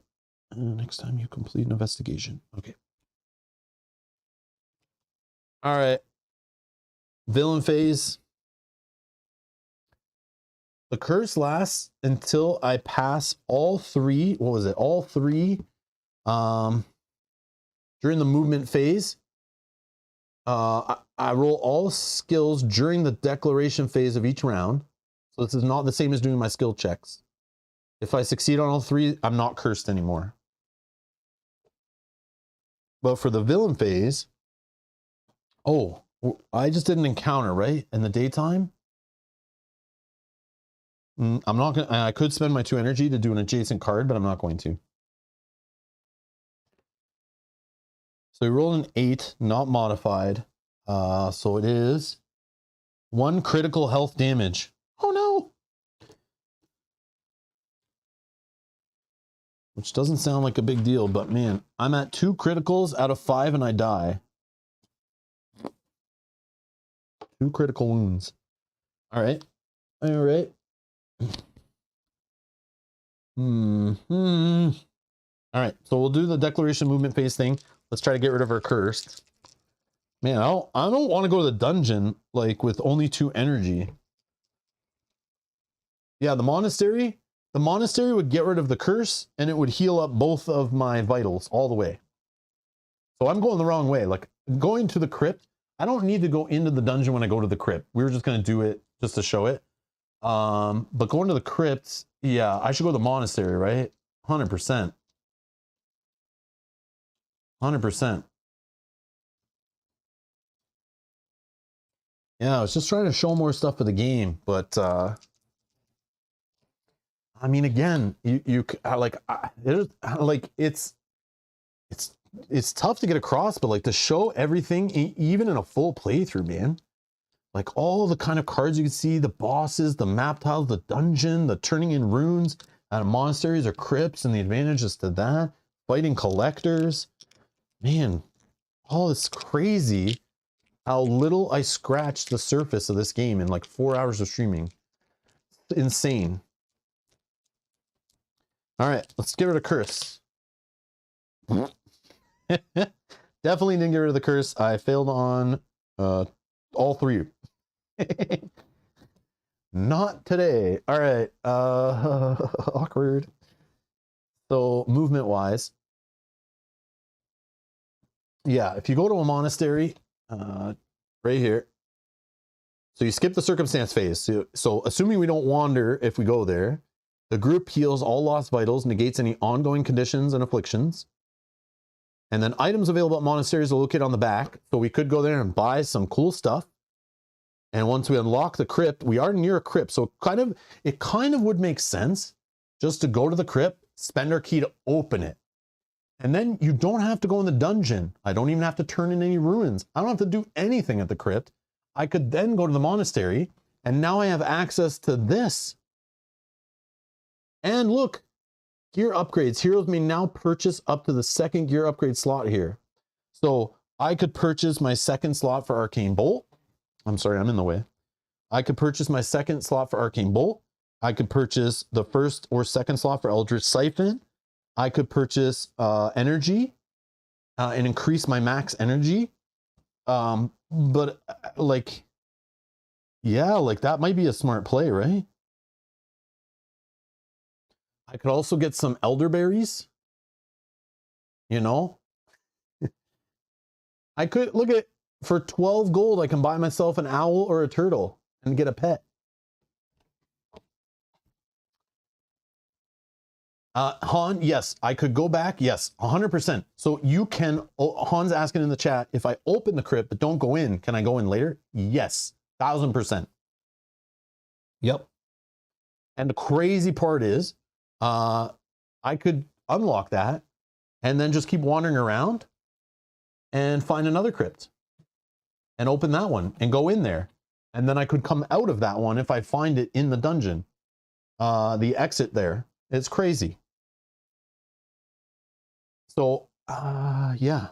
S1: Next time you complete an investigation. Okay. All right. Villain phase. The curse lasts until I pass all three. What was it? All three. During the movement phase. I roll all skills during the declaration phase of each round. So this is not the same as doing my skill checks. If I succeed on all three, I'm not cursed anymore. But for the villain phase, oh, I just did an encounter, right? In the daytime. I'm not gonna, I could spend my 2 energy to do an adjacent card, but I'm not going to. So we rolled an 8, not modified. So it is 1 critical health damage. Oh no. Which doesn't sound like a big deal, but man, I'm at 2 criticals out of 5 and I die. 2 critical wounds. All right. All right. All right. So we'll do the declaration movement phase thing. Let's try to get rid of our curse. Man, I don't want to go to the dungeon like with only 2 energy. Yeah, the monastery would get rid of the curse and it would heal up both of my vitals all the way. So I'm going the wrong way. Like going to the crypt, I don't need to go into the dungeon when I go to the crypt. We were just going to do it just to show it. But going to the crypt, yeah, I should go to the monastery, right? 100%. 100%. Yeah, I was just trying to show more stuff for the game, but I mean, again, it's tough to get across, but like to show everything, even in a full playthrough, man. Like all the kind of cards you can see, the bosses, the map tiles, the dungeon, the turning in runes out of monasteries or crypts, and the advantages to that, fighting collectors, man, all this crazy. How little I scratched the surface of this game in like 4 hours of streaming. Insane. All right, let's get rid of curse. Definitely didn't get rid of the curse. I failed on all 3. Not today. All right. Awkward. So movement wise. Yeah, if you go to a monastery, right here. So you skip the circumstance phase. So assuming we don't wander if we go there, the group heals all lost vitals, negates any ongoing conditions and afflictions. And then items available at monasteries are located on the back. So we could go there and buy some cool stuff. And once we unlock the crypt, we are near a crypt. So it kind of would make sense just to go to the crypt, spend our key to open it. And then you don't have to go in the dungeon. I don't even have to turn in any ruins. I don't have to do anything at the crypt. I could then go to the monastery, and now I have access to this. And look, gear upgrades. Heroes may now purchase up to the 2nd gear upgrade slot here. So I could purchase my 2nd slot for Arcane Bolt. I'm sorry, I'm in the way. I could purchase my 2nd slot for Arcane Bolt. I could purchase the 1st or 2nd slot for Eldritch Siphon. I could purchase energy and increase my max energy. But like, yeah, like that might be a smart play, right? I could also get some elderberries, you know? I could, look at, for 12 gold, I can buy myself an owl or a turtle and get a pet. Han, yes, I could go back. Yes, 100%. So you can, Han's asking in the chat, if I open the crypt but don't go in, can I go in later? Yes, 1000%. Yep. And the crazy part is, I could unlock that and then just keep wandering around and find another crypt and open that one and go in there. And then I could come out of that one if I find it in the dungeon. The exit there. It's crazy. So, yeah.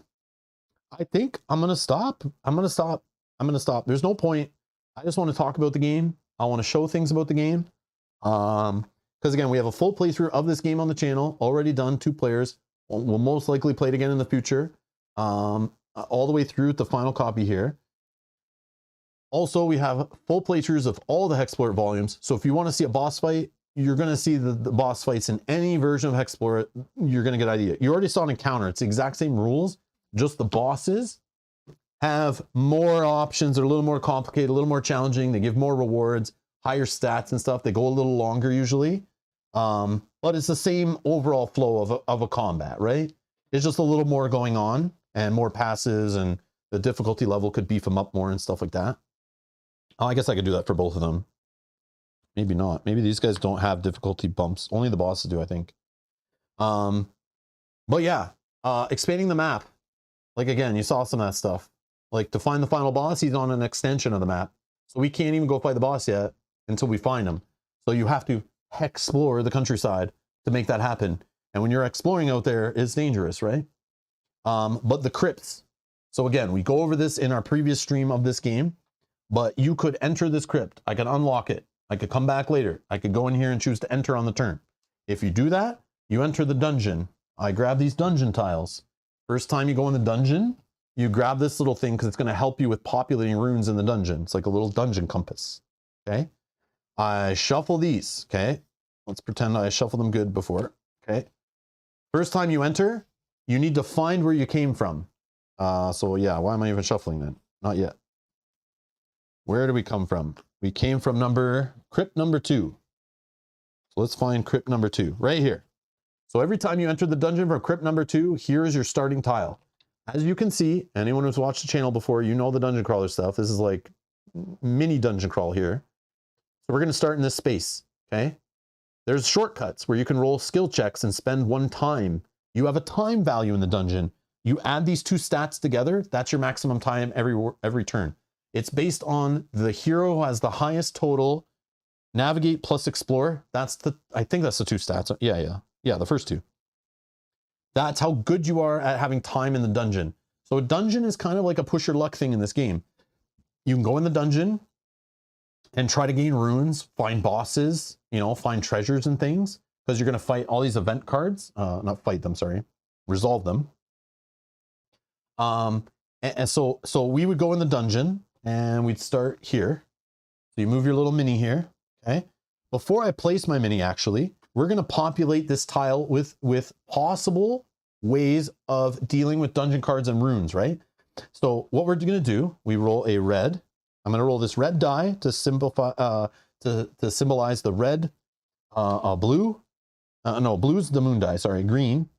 S1: I think I'm going to stop. I'm going to stop. There's no point. I just want to talk about the game. I want to show things about the game. Because again, we have a full playthrough of this game on the channel, already done, 2 players. We'll most likely play it again in the future. All the way through the final copy here. Also, we have full playthroughs of all the HEXplore It volumes. So if you want to see a boss fight, you're going to see the boss fights in any version of HEXplore It. You're going to get an idea. You already saw an encounter. It's the exact same rules. Just the bosses have more options. They're a little more complicated, a little more challenging. They give more rewards, higher stats and stuff. They go a little longer usually. But it's the same overall flow of a combat, right? It's just a little more going on and more passes, and the difficulty level could beef them up more and stuff like that. Oh, I guess I could do that for both of them. Maybe not. Maybe these guys don't have difficulty bumps. Only the bosses do, I think. But yeah, expanding the map. Like again, you saw some of that stuff. Like to find the final boss, he's on an extension of the map. So we can't even go fight the boss yet until we find him. So you have to explore the countryside to make that happen. And when you're exploring out there, it's dangerous, right? But the crypts. So again, we go over this in our previous stream of this game, but you could enter this crypt. I could unlock it. I could come back later. I could go in here and choose to enter on the turn. If you do that, you enter the dungeon. I grab these dungeon tiles. First time you go in the dungeon, you grab this little thing because it's going to help you with populating runes in the dungeon. It's like a little dungeon compass. Okay. I shuffle these. Okay. Let's pretend I shuffled them good before. Okay. First time you enter, you need to find where you came from. So yeah, why am I even shuffling then? Not yet. Where do we come from? We came from crypt number 2. So let's find crypt number 2 right here. So every time you enter the dungeon from crypt number 2, here is your starting tile. As you can see, anyone who's watched the channel before, you know the dungeon crawler stuff. This is like mini dungeon crawl here. So we're going to start in this space. Okay. There's shortcuts where you can roll skill checks and spend 1 time. You have a time value in the dungeon. You add these 2 stats together. That's your maximum time every turn. It's based on the hero who has the highest total. Navigate plus explore. I think that's the 2 stats. Yeah, the first 2. That's how good you are at having time in the dungeon. So a dungeon is kind of like a push your luck thing in this game. You can go in the dungeon and try to gain runes, find bosses, find treasures and things, because you're going to fight all these event cards. Not fight them, sorry. Resolve them. And so we would go in the dungeon and we'd start here. So you move your little mini here. Okay. Before I place my mini, actually, we're going to populate this tile with possible ways of dealing with dungeon cards and runes, right? So what we're going to do, we roll a red. I'm going to roll this red die to simplify, to symbolize the red, blue. No, blue's the moon die, sorry, green,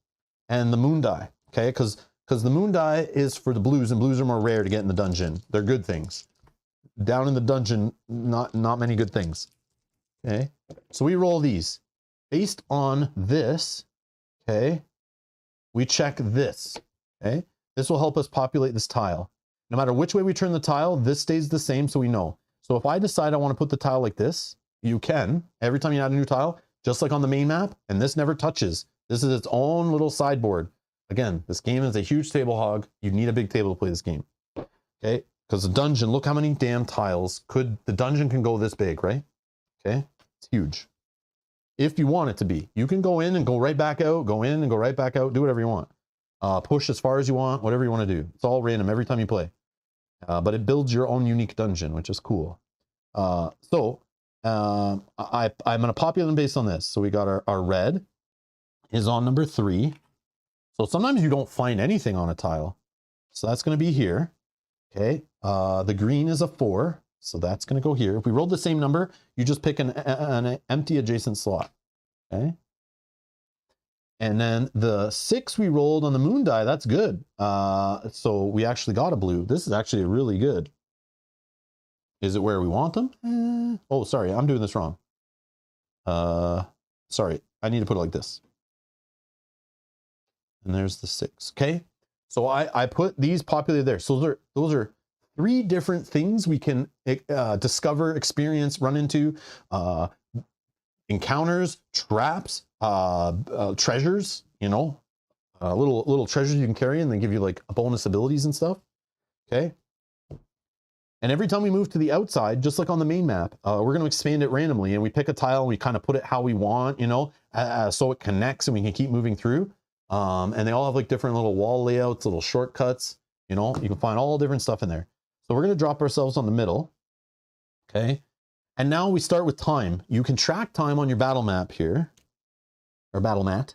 S1: and the moon die. Okay, because the moon die is for the blues, and blues are more rare to get in the dungeon. They're good things. Down in the dungeon, not many good things. Okay, so we roll these. Based on this, okay, we check this, okay? This will help us populate this tile. No matter which way we turn the tile, this stays the same, so we know. So if I decide I want to put the tile like this, you can. Every time you add a new tile, just like on the main map, and this never touches. This is its own little sideboard. Again, this game is a huge table hog. You need a big table to play this game, okay? Because the dungeon, look how many damn tiles. The dungeon can go this big, right? Okay, it's huge. If you want it to be, you can go in and go right back out, go in and go right back out, do whatever you want. Push as far as you want, whatever you want to do. It's all random every time you play. But it builds your own unique dungeon, which is cool. I'm going to populate them based on this. So we got our red is on number 3. So sometimes you don't find anything on a tile. So that's going to be here. Okay. The green is a 4. So that's going to go here. If we rolled the same number, you just pick an empty adjacent slot. Okay. And then the 6 we rolled on the moon die, that's good. So we actually got a blue. This is actually really good. Is it where we want them? Oh, sorry, I'm doing this wrong. Sorry, I need to put it like this. And there's the 6. Okay. So I put these populated there. So those are 3 different things we can discover, experience, run into, encounters, traps, treasures, you know, little treasures you can carry and they give you like bonus abilities and stuff. Okay. And every time we move to the outside, just like on the main map, we're going to expand it randomly and we pick a tile and we kind of put it how we want, you know, so it connects and we can keep moving through. And they all have like different little wall layouts, little shortcuts, you know, you can find all different stuff in there. So we're going to drop ourselves on the middle. Okay. And now we start with time. You can track time on your battle map here, or battle mat.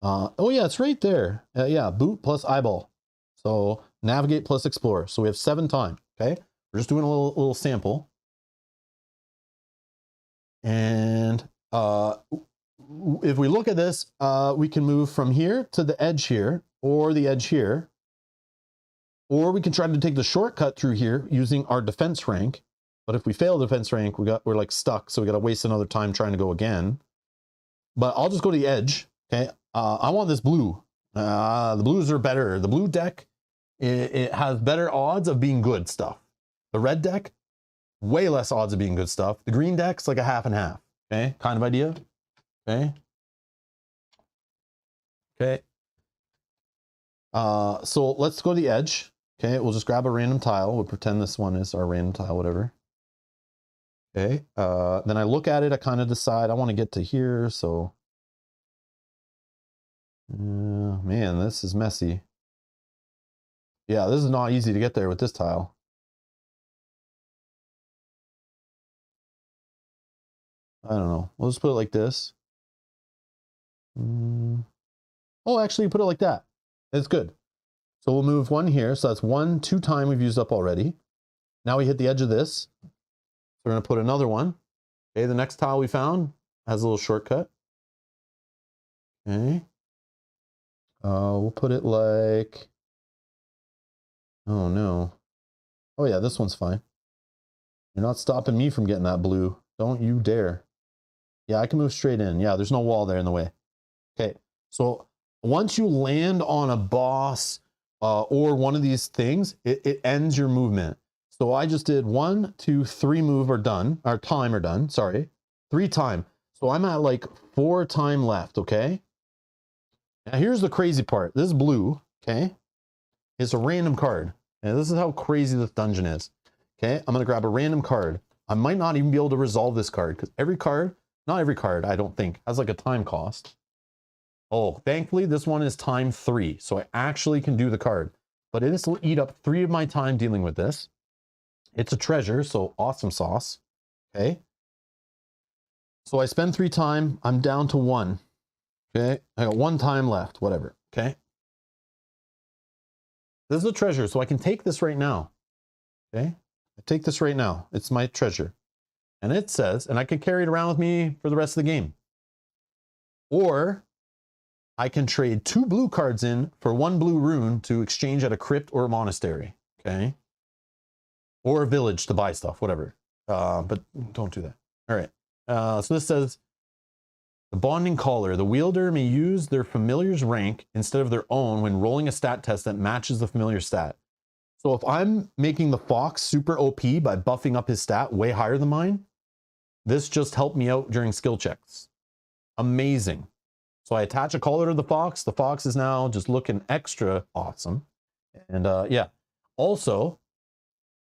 S1: Oh yeah, it's right there. Yeah, boot plus eyeball. So navigate plus explore. So we have 7 time. Okay. We're just doing a little sample. And if we look at this, we can move from here to the edge here, or the edge here, or we can try to take the shortcut through here using our defense rank. But if we fail defense rank, we're like stuck, so we got to waste another time trying to go again. But I'll just go to the edge. Okay, I want this blue. The blues are better. The blue deck, it has better odds of being good stuff. The red deck, way less odds of being good stuff. The green deck's like a half and half. Okay, kind of idea. Okay. Okay. So let's go to the edge. Okay, we'll just grab a random tile. We'll pretend this one is our random tile, whatever. Okay. Then I look at it. I kind of decide I want to get to here. So, man, this is messy. Yeah, this is not easy to get there with this tile. I don't know. We'll just put it like this. Oh, actually put it like that. It's good. So we'll move 1 here. So that's 1, 2 time we've used up already. Now we hit the edge of this. We're going to put another one. Okay, the next tile we found has a little shortcut. Okay. We'll put it like, oh no. Oh yeah, this one's fine. You're not stopping me from getting that blue. Don't you dare. Yeah, I can move straight in. Yeah, there's no wall there in the way. Okay, so once you land on a boss or one of these things, it ends your movement. So I just did 1, 2, 3 move or done, or time or done, sorry. 3 time. So I'm at like 4 time left, okay? Now here's the crazy part. This blue, okay, is a random card. And this is how crazy this dungeon is. Okay, I'm gonna grab a random card. I might not even be able to resolve this card because every card, not every card, I don't think, has like a time cost. Oh, thankfully this one is time 3. So I actually can do the card, but it will eat up 3 of my time dealing with this. It's a treasure, so awesome sauce. Okay. So I spend 3 time, I'm down to 1. Okay, I got 1 time left, whatever. Okay. This is a treasure, so I can take this right now. Okay. I take this right now. It's my treasure. And it says, and I can carry it around with me for the rest of the game. Or I can trade 2 blue cards in for 1 blue rune to exchange at a crypt or a monastery. Okay. Or a village to buy stuff, whatever. But don't do that. All right. So this says, the bonding collar. The wielder may use their familiar's rank instead of their own when rolling a stat test that matches the familiar stat. So if I'm making the fox super OP by buffing up his stat way higher than mine, this just helped me out during skill checks. Amazing. So I attach a collar to the fox. The fox is now just looking extra awesome. And yeah, also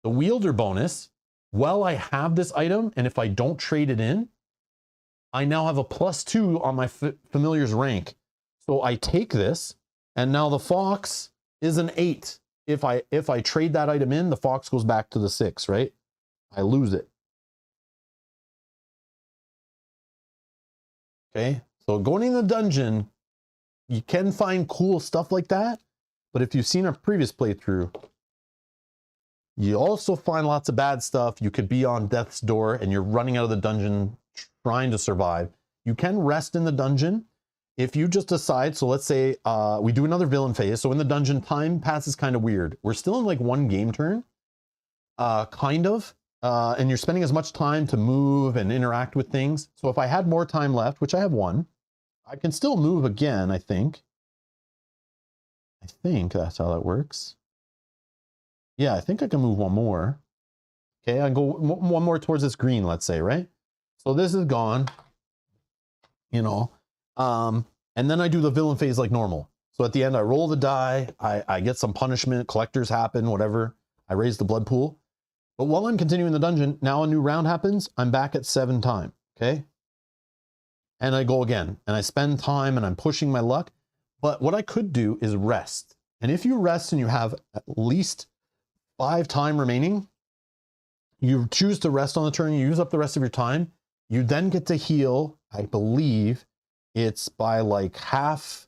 S1: the wielder bonus, while I have this item, and if I don't trade it in, I now have a +2 on my familiar's rank. So I take this, and now the fox is an 8. If I trade that item in, the fox goes back to the 6, right? I lose it. Okay, so going in the dungeon, you can find cool stuff like that, but if you've seen our previous playthrough, you also find lots of bad stuff. You could be on death's door and you're running out of the dungeon trying to survive. You can rest in the dungeon if you just decide. So let's say we do another villain phase. So in the dungeon, time passes kind of weird. We're still in like 1 game turn, kind of, and you're spending as much time to move and interact with things. So if I had more time left, which I have 1, I can still move again, I think. I think that's how that works. Yeah, I think I can move one more. Okay, I go one more towards this green, let's say, right? So this is gone, you know. And then I do the villain phase like normal. So at the end, I roll the die, I get some punishment, collectors happen, whatever. I raise the blood pool. But while I'm continuing the dungeon, now a new round happens. I'm back at 7 time, okay? And I go again, and I spend time, and I'm pushing my luck. But what I could do is rest. And if you rest and you have at least 5 time remaining, you choose to rest on the turn, you use up the rest of your time, you then get to heal, I believe it's by like half,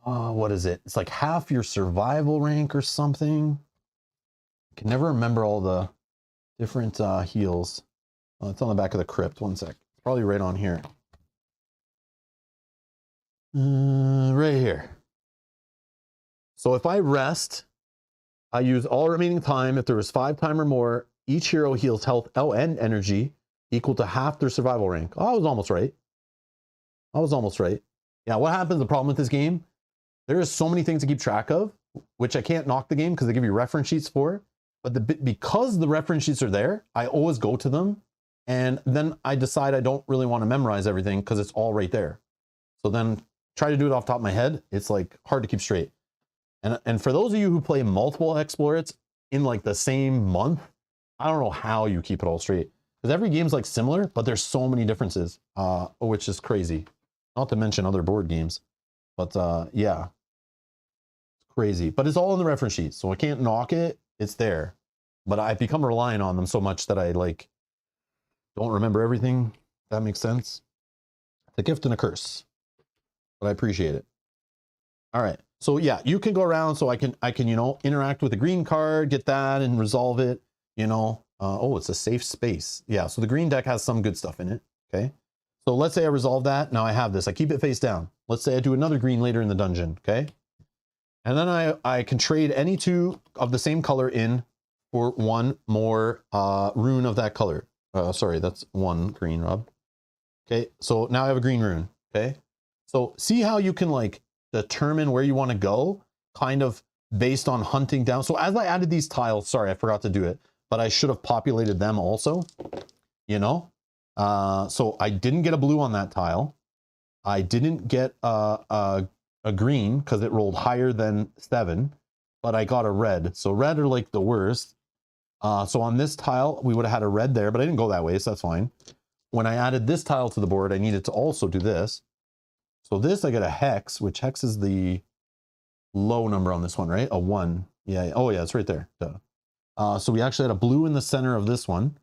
S1: what is it? It's like half your survival rank or something. I can never remember all the different heals. Oh, it's on the back of the crypt, one sec. It's probably right on here. Right here. So if I rest, I use all remaining time. If there was 5 time or more, each hero heals health and energy equal to half their survival rank. Oh, I was almost right. I was almost right. Yeah, what happens, the problem with this game, there is so many things to keep track of, which I can't knock the game because they give you reference sheets for. But because the reference sheets are there, I always go to them. And then I decide I don't really want to memorize everything because it's all right there. So then try to do it off the top of my head. It's like hard to keep straight. And for those of you who play multiple HEXplore It's in like the same month, I don't know how you keep it all straight. Because every game's like similar, but there's so many differences, which is crazy. Not to mention other board games. But yeah, it's crazy. But it's all in the reference sheet, so I can't knock it. It's there. But I've become reliant on them so much that I like don't remember everything. That makes sense. It's a gift and a curse. But I appreciate it. All right. So yeah, you can go around, so I can, you know, interact with the green card, get that and resolve it, you know. Oh, it's a safe space. Yeah, so the green deck has some good stuff in it, okay? So let's say I resolve that. Now I have this. I keep it face down. Let's say I do another green later in the dungeon, okay? And then I can trade any 2 of the same color in for 1 more rune of that color. Sorry, that's 1 green, Rob. Okay, so now I have a green rune, okay? So see how you can like determine where you want to go, kind of based on hunting down. So as I added these tiles, sorry, I forgot to do it, but I should have populated them also, you know? So I didn't get a blue on that tile. I didn't get a green because it rolled higher than 7, but I got a red. So red are like the worst. So on this tile, we would have had a red there, but I didn't go that way, so that's fine. When I added this tile to the board, I needed to also do this. So this, I get a hex, which hex is the low number on this one, right? A 1. Yeah. Oh yeah, it's right there. Duh. So we actually had a blue in the center of this one.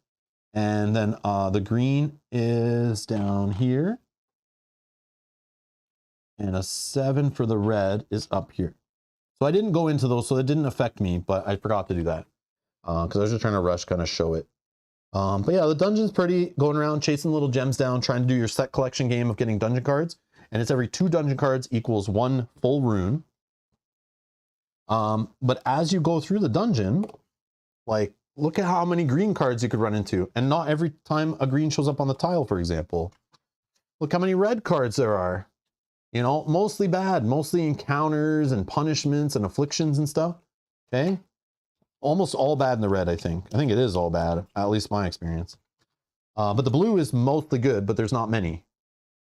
S1: And then the green is down here. And a 7 for the red is up here. So I didn't go into those, so it didn't affect me, but I forgot to do that. Because I was just trying to rush, kind of show it. But yeah, the dungeon's pretty, going around chasing little gems down, trying to do your set collection game of getting dungeon cards. And it's every 2 dungeon cards equals 1 full rune. But as you go through the dungeon, like, look at how many green cards you could run into. And not every time a green shows up on the tile, for example. Look how many red cards there are. You know, mostly bad, mostly encounters and punishments and afflictions and stuff. Okay. Almost all bad in the red, I think. I think it is all bad, at least my experience. But the blue is mostly good, but there's not many.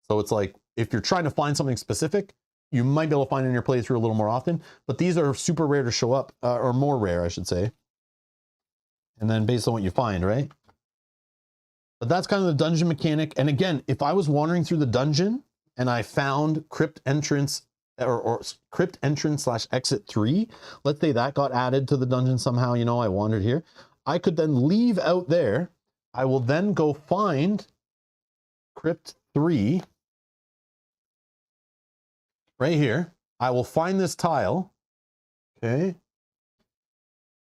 S1: So it's like, if you're trying to find something specific, you might be able to find it in your playthrough a little more often, but these are super rare to show up, or more rare, I should say. And then based on what you find, right? But that's kind of the dungeon mechanic. And again, if I was wandering through the dungeon and I found crypt entrance or crypt entrance / exit 3, let's say that got added to the dungeon somehow, you know, I wandered here. I could then leave out there. I will then go find crypt 3 right here. I will find this tile. Okay.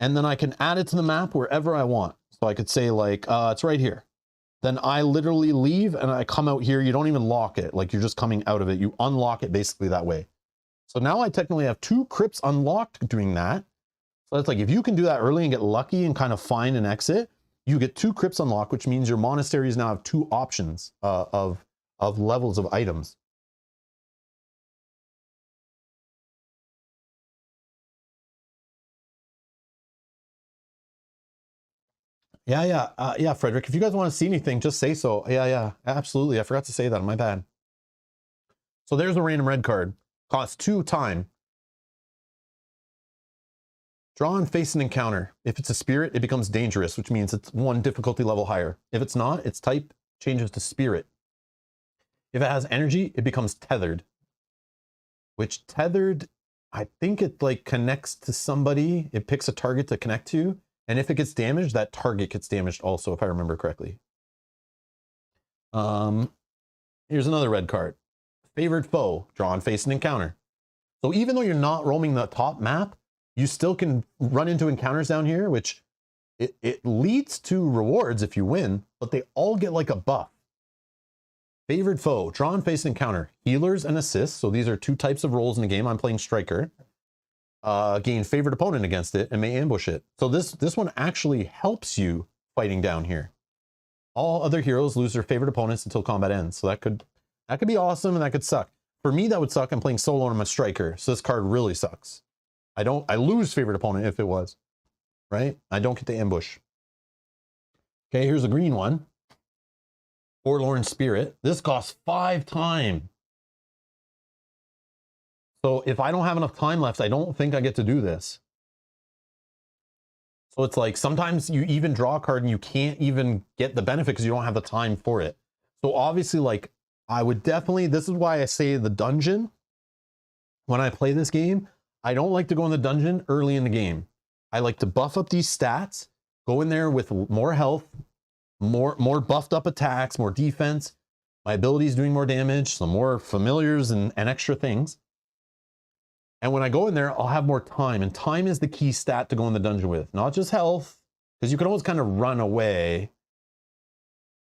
S1: And then I can add it to the map wherever I want. So I could say like, it's right here. Then I literally leave and I come out here. You don't even lock it. Like you're just coming out of it. You unlock it basically that way. So now I technically have 2 crypts unlocked doing that. So it's like, if you can do that early and get lucky and kind of find an exit, you get 2 crypts unlocked, which means your monasteries now have 2 options of levels of items. Yeah, Frederick, if you guys want to see anything, just say so. Yeah, absolutely. I forgot to say that. My bad. So there's a random red card. Costs 2 time. Draw and face an encounter. If it's a spirit, it becomes dangerous, which means it's 1 difficulty level higher. If it's not, its type changes to spirit. If it has energy, it becomes tethered. Which tethered, I think it like connects to somebody. It picks a target to connect to. And if it gets damaged, that target gets damaged also, if I remember correctly. Here's another red card. Favored foe. Draw and face an encounter. So even though you're not roaming the top map, you still can run into encounters down here, which it leads to rewards if you win, but they all get like a buff. Favored foe, draw and face an encounter. Healers and assists, so these are 2 types of roles in the game. I'm playing striker. Gain favored opponent against it and may ambush it. So this one actually helps you fighting down here. All other heroes lose their favorite opponents until combat ends. So that could be awesome and that could suck. For me, that would suck. I'm playing solo and I'm a striker, so this card really sucks. I lose favorite opponent if it was, right? I don't get the ambush. Okay, here's a green one. Forlorn Spirit. This costs 5 time. So if I don't have enough time left, I don't think I get to do this. So it's like sometimes you even draw a card and you can't even get the benefit because you don't have the time for it. So obviously, like, I would definitely, this is why I say the dungeon. When I play this game, I don't like to go in the dungeon early in the game. I like to buff up these stats, go in there with more health, more buffed up attacks, more defense, my abilities doing more damage, some more familiars and extra things. And when I go in there, I'll have more time, and time is the key stat to go in the dungeon with, not just health, because you can always kind of run away,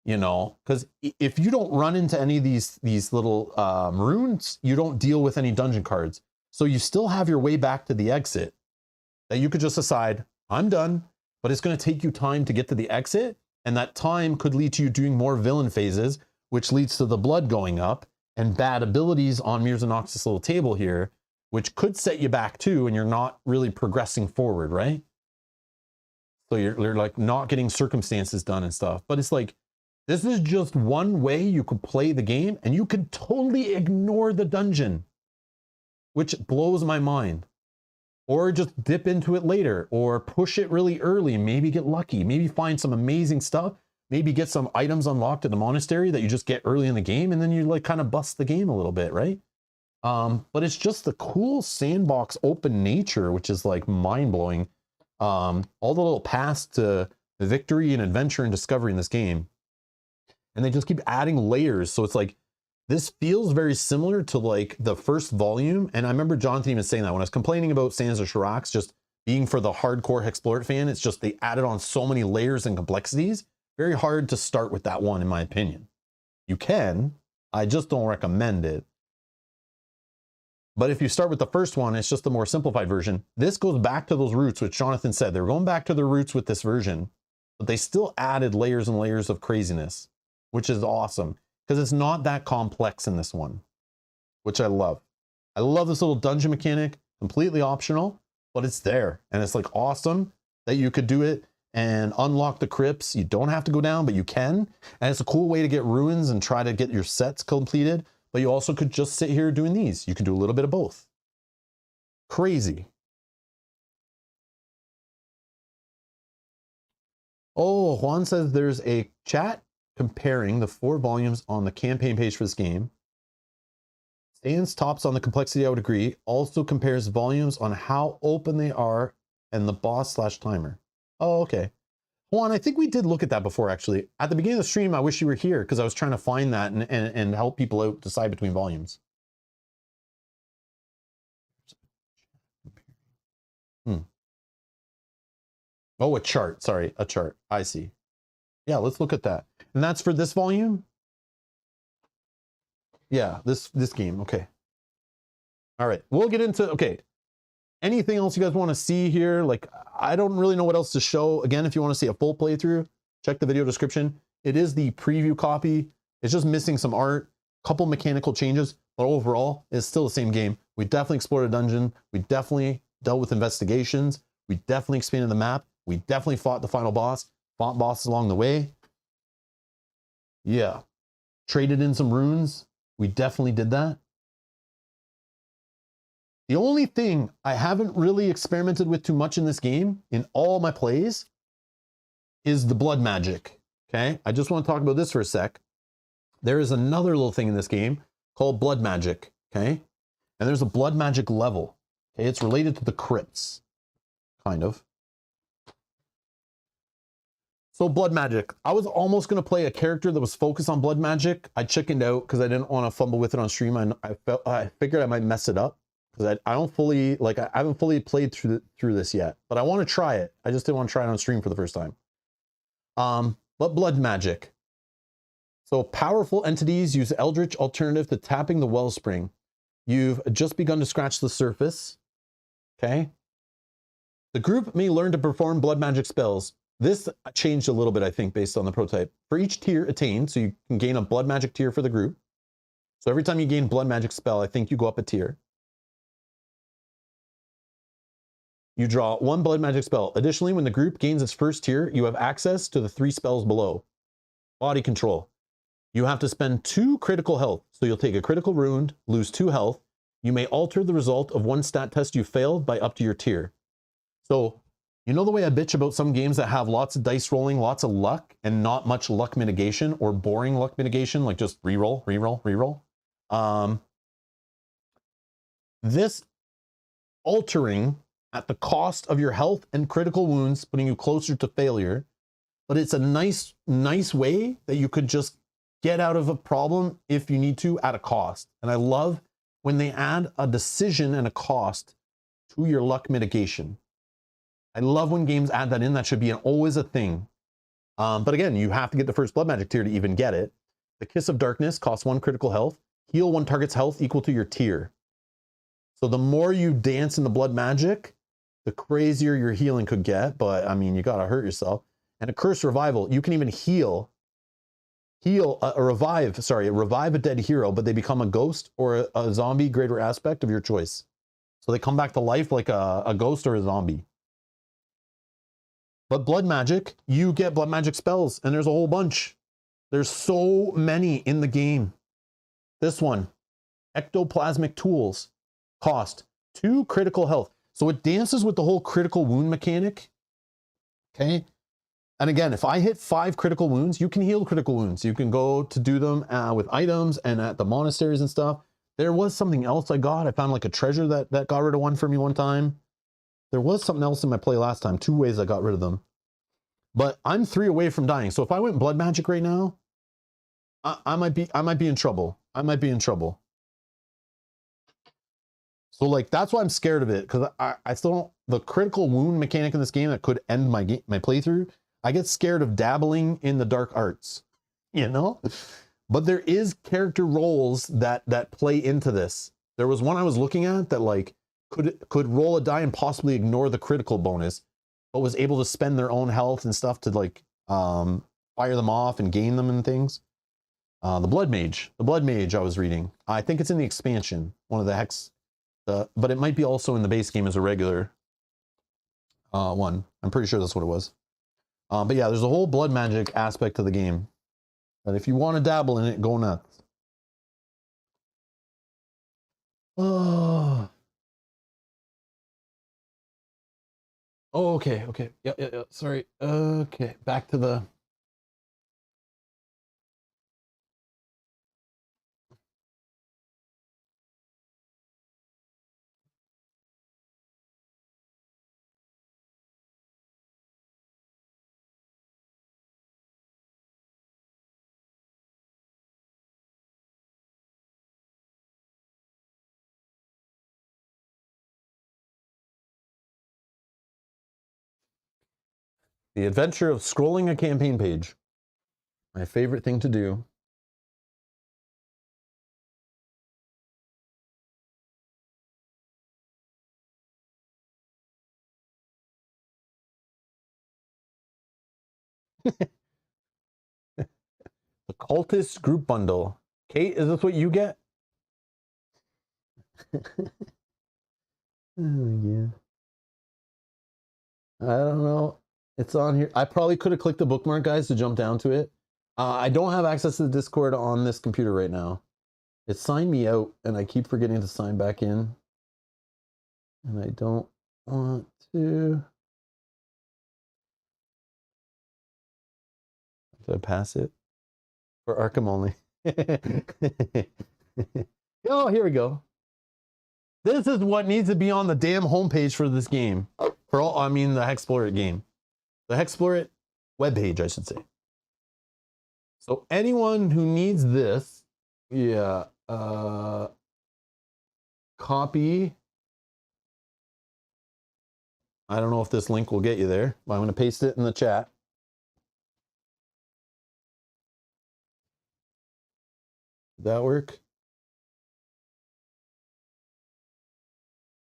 S1: you know, because if you don't run into any of these little runes, you don't deal with any dungeon cards. So you still have your way back to the exit that you could just decide, I'm done, but it's going to take you time to get to the exit. And that time could lead to you doing more villain phases, which leads to the blood going up and bad abilities on Mirza Noctis' little table here, which could set you back too, and you're not really progressing forward, right? So you're like not getting circumstances done and stuff. But it's like, this is just one way you could play the game, and you could totally ignore the dungeon, which blows my mind. Or just dip into it later, or push it really early, maybe get lucky, maybe find some amazing stuff, maybe get some items unlocked at the monastery that you just get early in the game, and then you like kind of bust the game a little bit, right? But it's just the cool sandbox open nature, which is like mind-blowing. All the little paths to victory and adventure and discovery in this game. And they just keep adding layers, so it's like, this feels very similar to like the first volume. And I remember Jonathan even saying that when I was complaining about Sands of Shirax just being for the hardcore HEXplore It fan, it's just they added on so many layers and complexities. Very hard to start with that one, in my opinion. You can, I just don't recommend it. But if you start with the first one, it's just the more simplified version. This goes back to those roots, which Jonathan said. They're going back to the roots with this version, but they still added layers and layers of craziness, which is awesome. Because it's not that complex in this one, which I love. I love this little dungeon mechanic, completely optional, but it's there. And it's like awesome that you could do it and unlock the crypts. You don't have to go down, but you can. And it's a cool way to get ruins and try to get your sets completed. But you also could just sit here doing these. You can do a little bit of both. Crazy. Oh, Juan says there's a chat comparing the 4 volumes on the campaign page for this game. Stands tops on the complexity, I would agree. Also compares volumes on how open they are and the boss/timer. Oh, okay. Juan, I think we did look at that before, actually. At the beginning of the stream, I wish you were here because I was trying to find that and help people out decide between volumes. Oh, a chart. Sorry, a chart. I see. Yeah, let's look at that. And that's for this volume? Yeah, this game. Okay. All right. We'll get into, okay. Anything else you guys want to see here? Like, I don't really know what else to show. Again, if you want to see a full playthrough, check the video description. It is the preview copy. It's just missing some art, couple mechanical changes, but overall, it's still the same game. We definitely explored a dungeon. We definitely dealt with investigations. We definitely expanded the map. We definitely fought the final boss. fought bosses along the way. Yeah. Traded in some runes. We definitely did that. The only thing I haven't really experimented with too much in this game, in all my plays, is the blood magic. Okay, I just want to talk about this for a sec. There is another little thing in this game called blood magic. Okay, and there's a blood magic level. Okay, it's related to the crits, kind of. So blood magic. I was almost going to play a character that was focused on blood magic. I chickened out because I didn't want to fumble with it on stream. I figured I might mess it up because I don't fully, like, I haven't fully played through this yet. But I want to try it. I just didn't want to try it on stream for the first time. But blood magic. So powerful entities use Eldritch alternative to tapping the wellspring. You've just begun to scratch the surface. Okay. The group may learn to perform blood magic spells. This changed a little bit, I think, based on the prototype. For each tier attained, so you can gain a blood magic tier for the group. So every time you gain blood magic spell, I think you go up a tier. You draw one blood magic spell. Additionally, when the group gains its first tier, you have access to the 3 spells below. Body control. You have to spend 2 critical health. So you'll take a critical wound, lose 2 health. You may alter the result of one stat test you failed by up to your tier. So, you know the way I bitch about some games that have lots of dice rolling, lots of luck, and not much luck mitigation, or boring luck mitigation, like just reroll, reroll, reroll? This altering at the cost of your health and critical wounds, putting you closer to failure, but it's a nice way that you could just get out of a problem if you need to at a cost. And I love when they add a decision and a cost to your luck mitigation. I love when games add that in. That should be always a thing. But again, you have to get the first blood magic tier to even get it. The Kiss of Darkness costs 1 critical health. Heal 1 target's health equal to your tier. So the more you dance in the blood magic, the crazier your healing could get. But I mean, you gotta hurt yourself. And a Curse Revival, you can even revive a dead hero, but they become a ghost or a zombie greater aspect of your choice. So they come back to life like a ghost or a zombie. But blood magic, you get blood magic spells, and there's a whole bunch. There's so many in the game. This one, Ectoplasmic Tools, cost 2 critical health. So it dances with the whole critical wound mechanic. Okay. And again, if I hit 5 critical wounds, you can heal critical wounds. You can go to do them with items and at the monasteries and stuff. There was something else I got. I found like a treasure that got rid of one for me one time. There was something else in my play last time. 2 ways I got rid of them. But I'm 3 away from dying. So if I went blood magic right now, I might be in trouble. I might be in trouble. So like that's why I'm scared of it, because I still don't, the critical wound mechanic in this game that could end my playthrough. I get scared of dabbling in the dark arts, you know? But there is character roles that play into this. There was one I was looking at that like could roll a die and possibly ignore the critical bonus, but was able to spend their own health and stuff to like fire them off and gain them and things. The Blood Mage I was reading. I think it's in the expansion, one of the hex, but it might be also in the base game as a regular one. I'm pretty sure that's what it was. But yeah, there's a whole blood magic aspect to the game. But if you want to dabble in it, go nuts. Oh. Oh, okay. Yeah. Sorry. Okay, back to the... The adventure of scrolling a campaign page. My favorite thing to do. The Cultist Group Bundle. Kate, is this what you get? Oh, yeah. I don't know. It's on here. I probably could have clicked the bookmark, guys, to jump down to it. I don't have access to the Discord on this computer right now. It signed me out, and I keep forgetting to sign back in. And I don't want to. Did I pass it? For Arkham only. Oh, here we go. This is what needs to be on the damn homepage for this game. For all, I mean, the HEXplore It game. The HEXplore It webpage, I should say. So anyone who needs this, yeah, copy. I don't know if this link will get you there, but I'm going to paste it in the chat. Did that work?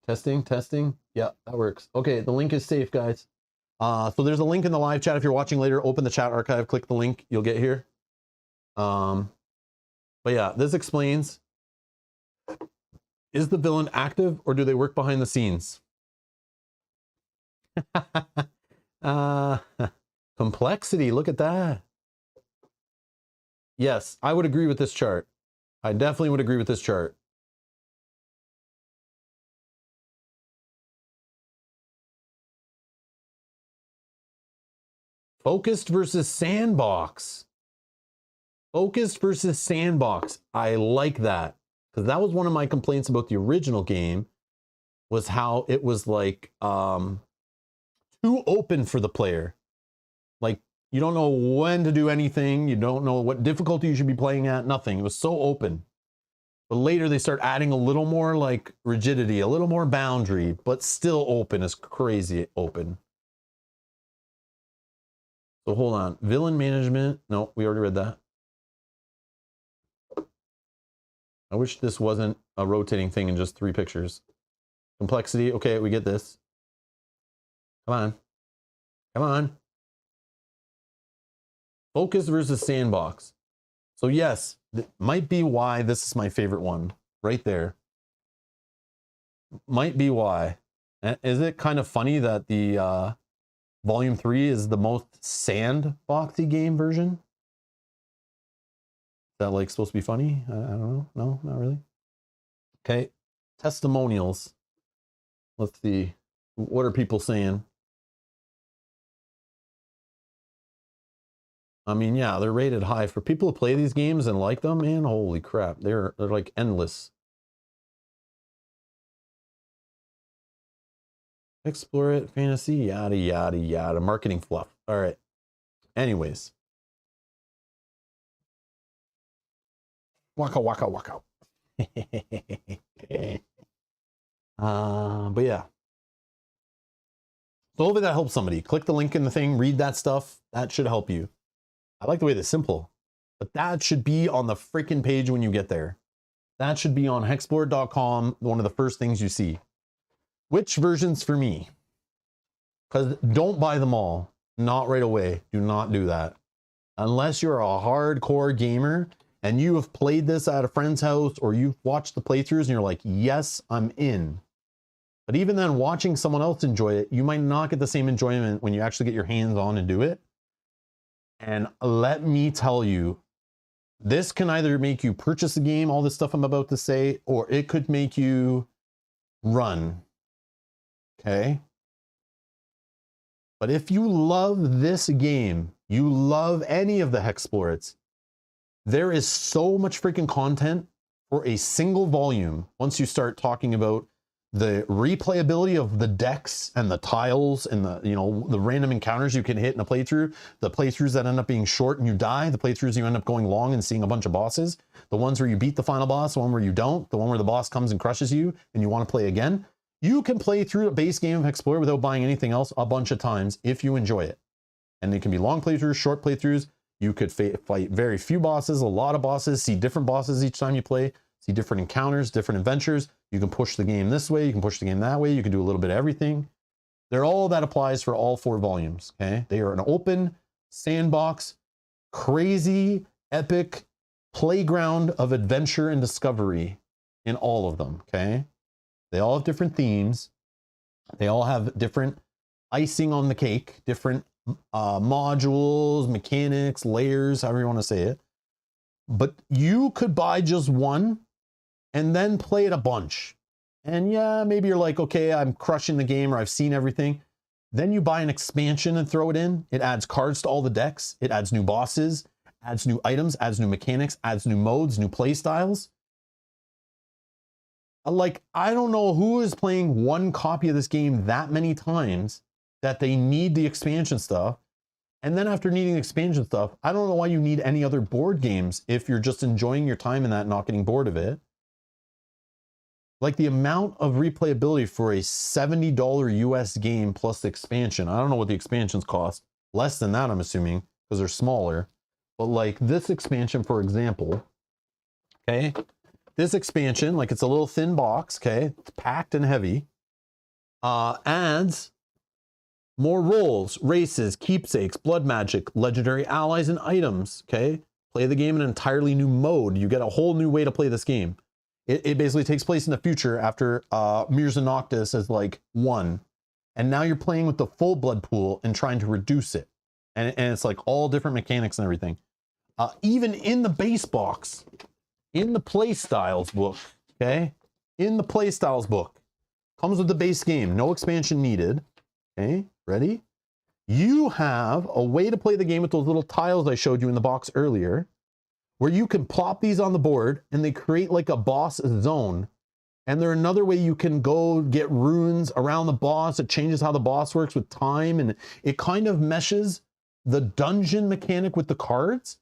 S1: Testing, testing. Yeah, that works. Okay, the link is safe, guys. So there's a link in the live chat. If you're watching later, open the chat archive, click the link, you'll get here. But yeah, this explains, is the villain active or do they work behind the scenes? Complexity, look at that. Yes, I would agree with this chart. I definitely would agree with this chart. Focused versus sandbox. Focused versus sandbox. I like that. Because that was one of my complaints about the original game, was how it was like too open for the player. Like, you don't know when to do anything. You don't know what difficulty you should be playing at. Nothing. It was so open. But later they start adding a little more like rigidity, a little more boundary, but still open is crazy open. So hold on. Villain management. No, we already read that. I wish this wasn't a rotating thing in just 3 pictures. Complexity. Okay, we get this. Come on. Come on. Focus versus sandbox. So yes, that might be why this is my favorite one. Right there. Might be why. Is it kind of funny that the Volume 3 is the most sandboxy game version? Is that like supposed to be funny? I don't know. No, not really. Okay. Testimonials. Let's see. What are people saying? I mean, yeah, they're rated high. For people who play these games and like them, man, holy crap. They're like endless. Explore it, fantasy, yada, yada, yada. Marketing fluff. All right. Anyways. Waka, waka, waka. But yeah. So hopefully that helps somebody. Click the link in the thing, read that stuff. That should help you. I like the way it's simple. But that should be on the freaking page when you get there. That should be on hexplore.com, one of the first things you see. Which versions for me? Because don't buy them all. Not right away. Do not do that. Unless you're a hardcore gamer and you have played this at a friend's house or you've watched the playthroughs and you're like, yes, I'm in. But even then, watching someone else enjoy it, you might not get the same enjoyment when you actually get your hands on and do it. And let me tell you, this can either make you purchase the game, all this stuff I'm about to say, or it could make you run. Okay? But if you love this game, you love any of the HEXplore It's, there is so much freaking content for a single volume once you start talking about the replayability of the decks and the tiles and the, you know, the random encounters you can hit in a playthrough, the playthroughs that end up being short and you die, the playthroughs you end up going long and seeing a bunch of bosses, the ones where you beat the final boss, the one where you don't, the one where the boss comes and crushes you and you want to play again. You can play through a base game of HEXplore without buying anything else a bunch of times if you enjoy it. And it can be long playthroughs, short playthroughs. You could fight very few bosses, a lot of bosses, see different bosses each time you play, see different encounters, different adventures. You can push the game this way, you can push the game that way, you can do a little bit of everything. They're all that applies for all 4 volumes, okay? They are an open sandbox, crazy, epic playground of adventure and discovery in all of them, okay? They all have different themes. They all have different icing on the cake, different modules, mechanics, layers, however you want to say it. But you could buy just one and then play it a bunch. And yeah, maybe you're like, okay, I'm crushing the game, or I've seen everything. Then you buy an expansion and throw it in. It adds cards to all the decks. It adds new bosses, adds new items, adds new mechanics, adds new modes, new play styles. Like, I don't know who is playing one copy of this game that many times that they need the expansion stuff. And then after needing the expansion stuff, I don't know why you need any other board games if you're just enjoying your time in that and not getting bored of it. Like, the amount of replayability for a $70 US game plus the expansion. I don't know what the expansions cost. Less than that, I'm assuming, because they're smaller. But like this expansion, for example, okay? This expansion, like, it's a little thin box, okay? It's packed and heavy. Adds more rolls, races, keepsakes, blood magic, legendary allies, and items, okay? Play the game in an entirely new mode. You get a whole new way to play this game. It basically takes place in the future after Mirza Noctis has like won. And now you're playing with the full blood pool and trying to reduce it. And it's like all different mechanics and everything. Even in the base box, in the play styles book, okay? In the play styles book, comes with the base game, no expansion needed. Okay, ready? You have a way to play the game with those little tiles I showed you in the box earlier, where you can plop these on the board and they create like a boss zone. And they're another way you can go get runes around the boss. It changes how the boss works with time, and it kind of meshes the dungeon mechanic with the cards.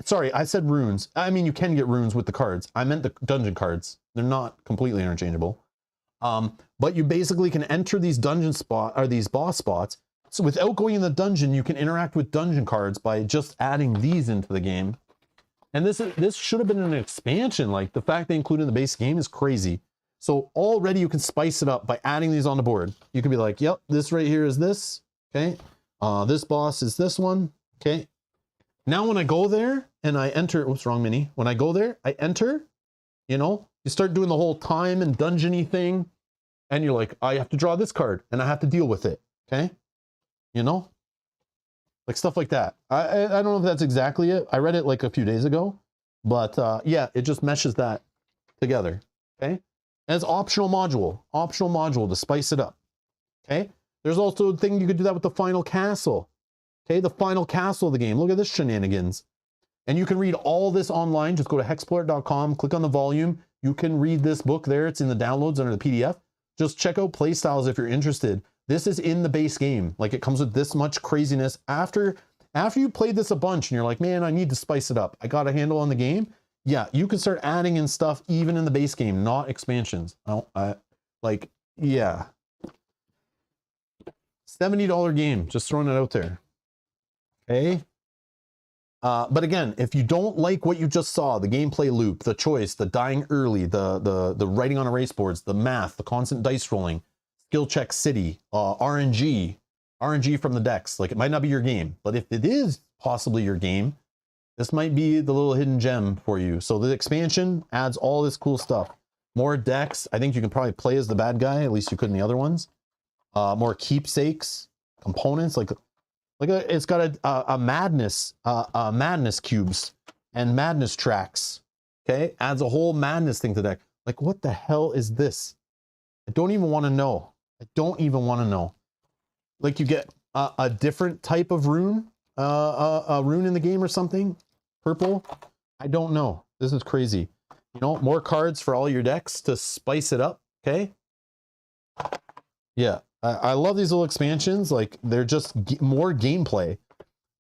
S1: Sorry, I said runes. I mean, you can get runes with the cards. I meant the dungeon cards. They're not completely interchangeable. But you basically can enter these dungeon these boss spots. So without going in the dungeon, you can interact with dungeon cards by just adding these into the game. And this should have been an expansion. Like, the fact they included in the base game is crazy. So already you can spice it up by adding these on the board. You can be like, yep, this right here is this. Okay. This boss is this one. Okay. Now when I go there and I enter, oops, wrong mini. When I go there, I enter, you know, you start doing the whole time and dungeony thing. And you're like, I have to draw this card and I have to deal with it. Okay. You know, like stuff like that. I don't know if that's exactly it. I read it like a few days ago, but yeah, it just meshes that together. Okay. And it's optional module to spice it up. Okay. There's also a thing you could do that with the final castle. Okay. The final castle of the game. Look at this shenanigans. And you can read all this online. Just go to hexplore.com, click on the volume. You can read this book there. It's in the downloads under the PDF. Just check out playstyles if you're interested. This is in the base game. Like, it comes with this much craziness. After you played this a bunch and you're like, man, I need to spice it up, I got a handle on the game. Yeah, you can start adding in stuff even in the base game, not expansions. Like, yeah. $70 game, just throwing it out there. Okay. But again, if you don't like what you just saw, the gameplay loop, the choice, the dying early, the writing on erase boards, the math, the constant dice rolling, skill check city, RNG from the decks, like, it might not be your game, but if it is possibly your game, this might be the little hidden gem for you. So the expansion adds all this cool stuff. More decks. I think you can probably play as the bad guy, at least you could in the other ones. More keepsakes, components, like it's got a madness cubes and madness tracks. Okay, adds a whole madness thing to the deck. Like, what the hell is this? I don't even want to know. I don't even want to know. Like, you get a different type of rune, a rune in the game or something. Purple. I don't know. This is crazy. You know, more cards for all your decks to spice it up. Okay. Yeah. I love these little expansions. Like, they're just more gameplay.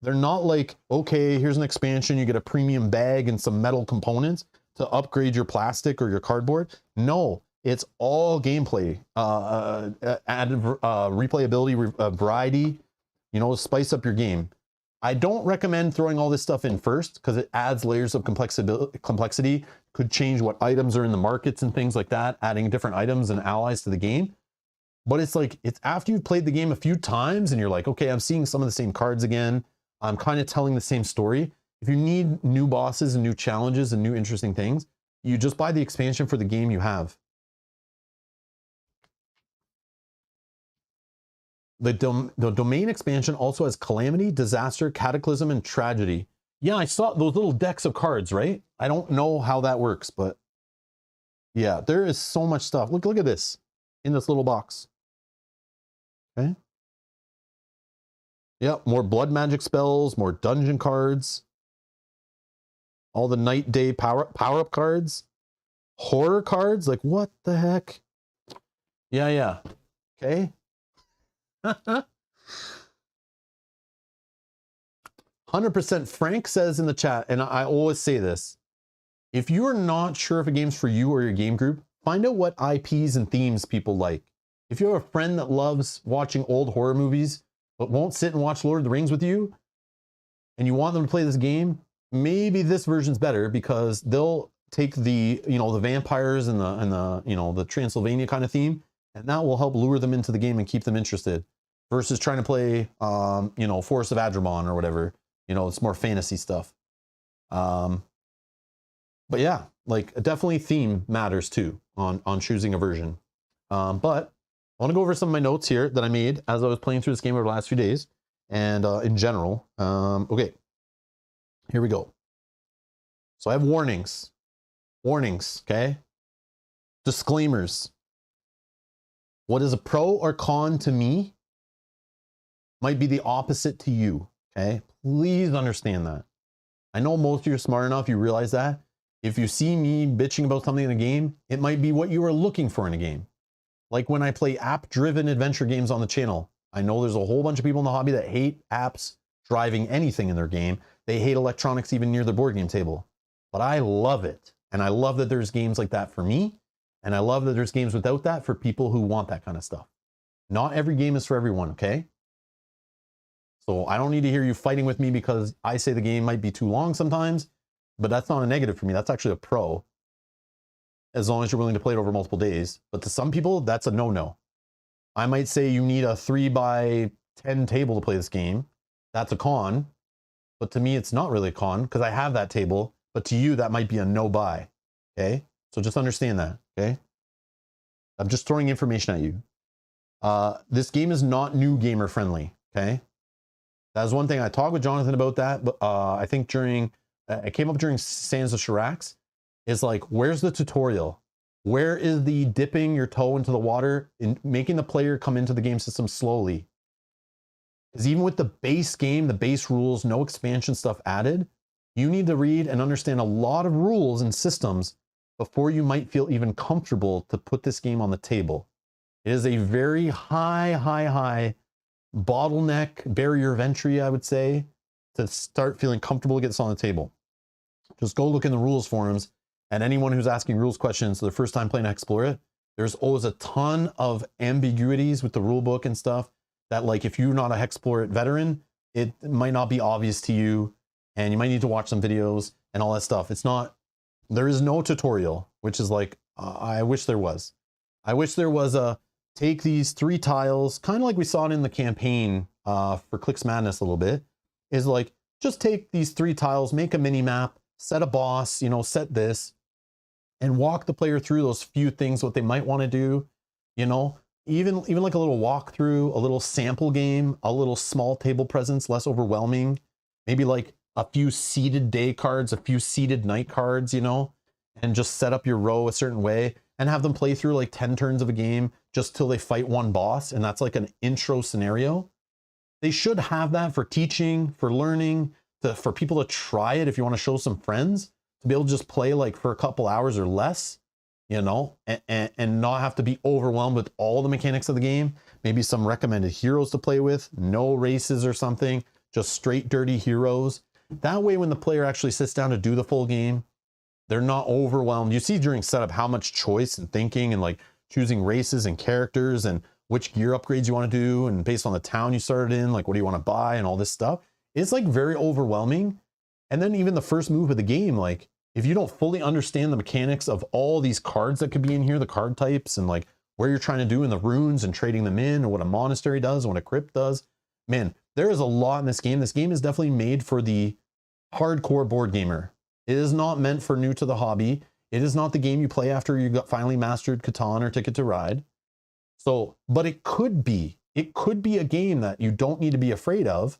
S1: They're not like, okay, here's an expansion, you get a premium bag and some metal components to upgrade your plastic or your cardboard. No, it's all gameplay. Added replayability, variety, you know, spice up your game. I don't recommend throwing all this stuff in first because it adds layers of complexity, could change what items are in the markets and things like that, adding different items and allies to the game. But it's like, it's after you've played the game a few times and you're like, okay, I'm seeing some of the same cards again. I'm kind of telling the same story. If you need new bosses and new challenges and new interesting things, you just buy the expansion for the game you have. the domain expansion also has calamity, disaster, cataclysm, and tragedy. Yeah, I saw those little decks of cards, right? I don't know how that works, but yeah, there is so much stuff. Look at this in this little box. Okay. Yeah, more blood magic spells, more dungeon cards, all the night day power up cards, horror cards. Like, what the heck? Yeah. Okay. 100%. Frank says in the chat, and I always say this, if you are not sure if a game's for you or your game group, find out what IPs and themes people like. If you have a friend that loves watching old horror movies, but won't sit and watch Lord of the Rings with you, and you want them to play this game, maybe this version's better because they'll take the, the vampires and the Transylvania kind of theme, and that will help lure them into the game and keep them interested versus trying to play, Forest of Adramon or whatever. It's more fantasy stuff. But yeah, like definitely theme matters too on choosing a version. But I want to go over some of my notes here that I made as I was playing through this game over the last few days and in general. Okay, here we go. So I have warnings, okay? Disclaimers. What is a pro or con to me might be the opposite to you, okay? Please understand that. I know most of you are smart enough, you realize that. If you see me bitching about something in a game, it might be what you are looking for in a game. Like when I play app-driven adventure games on the channel, I know there's a whole bunch of people in the hobby that hate apps driving anything in their game. They hate electronics even near the board game table. But I love it. And I love that there's games like that for me. And I love that there's games without that for people who want that kind of stuff. Not every game is for everyone, okay? So I don't need to hear you fighting with me because I say the game might be too long sometimes, but that's not a negative for me. That's actually a pro, as long as you're willing to play it over multiple days. But to some people, that's a no-no. I might say you need a 3x10 table to play this game. That's a con. But to me, it's not really a con because I have that table. But to you, that might be a no-buy. Okay? So just understand that. Okay? I'm just throwing information at you. This game is not new gamer friendly. Okay? That was one thing I talked with Jonathan about that. But I think it came up during Sands of Shirax. Is like, where's the tutorial? Where is the dipping your toe into the water and making the player come into the game system slowly? Because even with the base game, the base rules, no expansion stuff added, you need to read and understand a lot of rules and systems before you might feel even comfortable to put this game on the table. It is a very high bottleneck barrier of entry, I would say, to start feeling comfortable to get this on the table. Just go look in the rules forums. And anyone who's asking rules questions for the first time playing HEXplore It, there's always a ton of ambiguities with the rule book and stuff that, like, if you're not a HEXplore It veteran, it might not be obvious to you and you might need to watch some videos and all that stuff. There is no tutorial, which is like, I wish there was. I wish there was take these 3 tiles, kind of like we saw it in the campaign for Clicks Madness a little bit, is like, just take these 3 tiles, make a mini map, set a boss, set this, and walk the player through those few things, what they might want to do, even like a little walkthrough, a little sample game, a little small table presence, less overwhelming, maybe like a few seeded day cards, a few seeded night cards, and just set up your row a certain way and have them play through like 10 turns of a game just till they fight one boss. And that's like an intro scenario. They should have that for teaching, for learning, for people to try it if you want to show some friends, to be able to just play like for a couple hours or less, and not have to be overwhelmed with all the mechanics of the game. Maybe some recommended heroes to play with, no races or something, just straight dirty heroes. That way, when the player actually sits down to do the full game, they're not overwhelmed. You see during setup how much choice and thinking and like choosing races and characters and which gear upgrades you want to do, and based on the town you started in, like what do you want to buy and all this stuff. It's like very overwhelming. And then even the first move of the game, like if you don't fully understand the mechanics of all these cards that could be in here, the card types and like where you're trying to do in the runes and trading them in, or what a monastery does, and what a crypt does, man, there is a lot in this game. This game is definitely made for the hardcore board gamer. It is not meant for new to the hobby. It is not the game you play after you got finally mastered Catan or Ticket to Ride. So, but it could be it could be a game that you don't need to be afraid of.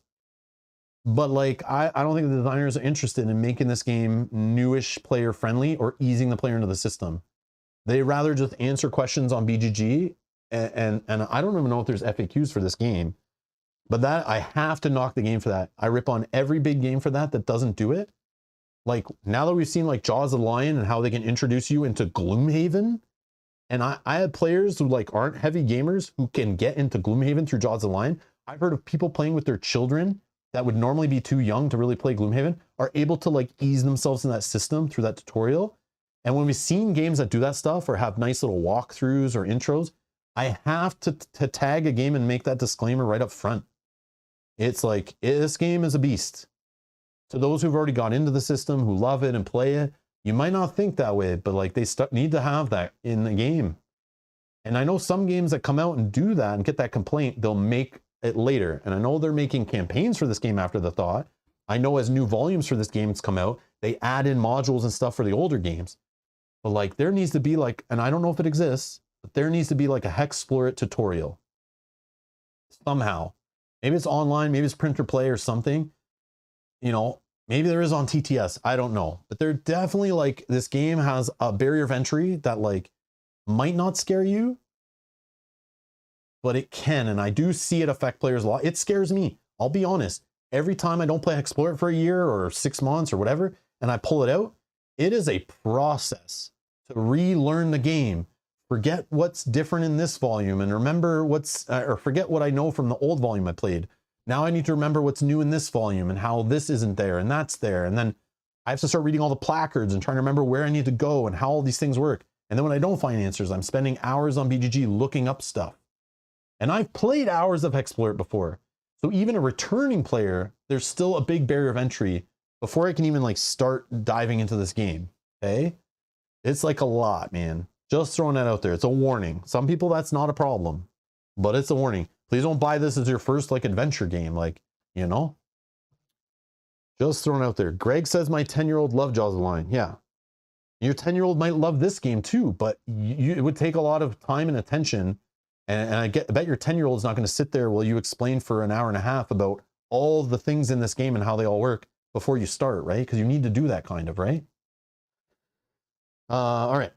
S1: But like, I don't think the designers are interested in making this game newish player friendly or easing the player into the system. They rather just answer questions on BGG, and I don't even know if there's FAQs for this game, but that I have to knock the game for that. I rip on every big game for that doesn't do it. Like now that we've seen like Jaws of the Lion and how they can introduce you into Gloomhaven, and I had players who like aren't heavy gamers who can get into Gloomhaven through Jaws of the Lion. I've heard of people playing with their children that would normally be too young to really play Gloomhaven are able to like ease themselves in that system through that tutorial. And when we've seen games that do that stuff or have nice little walkthroughs or intros, I have to tag a game and make that disclaimer right up front. It's like, this game is a beast. To those who've already got into the system, who love it and play it, you might not think that way, but like they need to have that in the game. And I know some games that come out and do that and get that complaint, they'll make it later. And I know they're making campaigns for this game after the thought. I know as new volumes for this game come out, they add in modules and stuff for the older games. But like there needs to be like, and I don't know if it exists, but there needs to be like a HEXplore It tutorial. Somehow. Maybe it's online, maybe it's print or play or something. You know, maybe there is on TTS, I don't know. But they're definitely like, this game has a barrier of entry that like might not scare you, but it can. And I do see it affect players a lot. It scares me. I'll be honest. Every time I don't play HEXplore It for a year or 6 months or whatever, and I pull it out, it is a process to relearn the game. Forget what's different in this volume and remember what's, or forget what I know from the old volume I played. Now I need to remember what's new in this volume and how this isn't there and that's there. And then I have to start reading all the placards and trying to remember where I need to go and how all these things work. And then when I don't find answers, I'm spending hours on BGG looking up stuff. And I've played hours of HEXplore It before. So even a returning player, there's still a big barrier of entry before I can even like start diving into this game. Okay. It's like a lot, man. Just throwing that out there. It's a warning. Some people that's not a problem, but it's a warning. Please don't buy this as your first like adventure game. Like, you know, just throwing out there. Greg says my 10-year-old loved Jaws of the Lion. Yeah. Your 10-year-old might love this game too, but it would take a lot of time and attention. And I bet your 10-year-old is not going to sit there while you explain for an hour and a half about all the things in this game and how they all work before you start, right? Because you need to do that kind of, right? All right.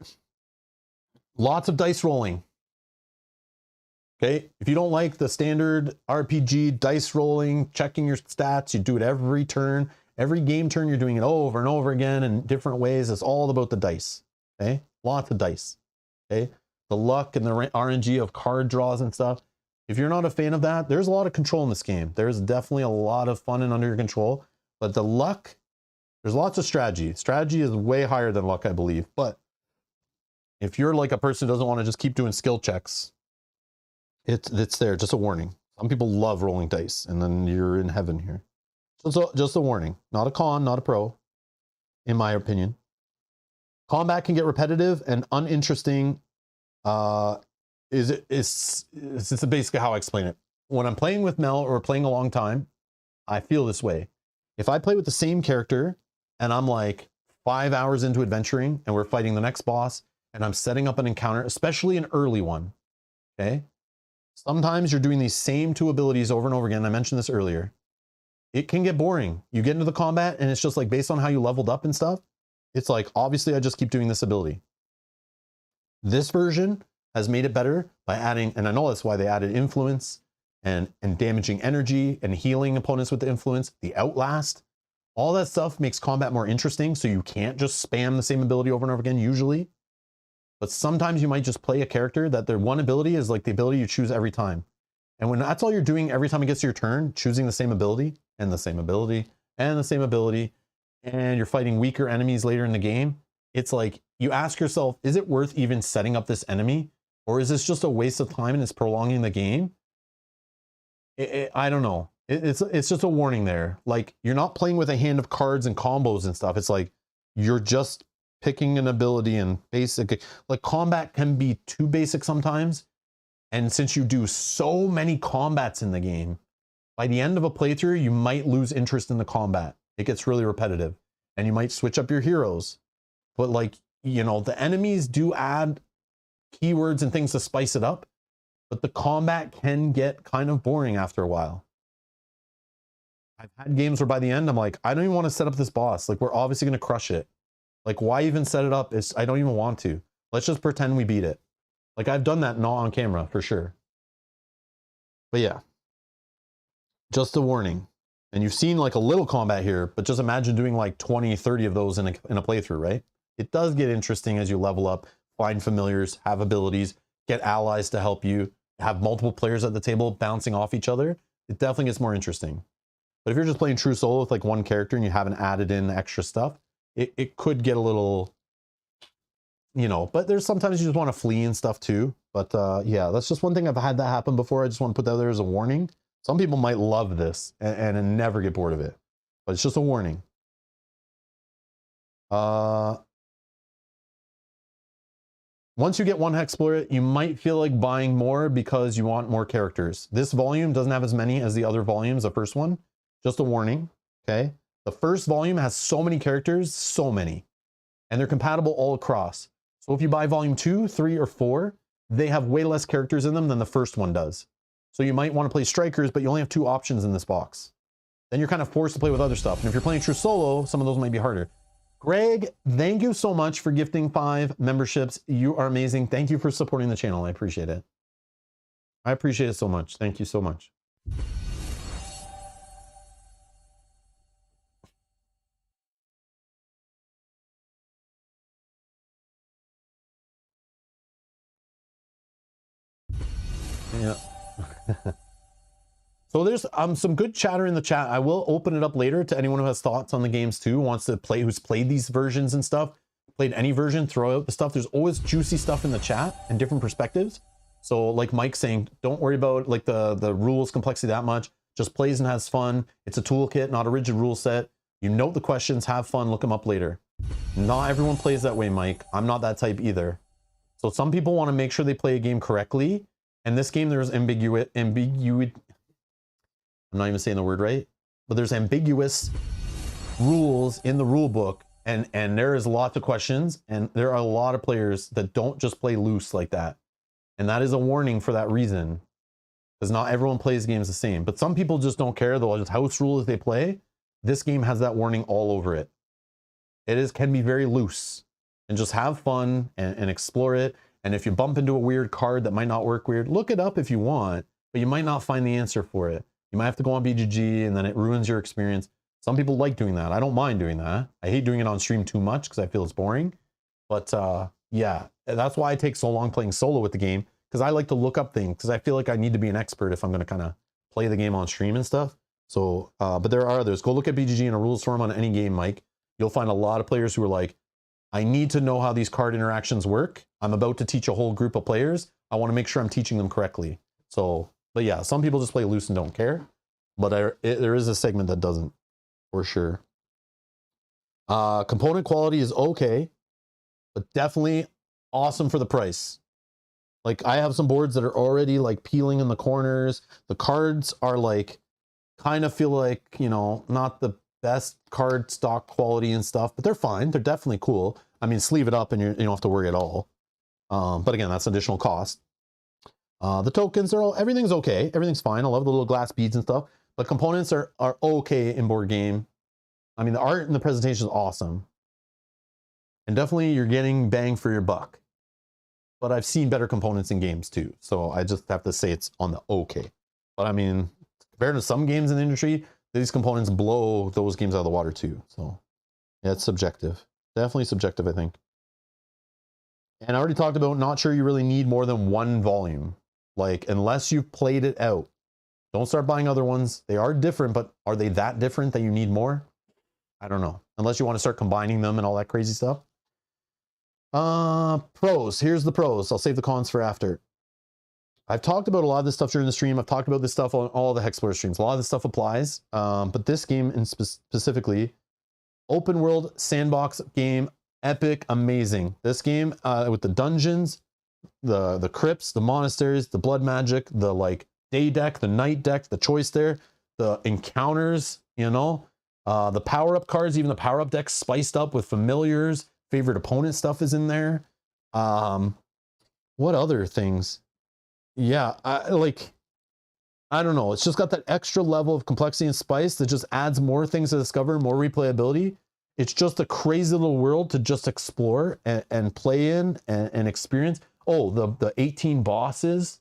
S1: Lots of dice rolling. Okay, if you don't like the standard RPG dice rolling, checking your stats, you do it every turn. Every game turn, you're doing it over and over again in different ways. It's all about the dice. Okay, lots of dice. Okay, the luck and the RNG of card draws and stuff. If you're not a fan of that, there's a lot of control in this game. There's definitely a lot of fun and under your control. But the luck, there's lots of strategy. Strategy is way higher than luck, I believe. But if you're like a person who doesn't want to just keep doing skill checks, it's there, just a warning. Some people love rolling dice, and then you're in heaven here. So just a warning, not a con, not a pro, in my opinion. Combat can get repetitive and uninteresting. It's basically how I explain it. When I'm playing with Mel or playing a long time, I feel this way. If I play with the same character and I'm like 5 hours into adventuring and we're fighting the next boss and I'm setting up an encounter, especially an early one, okay? Sometimes you're doing these same two abilities over and over again. I mentioned this earlier. It can get boring. You get into the combat and it's just like based on how you leveled up and stuff. It's like, obviously I just keep doing this ability. This version has made it better by adding, and I know that's why they added influence and damaging energy and healing opponents with the influence, the outlast. All that stuff makes combat more interesting. So you can't just spam the same ability over and over again usually. But sometimes you might just play a character that their one ability is like the ability you choose every time. And when that's all you're doing every time it gets to your turn, choosing the same ability and the same ability and the same ability, and you're fighting weaker enemies later in the game, it's like you ask yourself, is it worth even setting up this enemy? Or is this just a waste of time and it's prolonging the game? I don't know. It's just a warning there. Like you're not playing with a hand of cards and combos and stuff. It's like you're just picking an ability and basic, like combat can be too basic sometimes. And since you do so many combats in the game, by the end of a playthrough, you might lose interest in the combat. It gets really repetitive and you might switch up your heroes. But like, you know, the enemies do add keywords and things to spice it up. but the combat can get kind of boring after a while. I've had games where by the end, I'm like, I don't even want to set up this boss. Like, we're obviously going to crush it. Like, why even set it up? I don't even want to. Let's just pretend we beat it. Like, I've done that not on camera, for sure. But yeah. Just a warning. And you've seen like a little combat here, but just imagine doing like 20, 30 of those in a playthrough, right? It does get interesting as you level up, find familiars, have abilities, get allies to help you, have multiple players at the table bouncing off each other. It definitely gets more interesting. But if you're just playing true solo with like one character and you haven't added in extra stuff, it could get a little, you know, but there's sometimes you just want to flee and stuff too. But yeah, that's just one thing I've had that happen before. I just want to put that there as a warning. Some people might love this and never get bored of it, but it's just a warning. Once you get one HEXplore It, you might feel like buying more because you want more characters. This volume doesn't have as many as the other volumes, the first one. Just a warning, okay? The first volume has so many characters, so many. And they're compatible all across. So if you buy volume 2, 3, or 4, they have way less characters in them than the first one does. So you might want to play strikers, but you only have 2 options in this box. Then you're kind of forced to play with other stuff. And if you're playing true solo, some of those might be harder. Greg, thank you so much for gifting 5 memberships. You are amazing. Thank you for supporting the channel. I appreciate it. I appreciate it so much. Thank you so much. Yeah. So there's some good chatter in the chat. I will open it up later to anyone who has thoughts on the games too, wants to play, who's played these versions and stuff, played any version, throw out the stuff. There's always juicy stuff in the chat and different perspectives. So like Mike's saying, don't worry about like the rules complexity that much. Just plays and has fun. It's a toolkit, not a rigid rule set. You note the questions, have fun, look them up later. Not everyone plays that way, Mike. I'm not that type either. So some people want to make sure they play a game correctly. And this game, there's ambiguity. I'm not even saying the word right, but there's ambiguous rules in the rule book, and there is lots of questions, and there are a lot of players that don't just play loose like that. And that is a warning for that reason, because not everyone plays games the same, but some people just don't care. They'll just house rule as they play. This game has that warning all over it. Can be very loose, and just have fun and explore it. And if you bump into a weird card that might not work weird, look it up if you want, but you might not find the answer for it. You might have to go on BGG and then it ruins your experience. Some people like doing that. I don't mind doing that. I hate doing it on stream too much because I feel it's boring. But yeah, that's why I take so long playing solo with the game, because I like to look up things, because I feel like I need to be an expert if I'm going to kind of play the game on stream and stuff. So, but there are others. Go look at BGG in a rules forum on any game, Mike. You'll find a lot of players who are like, I need to know how these card interactions work. I'm about to teach a whole group of players. I want to make sure I'm teaching them correctly. So, but yeah, some people just play loose and don't care. But there is a segment that doesn't, for sure. Component quality is okay, but definitely awesome for the price. Like, I have some boards that are already like peeling in the corners. The cards are like, kind of feel like, you know, not the best card stock quality and stuff, but they're fine. They're definitely cool. I mean, sleeve it up and you don't have to worry at all. But again, that's additional cost. The tokens are everything's okay. Everything's fine. I love the little glass beads and stuff, but components are okay in board game. I mean, the art and the presentation is awesome. And definitely you're getting bang for your buck. But I've seen better components in games too. So I just have to say it's on the okay. But I mean, compared to some games in the industry, these components blow those games out of the water too. So yeah, it's subjective. Definitely subjective, I think. And I already talked about not sure you really need more than one volume. Like, unless you've played it out, don't start buying other ones. They are different, but are they that different that you need more? I don't know. Unless you want to start combining them and all that crazy stuff. Pros. Here's the pros. I'll save the cons for after. I've talked about a lot of this stuff during the stream. I've talked about this stuff on all the HEXplore streams. A lot of this stuff applies. But this game in specifically, open world sandbox game, epic, amazing. This game with the dungeons, the crypts, the monasteries, the blood magic, the like day deck, the night deck, the choice there, the encounters, you know, the power-up cards, even the power-up deck spiced up with familiars, favorite opponent stuff is in there. What other things? yeah, I don't know. It's just got that extra level of complexity and spice that just adds more things to discover, more replayability. It's just a crazy little world to just explore and play in and experience. Oh, the 18 bosses.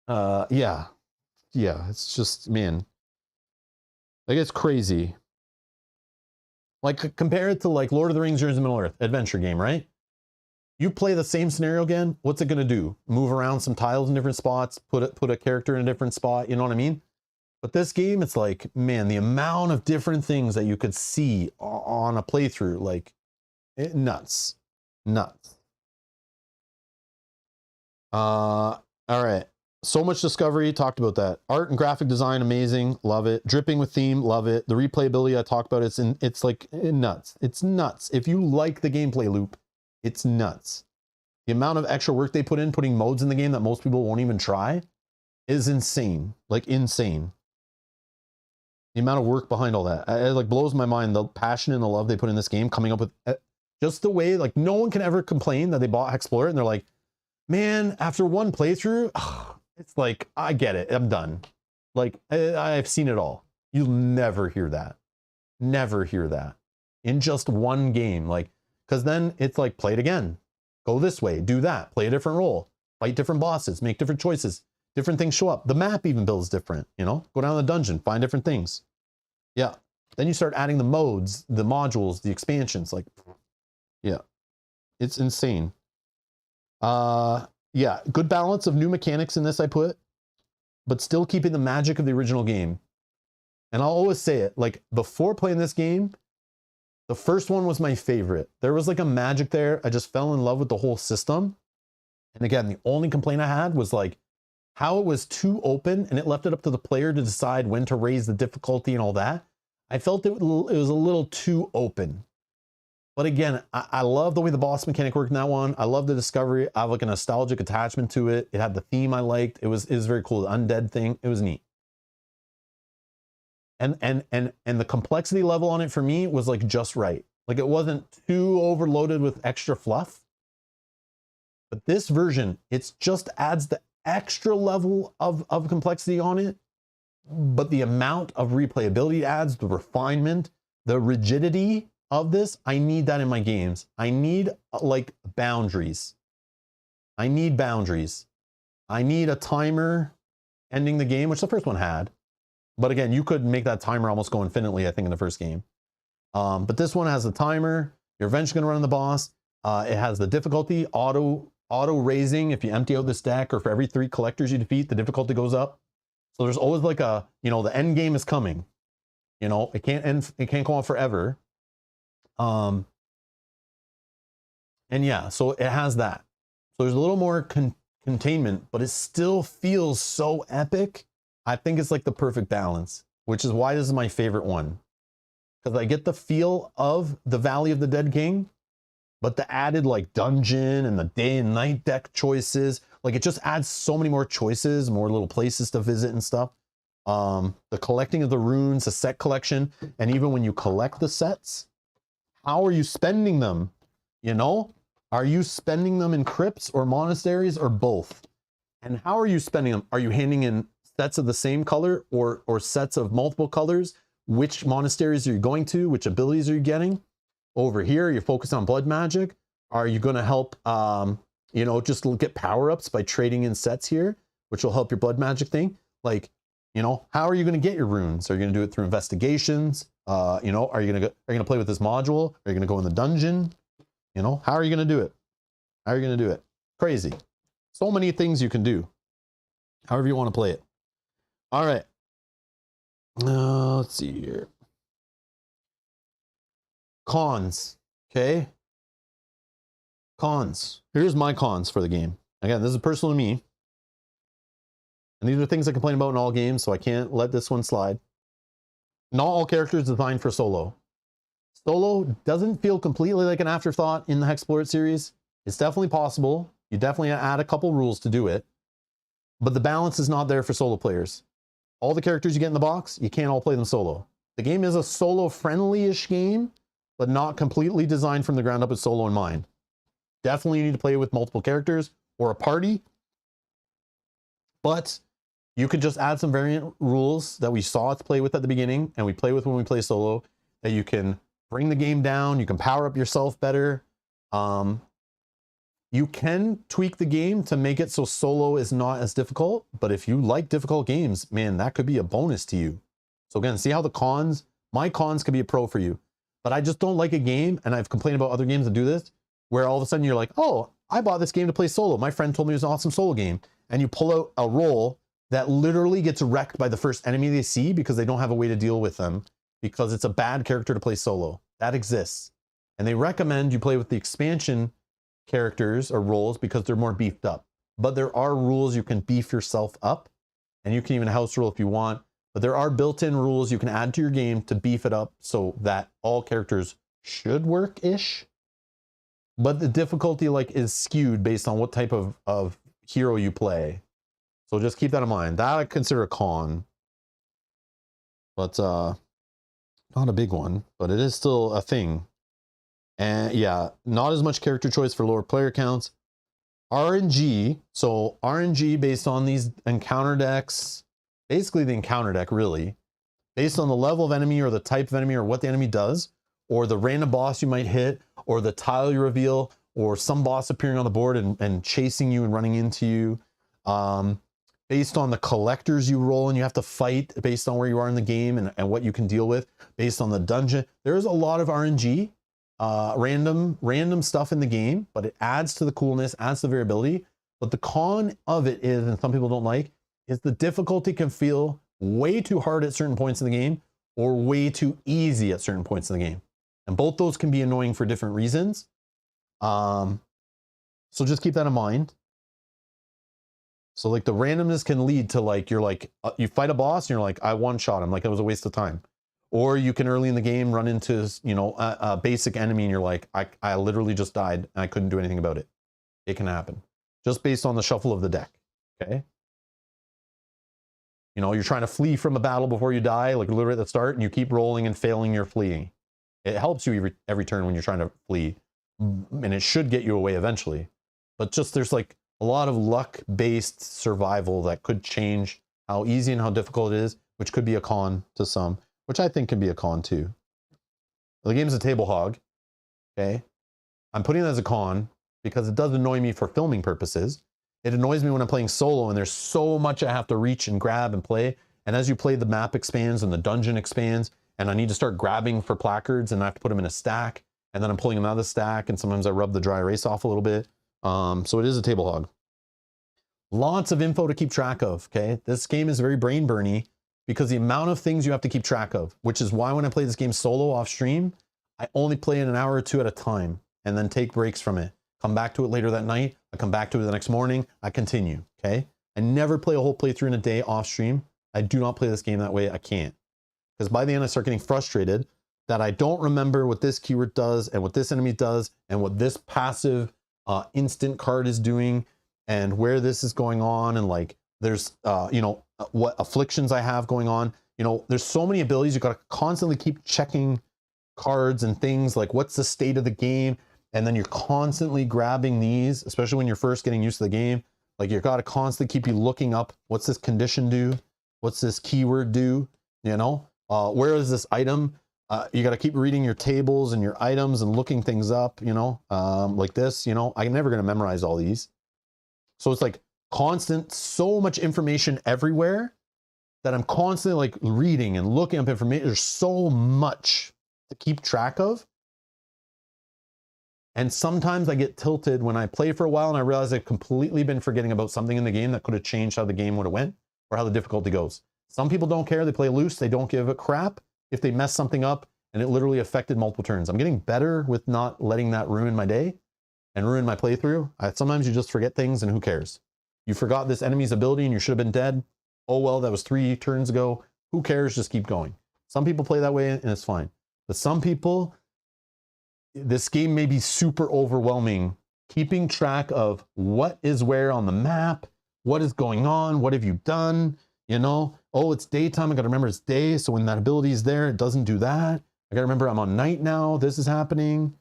S1: Yeah. Yeah, it's just, man. Like, it's crazy. Like, compare it to like Lord of the Rings, Journeys to Middle Earth adventure game, right? You play the same scenario again, what's it gonna do? Move around some tiles in different spots, put a character in a different spot, you know what I mean? But this game, it's like, man, the amount of different things that you could see on a playthrough, like, nuts. Nuts. All right. So much discovery, talked about that. Art and graphic design, amazing, love it. Dripping with theme, love it. The replayability I talked about, it's like nuts. It's nuts. If you like the gameplay loop, it's nuts. The amount of extra work they put in, putting modes in the game that most people won't even try, is insane. Like, insane. The amount of work behind all that, it like blows my mind. The passion and the love they put in this game, coming up with just the way, like, no one can ever complain that they bought HEXplore It and they're like, man, after one playthrough, it's like, I get it, I'm done. Like, I've seen it all. You'll never hear that. Never hear that. In just one game, like, because then it's like, play it again. Go this way, do that, play a different role, fight different bosses, make different choices. Different things show up. The map even builds different, you know? Go down the dungeon, find different things. Yeah. Then you start adding the modes, the modules, the expansions, like, yeah. It's insane. Yeah, good balance of new mechanics in this, I put, but still keeping the magic of the original game. And I'll always say it, like, before playing this game, the first one was my favorite. There was like a magic there. I just fell in love with the whole system. And again, the only complaint I had was like how it was too open and it left it up to the player to decide when to raise the difficulty and all that. I felt it was a little too open. But again, I love the way the boss mechanic worked in that one. I love the discovery. I have like a nostalgic attachment to it. It had the theme I liked. It was very cool. The undead thing. It was neat. And the complexity level on it for me was like just right. Like, it wasn't too overloaded with extra fluff. But this version, it just adds the extra level of complexity on it. But the amount of replayability adds, the refinement, the rigidity of this, I need that in my games. I need like boundaries. I need boundaries. I need a timer ending the game, which the first one had. But again, you could make that timer almost go infinitely, I think, in the first game. But this one has a timer. You're eventually gonna run the boss. It has the difficulty, auto raising. If you empty out this deck, or for every 3 collectors you defeat, the difficulty goes up. So there's always like a, you know, the end game is coming. You know, it can't end, it can't go on forever. And yeah, so it has that. So there's a little more containment, but it still feels so epic. I think it's like the perfect balance, which is why this is my favorite one. Because I get the feel of the Valley of the Dead King, but the added like dungeon and the day and night deck choices, like it just adds so many more choices, more little places to visit and stuff. The collecting of the runes, the set collection, and even when you collect the sets, how are you spending them? You know, are you spending them in crypts or monasteries or both? And how are you spending them? Are you handing in sets of the same color or sets of multiple colors? Which monasteries are you going to? Which abilities are you getting? Over here, you're focused on blood magic. Are you going to help, you know, just get power-ups by trading in sets here, which will help your blood magic thing? Like, you know, how are you going to get your runes? Are you going to do it through investigations? You know, are you going to play with this module? Are you going to go in the dungeon? You know, how are you going to do it? How are you going to do it? Crazy. So many things you can do. However you want to play it. All right. Let's see here. Cons. Okay. Cons. Here's my cons for the game. Again, this is personal to me. And these are things I complain about in all games, so I can't let this one slide. Not all characters designed for solo. Solo doesn't feel completely like an afterthought in the HEXplore It series. It's definitely possible. You definitely add a couple rules to do it. But the balance is not there for solo players. All the characters you get in the box, you can't all play them solo. The game is a solo-friendly-ish game, but not completely designed from the ground up with solo in mind. Definitely you need to play with multiple characters or a party. But you could just add some variant rules that we saw us play with at the beginning and we play with when we play solo, that you can bring the game down, you can power up yourself better. You can tweak the game to make it so solo is not as difficult, but if you like difficult games, man, that could be a bonus to you. So again, see how the cons, my cons could be a pro for you, but I just don't like a game, and I've complained about other games that do this, where all of a sudden you're like, oh, I bought this game to play solo. My friend told me it was an awesome solo game. And you pull out a roll that literally gets wrecked by the first enemy they see because they don't have a way to deal with them because it's a bad character to play solo. That exists. And they recommend you play with the expansion characters or roles because they're more beefed up. But there are rules you can beef yourself up, and you can even house rule if you want. But there are built-in rules you can add to your game to beef it up so that all characters should work-ish. But the difficulty is skewed based on what type of hero you play. So just keep that in mind. That I consider a con. But not a big one, but it is still a thing. And yeah, not as much character choice for lower player counts. RNG, so RNG based on these encounter decks, basically the encounter deck really, based on the level of enemy or the type of enemy or what the enemy does, or the random boss you might hit, or the tile you reveal, or some boss appearing on the board and chasing you and running into you. Based on the collectors you roll and you have to fight based on where you are in the game and what you can deal with, based on the dungeon. There's a lot of RNG. Random stuff in the game, but it adds to the coolness, adds to the variability. But the con of it is, and some people don't like, is the difficulty can feel way too hard at certain points in the game or way too easy at certain points in the game. And both those can be annoying for different reasons. So just keep that in mind. So the randomness can lead to you fight a boss and you're like, I one-shot him, it was a waste of time. Or you can early in the game run into, a basic enemy and you're like, I literally just died and I couldn't do anything about it. It can happen. Just based on the shuffle of the deck, okay? You're trying to flee from a battle before you die, literally at the start, and you keep rolling and failing your fleeing. It helps you every turn when you're trying to flee, and it should get you away eventually. But just there's a lot of luck-based survival that could change how easy and how difficult it is, which could be a con to some. Which I think can be a con too. The game's a table hog, okay? I'm putting it as a con because it does annoy me for filming purposes. It annoys me when I'm playing solo and there's so much I have to reach and grab and play. And as you play, the map expands and the dungeon expands, and I need to start grabbing for placards and I have to put them in a stack, and then I'm pulling them out of the stack, and sometimes I rub the dry erase off a little bit. So it is a table hog. Lots of info to keep track of, okay? This game is very brain burny, because the amount of things you have to keep track of, which is why when I play this game solo off stream, I only play it an hour or two at a time and then take breaks from it. Come back to it later that night. I come back to it the next morning. I continue, okay? I never play a whole playthrough in a day off stream. I do not play this game that way. I can't. Because by the end, I start getting frustrated that I don't remember what this keyword does and what this enemy does and what this passive instant card is doing and where this is going on, and there's, what afflictions I have going on. There's so many abilities. You got to constantly keep checking cards and things what's the state of the game. And then you're constantly grabbing these, especially when you're first getting used to the game. You got to constantly keep looking up, what's this condition do? What's this keyword do? Where is this item? You got to keep reading your tables and your items and looking things up, like this, I'm never going to memorize all these. So it's constant, so much information everywhere that I'm constantly reading and looking up information. There's so much to keep track of. And sometimes I get tilted when I play for a while and I realize I've completely been forgetting about something in the game that could have changed how the game would have went or how the difficulty goes. Some people don't care. They play loose. They don't give a crap if they mess something up and it literally affected multiple turns. I'm getting better with not letting that ruin my day and ruin my playthrough. Sometimes you just forget things and who cares? You forgot this enemy's ability and you should have been dead. Oh, well, that was 3 turns ago. Who cares? Just keep going. Some people play that way and it's fine. But some people, this game may be super overwhelming. Keeping track of what is where on the map, what is going on, what have you done? Oh, it's daytime. I got to remember it's day. So when that ability is there, it doesn't do that. I got to remember I'm on night now. This is happening,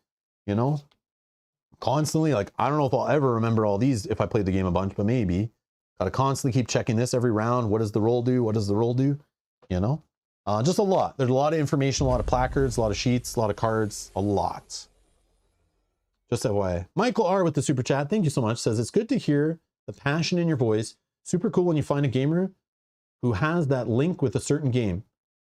S1: constantly. I don't know if I'll ever remember all these if I played the game a bunch, but maybe. Got to constantly keep checking this every round. What does the roll do? What does the roll do? You know, just a lot. There's a lot of information, a lot of placards, a lot of sheets, a lot of cards, a lot. Just that way. Michael R with the super chat, thank you so much, says it's good to hear the passion in your voice. Super cool when you find a gamer who has that link with a certain game.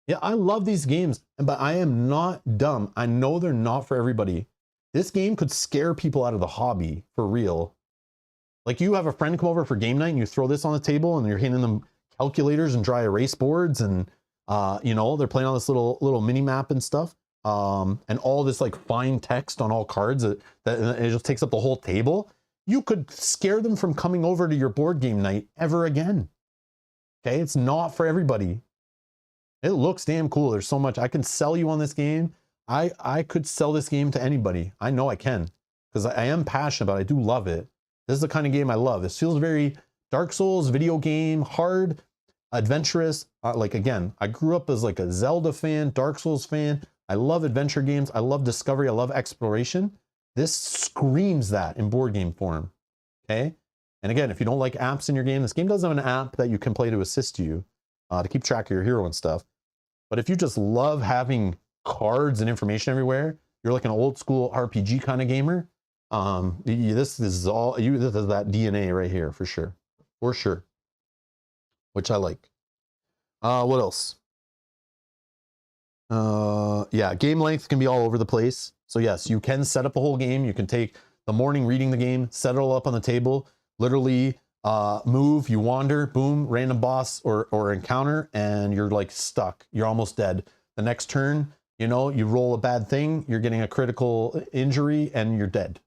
S1: Yeah, I love these games, but I am not dumb. I know they're not for everybody. This game could scare people out of the hobby, for real. Like, you have a friend come over for game night and you throw this on the table and you're handing them calculators and dry erase boards and, you know, they're playing on this little mini map and stuff. And all this like fine text on all cards that it just takes up the whole table. You could scare them from coming over to your board game night ever again. Okay, it's not for everybody. It looks damn cool. There's so much I can sell you on this game. I could sell this game to anybody. I know I can, because I am passionate about it. I do love it. This is the kind of game I love. This feels very Dark Souls video game, hard, adventurous. Like, again, I grew up as like a Zelda fan, Dark Souls fan. I love adventure games. I love discovery. I love exploration. This screams that in board game form. Okay. And again, if you don't like apps in your game, this game does have an app that you can play to assist you to keep track of your hero and stuff. But if you just love having cards and information everywhere, you're like an old school RPG kind of gamer. This is all you. This is that DNA right here for sure, which I like. What else? Yeah, game length can be all over the place. So yes, you can set up a whole game. You can take the morning reading the game, set it all up on the table, literally move, you wander, boom, random boss or encounter, and you're like stuck. You're almost dead. The next turn, you know, you roll a bad thing, you're getting a critical injury and you're dead.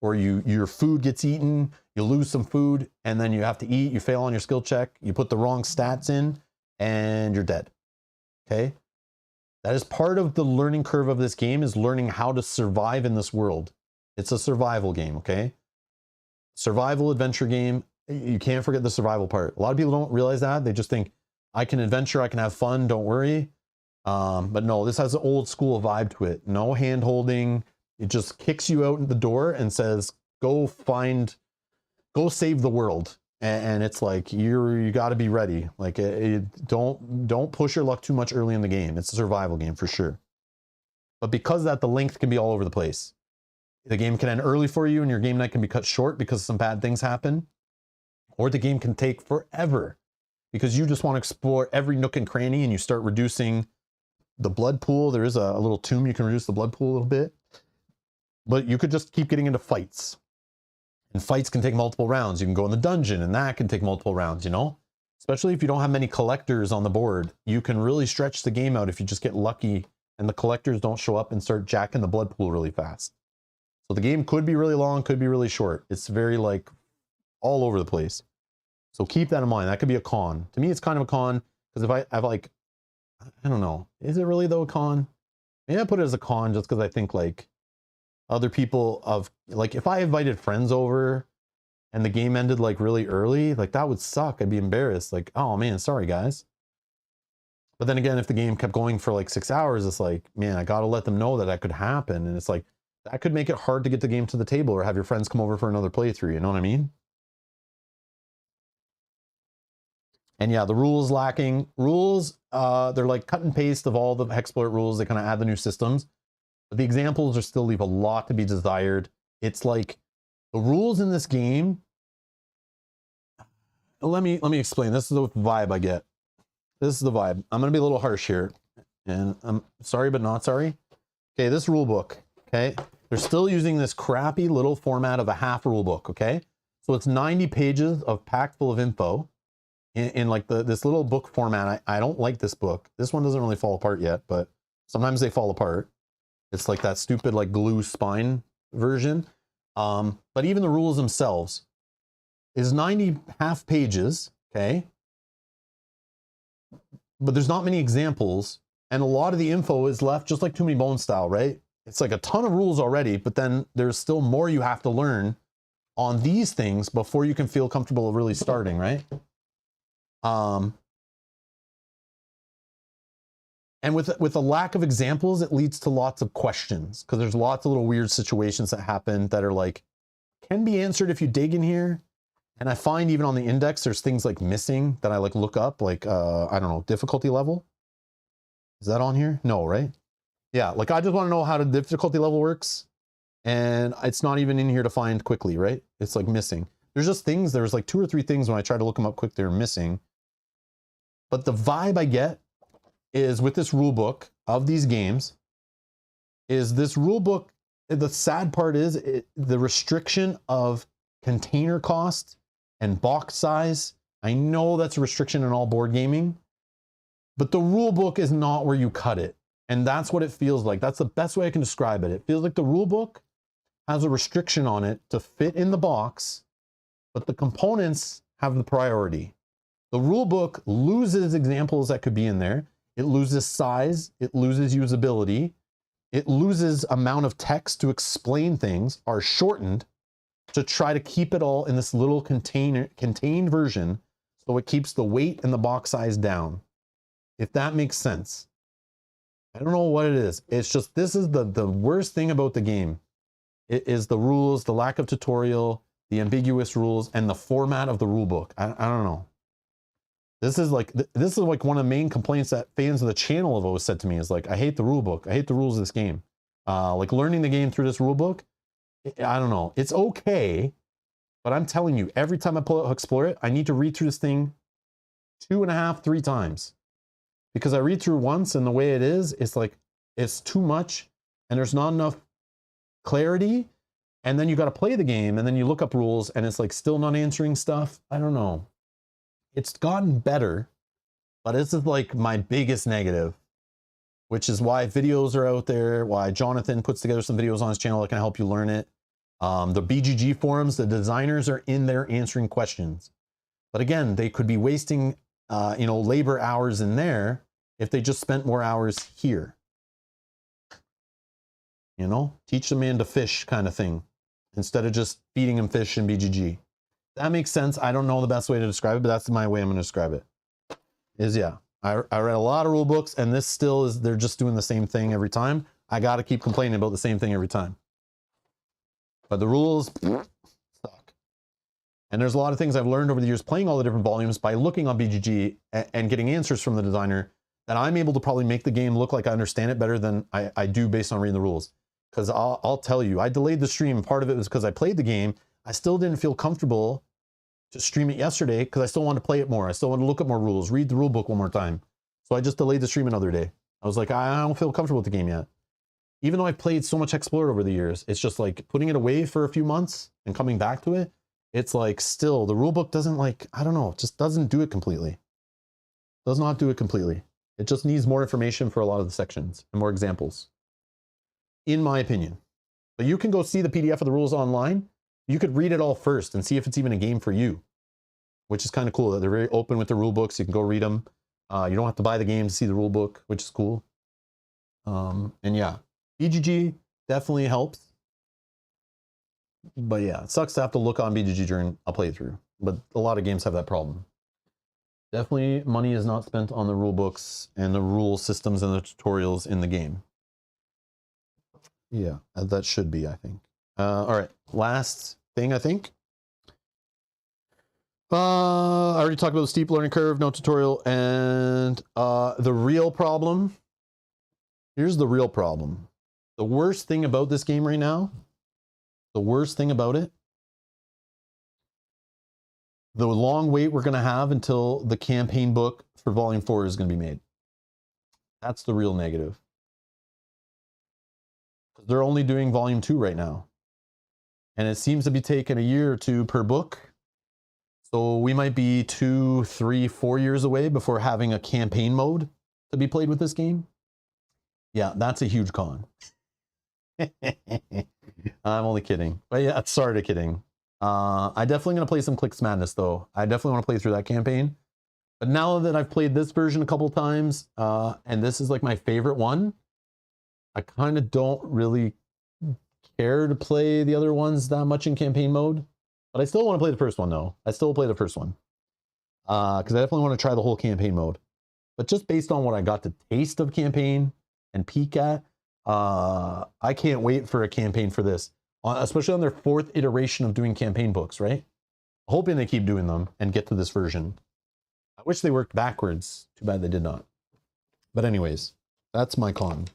S1: Or your food gets eaten, you lose some food, and then you have to eat, you fail on your skill check, you put the wrong stats in, and you're dead. Okay? That is part of the learning curve of this game, is learning how to survive in this world. It's a survival game, okay? Survival adventure game. You can't forget the survival part. A lot of people don't realize that. They just think, I can adventure, I can have fun, don't worry. But no, this has an old school vibe to it. No hand holding. It just kicks you out the door and says, go save the world. And it's like, you got to be ready. Like, don't push your luck too much early in the game. It's a survival game for sure. But because of that, the length can be all over the place. The game can end early for you and your game night can be cut short because some bad things happen. Or the game can take forever because you just want to explore every nook and cranny and you start reducing the blood pool. There is a little tomb you can reduce the blood pool a little bit. But you could just keep getting into fights. And fights can take multiple rounds. You can go in the dungeon and that can take multiple rounds, you know? Especially if you don't have many collectors on the board. You can really stretch the game out if you just get lucky and the collectors don't show up and start jacking the blood pool really fast. So the game could be really long, could be really short. It's very like all over the place. So keep that in mind. That could be a con. To me, it's kind of a con because if I have like, I don't know, is it really though a con? Maybe I put it as a con just because I think like other people like if I invited friends over and the game ended like really early, like that would suck. I'd be embarrassed. Like, oh man, sorry guys. But then again, if the game kept going for like 6 hours, it's like, man, I got to let them know that could happen. And it's like, that could make it hard to get the game to the table or have your friends come over for another playthrough. You know what I mean? And yeah, the rules lacking. Rules, they're like cut and paste of all the HEXplore It rules. They kind of add the new systems. But the examples are still leave a lot to be desired. It's like the rules in this game. Let me explain. This is the vibe I get. This is the vibe. I'm going to be a little harsh here. And I'm sorry, but not sorry. Okay, this rule book. Okay, they're still using this crappy little format of a half rule book. Okay, so it's 90 pages of packed full of info in like this little book format. I don't like this book. This one doesn't really fall apart yet, but sometimes they fall apart. It's like that stupid like glue spine version. But even the rules themselves is 90 half pages. Okay, but there's not many examples, and a lot of the info is left just like Too Many Bones style, right? It's like a ton of rules already, but then there's still more you have to learn on these things before you can feel comfortable really starting, right? And with a lack of examples, it leads to lots of questions because there's lots of little weird situations that happen that are like, can be answered if you dig in here. And I find even on the index, there's things like missing that I like look up, like, I don't know, difficulty level. Is that on here? No, right? Yeah, like I just want to know how the difficulty level works. And it's not even in here to find quickly, right? It's like missing. There's just things, there's like 2 or 3 things when I try to look them up quick, they're missing. But the vibe I get is with this rule book of these games, is this rule book, the sad part is the restriction of container cost and box size. I know that's a restriction in all board gaming, but the rule book is not where you cut it. And that's what it feels like. That's the best way I can describe it. It feels like the rule book has a restriction on it to fit in the box, but the components have the priority. The rule book loses examples that could be in there. It loses size. It loses usability. It loses amount of text to explain things, are shortened to try to keep it all in this little contained version, so it keeps the weight and the box size down. If that makes sense. I don't know what it is. It's just, this is the worst thing about the game. It is the rules, the lack of tutorial, the ambiguous rules, and the format of the rule book. I don't know. This is like one of the main complaints that fans of the channel have always said to me is like, I hate the rule book. I hate the rules of this game. Like learning the game through this rule book, I don't know. It's okay, but I'm telling you, every time I pull out HEXplore It, I need to read through this thing 2.5, 3 times. Because I read through once and the way it is, it's like, it's too much and there's not enough clarity. And then you got to play the game and then you look up rules and it's like still not answering stuff. I don't know. It's gotten better, but this is like my biggest negative, which is why videos are out there, why Jonathan puts together some videos on his channel that can help you learn it. The BGG forums, the designers are in there answering questions. But again, they could be wasting labor hours in there if they just spent more hours here. You know, teach the man to fish kind of thing, instead of just feeding him fish in BGG. That makes sense. I don't know the best way to describe it, but that's my way I'm going to describe it. Yeah, I read a lot of rule books and this still is, they're just doing the same thing every time. I got to keep complaining about the same thing every time. But the rules suck. And there's a lot of things I've learned over the years playing all the different volumes by looking on BGG and getting answers from the designer that I'm able to probably make the game look like I understand it better than I do based on reading the rules. Because I'll tell you, I delayed the stream. Part of it was because I played the game. I still didn't feel comfortable to stream it yesterday because I still wanted to play it more. I still wanted to look at more rules, read the rule book one more time. So I just delayed the stream another day. I was like, I don't feel comfortable with the game yet. Even though I've played so much HEXplore It over the years, it's just like putting it away for a few months and coming back to it. It's like still, the rule book doesn't like, I don't know, it just doesn't do it completely. Does not do it completely. It just needs more information for a lot of the sections and more examples, in my opinion. But you can go see the PDF of the rules online. You could read it all first and see if it's even a game for you, which is kind of cool that they're very open with the rule books. You can go read them. You don't have to buy the game to see the rule book, which is cool. And yeah, BGG definitely helps. But yeah, it sucks to have to look on BGG during a playthrough, but a lot of games have that problem. Definitely money is not spent on the rule books and the rule systems and the tutorials in the game. Yeah, that should be, I think. All right, last thing, I think. I already talked about the steep learning curve, no tutorial, and the real problem. Here's the real problem. The worst thing about this game right now, the worst thing about it, the long wait we're going to have until the campaign book for Volume 4 is going to be made. That's the real negative. They're only doing Volume 2 right now. And it seems to be taking a year or 2 per book. So we might be 2, 3, 4 years away before having a campaign mode to be played with this game. Yeah, that's a huge con. I'm only kidding. But yeah, sorry to kidding. I definitely going to play some Clicks Madness though. I definitely want to play through that campaign. But now that I've played this version a couple of times, and this is like my favorite one, I kind of don't really care to play the other ones that much in campaign mode. But I still want to play the first one though. I still play the first one. Because I definitely want to try the whole campaign mode. But just based on what I got to taste of campaign and peek at, I can't wait for a campaign for this. Especially on their 4th iteration of doing campaign books, right? hoping they keep doing them and get to this version. I wish they worked backwards. Too bad they did not. But anyways, that's my con.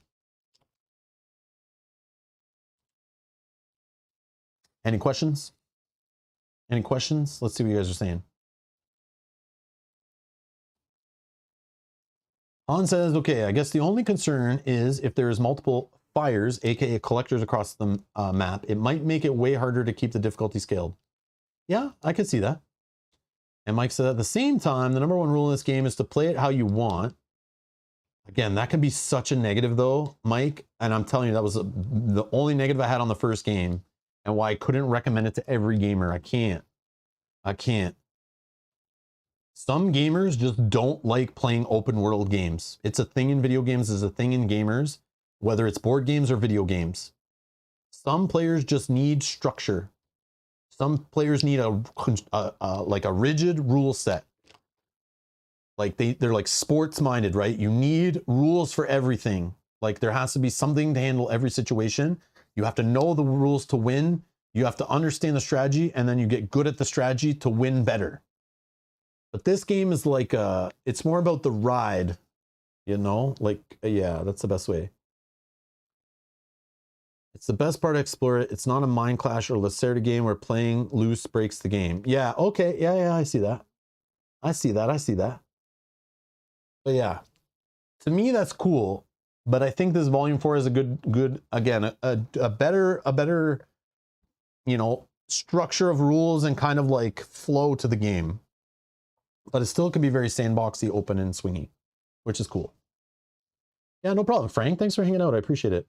S1: Any questions? Any questions? Let's see what you guys are saying. Han says, okay, I guess the only concern is if there's multiple fires, aka collectors across the map, it might make it way harder to keep the difficulty scaled. Yeah, I could see that. And Mike said, at the same time, the #1 rule in this game is to play it how you want. Again, that can be such a negative though, Mike. And I'm telling you, that was the only negative I had on the first game and why I couldn't recommend it to every gamer. I can't. Some gamers just don't like playing open world games. It's a thing in video games, it's a thing in gamers, whether it's board games or video games. Some players just need structure. Some players need like a rigid rule set. Like they're like sports minded, right? You need rules for everything. Like there has to be something to handle every situation. You have to know the rules to win. You have to understand the strategy, and then you get good at the strategy to win better. But this game is like, it's more about the ride, you know? Like, yeah, that's the best way. It's the best part of HEXplore It. It's not a Mind Clash or Lacerda game where playing loose breaks the game. Yeah, okay, yeah, I see that. I see that. But yeah, to me, that's cool. But I think this Volume 4 is a good again, a better, you know, structure of rules and kind of like flow to the game. But it still can be very sandboxy, open, and swingy, which is cool. Yeah, no problem, Frank. Thanks for hanging out. I appreciate it.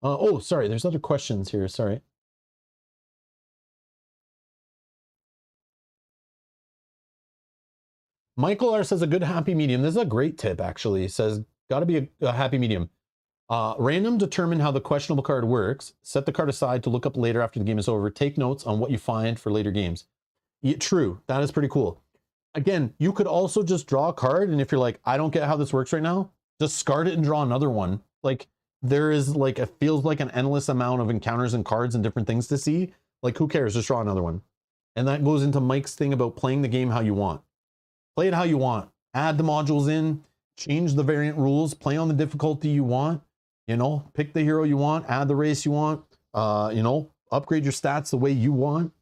S1: Oh, sorry. There's other questions here. Sorry. Michael R says a good happy medium. This is a great tip, actually. He says, got to be a happy medium. Random, determine how the questionable card works. Set the card aside to look up later after the game is over. Take notes on what you find for later games. Yeah, true. That is pretty cool. Again, you could also just draw a card, and if you're like, I don't get how this works right now, discard it and draw another one. Like, there is like, it feels like an endless amount of encounters and cards and different things to see. Like, who cares? Just draw another one. And that goes into Mike's thing about playing the game how you want. Play it how you want. Add the modules in, change the variant rules, play on the difficulty you want. You know, pick the hero you want, add the race you want, you know, upgrade your stats the way you want.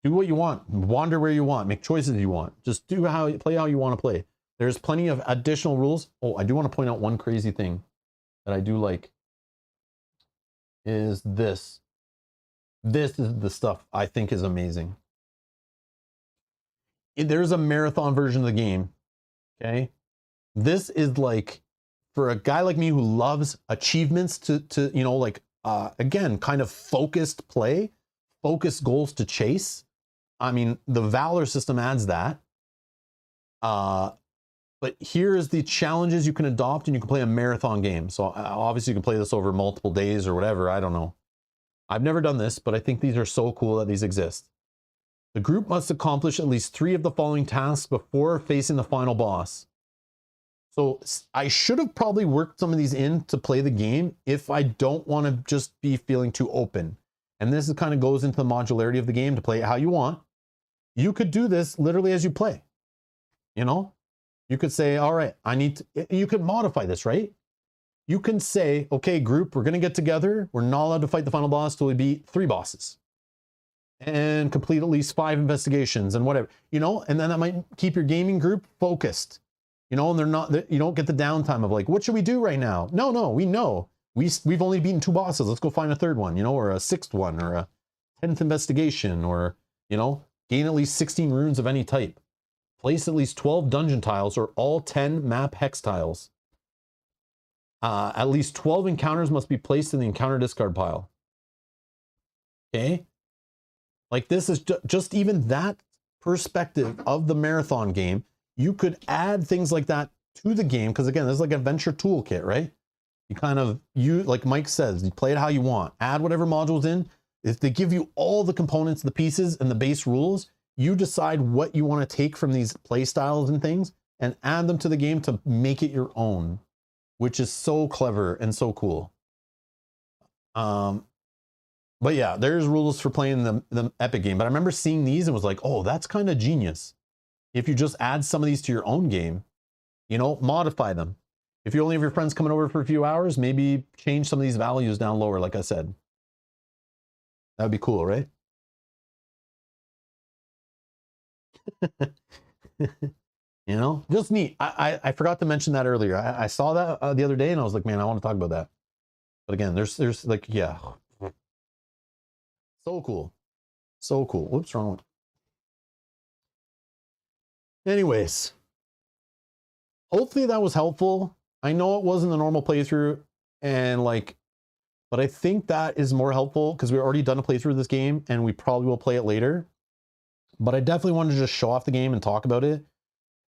S1: Do what you want, wander where you want, make choices you want. Just play how you want to play. There's plenty of additional rules. Oh, I do want to point out one crazy thing that I do like is this. This is the stuff I think is amazing. There's a marathon version of the game, okay? This is like, for a guy like me who loves achievements to you know, like, again, kind of focused play, focused goals to chase. I mean, the Valor system adds that. But here's the challenges you can adopt, and you can play a marathon game. So obviously you can play this over multiple days or whatever, I don't know. I've never done this, but I think these are so cool that these exist. The group must accomplish at least 3 of the following tasks before facing the final boss. So I should have probably worked some of these in to play the game if I don't want to just be feeling too open. And this kind of goes into the modularity of the game to play it how you want. You could do this literally as you play. You know, you could say, all right, you could modify this, right? You can say, okay, group, we're going to get together. We're not allowed to fight the final boss till we beat 3 bosses and complete at least 5 investigations and whatever, you know, and then that might keep your gaming group focused. You know, and you don't get the downtime of like, what should we do right now? No, we know. We've only beaten 2 bosses. Let's go find a 3rd one, you know, or a 6th one, or a 10th investigation, or, you know, gain at least 16 runes of any type. Place at least 12 dungeon tiles or all 10 map hex tiles. At least 12 encounters must be placed in the encounter discard pile. Okay? Like, this is just even that perspective of the marathon game. You could add things like that to the game, because again, this is like a adventure toolkit, right? You kind of, like Mike says, you play it how you want. Add whatever modules in. If they give you all the components, the pieces, and the base rules, you decide what you want to take from these play styles and things and add them to the game to make it your own, which is so clever and so cool. But yeah, there's rules for playing the Epic game. But I remember seeing these and was like, oh, that's kind of genius. If you just add some of these to your own game, you know, modify them. If you only have your friends coming over for a few hours, maybe change some of these values down lower, like I said. That would be cool, right? You know, just neat. I forgot to mention that earlier. I saw that the other day and I was like, man, I want to talk about that. But again, there's like, yeah. So cool. So cool. Whoops, wrong one. Anyways, hopefully that was helpful. I know it wasn't the normal playthrough and like, but I think that is more helpful because we've already done a playthrough of this game and we probably will play it later. But I definitely wanted to just show off the game and talk about it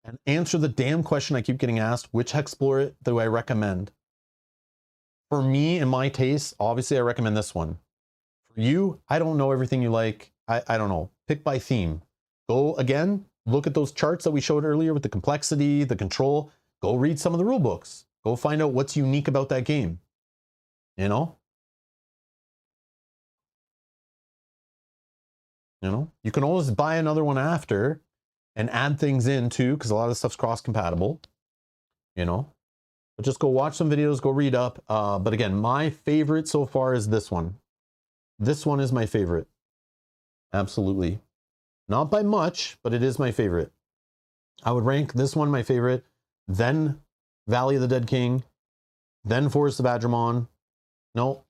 S1: and answer the damn question I keep getting asked, which HEXplore It do I recommend? For me and my taste, obviously I recommend this one. For you, I don't know everything you like. I don't know. Pick by theme. Go again, look at those charts that we showed earlier with the complexity, the control. Go read some of the rule books. Go find out what's unique about that game. You know? You know, you can always buy another one after and add things in too, because a lot of stuff's cross-compatible, you know, but just go watch some videos, go read up. But again, my favorite so far is this one. This one is my favorite. Absolutely. Not by much, but it is my favorite. I would rank this one my favorite, then Valley of the Dead King, then Forest of Adramon. No.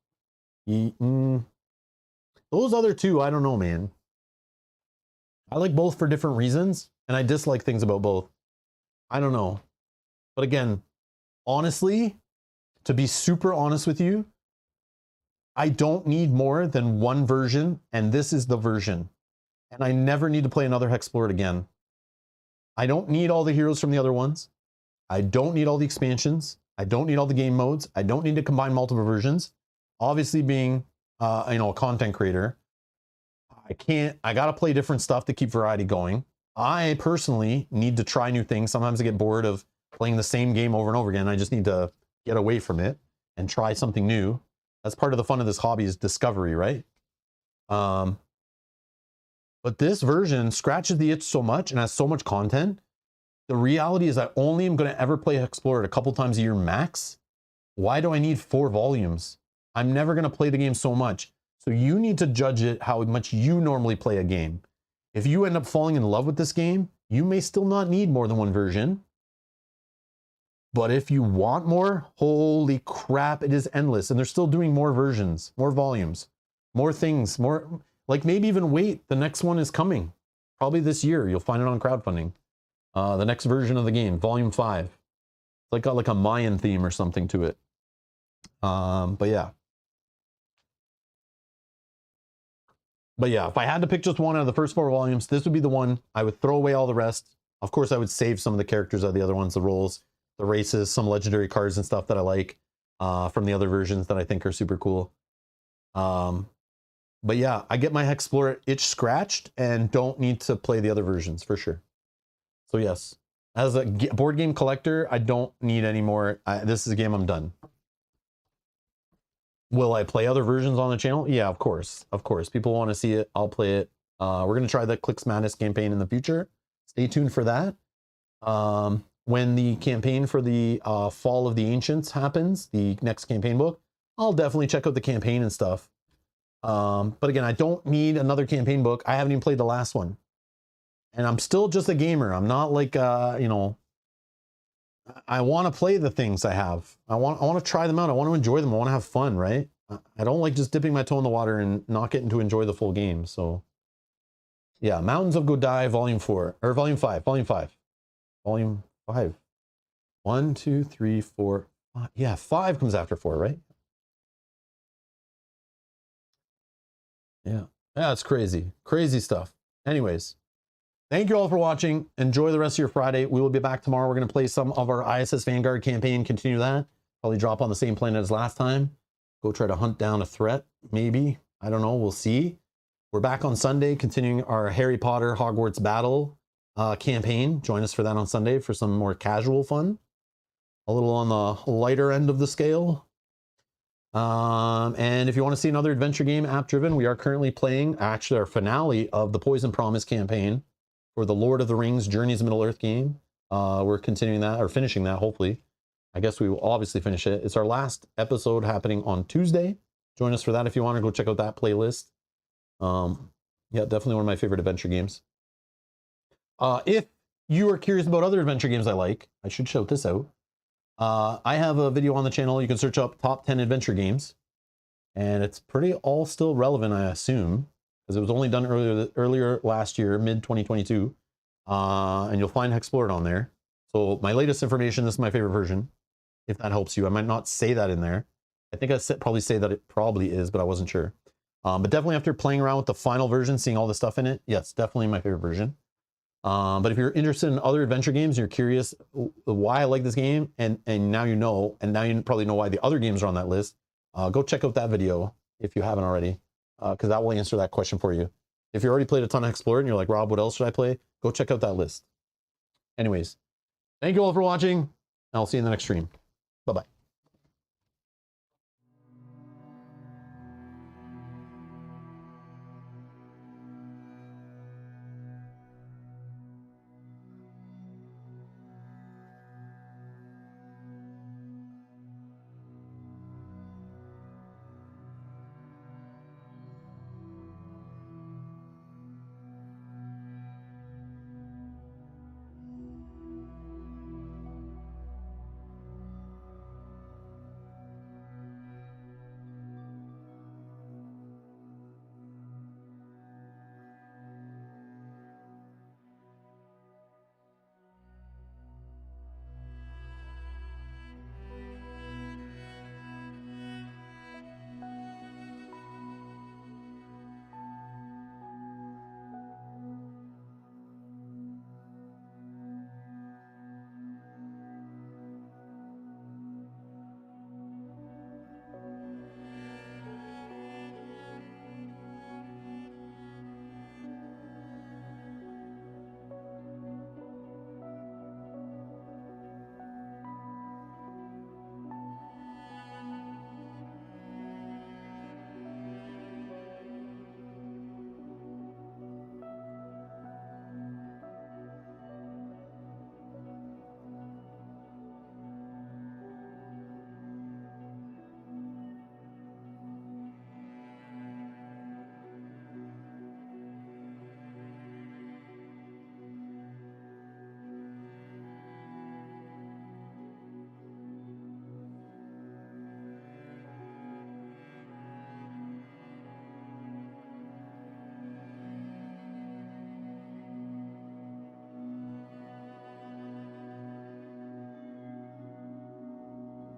S1: Those other two, I don't know, man. I like both for different reasons, and I dislike things about both. I don't know. But again, honestly, to be super honest with you, I don't need more than one version, and this is the version. And I never need to play another HEXplore It again. I don't need all the heroes from the other ones. I don't need all the expansions. I don't need all the game modes. I don't need to combine multiple versions. Obviously being, a content creator, I gotta play different stuff to keep variety going. I personally need to try new things. Sometimes I get bored of playing the same game over and over again. I just need to get away from it and try something new. That's part of the fun of this hobby, is discovery, right? But this version scratches the itch so much and has so much content. The reality is I only am going to ever play HEXplore It a couple times a year max. Why do I need 4 volumes? I'm never going to play the game so much. So you need to judge it how much you normally play a game. If you end up falling in love with this game, you may still not need more than one version. But if you want more, holy crap, it is endless. And they're still doing more versions, more volumes, more things, more, like maybe even wait. The next one is coming. Probably this year. You'll find it on crowdfunding. The next version of the game, volume 5. It's like got like a Mayan theme or something to it. But yeah. But yeah, if I had to pick just one out of the first 4 volumes, this would be the one. I would throw away all the rest. Of course, I would save some of the characters of the other ones, the roles, the races, some legendary cards and stuff that I like from the other versions that I think are super cool. But yeah, I get my HEXplore It itch scratched and don't need to play the other versions for sure. So yes, as a board game collector, I don't need any more. This is a game I'm done. Will I play other versions on the channel? Yeah, of course. Of course. People want to see it. I'll play it. We're going to try the Clicks Madness campaign in the future. Stay tuned for that. When the campaign for the Fall of the Ancients happens, the next campaign book, I'll definitely check out the campaign and stuff. But again, I don't need another campaign book. I haven't even played the last one. And I'm still just a gamer. I'm not like, I want to play the things I have. I want to try them out. I want to enjoy them. I want to have fun, right? I don't like just dipping my toe in the water and not getting to enjoy the full game. So yeah, Mountains of Godai, volume 4, or volume 5, volume 5, volume 5. 1, 2, 3, 4, 5. Yeah, 5 comes after 4, right? Yeah. Yeah, it's crazy. Crazy stuff. Anyways, thank you all for watching. Enjoy the rest of your Friday. We will be back tomorrow. We're going to play some of our ISS Vanguard campaign, continue that. Probably drop on the same planet as last time. Go try to hunt down a threat, maybe. I don't know. We'll see. We're back on Sunday, continuing our Harry Potter Hogwarts Battle campaign. Join us for that on Sunday for some more casual fun. A little on the lighter end of the scale. And if you want to see another adventure game app driven, we are currently playing actually our finale of the Poison Promise campaign for the Lord of the Rings Journeys of Middle Earth game. We're continuing that, or finishing that, hopefully. I guess we will obviously finish it. It's our last episode happening on Tuesday. Join us for that if you want to go check out that playlist. Yeah, definitely one of my favorite adventure games. If you are curious about other adventure games I like, I should shout this out. I have a video on the channel. You can search up top 10 adventure games, and it's pretty all still relevant, I assume, because it was only done earlier last year, mid 2022. And you'll find HEXplore It on there. So my latest information, this is my favorite version, if that helps you. I might not say that in there. I think I probably say that it probably is, but I wasn't sure. But definitely after playing around with the final version, seeing all the stuff in it, yes, definitely my favorite version. But if you're interested in other adventure games, you're curious why I like this game, and now you know, and now you probably know why the other games are on that list, go check out that video if you haven't already, because that will answer that question for you. If you already played a ton of HEXplore It and you're like, Rob, what else should I play? Go check out that list. Anyways, thank you all for watching. I'll see you in the next stream. Bye-bye.